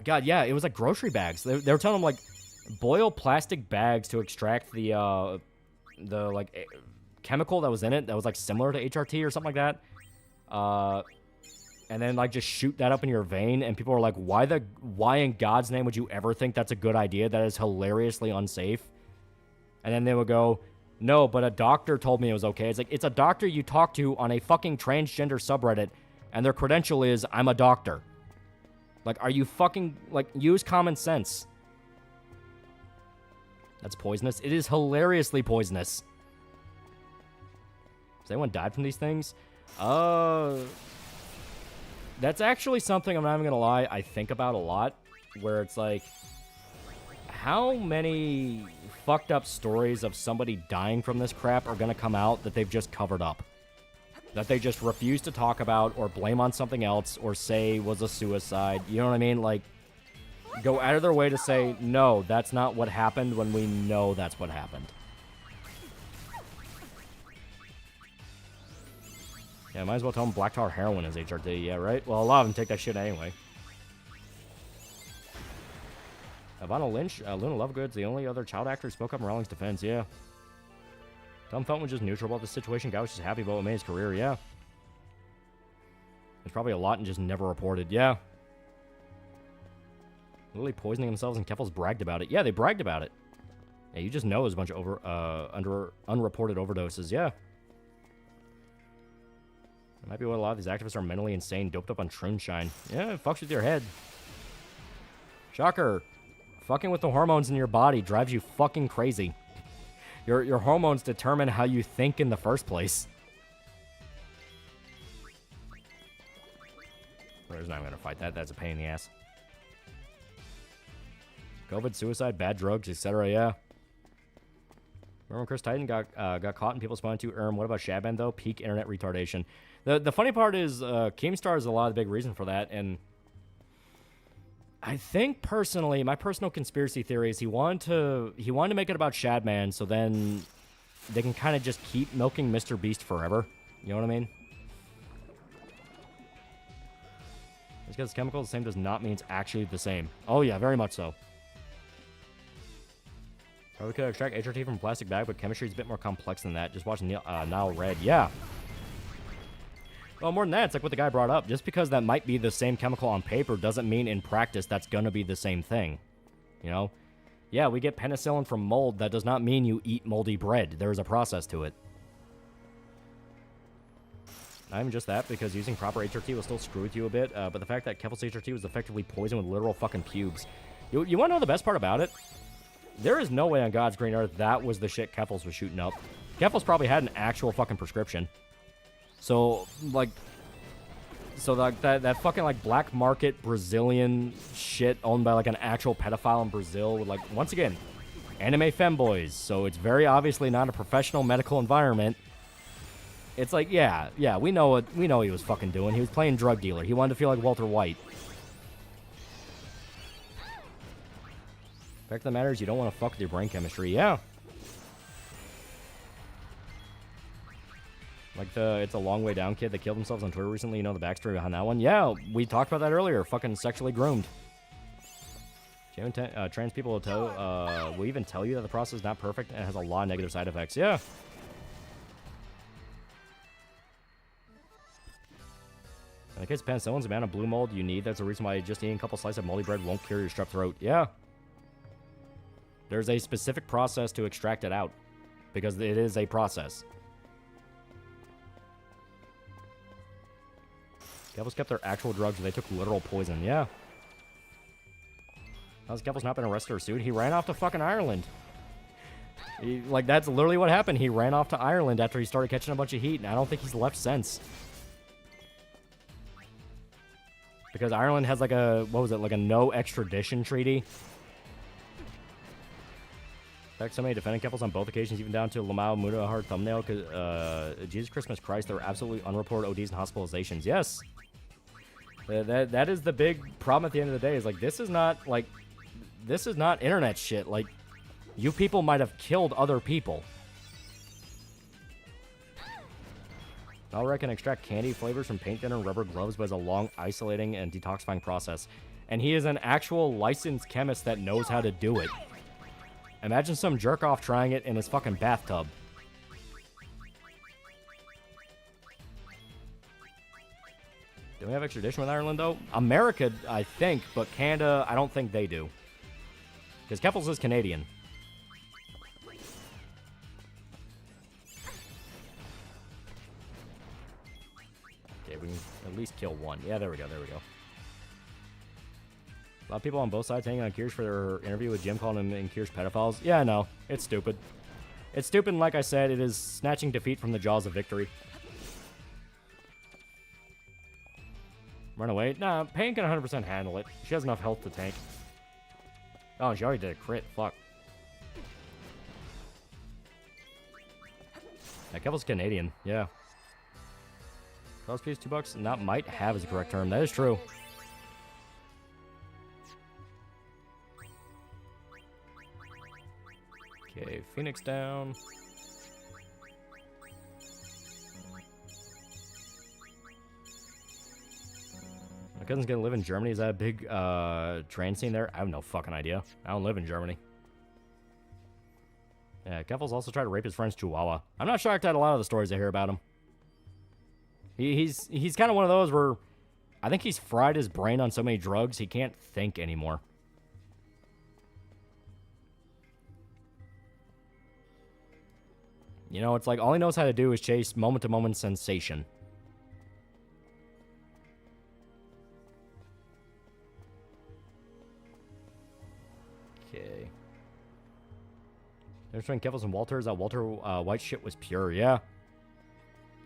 God, yeah, it was like grocery bags. They were telling him, like, boil plastic bags to extract the like, chemical that was in it that was, like, similar to HRT or something like that. And then, like, just shoot that up in your vein, and people are like, why in God's name would you ever think that's a good idea? That is hilariously unsafe. And then they would go, no, but a doctor told me it was okay. It's like, it's a doctor you talk to on a fucking transgender subreddit, and their credential is, I'm a doctor. Like, are you fucking, like, use common sense. That's poisonous. It is hilariously poisonous. Has anyone died from these things? That's actually something, I'm not even gonna lie, I think about a lot, where it's like, how many fucked up stories of somebody dying from this crap are gonna come out that they've just covered up? That they just refuse to talk about, or blame on something else, or say was a suicide, you know what I mean? Like, go out of their way to say, no, that's not what happened, when we know that's what happened. Yeah, might as well tell them black tar heroin is HRT. Yeah, right? Well, a lot of them take that shit anyway. Ivana Lynch, Luna Lovegood's the only other child actor who spoke up in Rowling's defense, yeah. Tom Felton was just neutral about the situation. Guy was just happy about what made his career, yeah. There's probably a lot and just never reported, yeah. Lily poisoning themselves and Keffels bragged about it. Yeah, they bragged about it. Yeah, you just know there's a bunch of unreported overdoses, yeah. It might be what a lot of these activists are mentally insane, doped up on Shroomshine. Yeah, it fucks with your head. Shocker. Fucking with the hormones in your body drives you fucking crazy. Your hormones determine how you think in the first place. There's not even gonna fight that. That's a pain in the ass. COVID, suicide, bad drugs, etc. Yeah. Remember when Chris Titan got caught and people responded to what about Shadman though? Peak internet retardation. The funny part is Keemstar is a lot of the big reason for that, and I think personally, my personal conspiracy theory is he wanted to make it about Shadman, so then they can kind of just keep milking Mr. Beast forever. You know what I mean? Just because it's chemical, the same does not mean it's actually the same. Oh yeah, very much so. Probably could extract HRT from a plastic bag, but chemistry is a bit more complex than that. Just watch Nile Red. Yeah. Well, more than that, it's like what the guy brought up. Just because that might be the same chemical on paper doesn't mean in practice that's going to be the same thing. You know? Yeah, we get penicillin from mold. That does not mean you eat moldy bread. There is a process to it. Not even just that, because using proper HRT will still screw with you a bit, but the fact that Keffel's HRT was effectively poisoned with literal fucking pubes. You want to know the best part about it? There is no way on God's green earth that was the shit Keffels was shooting up. Keffels probably had an actual fucking prescription. So, like... So, like, that fucking, like, black market Brazilian shit owned by, like, an actual pedophile in Brazil with, like, once again, anime femboys. So, it's very obviously not a professional medical environment. It's like, yeah, we know what he was fucking doing. He was playing drug dealer. He wanted to feel like Walter White. The fact of the matter is you don't want to fuck with your brain chemistry. Yeah. Like It's a Long Way Down kid that killed themselves on Twitter recently. You know the backstory behind that one? Yeah, we talked about that earlier. Fucking sexually groomed. Trans people will even tell you that the process is not perfect and has a lot of negative side effects. Yeah. In the case of penicillin's the amount of blue mold you need. That's the reason why just eating a couple slices of moldy bread won't cure your strep throat. Yeah. There's a specific process to extract it out. Because it is a process. Keffels kept their actual drugs, but they took literal poison. Yeah. How's Keffels not been arrested or sued? He ran off to fucking Ireland. That's literally what happened. He ran off to Ireland after he started catching a bunch of heat, and I don't think he's left since. Because Ireland has like a, like a no extradition treaty. In fact, somebody defended Keffels on both occasions, even down to Lamau Mudahar thumbnail, because Jesus Christmas Christ, there were absolutely unreported ODs and hospitalizations. Yes. That is the big problem at the end of the day, is like, this is not internet shit. Like, you people might have killed other people. Malware can extract candy flavors from paint thinner and rubber gloves, but has a long isolating and detoxifying process. And he is an actual licensed chemist that knows how to do it. Imagine some jerk-off trying it in his fucking bathtub. Do we have extradition with Ireland, though? America, I think, but Canada, I don't think they do. Because Keffels is Canadian. Okay, we can at least kill one. Yeah, there we go, there we go. A lot of people on both sides hanging on Kiers for their interview with Jim calling him and Kiers pedophiles. Yeah, I know. It's stupid. It's stupid, and like I said, it is snatching defeat from the jaws of victory. Run away? Nah, Payne can 100% handle it. She has enough health to tank. Oh, she already did a crit. Fuck. That Kevin's Canadian. Yeah. Cost piece $2. Not might have is the correct term. That is true. Okay, Phoenix down. cousin's gonna live in Germany. Is that a big trans scene there? I have no fucking idea. I don't live in Germany. Yeah, Keffel's also tried to rape his friend's chihuahua. I'm not shocked at a lot of the stories I hear about him. He's kind of one of those where I think he's fried his brain on so many drugs he can't think anymore. You know, it's like all he knows how to do is chase moment-to-moment sensation. Okay. There's between Keffels and Walter is that Walter White's shit was pure, yeah.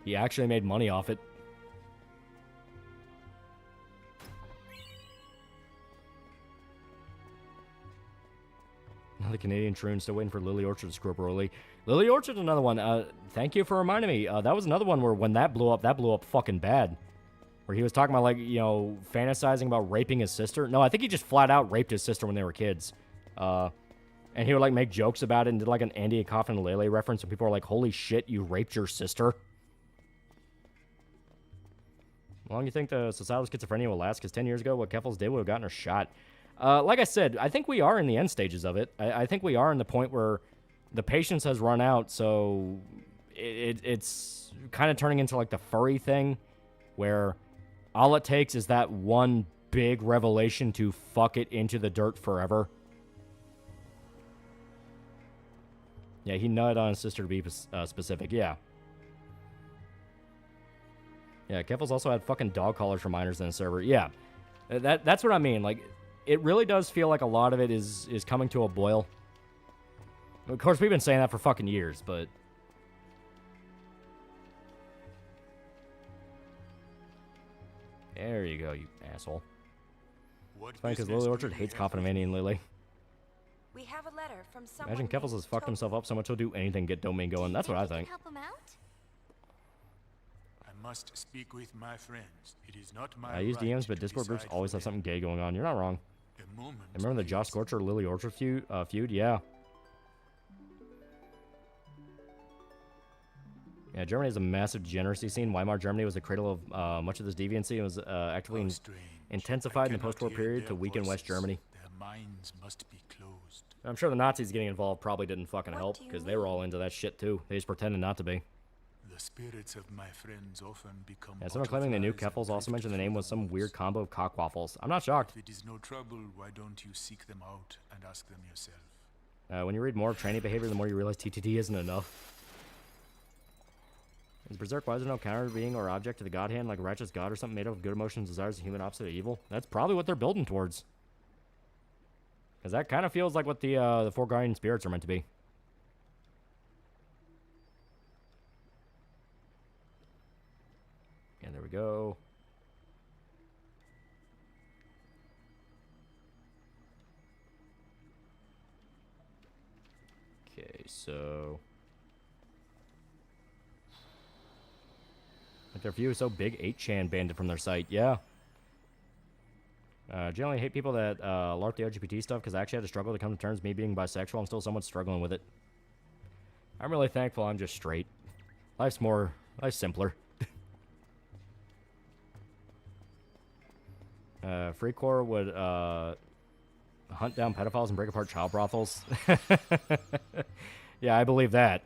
He actually made money off it. Another Canadian troon still waiting for Lily Orchard to screw up early. Lily Orchard's another one. Thank you for reminding me. That was another one where when that blew up fucking bad. Where he was talking about, like, you know, fantasizing about raping his sister. No, I think he just flat out raped his sister when they were kids. And he would, like, make jokes about it and did, like, an Andy Kaufman and Lele reference. And people are like, holy shit, you raped your sister? How long do you think the societal schizophrenia will last? Because 10 years ago, what Keffels did would have gotten her shot. Like I said, I think we are in the end stages of it. I think we are in the point where the patience has run out, so it's kind of turning into, like, the furry thing, where all it takes is that one big revelation to fuck it into the dirt forever. Yeah, he nutted on his sister to be specific, yeah. Yeah, Keffels also had fucking dog collars for minors in the server. Yeah, that's what I mean. Like, it really does feel like a lot of it is coming to a boil. Of course, we've been saying that for fucking years, but... There you go, you asshole. It's funny because Lily Orchard hates Confident Manny and Lily. We have a letter from someone. Imagine Keffels has fucked himself up so much he'll do anything to get domain going. That's what I think. Help him out? I must speak with my friends. It is not my I use DMs, but Discord groups always have something gay going on. You're not wrong. Remember the Josh Scorcher Lily Orchard feud? Yeah. Yeah, Germany has a massive degeneracy scene. Weimar Germany was the cradle of much of this deviancy and was actively intensified in the post-war period to weaken West Germany. Their minds must be closed. I'm sure the Nazis getting involved probably didn't fucking help, because they were all into that shit too. They just pretended not to be. The spirits of my friends often become. Yeah, someone claiming they knew Keffels also mentioned the name was some weird combo of cock waffles. I'm not shocked. If it is no trouble, why don't you seek them out and ask them yourself? When you read more of training behavior, the more you realize TTD isn't enough. Is Berserk, why is there no counter being or object to the god hand, like a righteous god or something made up of good emotions, desires, and human opposite of evil? That's probably what they're building towards. Because that kind of feels like what the four guardian spirits are meant to be. And there we go. Okay, so... Like their view is so big, 8chan banned it from their site. Yeah. Generally hate people that LARP the LGBT stuff because I actually had to struggle to come to terms with me being bisexual. I'm still somewhat struggling with it. I'm really thankful I'm just straight. Life's simpler. Freecore would hunt down pedophiles and break apart child brothels. Yeah, I believe that.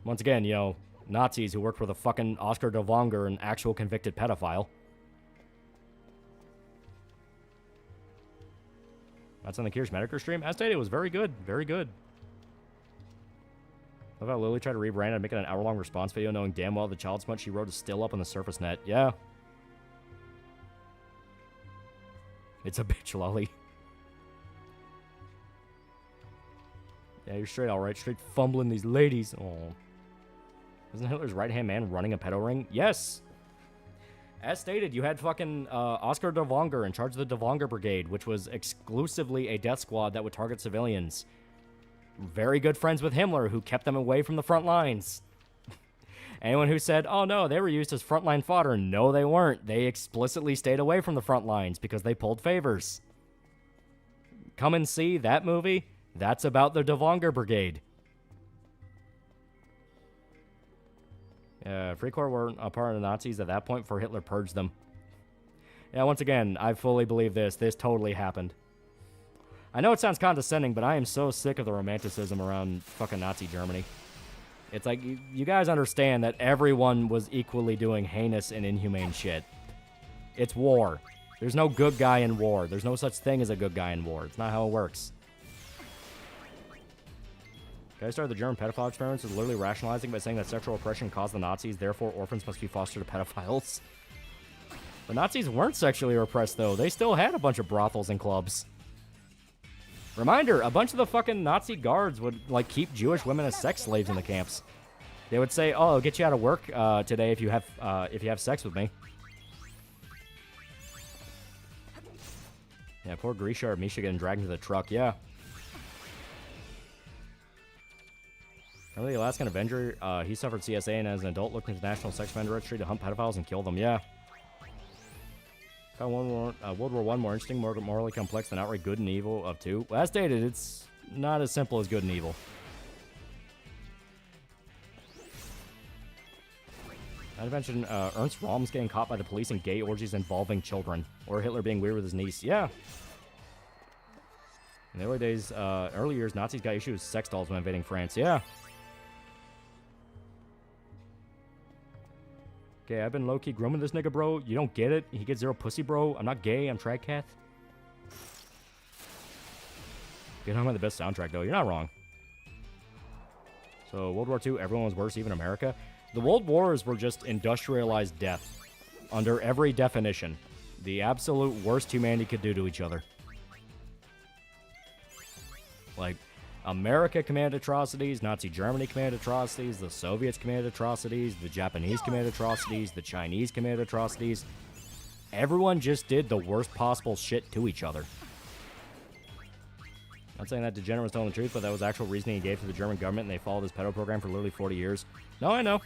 Once again, you know, Nazis who worked for the fucking Oscar de Vonger, an actual convicted pedophile. That's on the Kirsch Mediker stream. As stated, it was very good. Very good. Love how Lily tried to rebrand and make it an hour-long response video knowing damn well the child smut she wrote is still up on the surface net. Yeah. It's a bitch, Lolly. Yeah, you're straight alright. Straight fumbling these ladies. Oh. Isn't Hitler's right-hand man running a pedo ring? Yes! As stated, you had fucking Oscar de Vonger in charge of the de Vonger Brigade, which was exclusively a death squad that would target civilians. Very good friends with Himmler, who kept them away from the front lines. Anyone who said, oh no, they were used as frontline fodder, no they weren't. They explicitly stayed away from the front lines because they pulled favors. Come and see that movie. That's about the de Vonger Brigade. Freecore weren't a part of the Nazis at that point before Hitler purged them. Yeah, once again, I fully believe this. This totally happened. I know it sounds condescending, but I am so sick of the romanticism around fucking Nazi Germany. It's like, you guys understand that everyone was equally doing heinous and inhumane shit. It's war. There's no good guy in war. There's no such thing as a good guy in war. It's not how it works. Guys started the German pedophile experiments with literally rationalizing by saying that sexual oppression caused the Nazis, therefore orphans must be fostered to pedophiles. The Nazis weren't sexually repressed, though. They still had a bunch of brothels and clubs. Reminder, a bunch of the fucking Nazi guards would, like, keep Jewish women as sex slaves in the camps. They would say, oh, I'll get you out of work today if you have sex with me. Yeah, poor Grisha or Misha getting dragged into the truck, yeah. Remember the Alaskan Avenger? He suffered CSA and as an adult looked into the National Sex Offender Registry to hunt pedophiles and kill them, yeah. Found World War I more interesting, more morally complex than outright good and evil of two. Well, as stated, it's not as simple as good and evil. I'd mention Ernst Röhm's getting caught by the police in gay orgies involving children. Or Hitler being weird with his niece. Yeah. In the early years, Nazis got issues with sex dolls when invading France. Yeah. Okay, I've been low-key grooming this nigga, bro. You don't get it? He gets zero pussy, bro. I'm not gay. I'm Tradcath. Get home on the best soundtrack, though. You're not wrong. So, World War II, everyone was worse, even America. The World Wars were just industrialized death. Under every definition. The absolute worst humanity could do to each other. Like, America committed atrocities, Nazi Germany committed atrocities, the Soviets committed atrocities, the Japanese committed atrocities, the Chinese committed atrocities. Everyone just did the worst possible shit to each other. Not saying that degenerate was telling the truth, but that was actual reasoning he gave to the German government, and they followed this pedo program for literally 40 years. No, I know.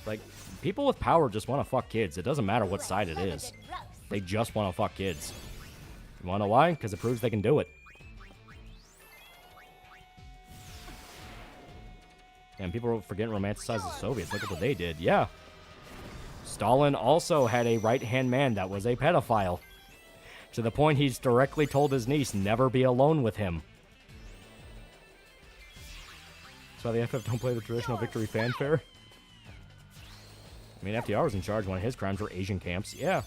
Like, people with power just want to fuck kids. It doesn't matter what side it is. They just want to fuck kids. You want to know why? Because it proves they can do it. And people forget and romanticize the Soviets. Look at what they did. Yeah. Stalin also had a right-hand man that was a pedophile. To the point he's directly told his niece, never be alone with him. That's why the FF don't play the traditional victory fanfare. I mean, FDR was in charge. One of his crimes were Asian camps. Yeah.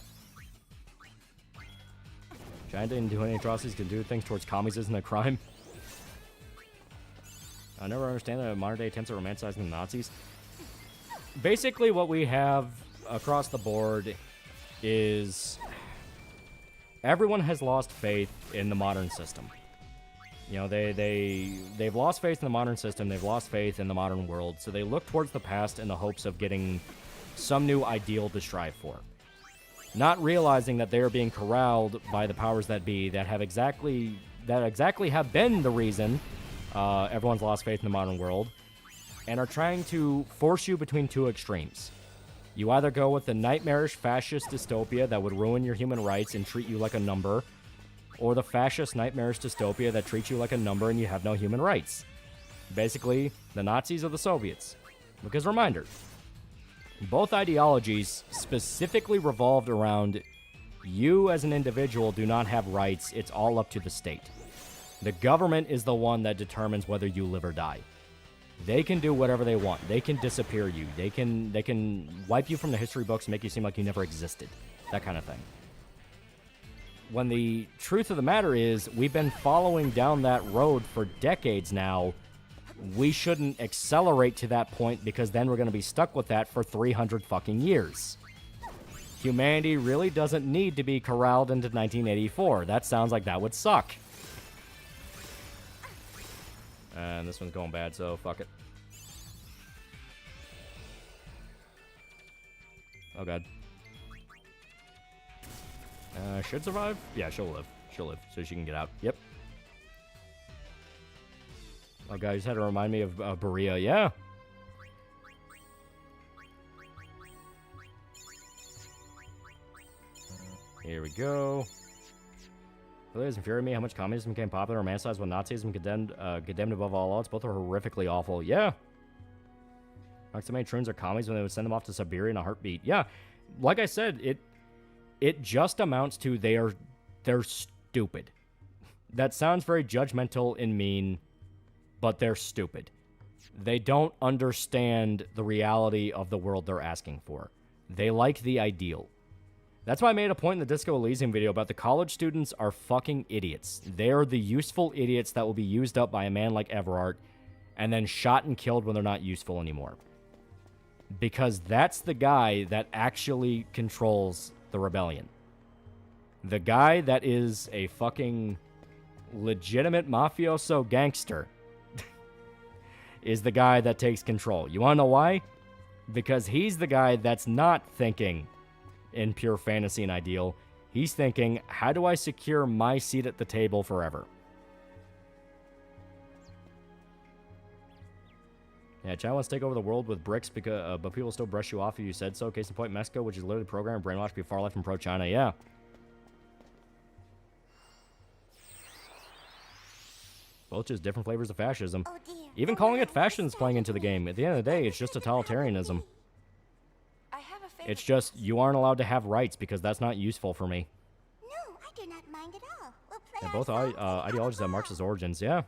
China didn't do any atrocities. Can do things towards commies isn't a crime. I never understand the modern-day attempts at romanticizing the Nazis. Basically, what we have across the board is everyone has lost faith in the modern system. You know, they've lost faith in the modern system. They've lost faith in the modern world. So they look towards the past in the hopes of getting some new ideal to strive for. Not realizing that they are being corralled by the powers that be that exactly have been the reason everyone's lost faith in the modern world, and are trying to force you between two extremes. You either go with the nightmarish fascist dystopia that would ruin your human rights and treat you like a number, or the fascist nightmarish dystopia that treats you like a number and you have no human rights. Basically, the Nazis or the Soviets. Because reminder, both ideologies specifically revolved around you as an individual do not have rights, it's all up to the state. The government is the one that determines whether you live or die. They can do whatever they want. They can disappear you. They can wipe you from the history books and make you seem like you never existed. That kind of thing. When the truth of the matter is, we've been following down that road for decades now. We shouldn't accelerate to that point because then we're going to be stuck with that for 300 fucking years. Humanity really doesn't need to be corralled into 1984. That sounds like that would suck. And this one's going bad, so fuck it. Oh, God. Should survive? Yeah, she'll live. She'll live, so she can get out. Yep. Oh, God, you just had to remind me of Berea. Yeah. Here we go. It really infuriated me how much communism became popular, romanticized when Nazism condemned above all odds. Both are horrifically awful. Yeah. Like so many Troons are commies when they would send them off to Siberia in a heartbeat. Yeah. Like I said, It just amounts to they're stupid. That sounds very judgmental and mean, but they're stupid. They don't understand the reality of the world they're asking for. They like the ideal. That's why I made a point in the Disco Elysium video about the college students are fucking idiots. They're the useful idiots that will be used up by a man like Everard and then shot and killed when they're not useful anymore. Because that's the guy that actually controls the rebellion. The guy that is a fucking legitimate mafioso gangster is the guy that takes control. You want to know why? Because he's the guy that's not thinking in pure fantasy and ideal. He's thinking, how do I secure my seat at the table forever? Yeah, China wants to take over the world with bricks, because, but people still brush you off if you said so. Case in point, Mexico, which is literally programmed brainwashed to be far left and pro-China. Yeah. Both just different flavors of fascism. Even calling it fashion is playing into the game. At the end of the day, it's just totalitarianism. It's just, you aren't allowed to have rights because that's not useful for me. No, I do not mind at all. We'll play Yeah, both ideologies have Marxist origins, yeah.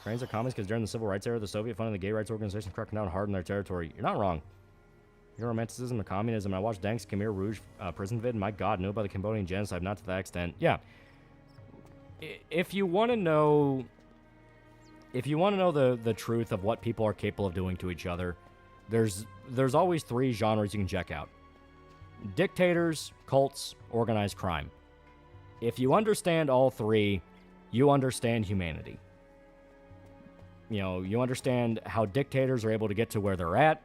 Koreans are communists because during the civil rights era, the Soviet funded the gay rights organizations cracking down hard in their territory. You're not wrong. Your romanticism and communism. I watched Deng's Khmer Rouge prison vid, and my god, knew about the Cambodian genocide, not to that extent. Yeah. If you want to know... If you want to know the truth of what people are capable of doing to each other, there's always three genres you can check out. Dictators, cults, organized crime. If you understand all three, you understand humanity. You know, you understand how dictators are able to get to where they're at.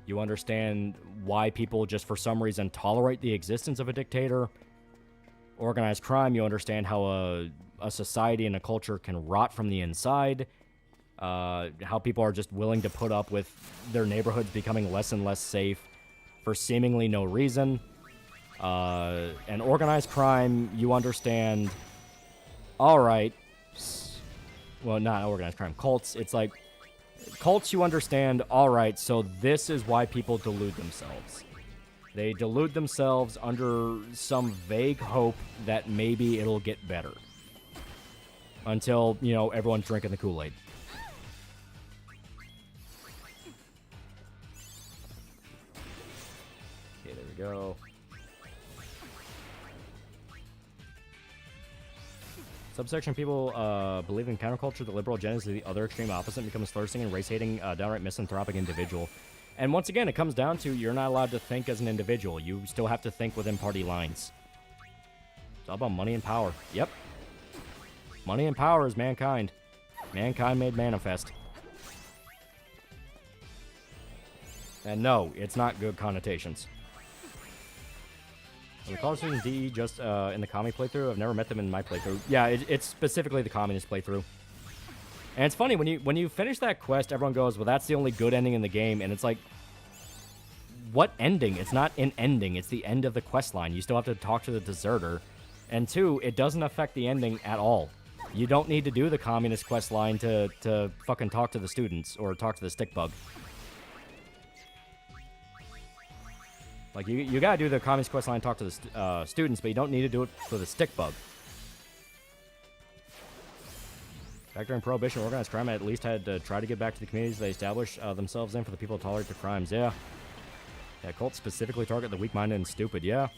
You understand why people just for some reason tolerate the existence of a dictator. Organized crime, you understand how a society and a culture can rot from the inside. How people are just willing to put up with their neighborhoods becoming less and less safe for seemingly no reason. And organized crime, you understand, all right, well, not organized crime, cults, it's like, cults you understand, all right, so this is why people delude themselves. They delude themselves under some vague hope that maybe it'll get better. Until, you know, everyone's drinking the Kool-Aid. Okay, there we go. Subsection people believe in counterculture. The liberal agenda is the other extreme opposite and becomes thirsting and race-hating, downright misanthropic individual. And once again, it comes down to you're not allowed to think as an individual. You still have to think within party lines. It's all about money and power. Yep. Money and power is mankind. Mankind made manifest. And no, it's not good connotations. The college students DE just in the commie playthrough. I've never met them in my playthrough. Yeah, it's specifically the communist playthrough. And it's funny, when you finish that quest, everyone goes, well, that's the only good ending in the game. And it's like, what ending? It's not an ending. It's the end of the quest line. You still have to talk to the deserter. And two, it doesn't affect the ending at all. You don't need to do the communist quest line to fucking talk to the students or talk to the stick bug. Like, you gotta do the communist quest line, talk to the students, but you don't need to do it for the stick bug. Back during Prohibition, organized crime at least had to try to get back to the communities they established themselves in for the people to tolerate their crimes. Yeah. Yeah, cults specifically target the weak-minded and stupid. Yeah.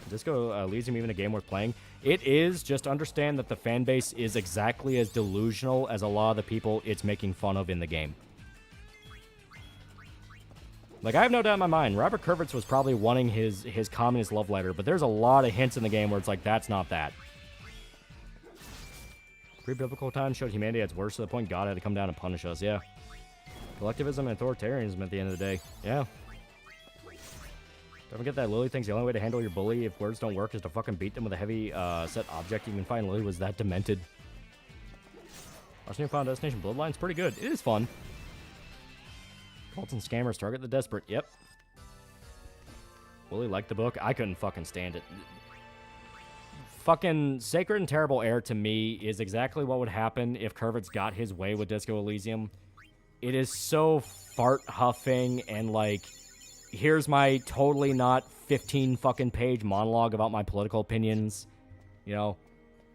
Disco Elysium even a game worth playing? It is. Just understand that the fan base is exactly as delusional as a lot of the people it's making fun of in the game. Like, I have no doubt in my mind, Robert Kurvitz was probably wanting his communist love letter, but there's a lot of hints in the game where it's like, that's not that. Pre-biblical times showed humanity at its worst to the point God had to come down and punish us, yeah. Collectivism and authoritarianism at the end of the day, yeah. Don't forget that Lily thinks the only way to handle your bully if words don't work is to fucking beat them with a heavy set object. You can find Lily was that demented. Watching Final Destination Bloodline's pretty good. It is fun. Cults and scammers target the desperate. Yep. Willie liked the book. I couldn't fucking stand it. Fucking Sacred and Terrible Air to me is exactly what would happen if Kurvitz got his way with Disco Elysium. It is so fart huffing and like here's my totally not 15 fucking page monologue about my political opinions, you know?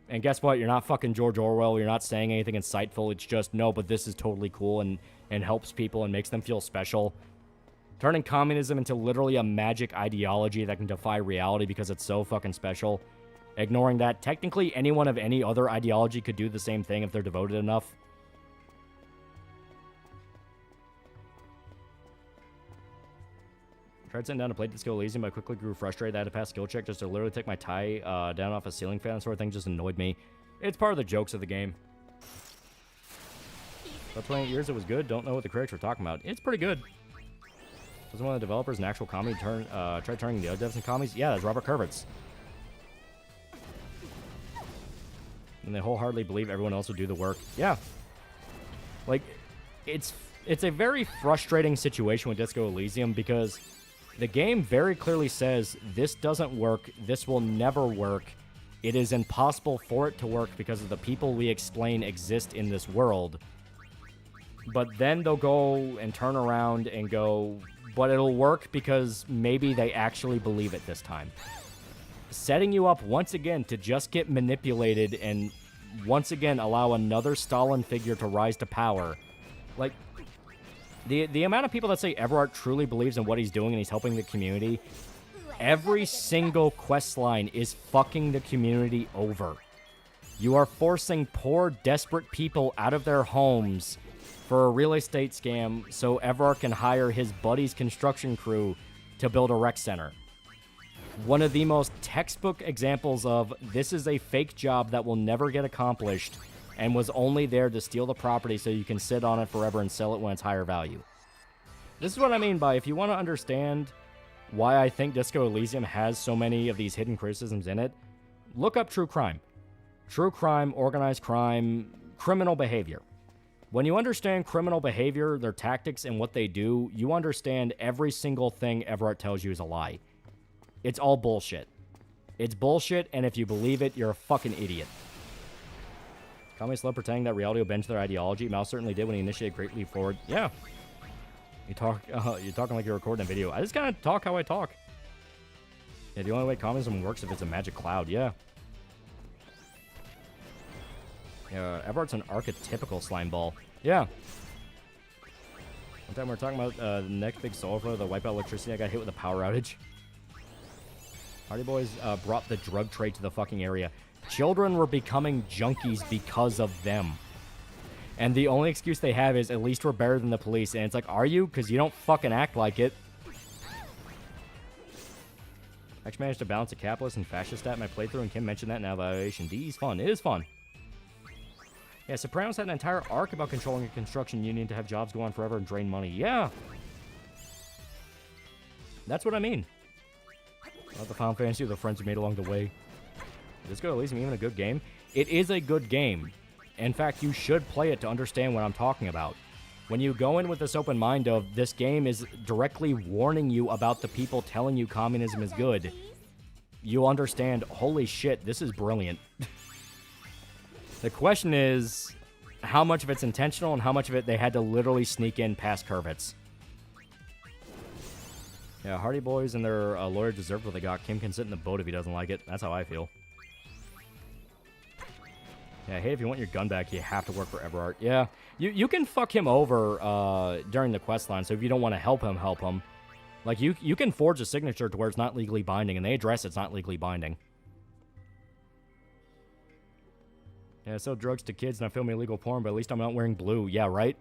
And guess what? You're not fucking George Orwell. You're not saying anything insightful. It's just, no, but this is totally cool and helps people and makes them feel special. Turning communism into literally a magic ideology that can defy reality because it's so fucking special. Ignoring that, technically anyone of any other ideology could do the same thing if they're devoted enough. Tried sitting down to play Disco Elysium, but quickly grew frustrated. I had to pass skill check just to literally take my tie down off a ceiling fan. That sort of thing just annoyed me. It's part of the jokes of the game. But 28 years, it was good. Don't know what the critics were talking about. It's pretty good. Was one of the developers an actual comedy tried turning the other devs into comedies? Yeah, that's Robert Kurvitz. And they wholeheartedly believe everyone else would do the work. Yeah. Like, it's a very frustrating situation with Disco Elysium because the game very clearly says this doesn't work, this will never work, it is impossible for it to work because of the people we explain exist in this world. But then they'll go and turn around and go, but it'll work because maybe they actually believe it this time. Setting you up once again to just get manipulated and once again allow another Stalin figure to rise to power. Like, the amount of people that say Everard truly believes in what he's doing and he's helping the community, every single quest line is fucking the community over. You are forcing poor, desperate people out of their homes for a real estate scam so Everard can hire his buddy's construction crew to build a rec center. One of the most textbook examples of this is a fake job that will never get accomplished and was only there to steal the property so you can sit on it forever and sell it when it's higher value. This is what I mean by if you want to understand why I think Disco Elysium has so many of these hidden criticisms in it, look up true crime. True crime, organized crime, criminal behavior. When you understand criminal behavior, their tactics, and what they do, you understand every single thing Everett tells you is a lie. It's all bullshit. It's bullshit, and if you believe it, you're a fucking idiot. Communists love pretending that reality will bend to their ideology. Mao certainly did when he initiated Great Leap Forward. Yeah. You're talking like you're recording a video. I just kind of talk how I talk. Yeah, the only way communism works if it's a magic cloud. Yeah. Yeah, Everett's an archetypical slime ball. Yeah. One time we were talking about the next big solar the wipe out electricity. I got hit with a power outage. Hardy Boys brought the drug trade to the fucking area. Children were becoming junkies because of them. And the only excuse they have is, at least we're better than the police. And it's like, are you? Because you don't fucking act like it. I actually managed to balance a capitalist and fascist stat in my playthrough, and Kim mentioned that in evaluation. D is fun. It is fun. Yeah, Sopranos had an entire arc about controlling a construction union to have jobs go on forever and drain money. Yeah. That's what I mean. Not the Final Fantasy or the friends we made along the way. Is Disco Elysium even a good game? It is a good game. In fact, you should play it to understand what I'm talking about. When you go in with this open mind of, this game is directly warning you about the people telling you communism is good, you understand, holy shit, this is brilliant. The question is, how much of it's intentional and how much of it they had to literally sneak in past Kurvitz. Yeah, Hardy Boys and their lawyer deserved what they got. Kim can sit in the boat if he doesn't like it. That's how I feel. Yeah, hey, if you want your gun back, you have to work for Everard. Yeah, you can fuck him over during the quest line, so if you don't want to help him. Like, you can forge a signature to where it's not legally binding, and they address it's not legally binding. Yeah, I sell drugs to kids and I film illegal porn, but at least I'm not wearing blue. Yeah, right?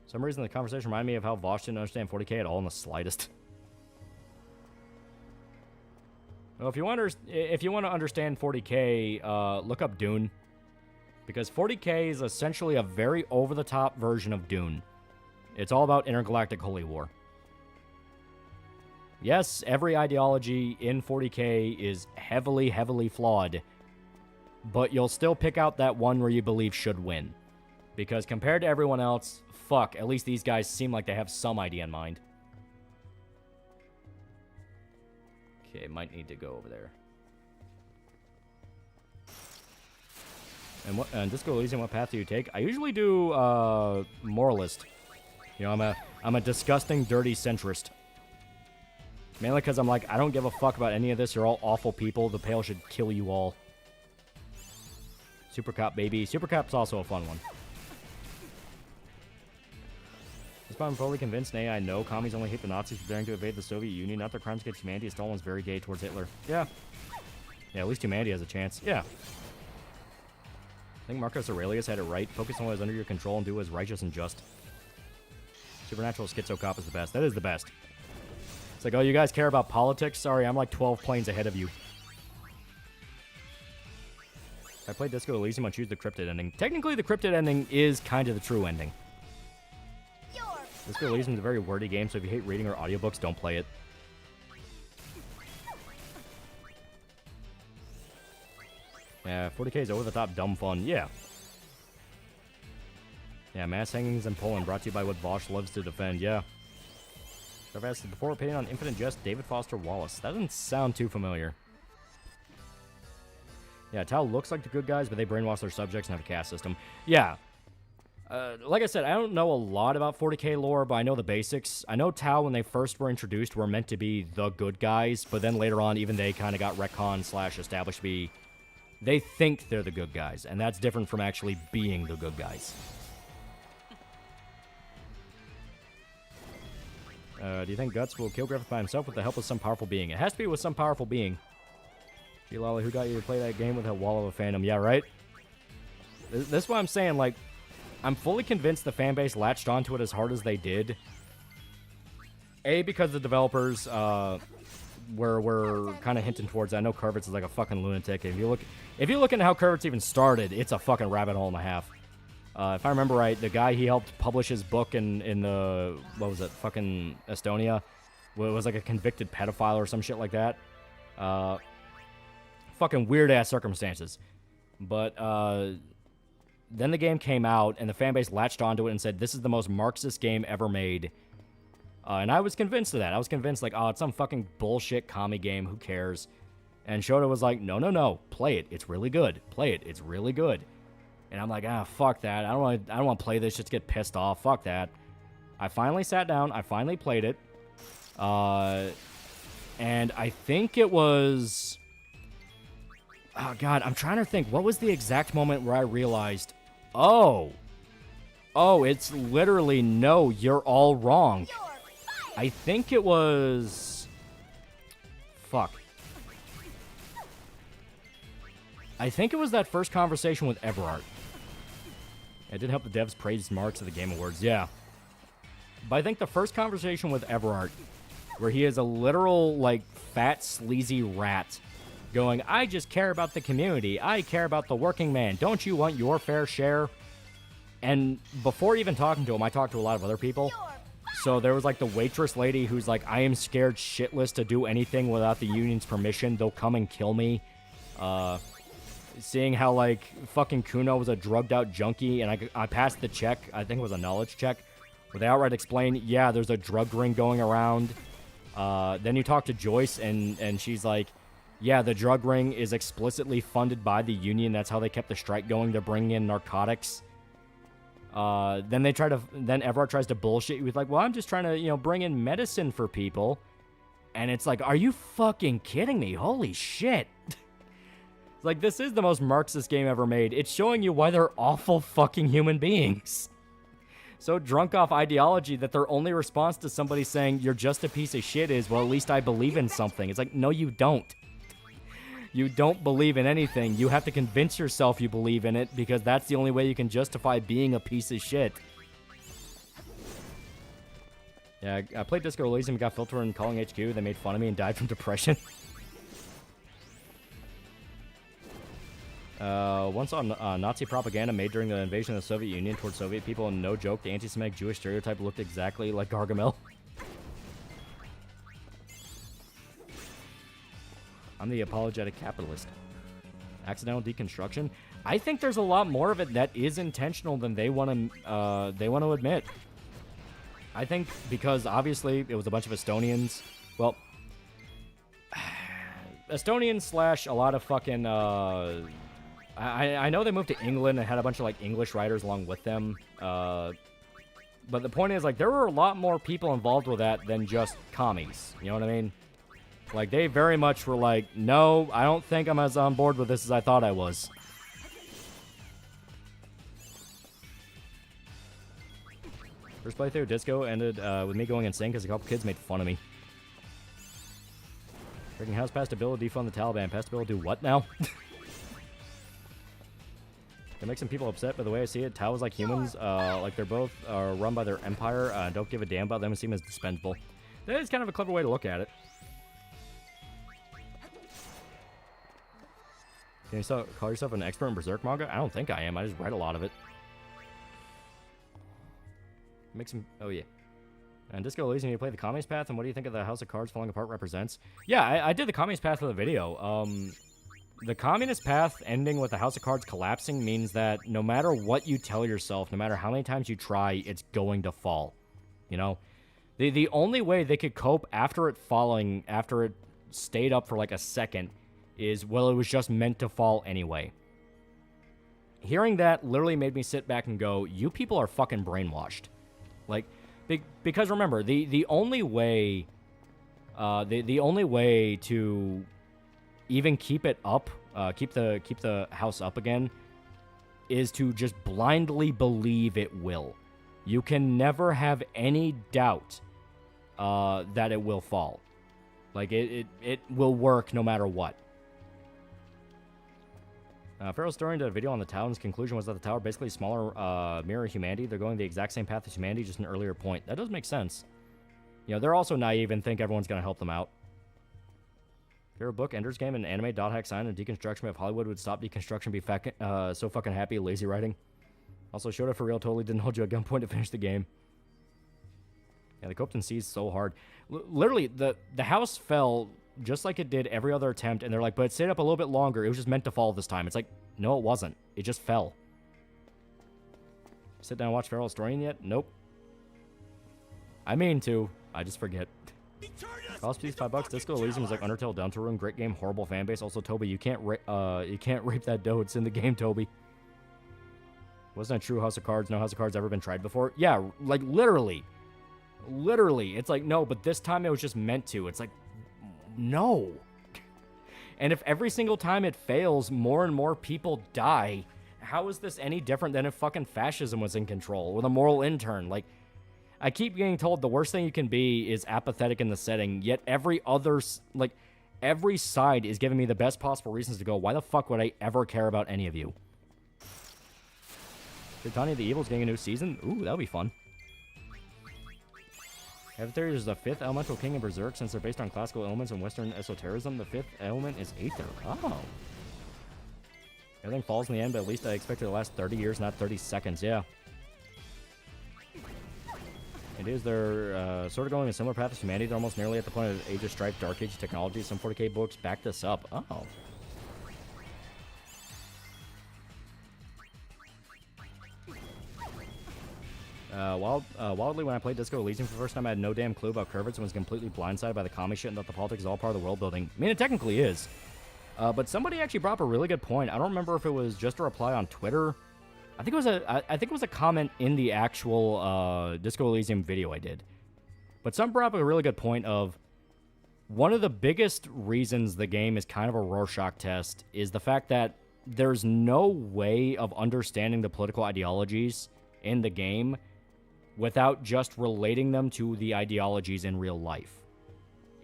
For some reason, the conversation reminded me of how Vosh didn't understand 40k at all in the slightest. Well, if you want to understand 40k, look up Dune. Because 40k is essentially a very over-the-top version of Dune. It's all about intergalactic holy war. Yes, every ideology in 40k is heavily, heavily flawed. But you'll still pick out that one where you believe should win. Because compared to everyone else, fuck, at least these guys seem like they have some idea in mind. Okay, might need to go over there. And Disco Elysium, what path do you take? I usually do Moralist. You know, I'm a disgusting, dirty centrist. Mainly because I'm like, I don't give a fuck about any of this. You're all awful people. The Pale should kill you all. Super Cop, baby. Super Cop's also a fun one. This I'm fully convinced, nay, I know commies only hate the Nazis for daring to invade the Soviet Union, not their crimes against humanity. Stalin's very gay towards Hitler. Yeah. Yeah, at least humanity has a chance. Yeah. I think Marcus Aurelius had it right. Focus on what is under your control and do what is righteous and just. Supernatural Schizo Cop is the best. That is the best. It's like, oh, you guys care about politics? Sorry, I'm like 12 planes ahead of you. If I played Disco Elysium, I'd choose the cryptid ending. Technically, the cryptid ending is kind of the true ending. Disco Elysium is a very wordy game, so if you hate reading or audiobooks, don't play it. Yeah, 40K is over-the-top dumb fun. Yeah. Yeah, mass hangings in Poland, brought to you by what Vosh loves to defend. Yeah. I've asked before opinion on Infinite Jest, David Foster Wallace. That doesn't sound too familiar. Yeah, Tau looks like the good guys, but they brainwash their subjects and have a caste system. Yeah. Like I said, I don't know a lot about 40K lore, but I know the basics. I know Tau, when they first were introduced, were meant to be the good guys, but then later on, even they kind of got retcon / established to be... They think they're the good guys, and that's different from actually being the good guys. Do you think Guts will kill Griffith by himself with the help of some powerful being? It has to be with some powerful being. Gee, Lolly, who got you to play that game with a wall of a fandom? Yeah, right? This is what I'm saying, like... I'm fully convinced the fanbase latched onto it as hard as they did. A, because the developers were kind of hinting towards it. I know Kurvitz is like a fucking lunatic. If you look into how Kurvitz even started, it's a fucking rabbit hole and a half. If I remember right, the guy he helped publish his book in the, what was it, fucking Estonia, was like a convicted pedophile or some shit like that. Fucking weird-ass circumstances. But, then the game came out, and the fanbase latched onto it and said, this is the most Marxist game ever made. And I was convinced of that. I was convinced, like, oh, it's some fucking bullshit commie game. Who cares? And Shota was like, no, no, no. Play it. It's really good. Play it. It's really good. And I'm like, ah, fuck that. I don't want to play this just to get pissed off. Fuck that. I finally sat down. I finally played it. And I think it was... Oh, God, I'm trying to think. What was the exact moment where I realized, oh, it's literally, no, you're all wrong. I think it was... Fuck. I think it was that first conversation with Everard. It did help the devs praise Marks at the Game Awards, yeah. But I think the first conversation with Everard, where he is a literal, like, fat, sleazy rat, going, I just care about the community. I care about the working man. Don't you want your fair share? And before even talking to him, I talked to a lot of other people. So there was, like, the waitress lady who's like, I am scared shitless to do anything without the union's permission. They'll come and kill me. Seeing how, like, fucking Kuno was a drugged-out junkie, and I passed the check. I think it was a knowledge check. Where they outright explain, yeah, there's a drug ring going around. Then you talk to Joyce, and she's like, yeah, the drug ring is explicitly funded by the union. That's how they kept the strike going. They're bringing in narcotics. Then Everard tries to bullshit you with like, well, I'm just trying to, bring in medicine for people. And it's like, are you fucking kidding me? Holy shit. It's like, this is the most Marxist game ever made. It's showing you why they're awful fucking human beings. So drunk off ideology that their only response to somebody saying, you're just a piece of shit is, well, at least I believe in something. It's like, no, you don't. You don't believe in anything. You have to convince yourself you believe in it because that's the only way you can justify being a piece of shit. Yeah, I played Disco Elysium, got filtered in Calling HQ. They made fun of me and died from depression. Once on Nazi propaganda made during the invasion of the Soviet Union towards Soviet people, and no joke, the anti-Semitic Jewish stereotype looked exactly like Gargamel. I'm the apologetic capitalist. Accidental deconstruction. I think there's a lot more of it that is intentional than they want to admit. I think because obviously it was a bunch of Estonians. Well, Estonians / a lot of fucking. I know they moved to England and had a bunch of like English writers along with them. But the point is, like, there were a lot more people involved with that than just commies. You know what I mean? Like, they very much were like, no, I don't think I'm as on board with this as I thought I was. First playthrough of Disco ended with me going insane because a couple kids made fun of me. Freaking house passed a bill to defund the Taliban. Passed a bill to do what now? It makes some people upset, but the way I see it, Tao is like humans. Like they're both run by their empire. Don't give a damn about them and see them as dispensable. That is kind of a clever way to look at it. Can you call yourself an expert in Berserk manga? I don't think I am. I just read a lot of it. Make some... Oh, yeah. And Disco Elysium, you play the Communist Path, and what do you think of the House of Cards falling apart represents? Yeah, I did the Communist Path for the video. The Communist Path ending with the House of Cards collapsing means that no matter what you tell yourself, no matter how many times you try, it's going to fall. You know? The only way they could cope after it falling, after it stayed up for like a second, is, well, it was just meant to fall anyway. Hearing that literally made me sit back and go, you people are fucking brainwashed. Like, because remember, the only way, the only way to even keep it up, keep the house up again, is to just blindly believe it will. You can never have any doubt that it will fall. Like, it will work no matter what. Pharaoh's story did a video on the town's conclusion was that the tower basically smaller mirror humanity. They're going the exact same path as humanity, just an earlier point. That does make sense. You know, they're also naive and think everyone's going to help them out. Favorite book, Ender's Game, and anime, dot hack sign, and deconstruction. If Hollywood would stop deconstruction, be so fucking happy, lazy writing. Also, Shota for real totally didn't hold you at gunpoint to finish the game. Yeah, the Copton seized so hard. Literally, the house fell just like it did every other attempt, and they're like, but it stayed up a little bit longer. It was just meant to fall this time. It's like, no, it wasn't. It just fell. Sit down and watch Feral Historian yet? Nope. I mean to. I just forget. Cost piece $5. Disco Elysium is like Undertale Deltarune. Great game, horrible fan base. Also, Toby, you can't rape that doe. It's in the game, Toby. Wasn't that true? House of Cards? No House of Cards ever been tried before? Yeah, like literally. Literally. It's like, no, but this time it was just meant to. It's like, no. And if every single time it fails, more and more people die, how is this any different than if fucking fascism was in control with a moral intern? Like, I keep getting told the worst thing you can be is apathetic in the setting, yet every side is giving me the best possible reasons to go, why the fuck would I ever care about any of you? Tanya the Evil's getting a new season? Ooh, that'll be fun. Avatar is the fifth elemental king in Berserk. Since they're based on classical elements and Western esotericism, the fifth element is Aether. Oh. Everything falls in the end, but at least I expect it to last 30 years, not 30 seconds. Yeah. It is. They're sort of going a similar path as humanity. They're almost nearly at the point of Age of Strife, Dark Age technology. Some 40k books back this up. Oh. Wildly, when I played Disco Elysium for the first time, I had no damn clue about Curvets and was completely blindsided by the commie shit and that the politics is all part of the world building. I mean, it technically is. But somebody actually brought up a really good point. I don't remember if it was just a reply on Twitter. I think it was a comment in the actual Disco Elysium video I did. But someone brought up a really good point of one of the biggest reasons the game is kind of a Rorschach test is the fact that there's no way of understanding the political ideologies in the game without just relating them to the ideologies in real life.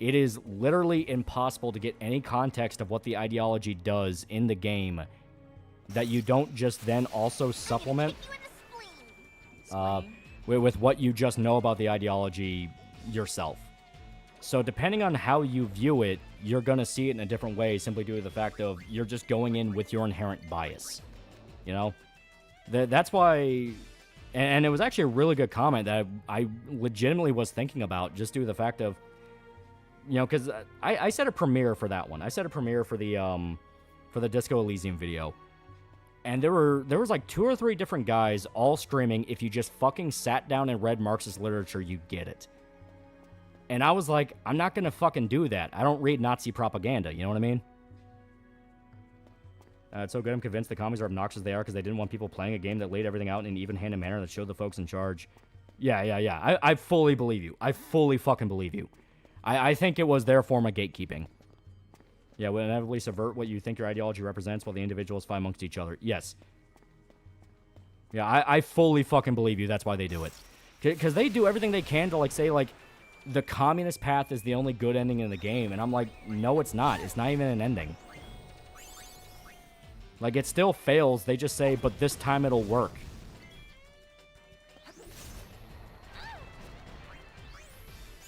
It is literally impossible to get any context of what the ideology does in the game that you don't just then also supplement with what you just know about the ideology yourself. So depending on how you view it, you're going to see it in a different way simply due to the fact of you're just going in with your inherent bias. You know? That's why... And it was actually a really good comment that I legitimately was thinking about just due to the fact of, you know, because I set a premiere for that one. I set a premiere for the Disco Elysium video. And there was like 2 or 3 different guys all screaming, if you just fucking sat down and read Marxist literature, you'd get it. And I was like, I'm not going to fucking do that. I don't read Nazi propaganda, you know what I mean? It's so good I'm convinced the commies are obnoxious as they are because they didn't want people playing a game that laid everything out in an even-handed manner that showed the folks in charge. Yeah. I fully believe you. I fully fucking believe you. I think it was their form of gatekeeping. Yeah, will inevitably subvert what you think your ideology represents while the individuals fight amongst each other. Yes. Yeah, I fully fucking believe you. That's why they do it. Because they do everything they can to, like, say, like, the communist path is the only good ending in the game. And I'm like, no, it's not. It's not even an ending. Like, it still fails. They just say, but this time it'll work.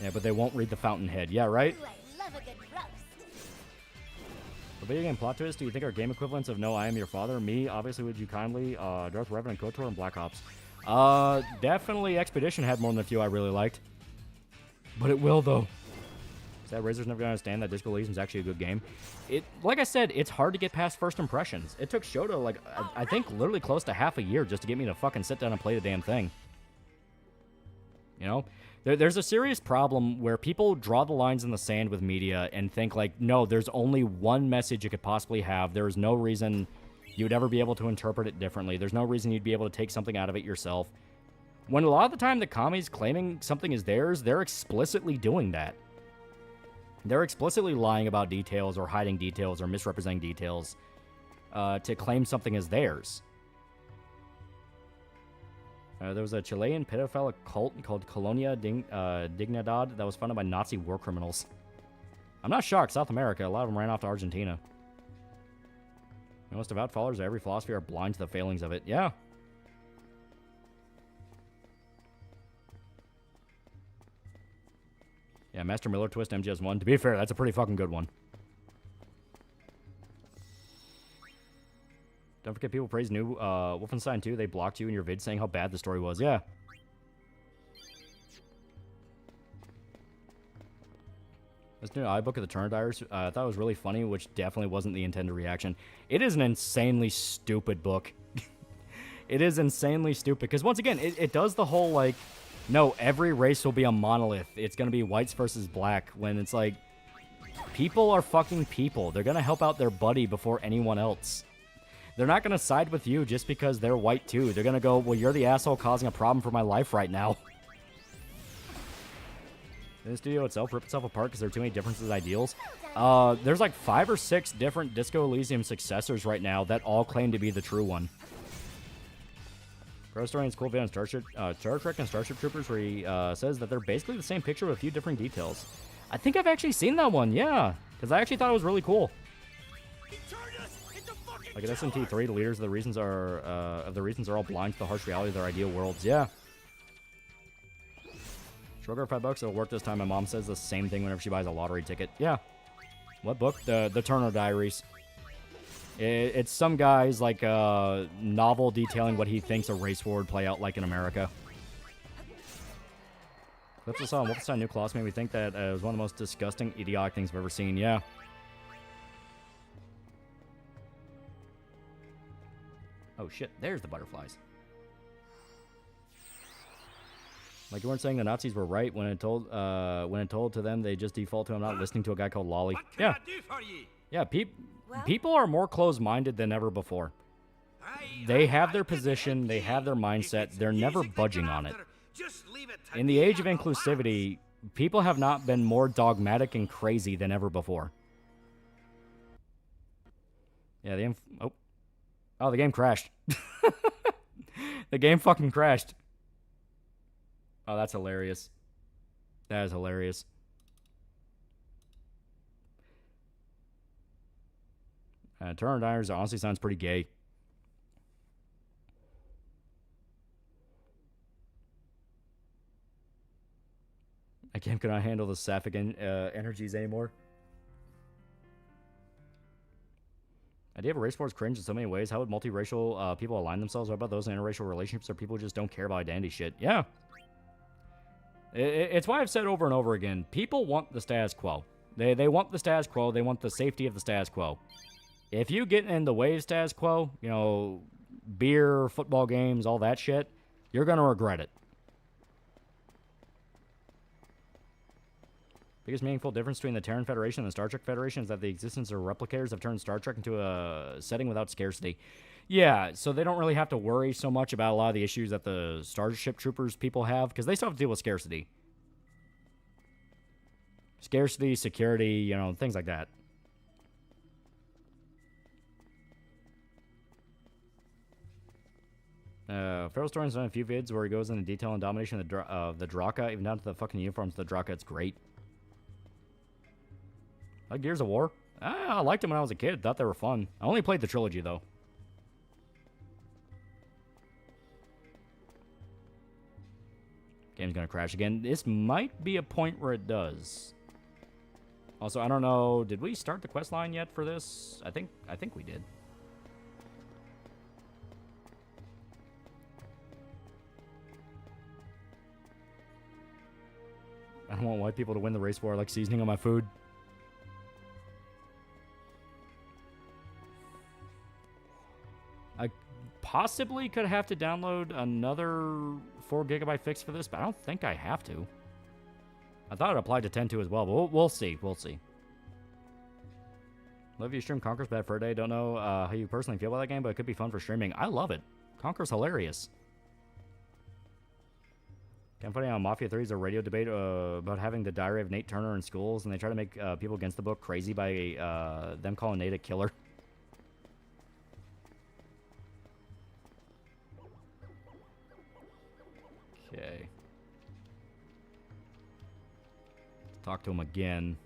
Yeah, but they won't read the Fountainhead. Yeah, right? The video game plot twist, do you think are game equivalents of No, I Am Your Father? Me, obviously, Would You Kindly, Darth Revan, and KOTOR, and Black Ops. Definitely Expedition had more than a few I really liked. But it will, though. Sad Razor's never gonna understand that Disco Elysium's actually a good game. Like I said, it's hard to get past first impressions. It took Shoto, like, I think literally close to half a year just to get me to fucking sit down and play the damn thing. You know? There's a serious problem where people draw the lines in the sand with media and think, like, no, there's only one message it could possibly have. There's no reason you would ever be able to interpret it differently. There's no reason you'd be able to take something out of it yourself. When a lot of the time the commies claiming something is theirs, they're explicitly doing that. They're explicitly lying about details or hiding details or misrepresenting details to claim something is theirs. There was a Chilean pedophile cult called Colonia Dignidad that was funded by Nazi war criminals. I'm not shocked. South America, a lot of them ran off to Argentina. The most devout followers of every philosophy are blind to the failings of it. Yeah. Yeah, Master Miller Twist MGS1. To be fair, that's a pretty fucking good one. Don't forget people praise new Wolfenstein 2. They blocked you in your vid saying how bad the story was. Yeah. This new iBook of the Turner Diaries, I thought it was really funny, which definitely wasn't the intended reaction. It is an insanely stupid book. It is insanely stupid, because once again, it does the whole, like, no, every race will be a monolith. It's going to be whites versus black, when it's like, people are fucking people. They're going to help out their buddy before anyone else. They're not going to side with you just because they're white too. They're going to go, well, you're the asshole causing a problem for my life right now. The studio itself ripped itself apart because there are too many differences in ideals. There's like 5 or 6 different Disco Elysium successors right now that all claim to be the true one. Pro Historian's cool video on Star Trek and Starship Troopers where he says that they're basically the same picture with a few different details. I think I've actually seen that one, yeah. Because I actually thought it was really cool. Like at SMT3, the leaders of the reasons are all blind to the harsh reality of their ideal worlds. Yeah. Sugar $5, it'll work this time. My mom says the same thing whenever she buys a lottery ticket. Yeah. What book? The Turner Diaries. It's some guy's like novel detailing what he thinks a race war would play out like in America. Clips I saw on Wolfenstein New Colossus made me think that it was one of the most disgusting, idiotic things I've ever seen. Yeah. Oh shit, there's the butterflies. Like you weren't saying the Nazis were right when it told to them they just default to not listening to a guy called Loli. Yeah. Yeah, people are more closed-minded than ever before. They have their position, they have their mindset, they're never budging on it. In the age of inclusivity, people have not been more dogmatic and crazy than ever before. Yeah, Oh, the game crashed. The game fucking crashed. Oh, that's hilarious. That is hilarious. Turner Diaries honestly sounds pretty gay. I cannot handle the sapphic energies anymore. Idea of a race war is cringe in so many ways. How would multiracial people align themselves? What about those in interracial relationships or people who just don't care about identity shit? Yeah. It's why I've said over and over again, people want the status quo. They want the status quo. They want the safety of the status quo. If you get in the way of status quo, you know, beer, football games, all that shit, you're going to regret it. Biggest meaningful difference between the Terran Federation and the Star Trek Federation is that the existence of replicators have turned Star Trek into a setting without scarcity. Yeah, so they don't really have to worry so much about a lot of the issues that the Starship Troopers people have, because they still have to deal with scarcity. Scarcity, security, you know, things like that. Feral Story's done a few vids where he goes into detail and domination of the Draka, even down to the fucking uniforms of the Draka. It's great. Like Gears of War. I liked them when I was a kid. Thought they were fun. I only played the trilogy, though. Game's gonna crash again. This might be a point where it does. Also, I don't know. Did we start the quest line yet for this? I think we did. I don't want white people to win the race war like seasoning on my food. I possibly could have to download another 4 GB fix for this, but I don't think I have to. I thought it applied to 10.2 as well, but we'll see. We'll see. Love you stream Conker's Bad Fur Day. Don't know how you personally feel about that game, but it could be fun for streaming. I love it. Conker's hilarious. I'm putting on Mafia 3's a radio debate about having the Diary of Nate Turner in schools, and they try to make people against the book crazy by them calling Nate a killer. Okay. Talk to him again.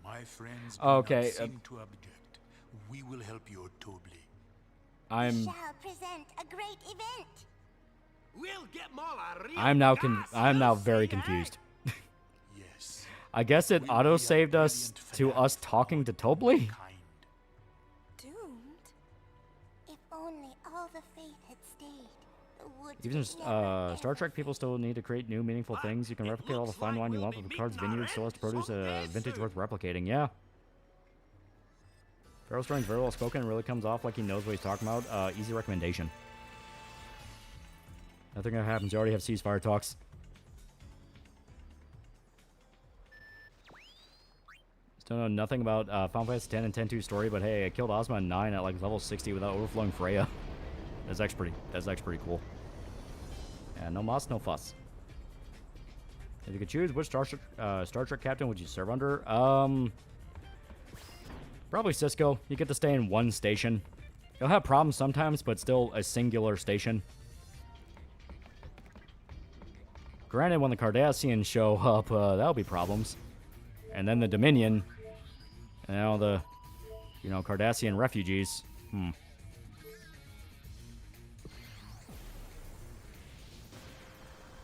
My friends okay. do not seem to object. We will help you totally. We shall present a great event. We'll get I'm now very confused. Yes. I guess it auto-saved us to us talking to Tobly? Doomed? If only all the faith had stayed. The woods Even would Star Trek people still need to create new, meaningful things. You can replicate all the fine wine you want, but Picard's vineyard still has to produce a vintage worth replicating. Yeah. Feral Story's very well spoken and really comes off like he knows what he's talking about. Easy recommendation. Nothing gonna happen. You already have ceasefire talks. Still know nothing about Final Fantasy 10 and 10.2 story, but hey, I killed Ozma at 9 at like level 60 without overflowing Freya. That's actually pretty cool. Yeah, no muss, no fuss. If you could choose, which Star Trek captain would you serve under? Probably Cisco. You get to stay in one station. You'll have problems sometimes, but still a singular station. Granted, when the Cardassians show up, that'll be problems. And then the Dominion, and all the, Cardassian refugees. How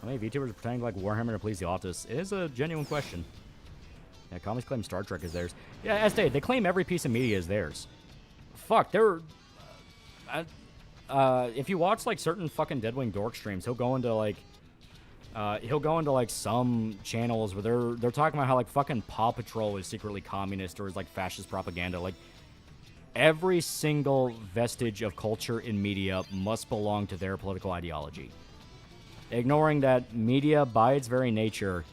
many VTubers are pretending like Warhammer to please the office? It is a genuine question. Yeah, comics claim Star Trek is theirs. Yeah, as they claim every piece of media is theirs. Fuck, they're... if you watch, like, certain fucking Deadwing Dork streams, he'll go into, like, some channels where they're talking about how, like, fucking Paw Patrol is secretly communist or is, like, fascist propaganda. Like, every single vestige of culture in media must belong to their political ideology. Ignoring that media, by its very nature,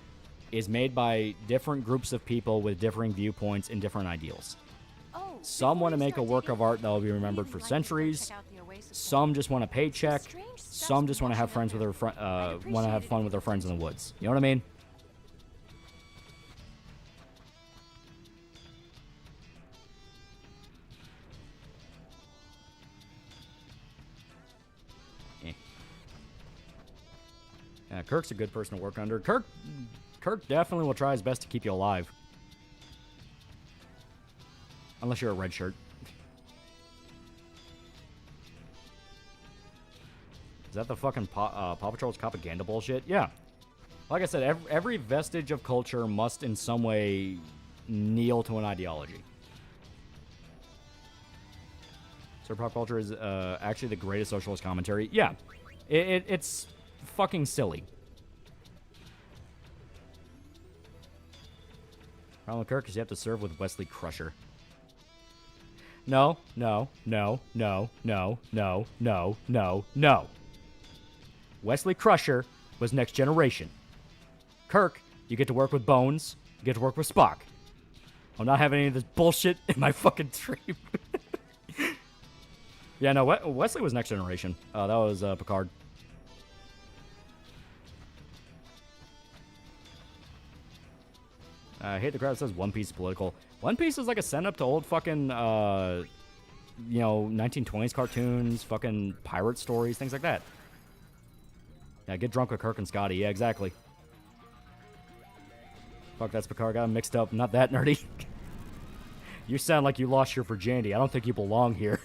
is made by different groups of people with differing viewpoints and different ideals. Some want to make a work of art that will be remembered for centuries. Some just want a paycheck. Some just want to have friends with their fun with their friends in the woods. You know what I mean? Yeah, Kirk's a good person to work under. Kirk definitely will try his best to keep you alive. Unless you're a red shirt. Is that the fucking Paw Patrol's propaganda bullshit? Yeah. Like I said, every vestige of culture must in some way kneel to an ideology. So pop culture is actually the greatest socialist commentary. Yeah. It's fucking silly. Problem with Kirk is you have to serve with Wesley Crusher. No. Wesley Crusher was Next Generation. Kirk, you get to work with Bones. You get to work with Spock. I'm not having any of this bullshit in my fucking stream. Yeah, no, Wesley was Next Generation. That was Picard. I hate the crowd that says One Piece is political. One Piece is like a send-up to old fucking, 1920s cartoons, fucking pirate stories, things like that. Yeah, get drunk with Kirk and Scotty. Yeah, exactly. Fuck, that's Picard. Got him mixed up. Not that nerdy. You sound like you lost your virginity. I don't think you belong here.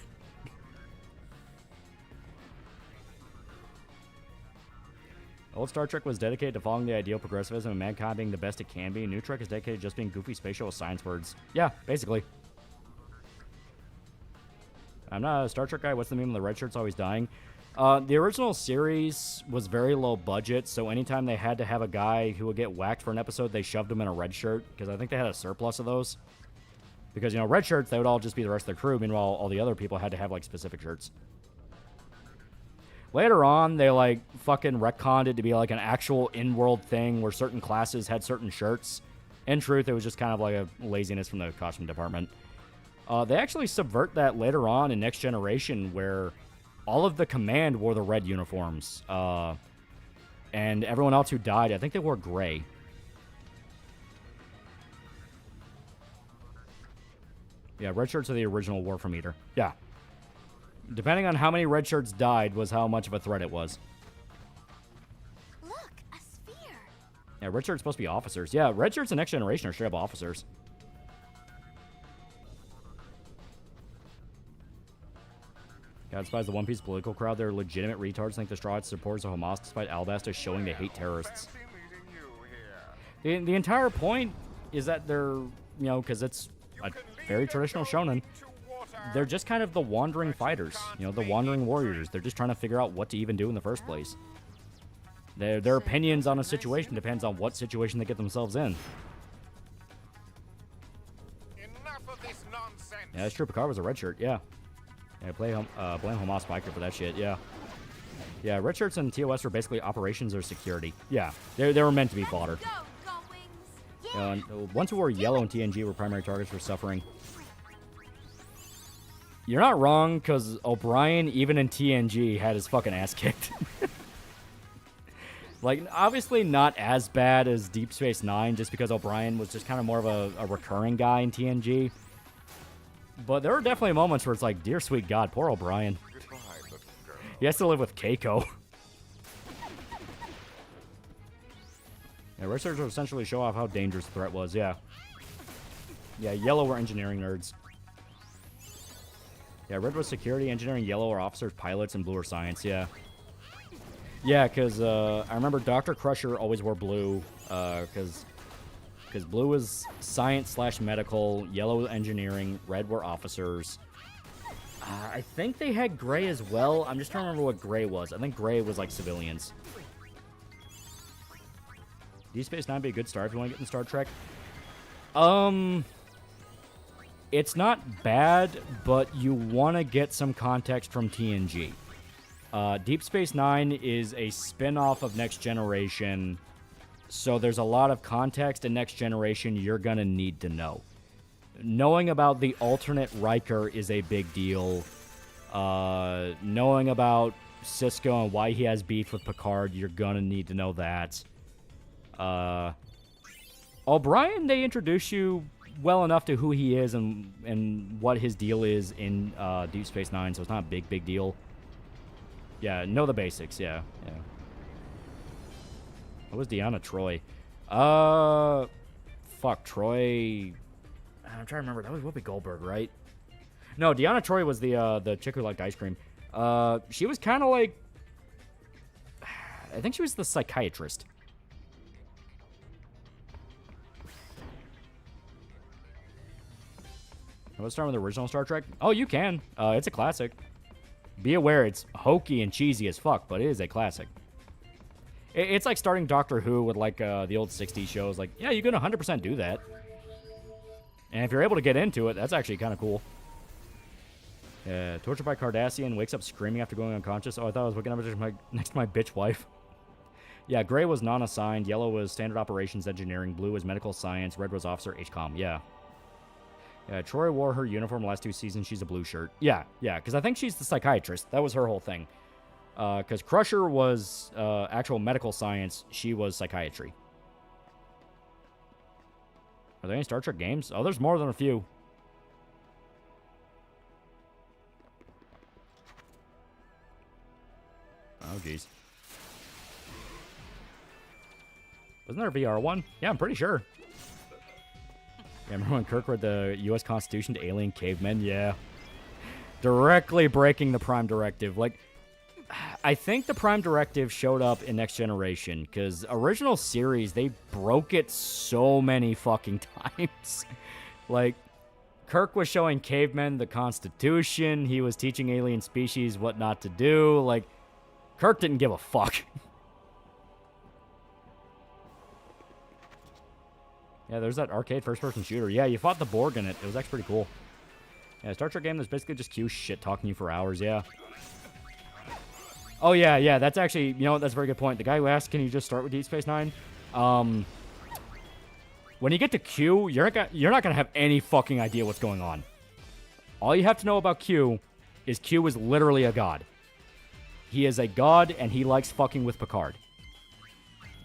Old Star Trek was dedicated to following the ideal progressivism and mankind being the best it can be. New Trek is dedicated to just being goofy spatial with science words. Yeah, basically. I'm not a Star Trek guy. What's the meme of the red shirts always dying? The original series was very low budget, so anytime they had to have a guy who would get whacked for an episode, they shoved him in a red shirt, because I think they had a surplus of those. Because, red shirts, they would all just be the rest of the crew, meanwhile, all the other people had to have, specific shirts. Later on, they, fucking retconned it to be, an actual in-world thing where certain classes had certain shirts. In truth, it was just kind of a laziness from the costume department. They actually subvert that later on in Next Generation, where all of the command wore the red uniforms. And everyone else who died, I think they wore gray. Yeah, red shirts are the original Warframe Eater. Yeah. Depending on how many red shirts died was how much of a threat it was. Look, a sphere. Yeah, red shirts supposed to be officers. Yeah, red shirts in Next Generation are straight up officers. God, despite the One Piece political crowd, they're legitimate retards. Think the Straw Hats supporters of Hamas, despite Alabasta showing they hate terrorists. The entire point is that they're, because it's a very traditional shonen. They're just kind of the wandering fighters, the wandering warriors. They're just trying to figure out what to even do in the first place. Their opinions on a situation depends on what situation they get themselves in. Enough of this nonsense. Yeah, that's true. Picard was a red shirt. Yeah. Yeah, blame Hamas Spiker for that shit. Yeah. Yeah, red shirts and TOS are basically operations or security. Yeah, they were meant to be fodder. Ones who wore yellow in TNG were primary targets for suffering. You're not wrong, because O'Brien, even in TNG, had his fucking ass kicked. Obviously not as bad as Deep Space Nine, just because O'Brien was just kind of more of a recurring guy in TNG. But there were definitely moments where it's like, dear sweet God, poor O'Brien. He has to live with Keiko. Yeah, researchers will essentially show off how dangerous the threat was, yeah. Yeah, yellow were engineering nerds. Yeah, red was security, engineering, yellow are officers, pilots, and blue are science, yeah. Yeah, because I remember Dr. Crusher always wore blue, because blue was science/medical, yellow was engineering, red were officers. I think they had gray as well. I'm just trying to remember what gray was. I think gray was civilians. Deep Space Nine be a good start if you want to get in Star Trek. It's not bad, but you want to get some context from TNG. Deep Space Nine is a spin-off of Next Generation, so there's a lot of context in Next Generation you're going to need to know. Knowing about the alternate Riker is a big deal. Knowing about Sisko and why he has beef with Picard, you're going to need to know that. O'Brien, they introduce you well enough to who he is and what his deal is in Deep Space Nine, so it's not a big deal. Yeah, know the basics, yeah. What was Deanna Troi? Fuck, Troi... I'm trying to remember. That was Whoopi Goldberg, right? No, Deanna Troi was the chick who liked ice cream. She was kind of like... I think she was the psychiatrist. Let's start with the original Star Trek. Oh, you can. It's a classic. Be aware, it's hokey and cheesy as fuck, but it is a classic. It's like starting Doctor Who with the old 60s shows. Yeah, you can 100% do that. And if you're able to get into it, that's actually kind of cool. Tortured by Cardassian, wakes up screaming after going unconscious. Oh, I thought I was waking up next to my bitch wife. Yeah, gray was non-assigned, yellow was standard operations engineering, blue was medical science, red was officer HCOM. Yeah. Yeah, Troy wore her uniform last 2 seasons. She's a blue shirt. Yeah, because I think she's the psychiatrist. That was her whole thing. Because Crusher was actual medical science. She was psychiatry. Are there any Star Trek games? Oh, there's more than a few. Oh, jeez. Wasn't there a VR one? Yeah, I'm pretty sure. Yeah, remember when Kirk read the U.S. Constitution to alien cavemen? Yeah. Directly breaking the Prime Directive. Like, I think the Prime Directive showed up in Next Generation, because original series, they broke it so many fucking times. Like, Kirk was showing cavemen the Constitution. He was teaching alien species what not to do. Like, Kirk didn't give a fuck. Yeah, there's that arcade first-person shooter. Yeah, you fought the Borg in it. It was actually pretty cool. Yeah, Star Trek game that's basically just Q shit-talking you for hours, yeah. Oh, yeah, that's actually... You know what, that's a very good point. The guy who asked, can you just start with Deep Space Nine? When you get to Q, you're not going to have any fucking idea what's going on. All you have to know about Q is literally a god. He is a god, and he likes fucking with Picard.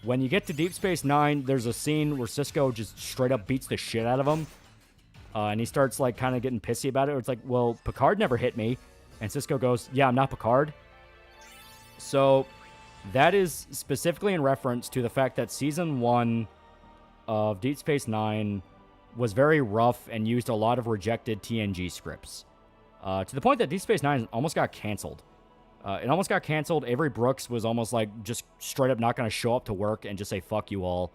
When you get to Deep Space Nine, there's a scene where Sisko just straight up beats the shit out of him. And he starts, like, kind of getting pissy about it. It's like, well, Picard never hit me. And Sisko goes, yeah, I'm not Picard. So, that is specifically in reference to the fact that Season 1 of Deep Space Nine was very rough and used a lot of rejected TNG scripts. To the point that Deep Space Nine almost got canceled. It almost got canceled. Avery Brooks was almost like just straight up not going to show up to work and just say, fuck you all.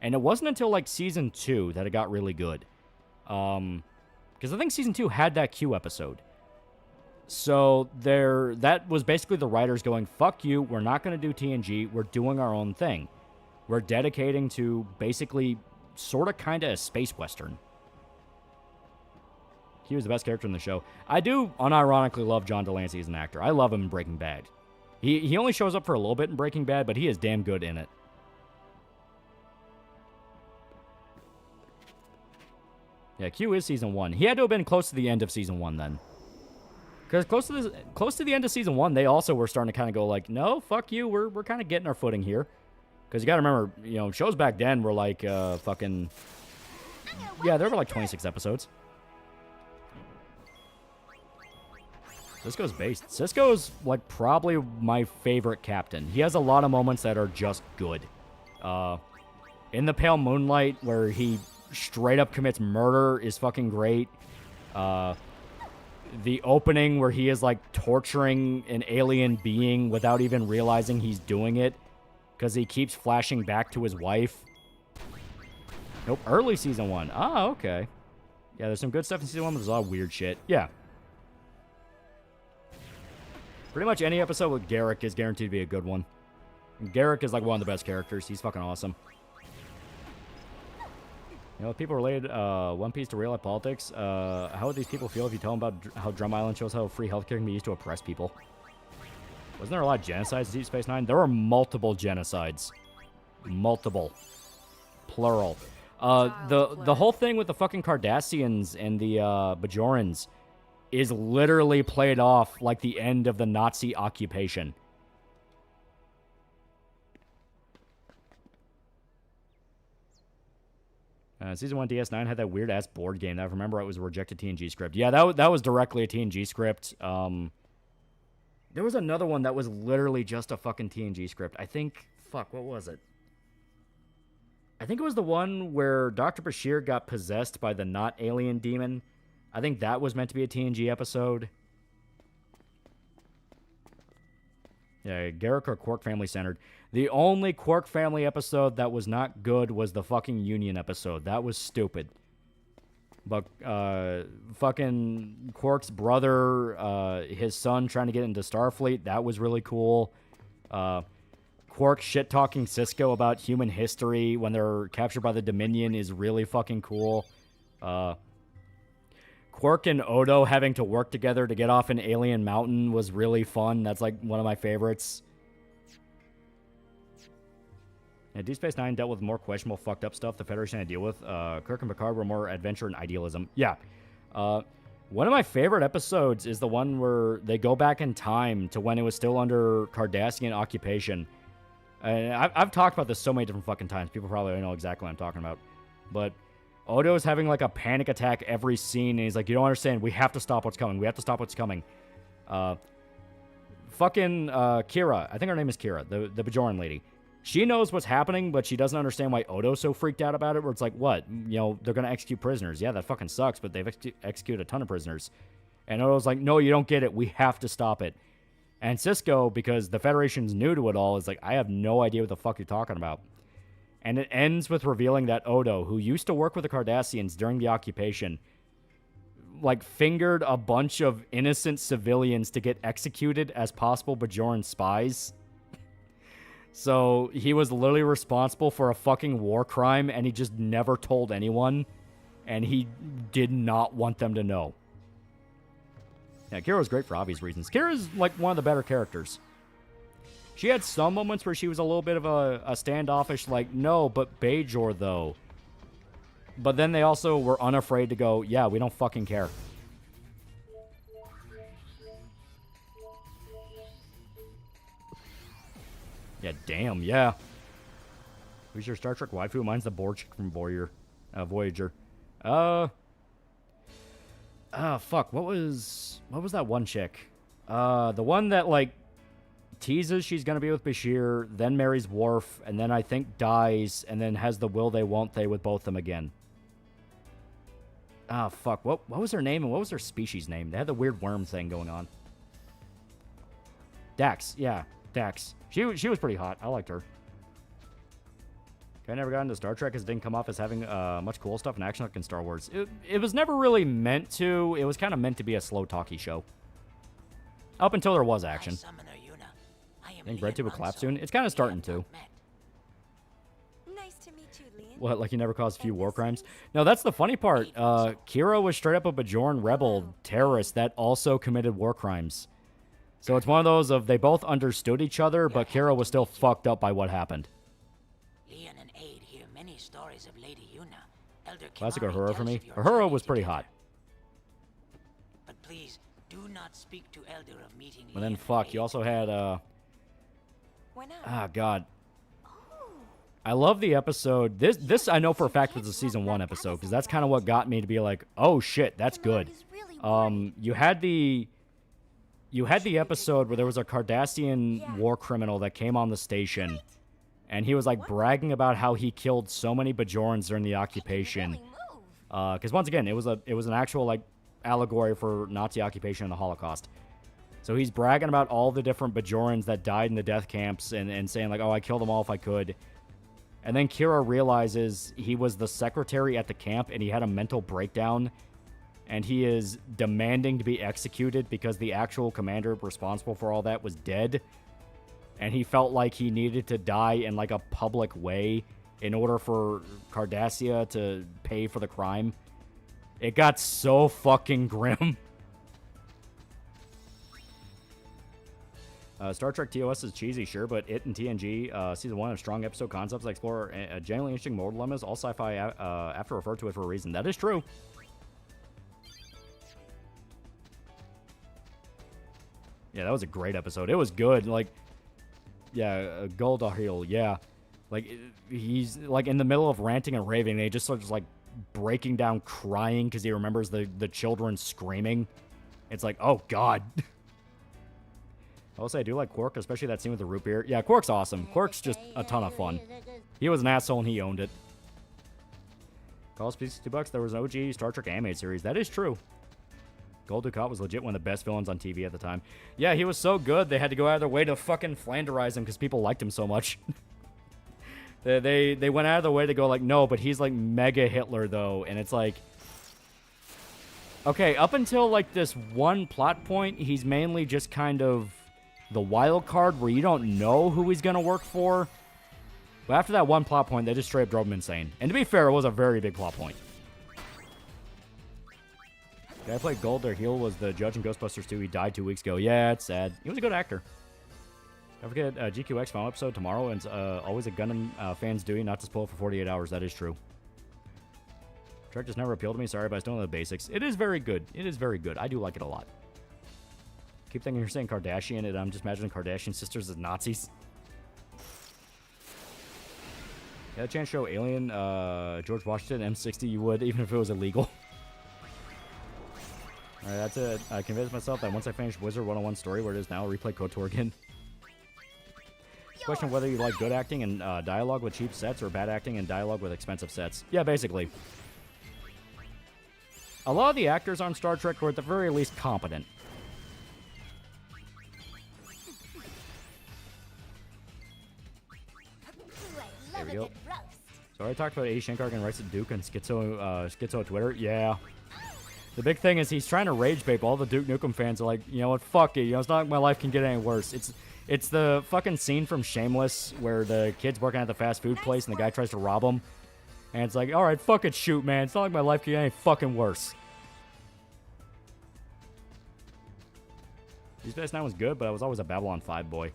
And it wasn't until like Season 2 that it got really good. Because I think Season 2 had that Q episode. So that was basically the writers going, fuck you, we're not going to do TNG, we're doing our own thing. We're dedicating to basically sort of kind of a space western. He was the best character in the show. I do unironically love John Delancey as an actor. I love him in Breaking Bad. He only shows up for a little bit in Breaking Bad, but he is damn good in it. Yeah, Q is Season 1. He had to have been close to the end of Season 1 then. Because close to the end of Season 1, they also were starting to kind of go like, no, fuck you, we're kind of getting our footing here. Because you got to remember, you know, shows back then were like fucking... Yeah, there were like 26 episodes. Sisko's based. Sisko's, like, probably my favorite captain. He has a lot of moments that are just good. In the Pale Moonlight, where he straight up commits murder, is fucking great. The opening where he is, like, torturing an alien being without even realizing he's doing it, because he keeps flashing back to his wife. Nope, early Season 1. Ah, okay. Yeah, there's some good stuff in Season 1, but there's a lot of weird shit. Yeah. Pretty much any episode with Garrick is guaranteed to be a good one. Garrick is like one of the best characters. He's fucking awesome. You know, if people related One Piece to real-life politics, how would these people feel if you tell them about how Drum Island shows how free healthcare can be used to oppress people? Wasn't there a lot of genocides in Deep Space Nine? There were multiple genocides. Multiple. Plural. The whole thing with the fucking Cardassians and the Bajorans is literally played off like the end of the Nazi occupation. Season 1 DS9 had that weird-ass board game. I remember it was a rejected TNG script. Yeah, that was directly a TNG script. There was another one that was literally just a fucking TNG script. I think... Fuck, what was it? I think it was the one where Dr. Bashir got possessed by the not-alien demon. I think that was meant to be a TNG episode. Yeah, Garrick or Quark family centered. The only Quark family episode that was not good was the fucking Union episode. That was stupid. But fucking Quark's brother, his son trying to get into Starfleet, that was really cool. Quark shit-talking Sisko about human history when they're captured by the Dominion is really fucking cool. Quark and Odo having to work together to get off an alien mountain was really fun. That's like one of my favorites. Yeah, Deep Space Nine dealt with more questionable, fucked up stuff the Federation had to deal with. Kirk and Picard were more adventure and idealism. Yeah. One of my favorite episodes is the one where they go back in time to when it was still under Cardassian occupation. And I've talked about this so many different fucking times. People probably don't know exactly what I'm talking about. But Odo's having like a panic attack every scene, and he's like, you don't understand. We have to stop what's coming. We have to stop what's coming. Fucking Kira. I think her name is Kira, the Bajoran lady. She knows what's happening, but she doesn't understand why Odo's so freaked out about it, where it's like, what? You know, they're going to execute prisoners. Yeah, that fucking sucks, but they've executed a ton of prisoners. And Odo's like, no, you don't get it. We have to stop it. And Cisco, because the Federation's new to it all, is like, I have no idea what the fuck you're talking about. And it ends with revealing that Odo, who used to work with the Cardassians during the occupation, like, fingered a bunch of innocent civilians to get executed as possible Bajoran spies. So he was literally responsible for a fucking war crime, and he just never told anyone, and he did not want them to know. Yeah, Kira was great for obvious reasons. Kira's like one of the better characters. She had some moments where she was a little bit of a standoffish, like, no, but Bajor, though. But then they also were unafraid to go, yeah, we don't fucking care. Yeah, damn, yeah. Who's your Star Trek waifu? Mine's the Borg chick from Voyager. Fuck, what was that one chick? The one that, like, teases she's gonna be with Bashir, then marries Worf, and then I think dies, and then has the will they won't they with both of them again. Fuck, what was her name and what was her species name? They had the weird worm thing going on. Dax, yeah, Dax. She was pretty hot. I liked her. I never got into Star Trek because it didn't come off as having much cool stuff and action like in Star Wars. It was never really meant to. It was kind of meant to be a slow talky show. Up until there was action. I think RedTube will clap soon. It's kind of starting to. Nice to meet you, Lian. What, like he never caused a few war crimes? No, that's the funny part. Kira was straight up a Bajoran rebel terrorist that also committed war crimes. So it's one of those of they both understood each other, but Kira was still fucked up by what happened. Lian and Aid hear many stories of Lady Yuna. Elder Classic Kimari Uhura for tells me. of your Uhura journey was pretty together. hot. But please, do not speak to Elder of meeting And then Lian fuck, and you Aid. also had Why not? ah, God. I love the episode. This I know for a fact was a season 1 episode, because that's kind of what got me to be like, oh shit, that's good. You had the episode where there was a Cardassian war criminal that came on the station, and he was like bragging about how he killed so many Bajorans during the occupation. Because once again, it was an actual like allegory for Nazi occupation and the Holocaust. So he's bragging about all the different Bajorans that died in the death camps and saying like, oh, I killed them all if I could. And then Kira realizes he was the secretary at the camp and he had a mental breakdown. And he is demanding to be executed because the actual commander responsible for all that was dead. And he felt like he needed to die in like a public way in order for Cardassia to pay for the crime. It got so fucking grim. Star Trek TOS is cheesy, sure, but it and TNG season 1 have strong episode concepts that explore genuinely interesting moral dilemmas. All sci-fi have to refer to it for a reason. That is true. Yeah, that was a great episode. It was good. Like, yeah, Goldahil, yeah. Like, he's, like, in the middle of ranting and raving. They just starts, like, breaking down crying because he remembers the children screaming. It's like, oh, God. I will say I do like Quark, especially that scene with the root beer. Yeah, Quark's awesome. Quark's just a ton of fun. He was an asshole and he owned it. Call speaks $2. There was an OG Star Trek animated series. That is true. Gul Dukat was legit one of the best villains on TV at the time. Yeah, he was so good, they had to go out of their way to fucking Flanderize him because people liked him so much. they went out of their way to go like, no, but he's like mega Hitler, though. And it's like, okay, up until like this one plot point, he's mainly just kind of the wild card where you don't know who he's going to work for. But after that one plot point, they just straight up drove him insane. And to be fair, it was a very big plot point. The guy who played Goldahil was the judge in Ghostbusters 2. He died 2 weeks ago. Yeah, it's sad. He was a good actor. Don't forget GQX final episode tomorrow, and it's always a Gundam fan's duty not to spoil for 48 hours. That is true. Trek just never appealed to me. Sorry, but I still know the basics. It is very good. It is very good. I do like it a lot. Keep thinking you're saying Kardashian, and I'm just imagining Kardashian sisters as Nazis. Yeah, chance to show Alien, George Washington, M60, you would, even if it was illegal. Alright, that's it. I convinced myself that once I finish Wizard 101 story, where it is now, replay KOTOR again. Question whether you like good acting and dialogue with cheap sets or bad acting and dialogue with expensive sets. Yeah, basically. A lot of the actors on Star Trek were at the very least competent. There we go. So I talked about A. Shankar and writes at Duke and Schizo Twitter. Yeah. The big thing is he's trying to rage bait, but all the Duke Nukem fans are like, you know what, fuck it. You know, it's not like my life can get any worse. It's the fucking scene from Shameless where the kid's working at the fast food place and the guy tries to rob him. And it's like, alright, fuck it, shoot, man. It's not like my life can get any fucking worse. Deep Space Nine was good, but I was always a Babylon 5 boy.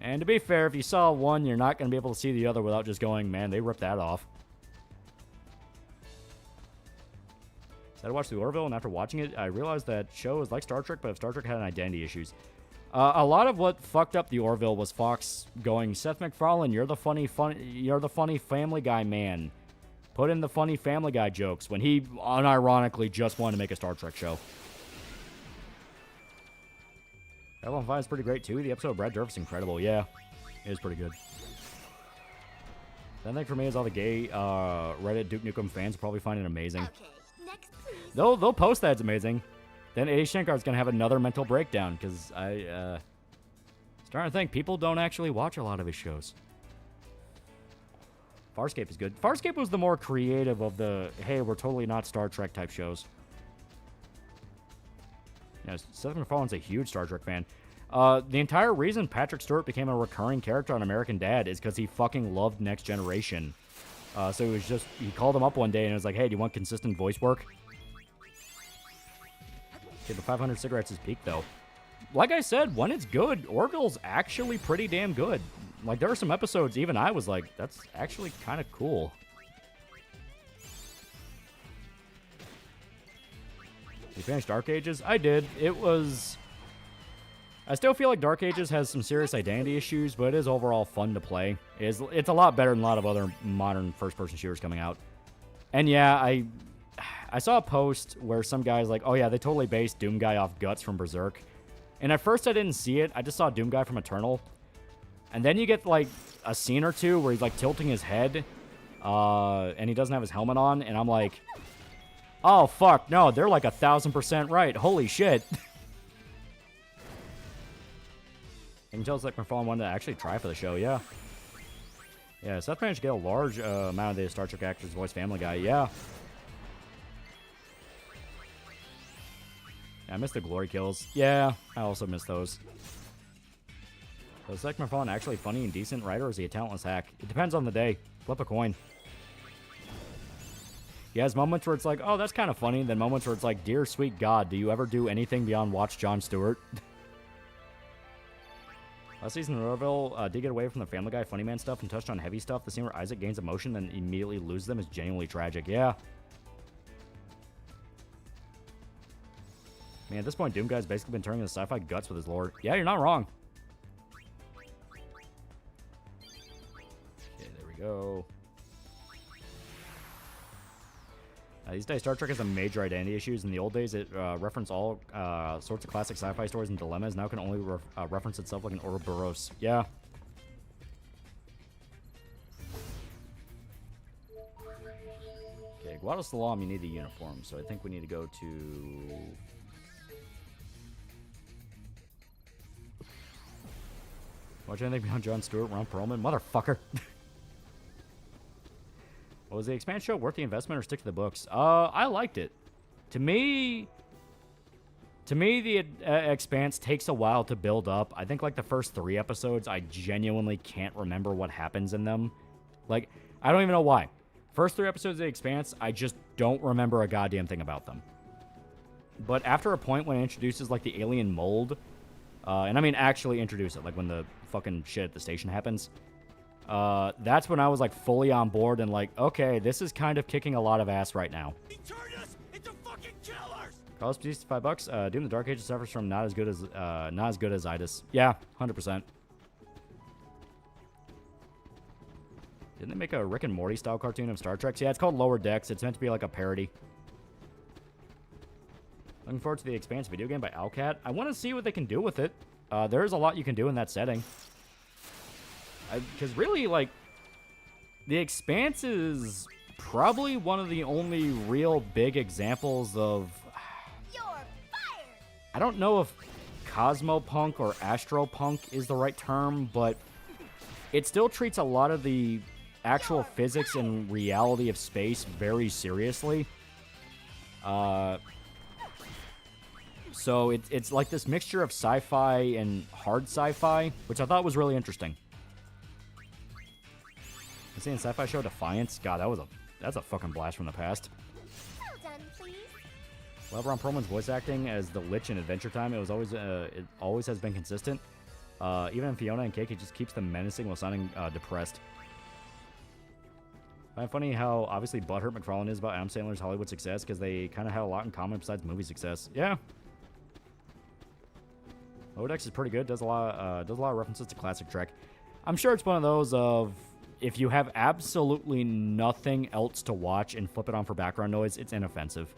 And to be fair, if you saw one, you're not going to be able to see the other without just going, man, they ripped that off. So I watched The Orville, and after watching it, I realized that show is like Star Trek, but if Star Trek had identity issues. A lot of what fucked up The Orville was Fox going, Seth MacFarlane, you're the funny Family Guy man. Put in the funny Family Guy jokes, when he unironically just wanted to make a Star Trek show. Babylon 5 is pretty great, too. The episode of Brad Dourif is incredible. Yeah, it is pretty good. The thing for me is all the gay Reddit Duke Nukem fans probably find it amazing. Okay, next, please. They'll post that it's amazing. Then A. Shankar's going to have another mental breakdown, because I starting to think people don't actually watch a lot of his shows. Farscape is good. Farscape was the more creative of the, hey, we're totally not Star Trek type shows. Yeah, Seth MacFarlane's a huge Star Trek fan. The entire reason Patrick Stewart became a recurring character on American Dad is because he fucking loved Next Generation. So it was just, he called him up one day and was like, hey, do you want consistent voice work? Okay, the 500 cigarettes is peak, though. Like I said, when it's good, Orville's actually pretty damn good. Like, there are some episodes, even I was like, that's actually kind of cool. You finished Dark Ages? I did. It was... I still feel like Dark Ages has some serious identity issues, but it is overall fun to play. It's a lot better than a lot of other modern first-person shooters coming out. And yeah, I saw a post where some guy's like, oh yeah, they totally based Doom Guy off Guts from Berserk. And at first I didn't see it. I just saw Doom Guy from Eternal. And then you get like a scene or two where he's like tilting his head, and he doesn't have his helmet on, and I'm like... Oh, fuck, no, they're like 1,000% right. Holy shit. You can tell it's like MacFarlane wanted to actually try for the show, yeah. Yeah, Seth managed to get a large amount of the Star Trek actors voice Family Guy, yeah. I missed the glory kills. Yeah, I also missed those. So is Seth MacFarlane actually funny and decent writer, or is he a talentless hack? It depends on the day. Flip a coin. He has moments where it's like, oh, that's kind of funny. Then moments where it's like, dear sweet God, do you ever do anything beyond watch Jon Stewart? Last season in Orville did get away from the Family Guy funny man stuff and touched on heavy stuff. The scene where Isaac gains emotion then immediately loses them is genuinely tragic. Yeah. I mean, at this point, Doom Guy's basically been turning into sci-fi guts with his lore. Yeah, you're not wrong. Okay, there we go. These days, Star Trek has some major identity issues. In the old days, it referenced all sorts of classic sci-fi stories and dilemmas. Now it can only reference itself like an Ouroboros. Yeah. Okay, Guadalupe, you need a uniform, so I think we need to go to... Watch anything beyond Jon Stewart, Ron Perlman? Motherfucker. Was the expansion show worth the investment or stick to the books? I liked it. To me, the Expanse takes a while to build up. I think like the first 3 episodes, I genuinely can't remember what happens in them. Like, I don't even know why. First 3 episodes of the Expanse, I just don't remember a goddamn thing about them. But after a point when it introduces like the alien mold, And I mean actually introduce it, like when the fucking shit at the station happens. That's when I was like fully on board and like, okay, this is kind of kicking a lot of ass right now. Cost piece $5. Doom the Dark Ages suffers from not as good as itis. Yeah, 100%. Didn't they make a Rick and Morty style cartoon of Star Trek? Yeah, it's called Lower Decks. It's meant to be like a parody. Looking forward to the Expanse video game by Owlcat. I want to see what they can do with it. There's a lot you can do in that setting. Because really, like, the Expanse is probably one of the only real big examples of... I don't know if Cosmopunk or Astropunk is the right term, but it still treats a lot of the actual physics and reality of space very seriously. So it's like this mixture of sci-fi and hard sci-fi, which I thought was really interesting. I seen sci-fi show Defiance. God, that's a fucking blast from the past. Well done, please. LeBron Perlman's voice acting as the Lich in Adventure Time, it always has been consistent. Even in Fiona and Cake, it just keeps them menacing while sounding depressed. I find funny how obviously butthurt McFarlane is about Adam Sandler's Hollywood success because they kind of had a lot in common besides movie success. Yeah. Odex is pretty good. Does a lot of references to classic Trek. I'm sure it's one of those of if you have absolutely nothing else to watch and flip it on for background noise, it's inoffensive.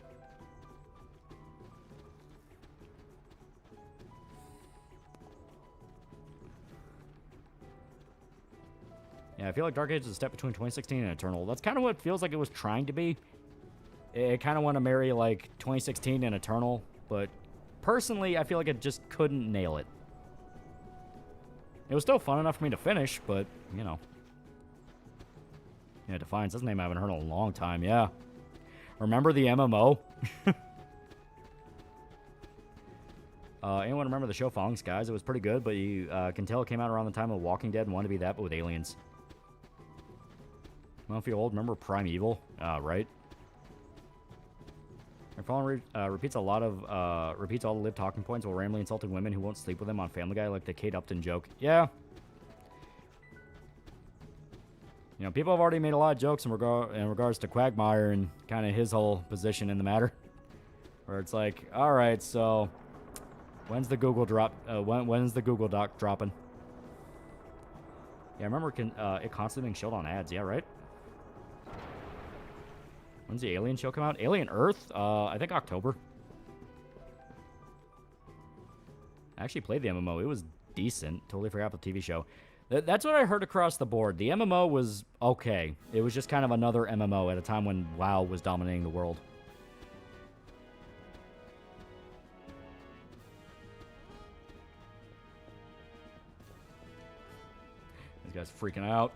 Yeah, I feel like Dark Age is a step between 2016 and Eternal. That's kind of what it feels like it was trying to be. It kind of want to marry, like, 2016 and Eternal, but personally, I feel like it just couldn't nail it. It was still fun enough for me to finish, but, you know. Yeah, Defiance, that's a name I haven't heard in a long time, yeah. Remember the MMO? Anyone remember the show Falling Skies? It was pretty good, but you can tell it came out around the time of Walking Dead and wanted to be that, but with aliens. Well, if you're old, remember Primeval? Right. McFarlane repeats all the live talking points while randomly insulting women who won't sleep with him on Family Guy, like the Kate Upton joke. Yeah. You know, people have already made a lot of jokes in regards to Quagmire and kind of his whole position in the matter. Where it's like, all right, so when's the Google drop? When's the Google Doc dropping? Yeah, I remember it constantly being showed on ads. Yeah, right. When's the Alien show come out? Alien Earth? I think October. I actually played the MMO. It was decent. Totally forgot about the TV show. That's what I heard across the board. The MMO was okay. It was just kind of another MMO at a time when WoW was dominating the world. This guy's freaking out.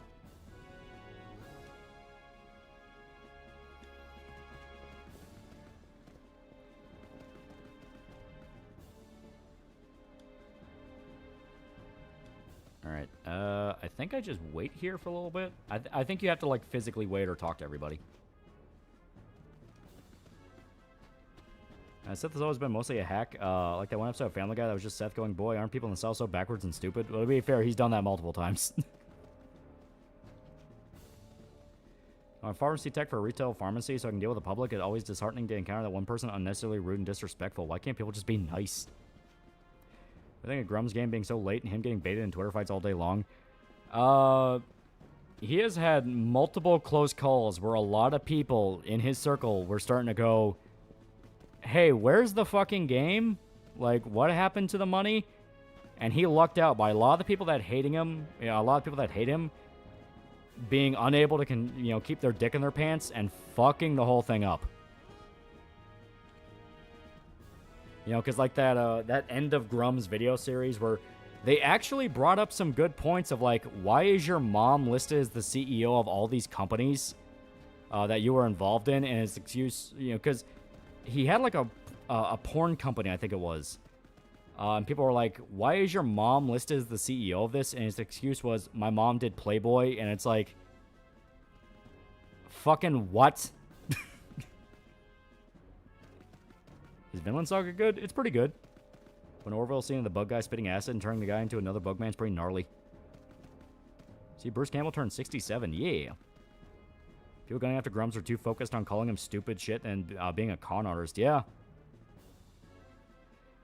Alright, I think I just wait here for a little bit. I think you have to, like, physically wait or talk to everybody. Seth has always been mostly a hack. Like that one episode of Family Guy that was just Seth going, boy, aren't people in the South so backwards and stupid? Well, to be fair, he's done that multiple times. Pharmacy tech for a retail pharmacy so I can deal with the public. It's always disheartening to encounter that one person unnecessarily rude and disrespectful. Why can't people just be nice? I think a Grum's game being so late and him getting baited in Twitter fights all day long. He has had multiple close calls where a lot of people in his circle were starting to go, hey, where's the fucking game? Like, what happened to the money? And he lucked out by a lot of the people that hating him, a lot of people that hate him, being unable to, keep their dick in their pants and fucking the whole thing up. Because like that end of Grum's video series where they actually brought up some good points of like, why is your mom listed as the CEO of all these companies that you were involved in? And his excuse, because he had like a porn company, I think it was. And people were like, why is your mom listed as the CEO of this? And his excuse was, my mom did Playboy. And it's like, fucking what? Is Vinland Saga good? It's pretty good. When Orville seeing the bug guy spitting acid and turning the guy into another bug man's pretty gnarly. See, Bruce Campbell turned 67. Yeah. People going after Grums are too focused on calling him stupid shit and being a con artist. Yeah.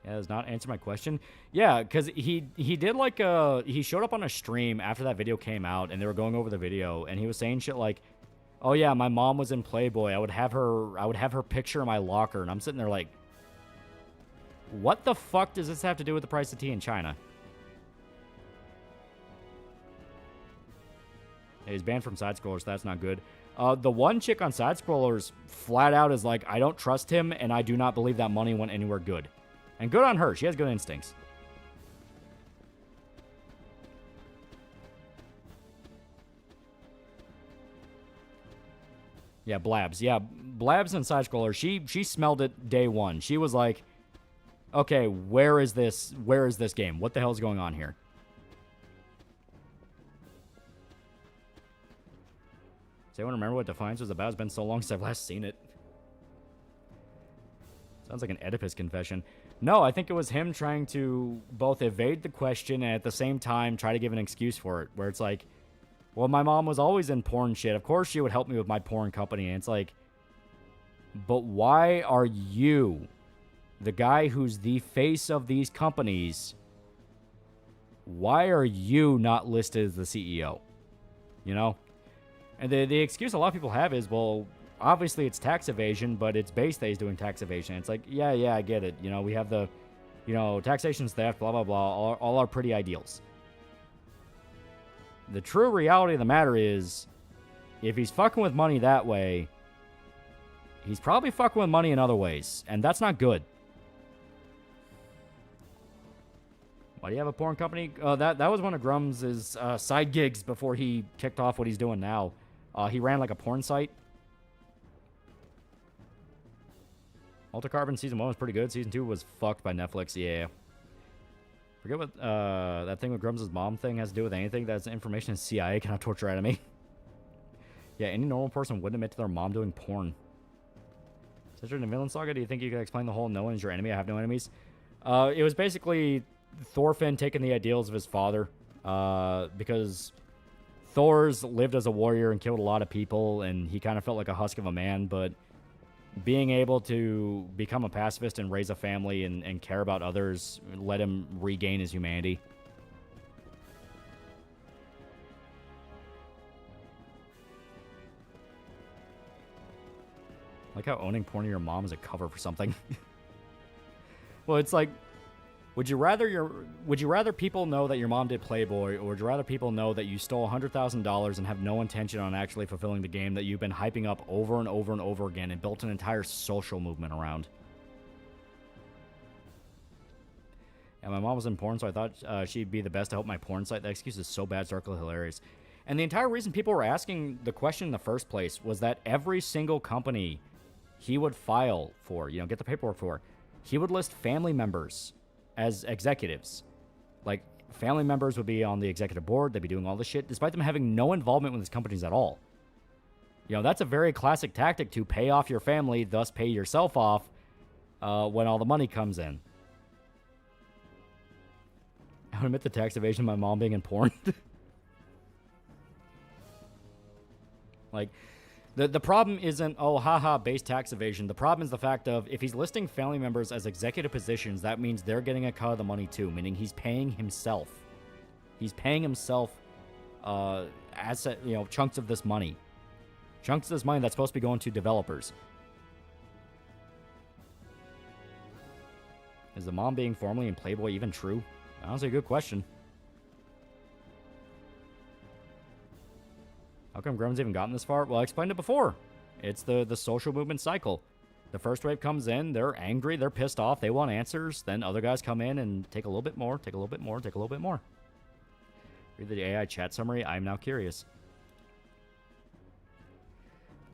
Yeah, does not answer my question. Yeah, because he did like he showed up on a stream after that video came out, and they were going over the video, and he was saying shit like, "Oh yeah, my mom was in Playboy. I would have her picture in my locker," and I'm sitting there like, what the fuck does this have to do with the price of tea in China? Yeah, he's banned from side-scrollers, so that's not good. The one chick on side-scrollers flat out is like, I don't trust him, and I do not believe that money went anywhere good. And good on her. She has good instincts. Yeah, Blabs. Yeah, Blabs and side-scrollers, she smelled it day one. She was like, okay, where is this game? What the hell is going on here? Does anyone remember what Defiance was about? It's been so long since I've last seen it. Sounds like an Oedipus confession. No, I think it was him trying to both evade the question and at the same time try to give an excuse for it. Where it's like, well, my mom was always in porn shit. Of course she would help me with my porn company. And it's like, but why are you, the guy who's the face of these companies, why are you not listed as the CEO? You know? And the excuse a lot of people have is, well, obviously it's tax evasion, but it's base that he's doing tax evasion. It's like, yeah, I get it. You know, we have the, taxation's theft, blah, blah, blah, all our pretty ideals. The true reality of the matter is, if he's fucking with money that way, he's probably fucking with money in other ways, and that's not good. Why do you have a porn company? That was one of Grums' side gigs before he kicked off what he's doing now. He ran like a porn site. Alter Carbon Season 1 was pretty good. Season 2 was fucked by Netflix. Yeah. Forget what that thing with Grums' mom thing has to do with anything. That's information the CIA cannot torture out of me. Yeah, any normal person wouldn't admit to their mom doing porn. Sister in the Villain Saga, do you think you could explain the whole no one is your enemy, I have no enemies? It was basically Thorfinn taking the ideals of his father. Because Thor's lived as a warrior and killed a lot of people, and he kind of felt like a husk of a man, but being able to become a pacifist and raise a family and care about others let him regain his humanity. Like how owning porn of your mom is a cover for something. Well, it's like, would you rather people know that your mom did Playboy, or would you rather people know that you stole $100,000 and have no intention on actually fulfilling the game that you've been hyping up over and over and over again and built an entire social movement around? And my mom was in porn, so I thought she'd be the best to help my porn site. That excuse is so bad, it's darkly hilarious. And the entire reason people were asking the question in the first place was that every single company he would file for, get the paperwork for, he would list family members as executives. Like, family members would be on the executive board, they'd be doing all this shit, despite them having no involvement with his companies at all. That's a very classic tactic to pay off your family, thus pay yourself off when all the money comes in. I would admit the tax evasion of my mom being in porn. Like, the problem isn't, oh, haha, base tax evasion. The problem is the fact of, if he's listing family members as executive positions, that means they're getting a cut of the money too, meaning he's paying himself. He's paying himself chunks of this money. Chunks of this money that's supposed to be going to developers. Is the mom being formally in Playboy even true? Honestly, a good question. How come Grum's even gotten this far? Well, I explained it before. It's the social movement cycle. The first wave comes in, they're angry, they're pissed off, they want answers. Then other guys come in and take a little bit more, take a little bit more, take a little bit more. Read the AI chat summary. I'm now curious.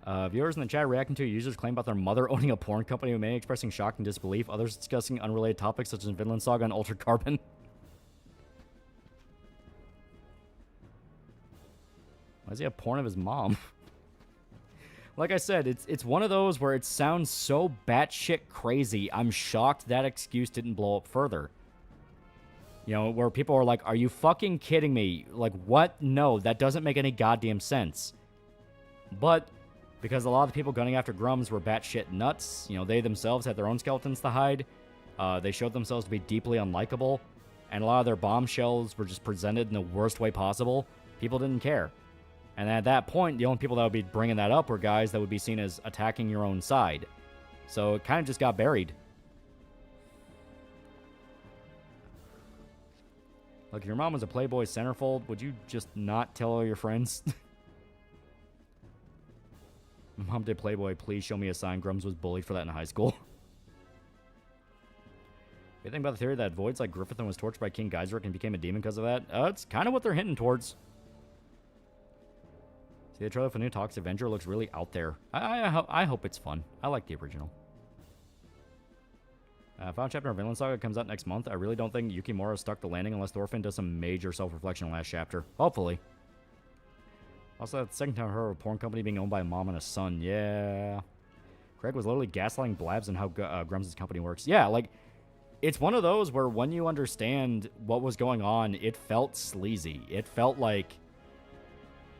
Viewers in the chat reacting to users claim about their mother owning a porn company, with many expressing shock and disbelief, others discussing unrelated topics such as Vinland Saga and Altered Carbon. Why does he have porn of his mom? Like I said, it's one of those where it sounds so batshit crazy, I'm shocked that excuse didn't blow up further. You know, where people are like, are you fucking kidding me? Like, what? No, that doesn't make any goddamn sense. But because a lot of the people gunning after Grums were batshit nuts, you know, they themselves had their own skeletons to hide. They showed themselves to be deeply unlikable. And a lot of their bombshells were just presented in the worst way possible. People didn't care. And at that point, the only people that would be bringing that up were guys that would be seen as attacking your own side. So it kind of just got buried. Look, if your mom was a Playboy centerfold, would you just not tell all your friends? Mom did Playboy, please show me a sign. Grums was bullied for that in high school. You think about the theory that Void's like Griffith was tortured by King Geyseric and became a demon because of that? It's kind of what they're hinting towards. See, the trailer for New Toxic Avenger looks really out there. I hope it's fun. I like the original. Final chapter of Vinland Saga comes out next month. I really don't think Yukimura stuck the landing unless Thorfinn does some major self-reflection in the last chapter. Hopefully. Also, that second time I heard of a porn company being owned by a mom and a son. Yeah. Craig was literally gaslighting Blabs on how Grums' company works. Yeah, like, it's one of those where when you understand what was going on, it felt sleazy. It felt like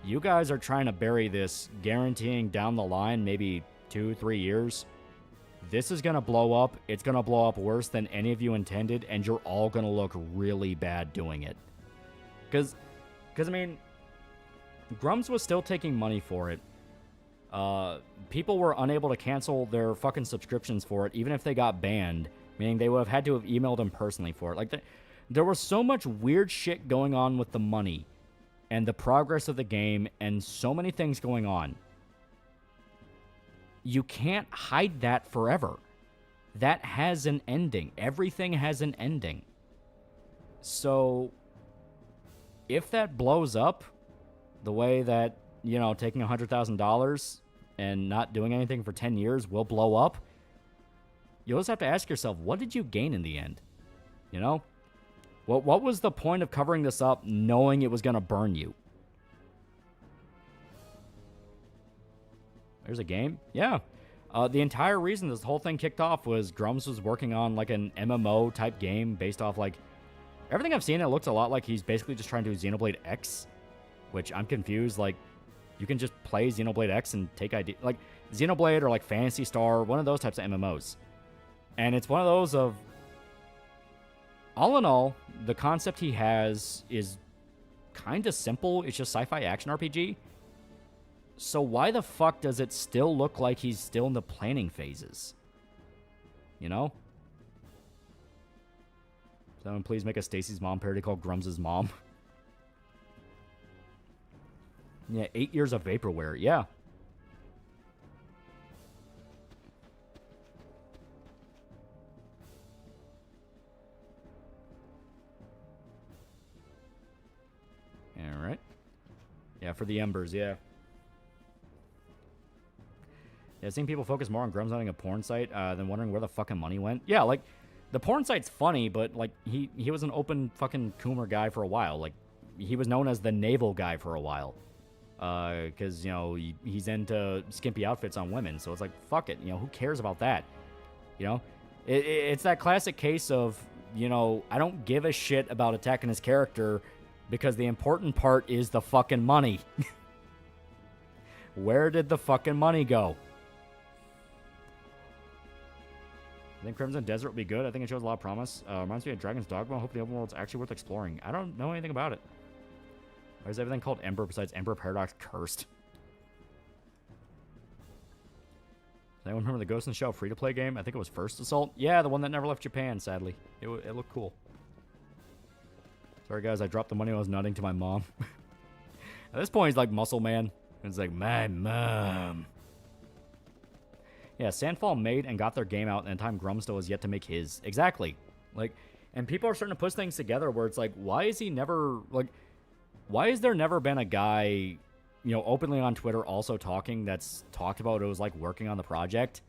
you guys are trying to bury this, guaranteeing down the line, maybe 2-3 years, this is going to blow up. It's going to blow up worse than any of you intended, and you're all going to look really bad doing it. Because I mean, Grums was still taking money for it. People were unable to cancel their fucking subscriptions for it, even if they got banned, meaning they would have had to have emailed them personally for it. Like, there was so much weird shit going on with the money and the progress of the game and so many things going on. You can't hide that forever. That has an ending. Everything has an ending. So, if that blows up the way that, you know, taking $100,000 and not doing anything for 10 years will blow up, you'll just have to ask yourself, what did you gain in the end? You know? What was the point of covering this up knowing it was going to burn you? There's a game? Yeah. The entire reason this whole thing kicked off was Grums was working on like an MMO type game based off like... Everything I've seen, it looks a lot like he's basically just trying to do Xenoblade X, which I'm confused. Like, you can just play Xenoblade X and take idea... Like, Xenoblade or like Phantasy Star, one of those types of MMOs. And it's one of those of... All in all, the concept he has is kind of simple. It's just sci-fi action RPG. So why the fuck does it still look like he's still in the planning phases? You know? Someone please make a Stacy's Mom parody called Grums' Mom. Yeah, 8 years of vaporware. Yeah. Alright. Yeah, for the Embers, yeah. Yeah, seeing people focus more on Grums owning a porn site than wondering where the fucking money went. Yeah, like, the porn site's funny, but, like, he was an open fucking Coomer guy for a while. Like, he was known as the naval guy for a while. Because, you know, he's into skimpy outfits on women. So it's like, fuck it. You know, who cares about that? You know? It's that classic case of, you know, I don't give a shit about attacking his character because the important part is the fucking money. Where did the fucking money go? I think Crimson Desert will be good. I think it shows a lot of promise. Reminds me of Dragon's Dogma. I hope the open world's actually worth exploring. I don't know anything about it. Why is everything called Ember besides Ember Paradox cursed? Does anyone remember the Ghost in the Shell free-to-play game? I think it was First Assault. Yeah, the one that never left Japan, sadly. It looked cool. Sorry, guys. I dropped the money when I was nutting to my mom. At this point, he's like Muscle Man. It's like, my mom. Yeah, Sandfall made and got their game out, and in time Grums still has yet to make his. Exactly. Like, and people are starting to push things together where it's like, why is he never, like, why has there never been a guy, you know, openly on Twitter also talking that's talked about it was like working on the project?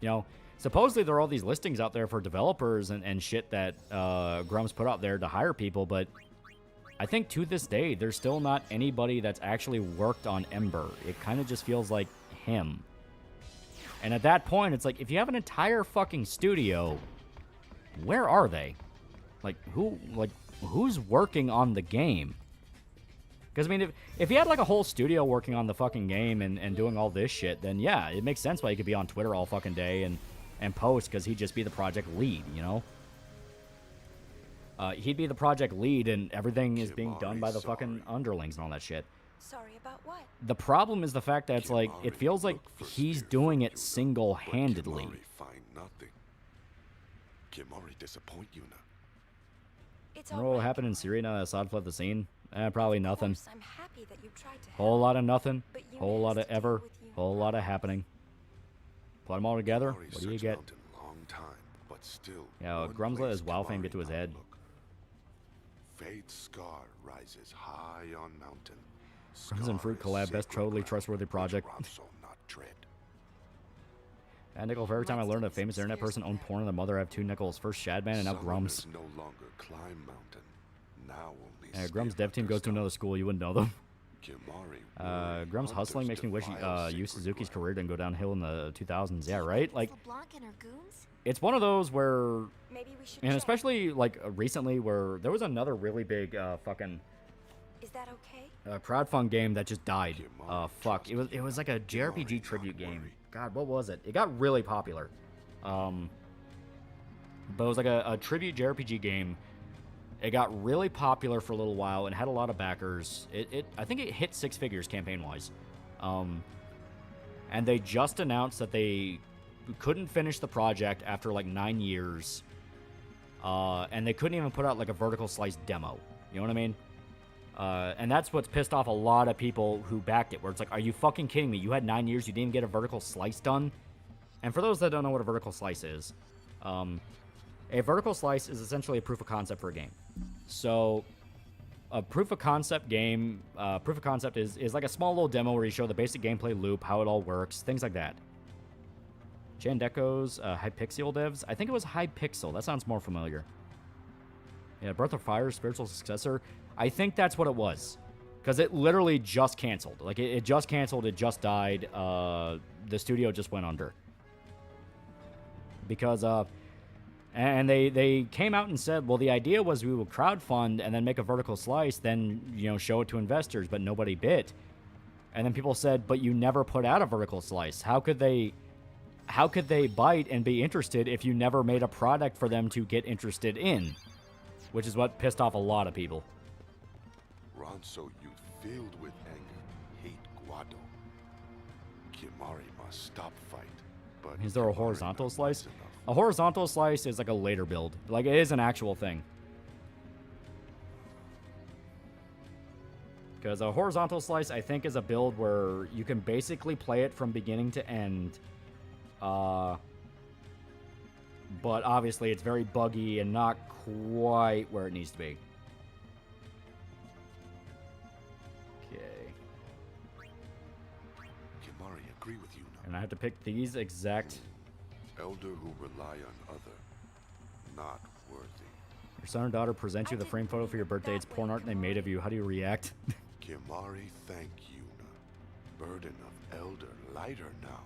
You know, supposedly there are all these listings out there for developers and shit that Grums put out there to hire people, but I think to this day, there's still not anybody that's actually worked on Ember. It kind of just feels like him. And at that point, it's like, if you have an entire fucking studio, where are they? Like, who's working on the game? Because, I mean, if you had, like, a whole studio working on the fucking game and doing all this shit, then, yeah, it makes sense why he could be on Twitter all fucking day and post, because he'd just be the project lead, you know? He'd be the project lead, and everything is being done by the fucking underlings and all that shit. Sorry about what? The problem is the fact that it's like, it feels like he's doing it single-handedly. Find nothing. Kimari disappoint you now. It's Remember what happened in Syria now that Assad fled the scene? Probably nothing. I'm happy that you tried to Whole lot of nothing. but you Whole lot of ever. Whole lot of happening. Put them all together. What do you get? Long time, but still. Yeah, Grums let his WoW fame get to his head. Fate's scar rises high on mountain. Grums and Fruit collab, best totally trustworthy project. And nickel for every time I learned a famous internet person owned porn and the mother have 2 nickels. First Shadman and now Grums. No longer climb mountain. Now only Grums dev team goes to another school, you wouldn't know them. Grums hustling makes me wish Yu Suzuki's career didn't go downhill in the 2000s. Yeah, right? Like, it's one of those where, and especially like recently where there was another really big fucking Is that okay? crowdfund game that just died. Fuck. It was like a JRPG tribute game. God, what was it? It got really popular. But it was like a tribute JRPG game. It got really popular for a little while and had a lot of backers. I think it hit 6 figures campaign-wise. And they just announced that they couldn't finish the project after like 9 years. And they couldn't even put out like a vertical slice demo. You know what I mean? And that's what's pissed off a lot of people who backed it, where it's like, are you fucking kidding me? You had 9 years, you didn't even get a vertical slice done? And for those that don't know what a vertical slice is, a vertical slice is essentially a proof of concept for a game. So, a proof of concept game, proof of concept is like a small little demo where you show the basic gameplay loop, how it all works, things like that. Jandeco's Hypixel devs, I think it was Hypixel, that sounds more familiar. Yeah, Breath of Fire's spiritual successor, I think that's what it was. Because it literally just canceled. Like, it just canceled, it just died, the studio just went under. Because, and they came out and said, well, the idea was we would crowdfund and then make a vertical slice, then, you know, show it to investors, but nobody bid. And then people said, but you never put out a vertical slice. How could they bite and be interested if you never made a product for them to get interested in? Which is what pissed off a lot of people. Ronso youth filled with anger, hate Guado. Kimari must stop fight. But is there a horizontal slice? A horizontal slice is like a later build. Like, it is an actual thing. Because a horizontal slice, I think, is a build where you can basically play it from beginning to end. But obviously, it's very buggy and not quite where it needs to be. Okay. Kimari agree with you now. And I have to pick these exact... Elder who rely on other, not worthy. Your son or daughter present you the frame photo for your birthday. It's porn art they made of you. How do you react? Kimari, thank you. Burden of elder lighter now.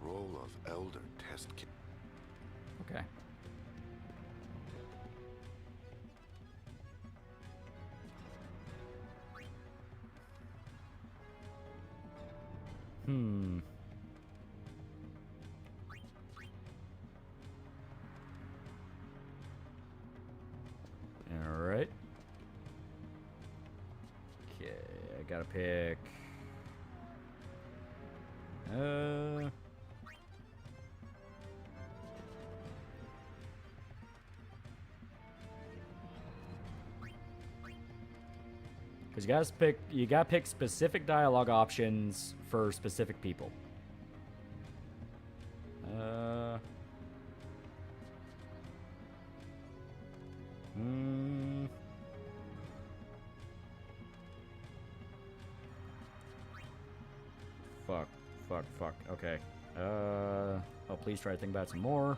Role of elder test kit. Okay. Alright. Okay, I gotta pick... Because you gotta pick specific dialogue options for specific people. Fuck. Okay. Oh, please try to think about some more.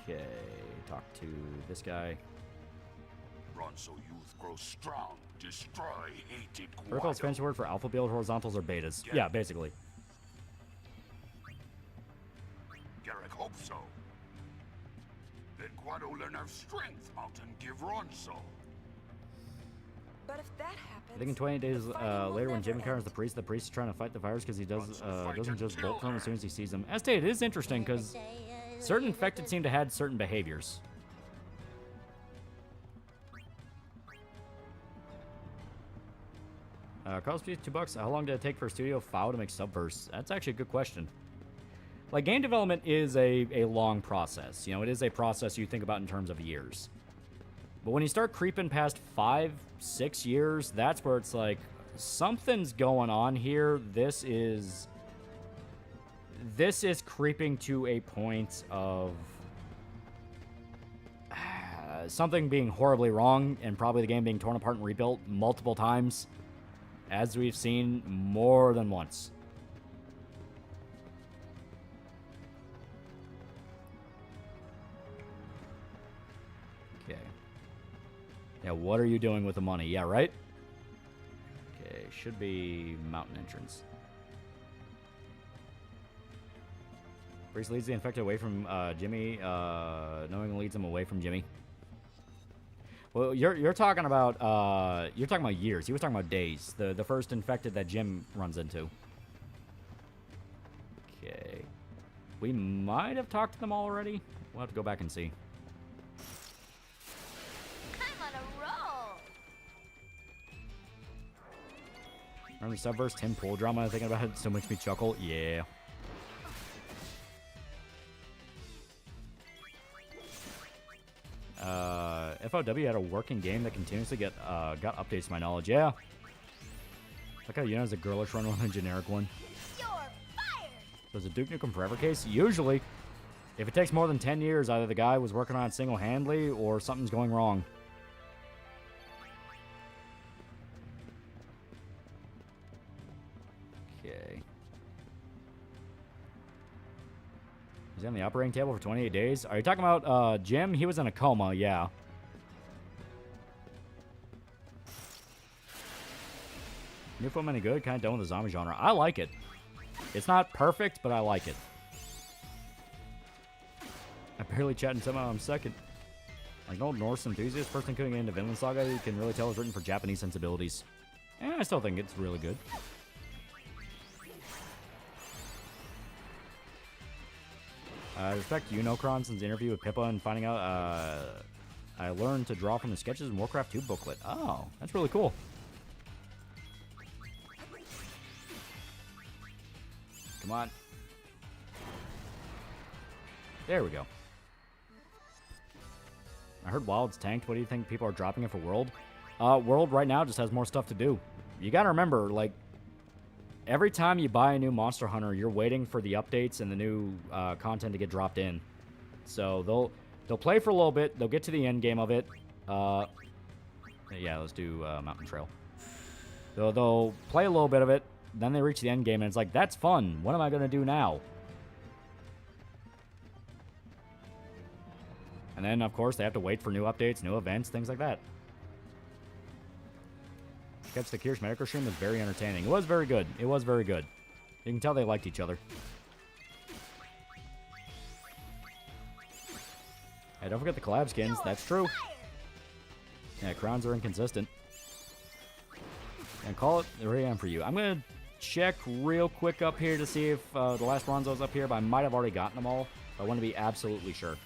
Okay, talk to this guy. Ronso youth grow strong, destroy hated Vertical is fancy word for alpha build, horizontals, or betas. Yeah, basically. Jericho hope so. Then Guado learn our strength out and give Ron so. But if that happens, I think in 20 days later, when Jim encounters the priest is trying to fight the virus because he doesn't just bolt from him as soon as he sees him. As stated, it is interesting because certain infected seem to have certain behaviors. Cost me $2. How long did it take for a studio file to make Subverse? That's actually a good question. Like, game development is a long process. You know, it is a process you think about in terms of years. But when you start creeping past 5, 6 years, that's where it's like, something's going on here. This is creeping to a point of something being horribly wrong, and probably the game being torn apart and rebuilt multiple times, as we've seen more than once. Okay. Yeah, what are you doing with the money? Yeah, right? Okay, should be mountain entrance. Priest leads the infected away from Jimmy, knowingly leads him away from Jimmy. Well, you're talking about years. He was talking about days. The first infected that Jim runs into. Okay. We might have talked to them already. We'll have to go back and see. I'm on a roll. Remember Subverse Tim Pool drama? I'm thinking about it. It still makes me chuckle. Yeah. FOW had a working game that continuously got updates to my knowledge. Yeah. Like how Yuna's a girlish run with a generic one. You're fired. So is a Duke Nukem Forever case? Usually. If it takes more than 10 years, either the guy was working on it single-handedly or something's going wrong. Okay. He's on the operating table for 28 days. Are you talking about Jim? He was in a coma, yeah. New film any good? Kind of done with the zombie genre. I like it. It's not perfect, but I like it. I barely chat and somehow I'm second. Like an old Norse enthusiast, person coming into Vinland Saga, you can really tell it's written for Japanese sensibilities. And I still think it's really good. I respect Unocronson's interview with Pippa and finding out I learned to draw from the Sketches in Warcraft 2 booklet. Oh, that's really cool. Come on. There we go. I heard Wild's tanked. What do you think people are dropping it for World? World right now just has more stuff to do. You gotta remember, like, every time you buy a new Monster Hunter, you're waiting for the updates and the new content to get dropped in. So they'll play for a little bit. They'll get to the end game of it. Yeah, let's do Mountain Trail. They'll play a little bit of it. Then they reach the end game, and it's like, that's fun. What am I going to do now? And then, of course, they have to wait for new updates, new events, things like that. Catch the Kirsch Medical stream was very entertaining. It was very good. It was very good. You can tell they liked each other. Hey, don't forget the collab skins. That's true. Yeah, crowns are inconsistent. And call it 3 a.m. for you. I'm going to check real quick up here to see if the last Ronzo's up here, but I might have already gotten them all. I want to be absolutely sure.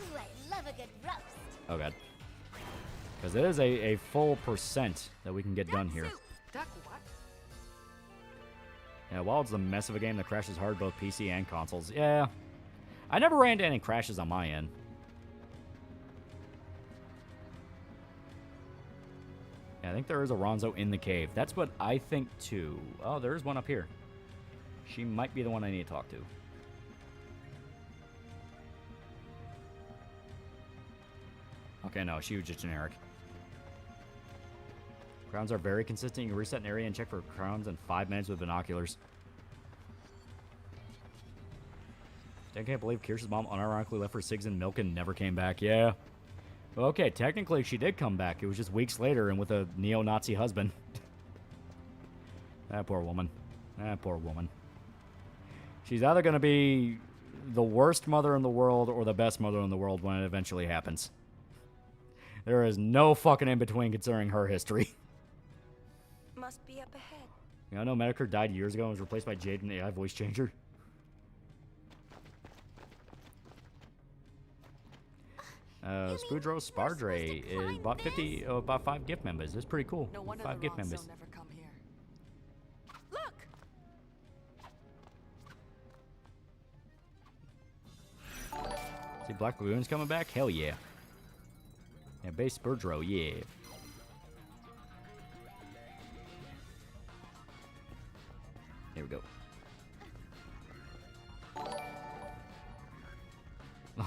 Ooh, I love a good roast. Oh, God. Because it is a full % that we can get done here. Duck what? Yeah, Wild's the mess of a game that crashes hard both PC and consoles. Yeah. I never ran into any crashes on my end. Yeah, I think there is a Ronzo in the cave. That's what I think, too. Oh, there is one up here. She might be the one I need to talk to. Okay, no, she was just generic. Crowns are very consistent. You can reset an area and check for crowns in 5 minutes with binoculars. I can't believe Kirsch's mom unironically left for cigs and milk and never came back. Yeah. Okay, technically she did come back. It was just weeks later and with a neo-Nazi husband. That poor woman. That poor woman. She's either going to be the worst mother in the world or the best mother in the world when it eventually happens. There is no fucking in-between concerning her history. Must be up ahead. You know, I know Medicare died years ago and was replaced by Jade, an AI voice changer. Spoodro Spardre is about 5 gift members. That's pretty cool. No wonder 5 the gift Ronso members. never come here. Look! See, Black Lagoon's coming back? Hell yeah. Yeah, base Spoodro, yeah. Here we go.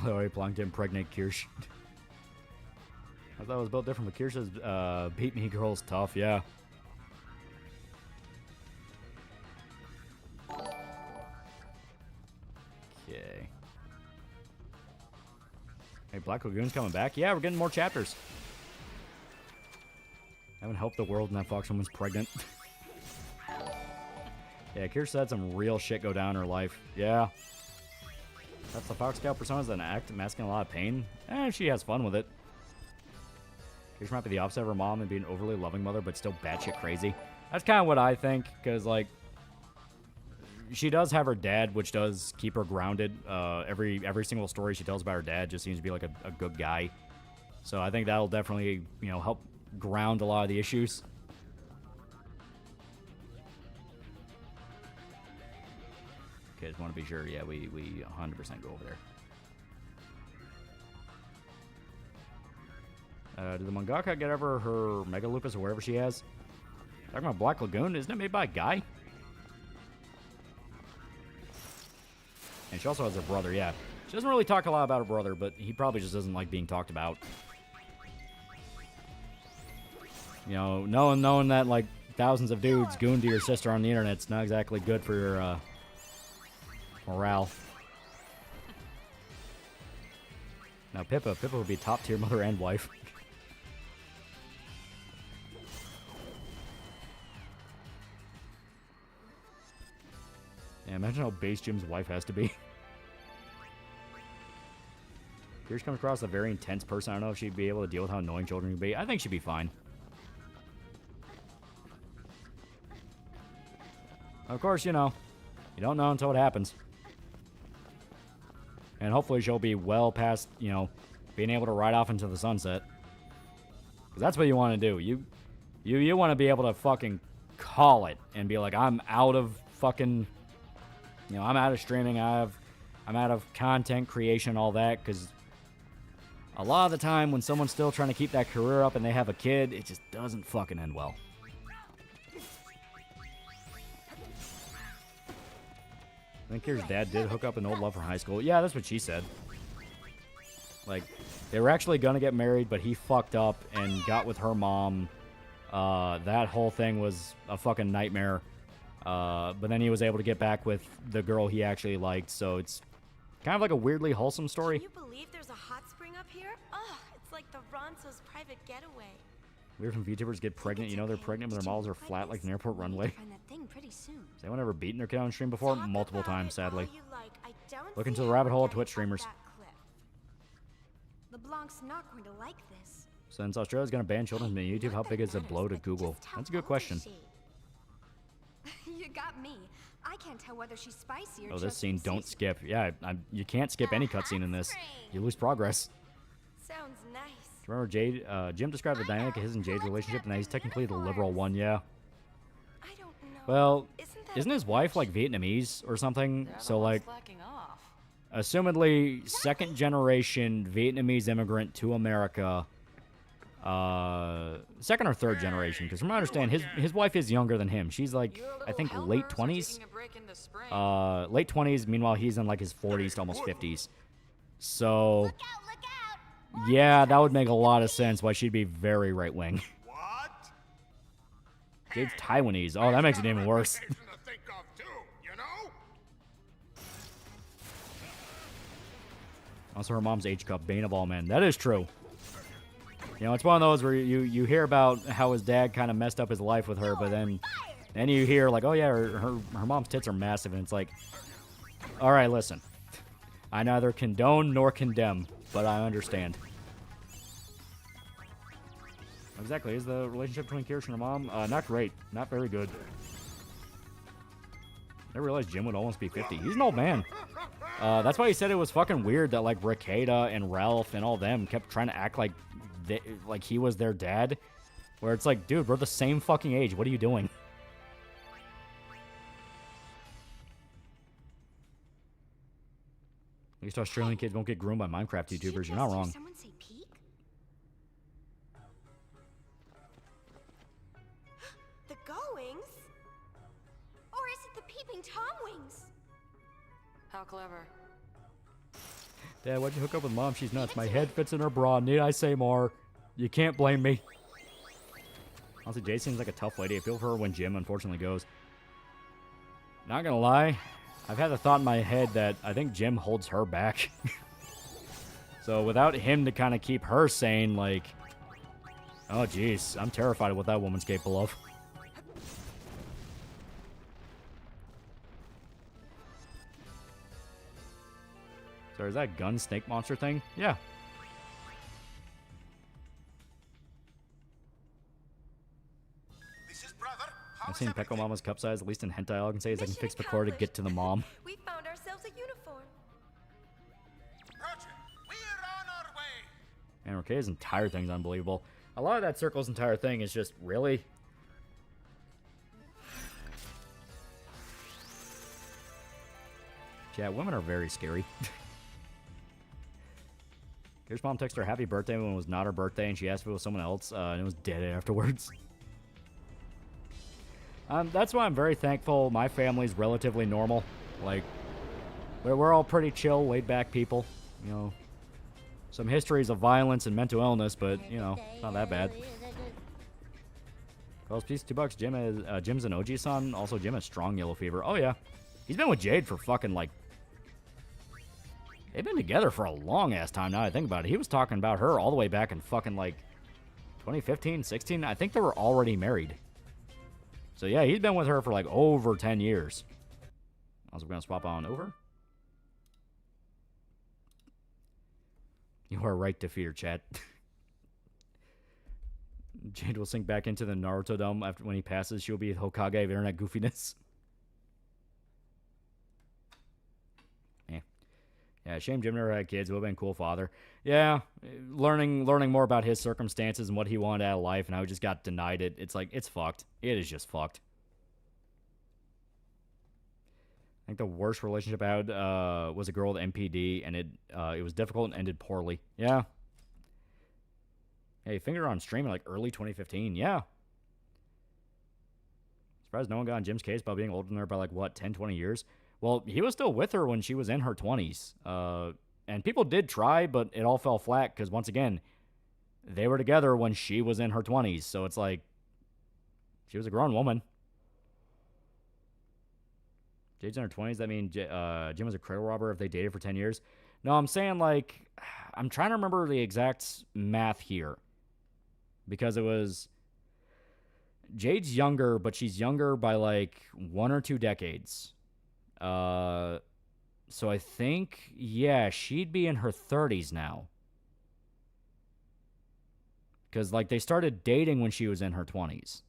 Oh, he plunked to impregnate Kirsch. I thought it was built different, but Kirsch says, beat me girl's tough, yeah. Okay. Hey, Black Lagoon's coming back? Yeah, we're getting more chapters. Haven't helped the world and that fox woman's pregnant. Yeah, Kirsch had some real shit go down in her life. Yeah. That's the Fox Scout personas that act masking a lot of pain. She has fun with it. Kirsch might be the opposite of her mom and be an overly loving mother, but still batshit crazy. That's kind of what I think, because, like, she does have her dad, which does keep her grounded. Every single story she tells about her dad just seems to be, like, a good guy. So I think that'll definitely, you know, help ground a lot of the issues. Okay, just want to be sure. Yeah, we 100% go over there. Did the mangaka get ever her Mega Lupus or whatever she has? Talking about Black Lagoon, isn't it made by a guy? And she also has her brother, yeah. She doesn't really talk a lot about her brother, but he probably just doesn't like being talked about. You know, knowing that, like, thousands of dudes goon to your sister on the internet's not exactly good for your, morale. Now Pippa would be top tier mother and wife. Yeah, imagine how base Jim's wife has to be. Pierce comes across a very intense person. I don't know if she'd be able to deal with how annoying children can be. I think she'd be fine. Of course, you know, you don't know until it happens. And hopefully she'll be well past, you know, being able to ride off into the sunset. Because that's what you want to do. You want to be able to fucking call it and be like, I'm out of fucking, you know, I'm out of streaming. I'm out of content creation, all that. Because a lot of the time when someone's still trying to keep that career up and they have a kid, it just doesn't fucking end well. I think Kira's dad did hook up an old love from high school. Yeah, that's what she said. Like, they were actually gonna get married, but he fucked up and got with her mom. That whole thing was a fucking nightmare. But then he was able to get back with the girl he actually liked, so it's kind of like a weirdly wholesome story. Can you believe there's a hot spring up here? Oh, it's like the Ronso's private getaway. Weird when VTubers get pregnant. You know they're pregnant, but their models are flat like an airport runway. Find that thing pretty soon. Has anyone ever beaten their kid on stream before? Multiple times, sadly. Look into the rabbit hole of Twitch streamers. LeBlanc's not going to like this. Since Australia's going to ban children from YouTube, how big is a blow to Google? That's a good question. You got me. I can't tell whether she's spicy or Oh, this scene, don't skip. Yeah, you can't skip any cutscene in this. You lose progress. Sounds nice. Remember Jade? Jim described the dynamic of his and Jade's relationship, and that he's technically the liberal one, yeah. I don't know. Well, isn't his wife, like, Vietnamese or something? So, like, assumedly, second-generation Vietnamese immigrant to America. Second or third generation, because from what I understand, his wife is younger than him. She's, like, I think late 20s. Late 20s, meanwhile, he's in, like, his 40s to almost 50s. So... yeah, that would make a lot of sense why she'd be very right-wing. What? Jade's Taiwanese. Oh, that makes it even worse. Also, her mom's H-Cup, bane of all men. That is true. You know, it's one of those where you hear about how his dad kind of messed up his life with her, but then you hear like, oh yeah, her mom's tits are massive, and it's like, all right, listen, I neither condone nor condemn, but I understand. Exactly, is the relationship between Kirsten and her mom not great, not very good. I realized Jim would almost be 50. He's an old man. That's why he said it was fucking weird that like Ricada and Ralph and all them kept trying to act like he was their dad, where it's like, dude, we're the same fucking age. What are you doing? At least Australian kids won't get groomed by Minecraft YouTubers. You're not wrong. Someone say peek? The Go-Wings? Or is it the Peeping Tom Wings? How clever. Dad, why'd you hook up with Mom? She's nuts. My head fits in her bra. Need I say more? You can't blame me. Honestly, Jade seems like a tough lady. I feel for her when Jim unfortunately goes. Not gonna lie, I've had the thought in my head that I think Jim holds her back. So without him to kind of keep her sane, like, oh jeez, I'm terrified of what that woman's capable of. So is that gun snake monster thing? Yeah. I've seen Pecco Mama's cup size, at least in hentai. All I can say is I can fix the core to get to the mom. We found ourselves a uniform. Roger, we're on our way. And Ricada's entire thing's unbelievable. A lot of that circle's entire thing is just, really? Yeah, women are very scary. Here's Mom texted her happy birthday when it was not her birthday, and she asked if it was someone else, and it was dead afterwards. That's why I'm very thankful my family's relatively normal. Like, we're all pretty chill, laid-back people. You know, some histories of violence and mental illness, but, you know, it's not that bad. Girls, peace, $2. Jim's an OG son. Also, Jim has strong yellow fever. Oh, yeah. He's been with Jade for fucking, like... They've been together for a long-ass time now I think about it. He was talking about her all the way back in fucking, like, 2015, 16. I think they were already married. So, yeah, he's been with her for, like, over 10 years. Also, we're going to swap on over. You are right to fear, chat. Jade will sink back into the Naruto dome after when he passes. She'll be the Hokage of internet goofiness. Yeah, shame Jim never had kids. Would have been a cool father. Yeah, learning more about his circumstances and what he wanted out of life and how he just got denied it. It's like, it's fucked. It is just fucked. I think the worst relationship I had was a girl with MPD, and it was difficult and ended poorly. Yeah. Hey, finger on stream in like early 2015. Yeah. Surprised no one got on Jim's case about being older than her by like, what, 10, 20 years? Well, he was still with her when she was in her 20s. And people did try, but it all fell flat because, once again, they were together when she was in her 20s. So it's like, she was a grown woman. Jade's in her 20s. That means Jim was a cradle robber if they dated for 10 years. No, I'm saying, like, I'm trying to remember the exact math here. Because it was... Jade's younger, but she's younger by, like, 1 or 2 decades. So I think, yeah, she'd be in her 30s now. Because, like, they started dating when she was in her 20s.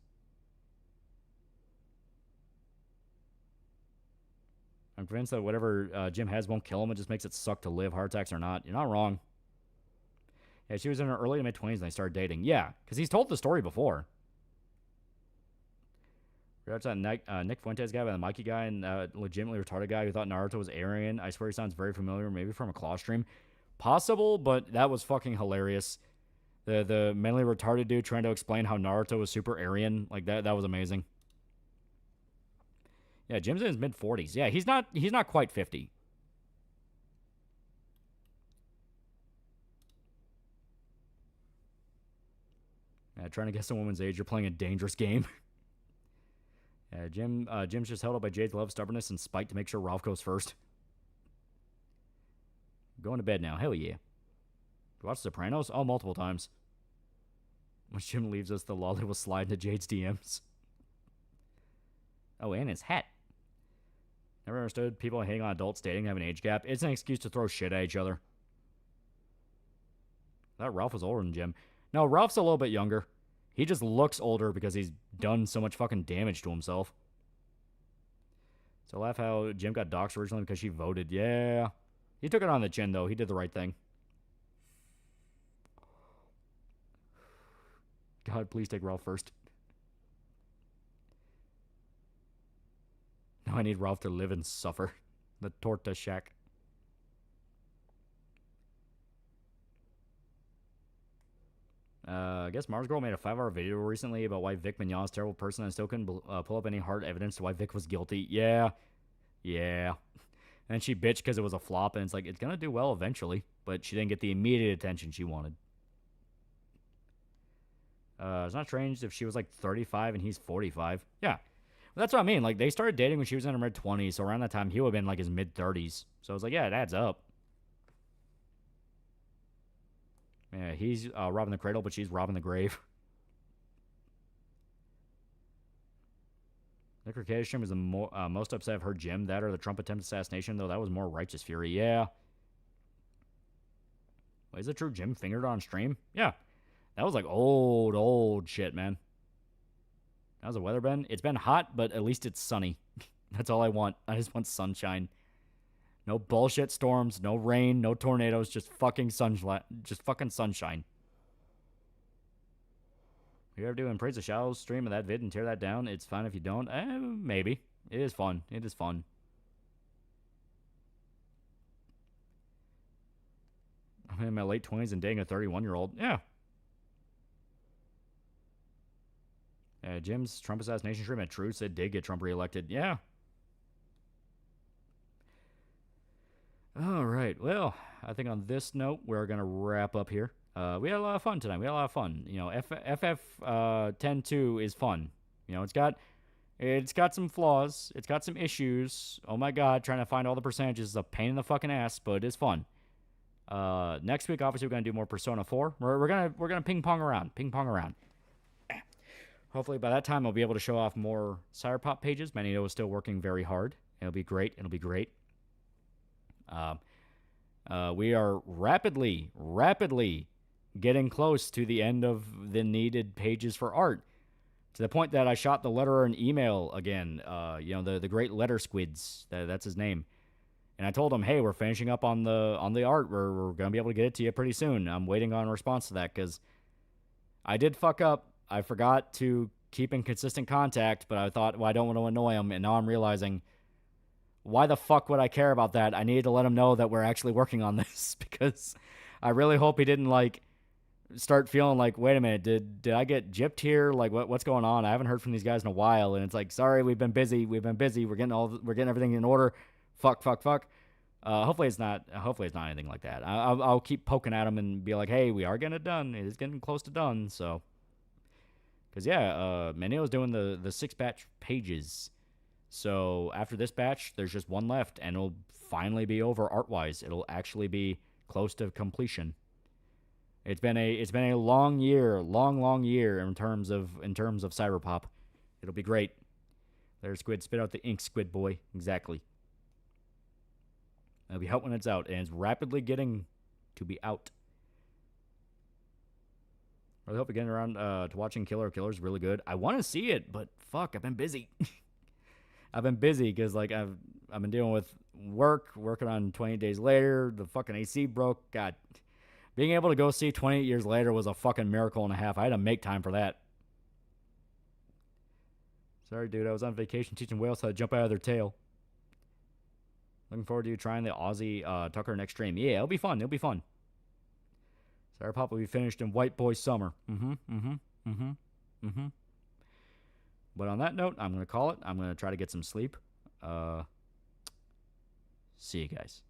I'm convinced that whatever Jim has won't kill him. It just makes it suck to live, heart attacks or not. You're not wrong. Yeah, she was in her early to mid-20s and they started dating. Yeah, because he's told the story before. That's that Nick Fuentes guy by the Mikey guy and legitimately retarded guy who thought Naruto was Aryan. I swear he sounds very familiar, maybe from a Claw stream. Possible, but that was fucking hilarious. The mentally retarded dude trying to explain how Naruto was super Aryan. Like, that was amazing. Yeah, Jim's in his mid-40s. Yeah, he's not quite 50. Yeah, trying to guess a woman's age. You're playing a dangerous game. Yeah, Jim's just held up by Jade's love, stubbornness, and spite to make sure Ralph goes first. Going to bed now. Hell yeah. You watch Sopranos? Oh, multiple times. When Jim leaves us, the lolly will slide into Jade's DMs. Oh, and his hat. Never understood people hating on adults dating have an age gap. It's an excuse to throw shit at each other. I thought Ralph was older than Jim. No, Ralph's a little bit younger. He just looks older because he's done so much fucking damage to himself. So laugh how Jim got doxxed originally because she voted. Yeah. He took it on the chin, though. He did the right thing. God, please take Ralph first. Now I need Ralph to live and suffer. The Torta Shack. I guess Mars Girl made a 5-hour video recently about why Vic Mignon's a terrible person and still couldn't pull up any hard evidence to why Vic was guilty. Yeah. Yeah. And she bitched because it was a flop, and it's like, it's going to do well eventually, but she didn't get the immediate attention she wanted. It's not strange if she was like 35 and he's 45. Yeah. Well, that's what I mean. Like, they started dating when she was in her mid-20s, so around that time, he would have been like his mid-30s. So I was like, yeah, it adds up. Yeah, he's robbing the cradle, but she's robbing the grave. Nick Ricadisham was the most upset of her Jim. That or the Trump attempt assassination, though that was more righteous fury. Yeah. Wait, is it true Jim fingered her on stream? Yeah. That was like old shit, man. How's the weather been? It's been hot, but at least it's sunny. That's all I want. I just want sunshine. No bullshit storms, no rain, no tornadoes, just fucking sunshine. Just fucking sunshine. You ever do Praise the Shallows stream of that vid and tear that down? It's fine if you don't. Maybe. It is fun. It is fun. I'm in my late 20s and dating a 31-year-old. Yeah. Jim's Trump assassination stream at Truth said did get Trump reelected. Yeah. All right. Well, I think on this note, we're going to wrap up here. We had a lot of fun tonight. We had a lot of fun. You know, FF10-2 is fun. You know, it's got some flaws. It's got some issues. Oh my God, trying to find all the percentages is a pain in the fucking ass, but it is fun. Next week, obviously, we're gonna do more Persona 4. We're gonna ping pong around. Hopefully, by that time, I'll be able to show off more Cyberpop pages. Magneto is still working very hard. It'll be great. We are rapidly getting close to the end of the needed pages for art, to the point that I shot the letterer an email again. You know, the great letter squids. That's his name. And I told him, hey, we're finishing up on the art. We're gonna be able to get it to you pretty soon. I'm waiting on a response to that because I did fuck up. I forgot to keep in consistent contact, but I thought, well, I don't want to annoy him, and now I'm realizing, why the fuck would I care about that? I needed to let him know that we're actually working on this, because I really hope he didn't like start feeling like, wait a minute, did I get gypped here? Like, what's going on? I haven't heard from these guys in a while, and it's like, sorry, we've been busy. We're getting everything in order. Fuck. Hopefully it's not anything like that. I'll keep poking at him and be like, hey, we are getting it done. It is getting close to done. So, because Maneo's doing the 6 batch pages. So after this batch, there's just one left, and it'll finally be over art-wise. It'll actually be close to completion. It's been a long year in terms of Cyberpop. It'll be great. There's Squid, spit out the ink, Squid boy. Exactly. It'll be out when it's out, and it's rapidly getting to be out. I really hope we're getting around to watching Killer. Killer's really good. I want to see it, but fuck, I've been busy. I've been busy because like I've been dealing with working on 28 Days Later. The fucking AC broke. God, being able to go see 28 Years Later was a fucking miracle and a half. I had to make time for that. Sorry, dude. I was on vacation teaching whales how to jump out of their tail. Looking forward to you trying the Aussie Tucker next stream. Yeah, it'll be fun. Cyberpop will be finished in White Boy Summer. But on that note, I'm going to call it. I'm going to try to get some sleep. See you guys.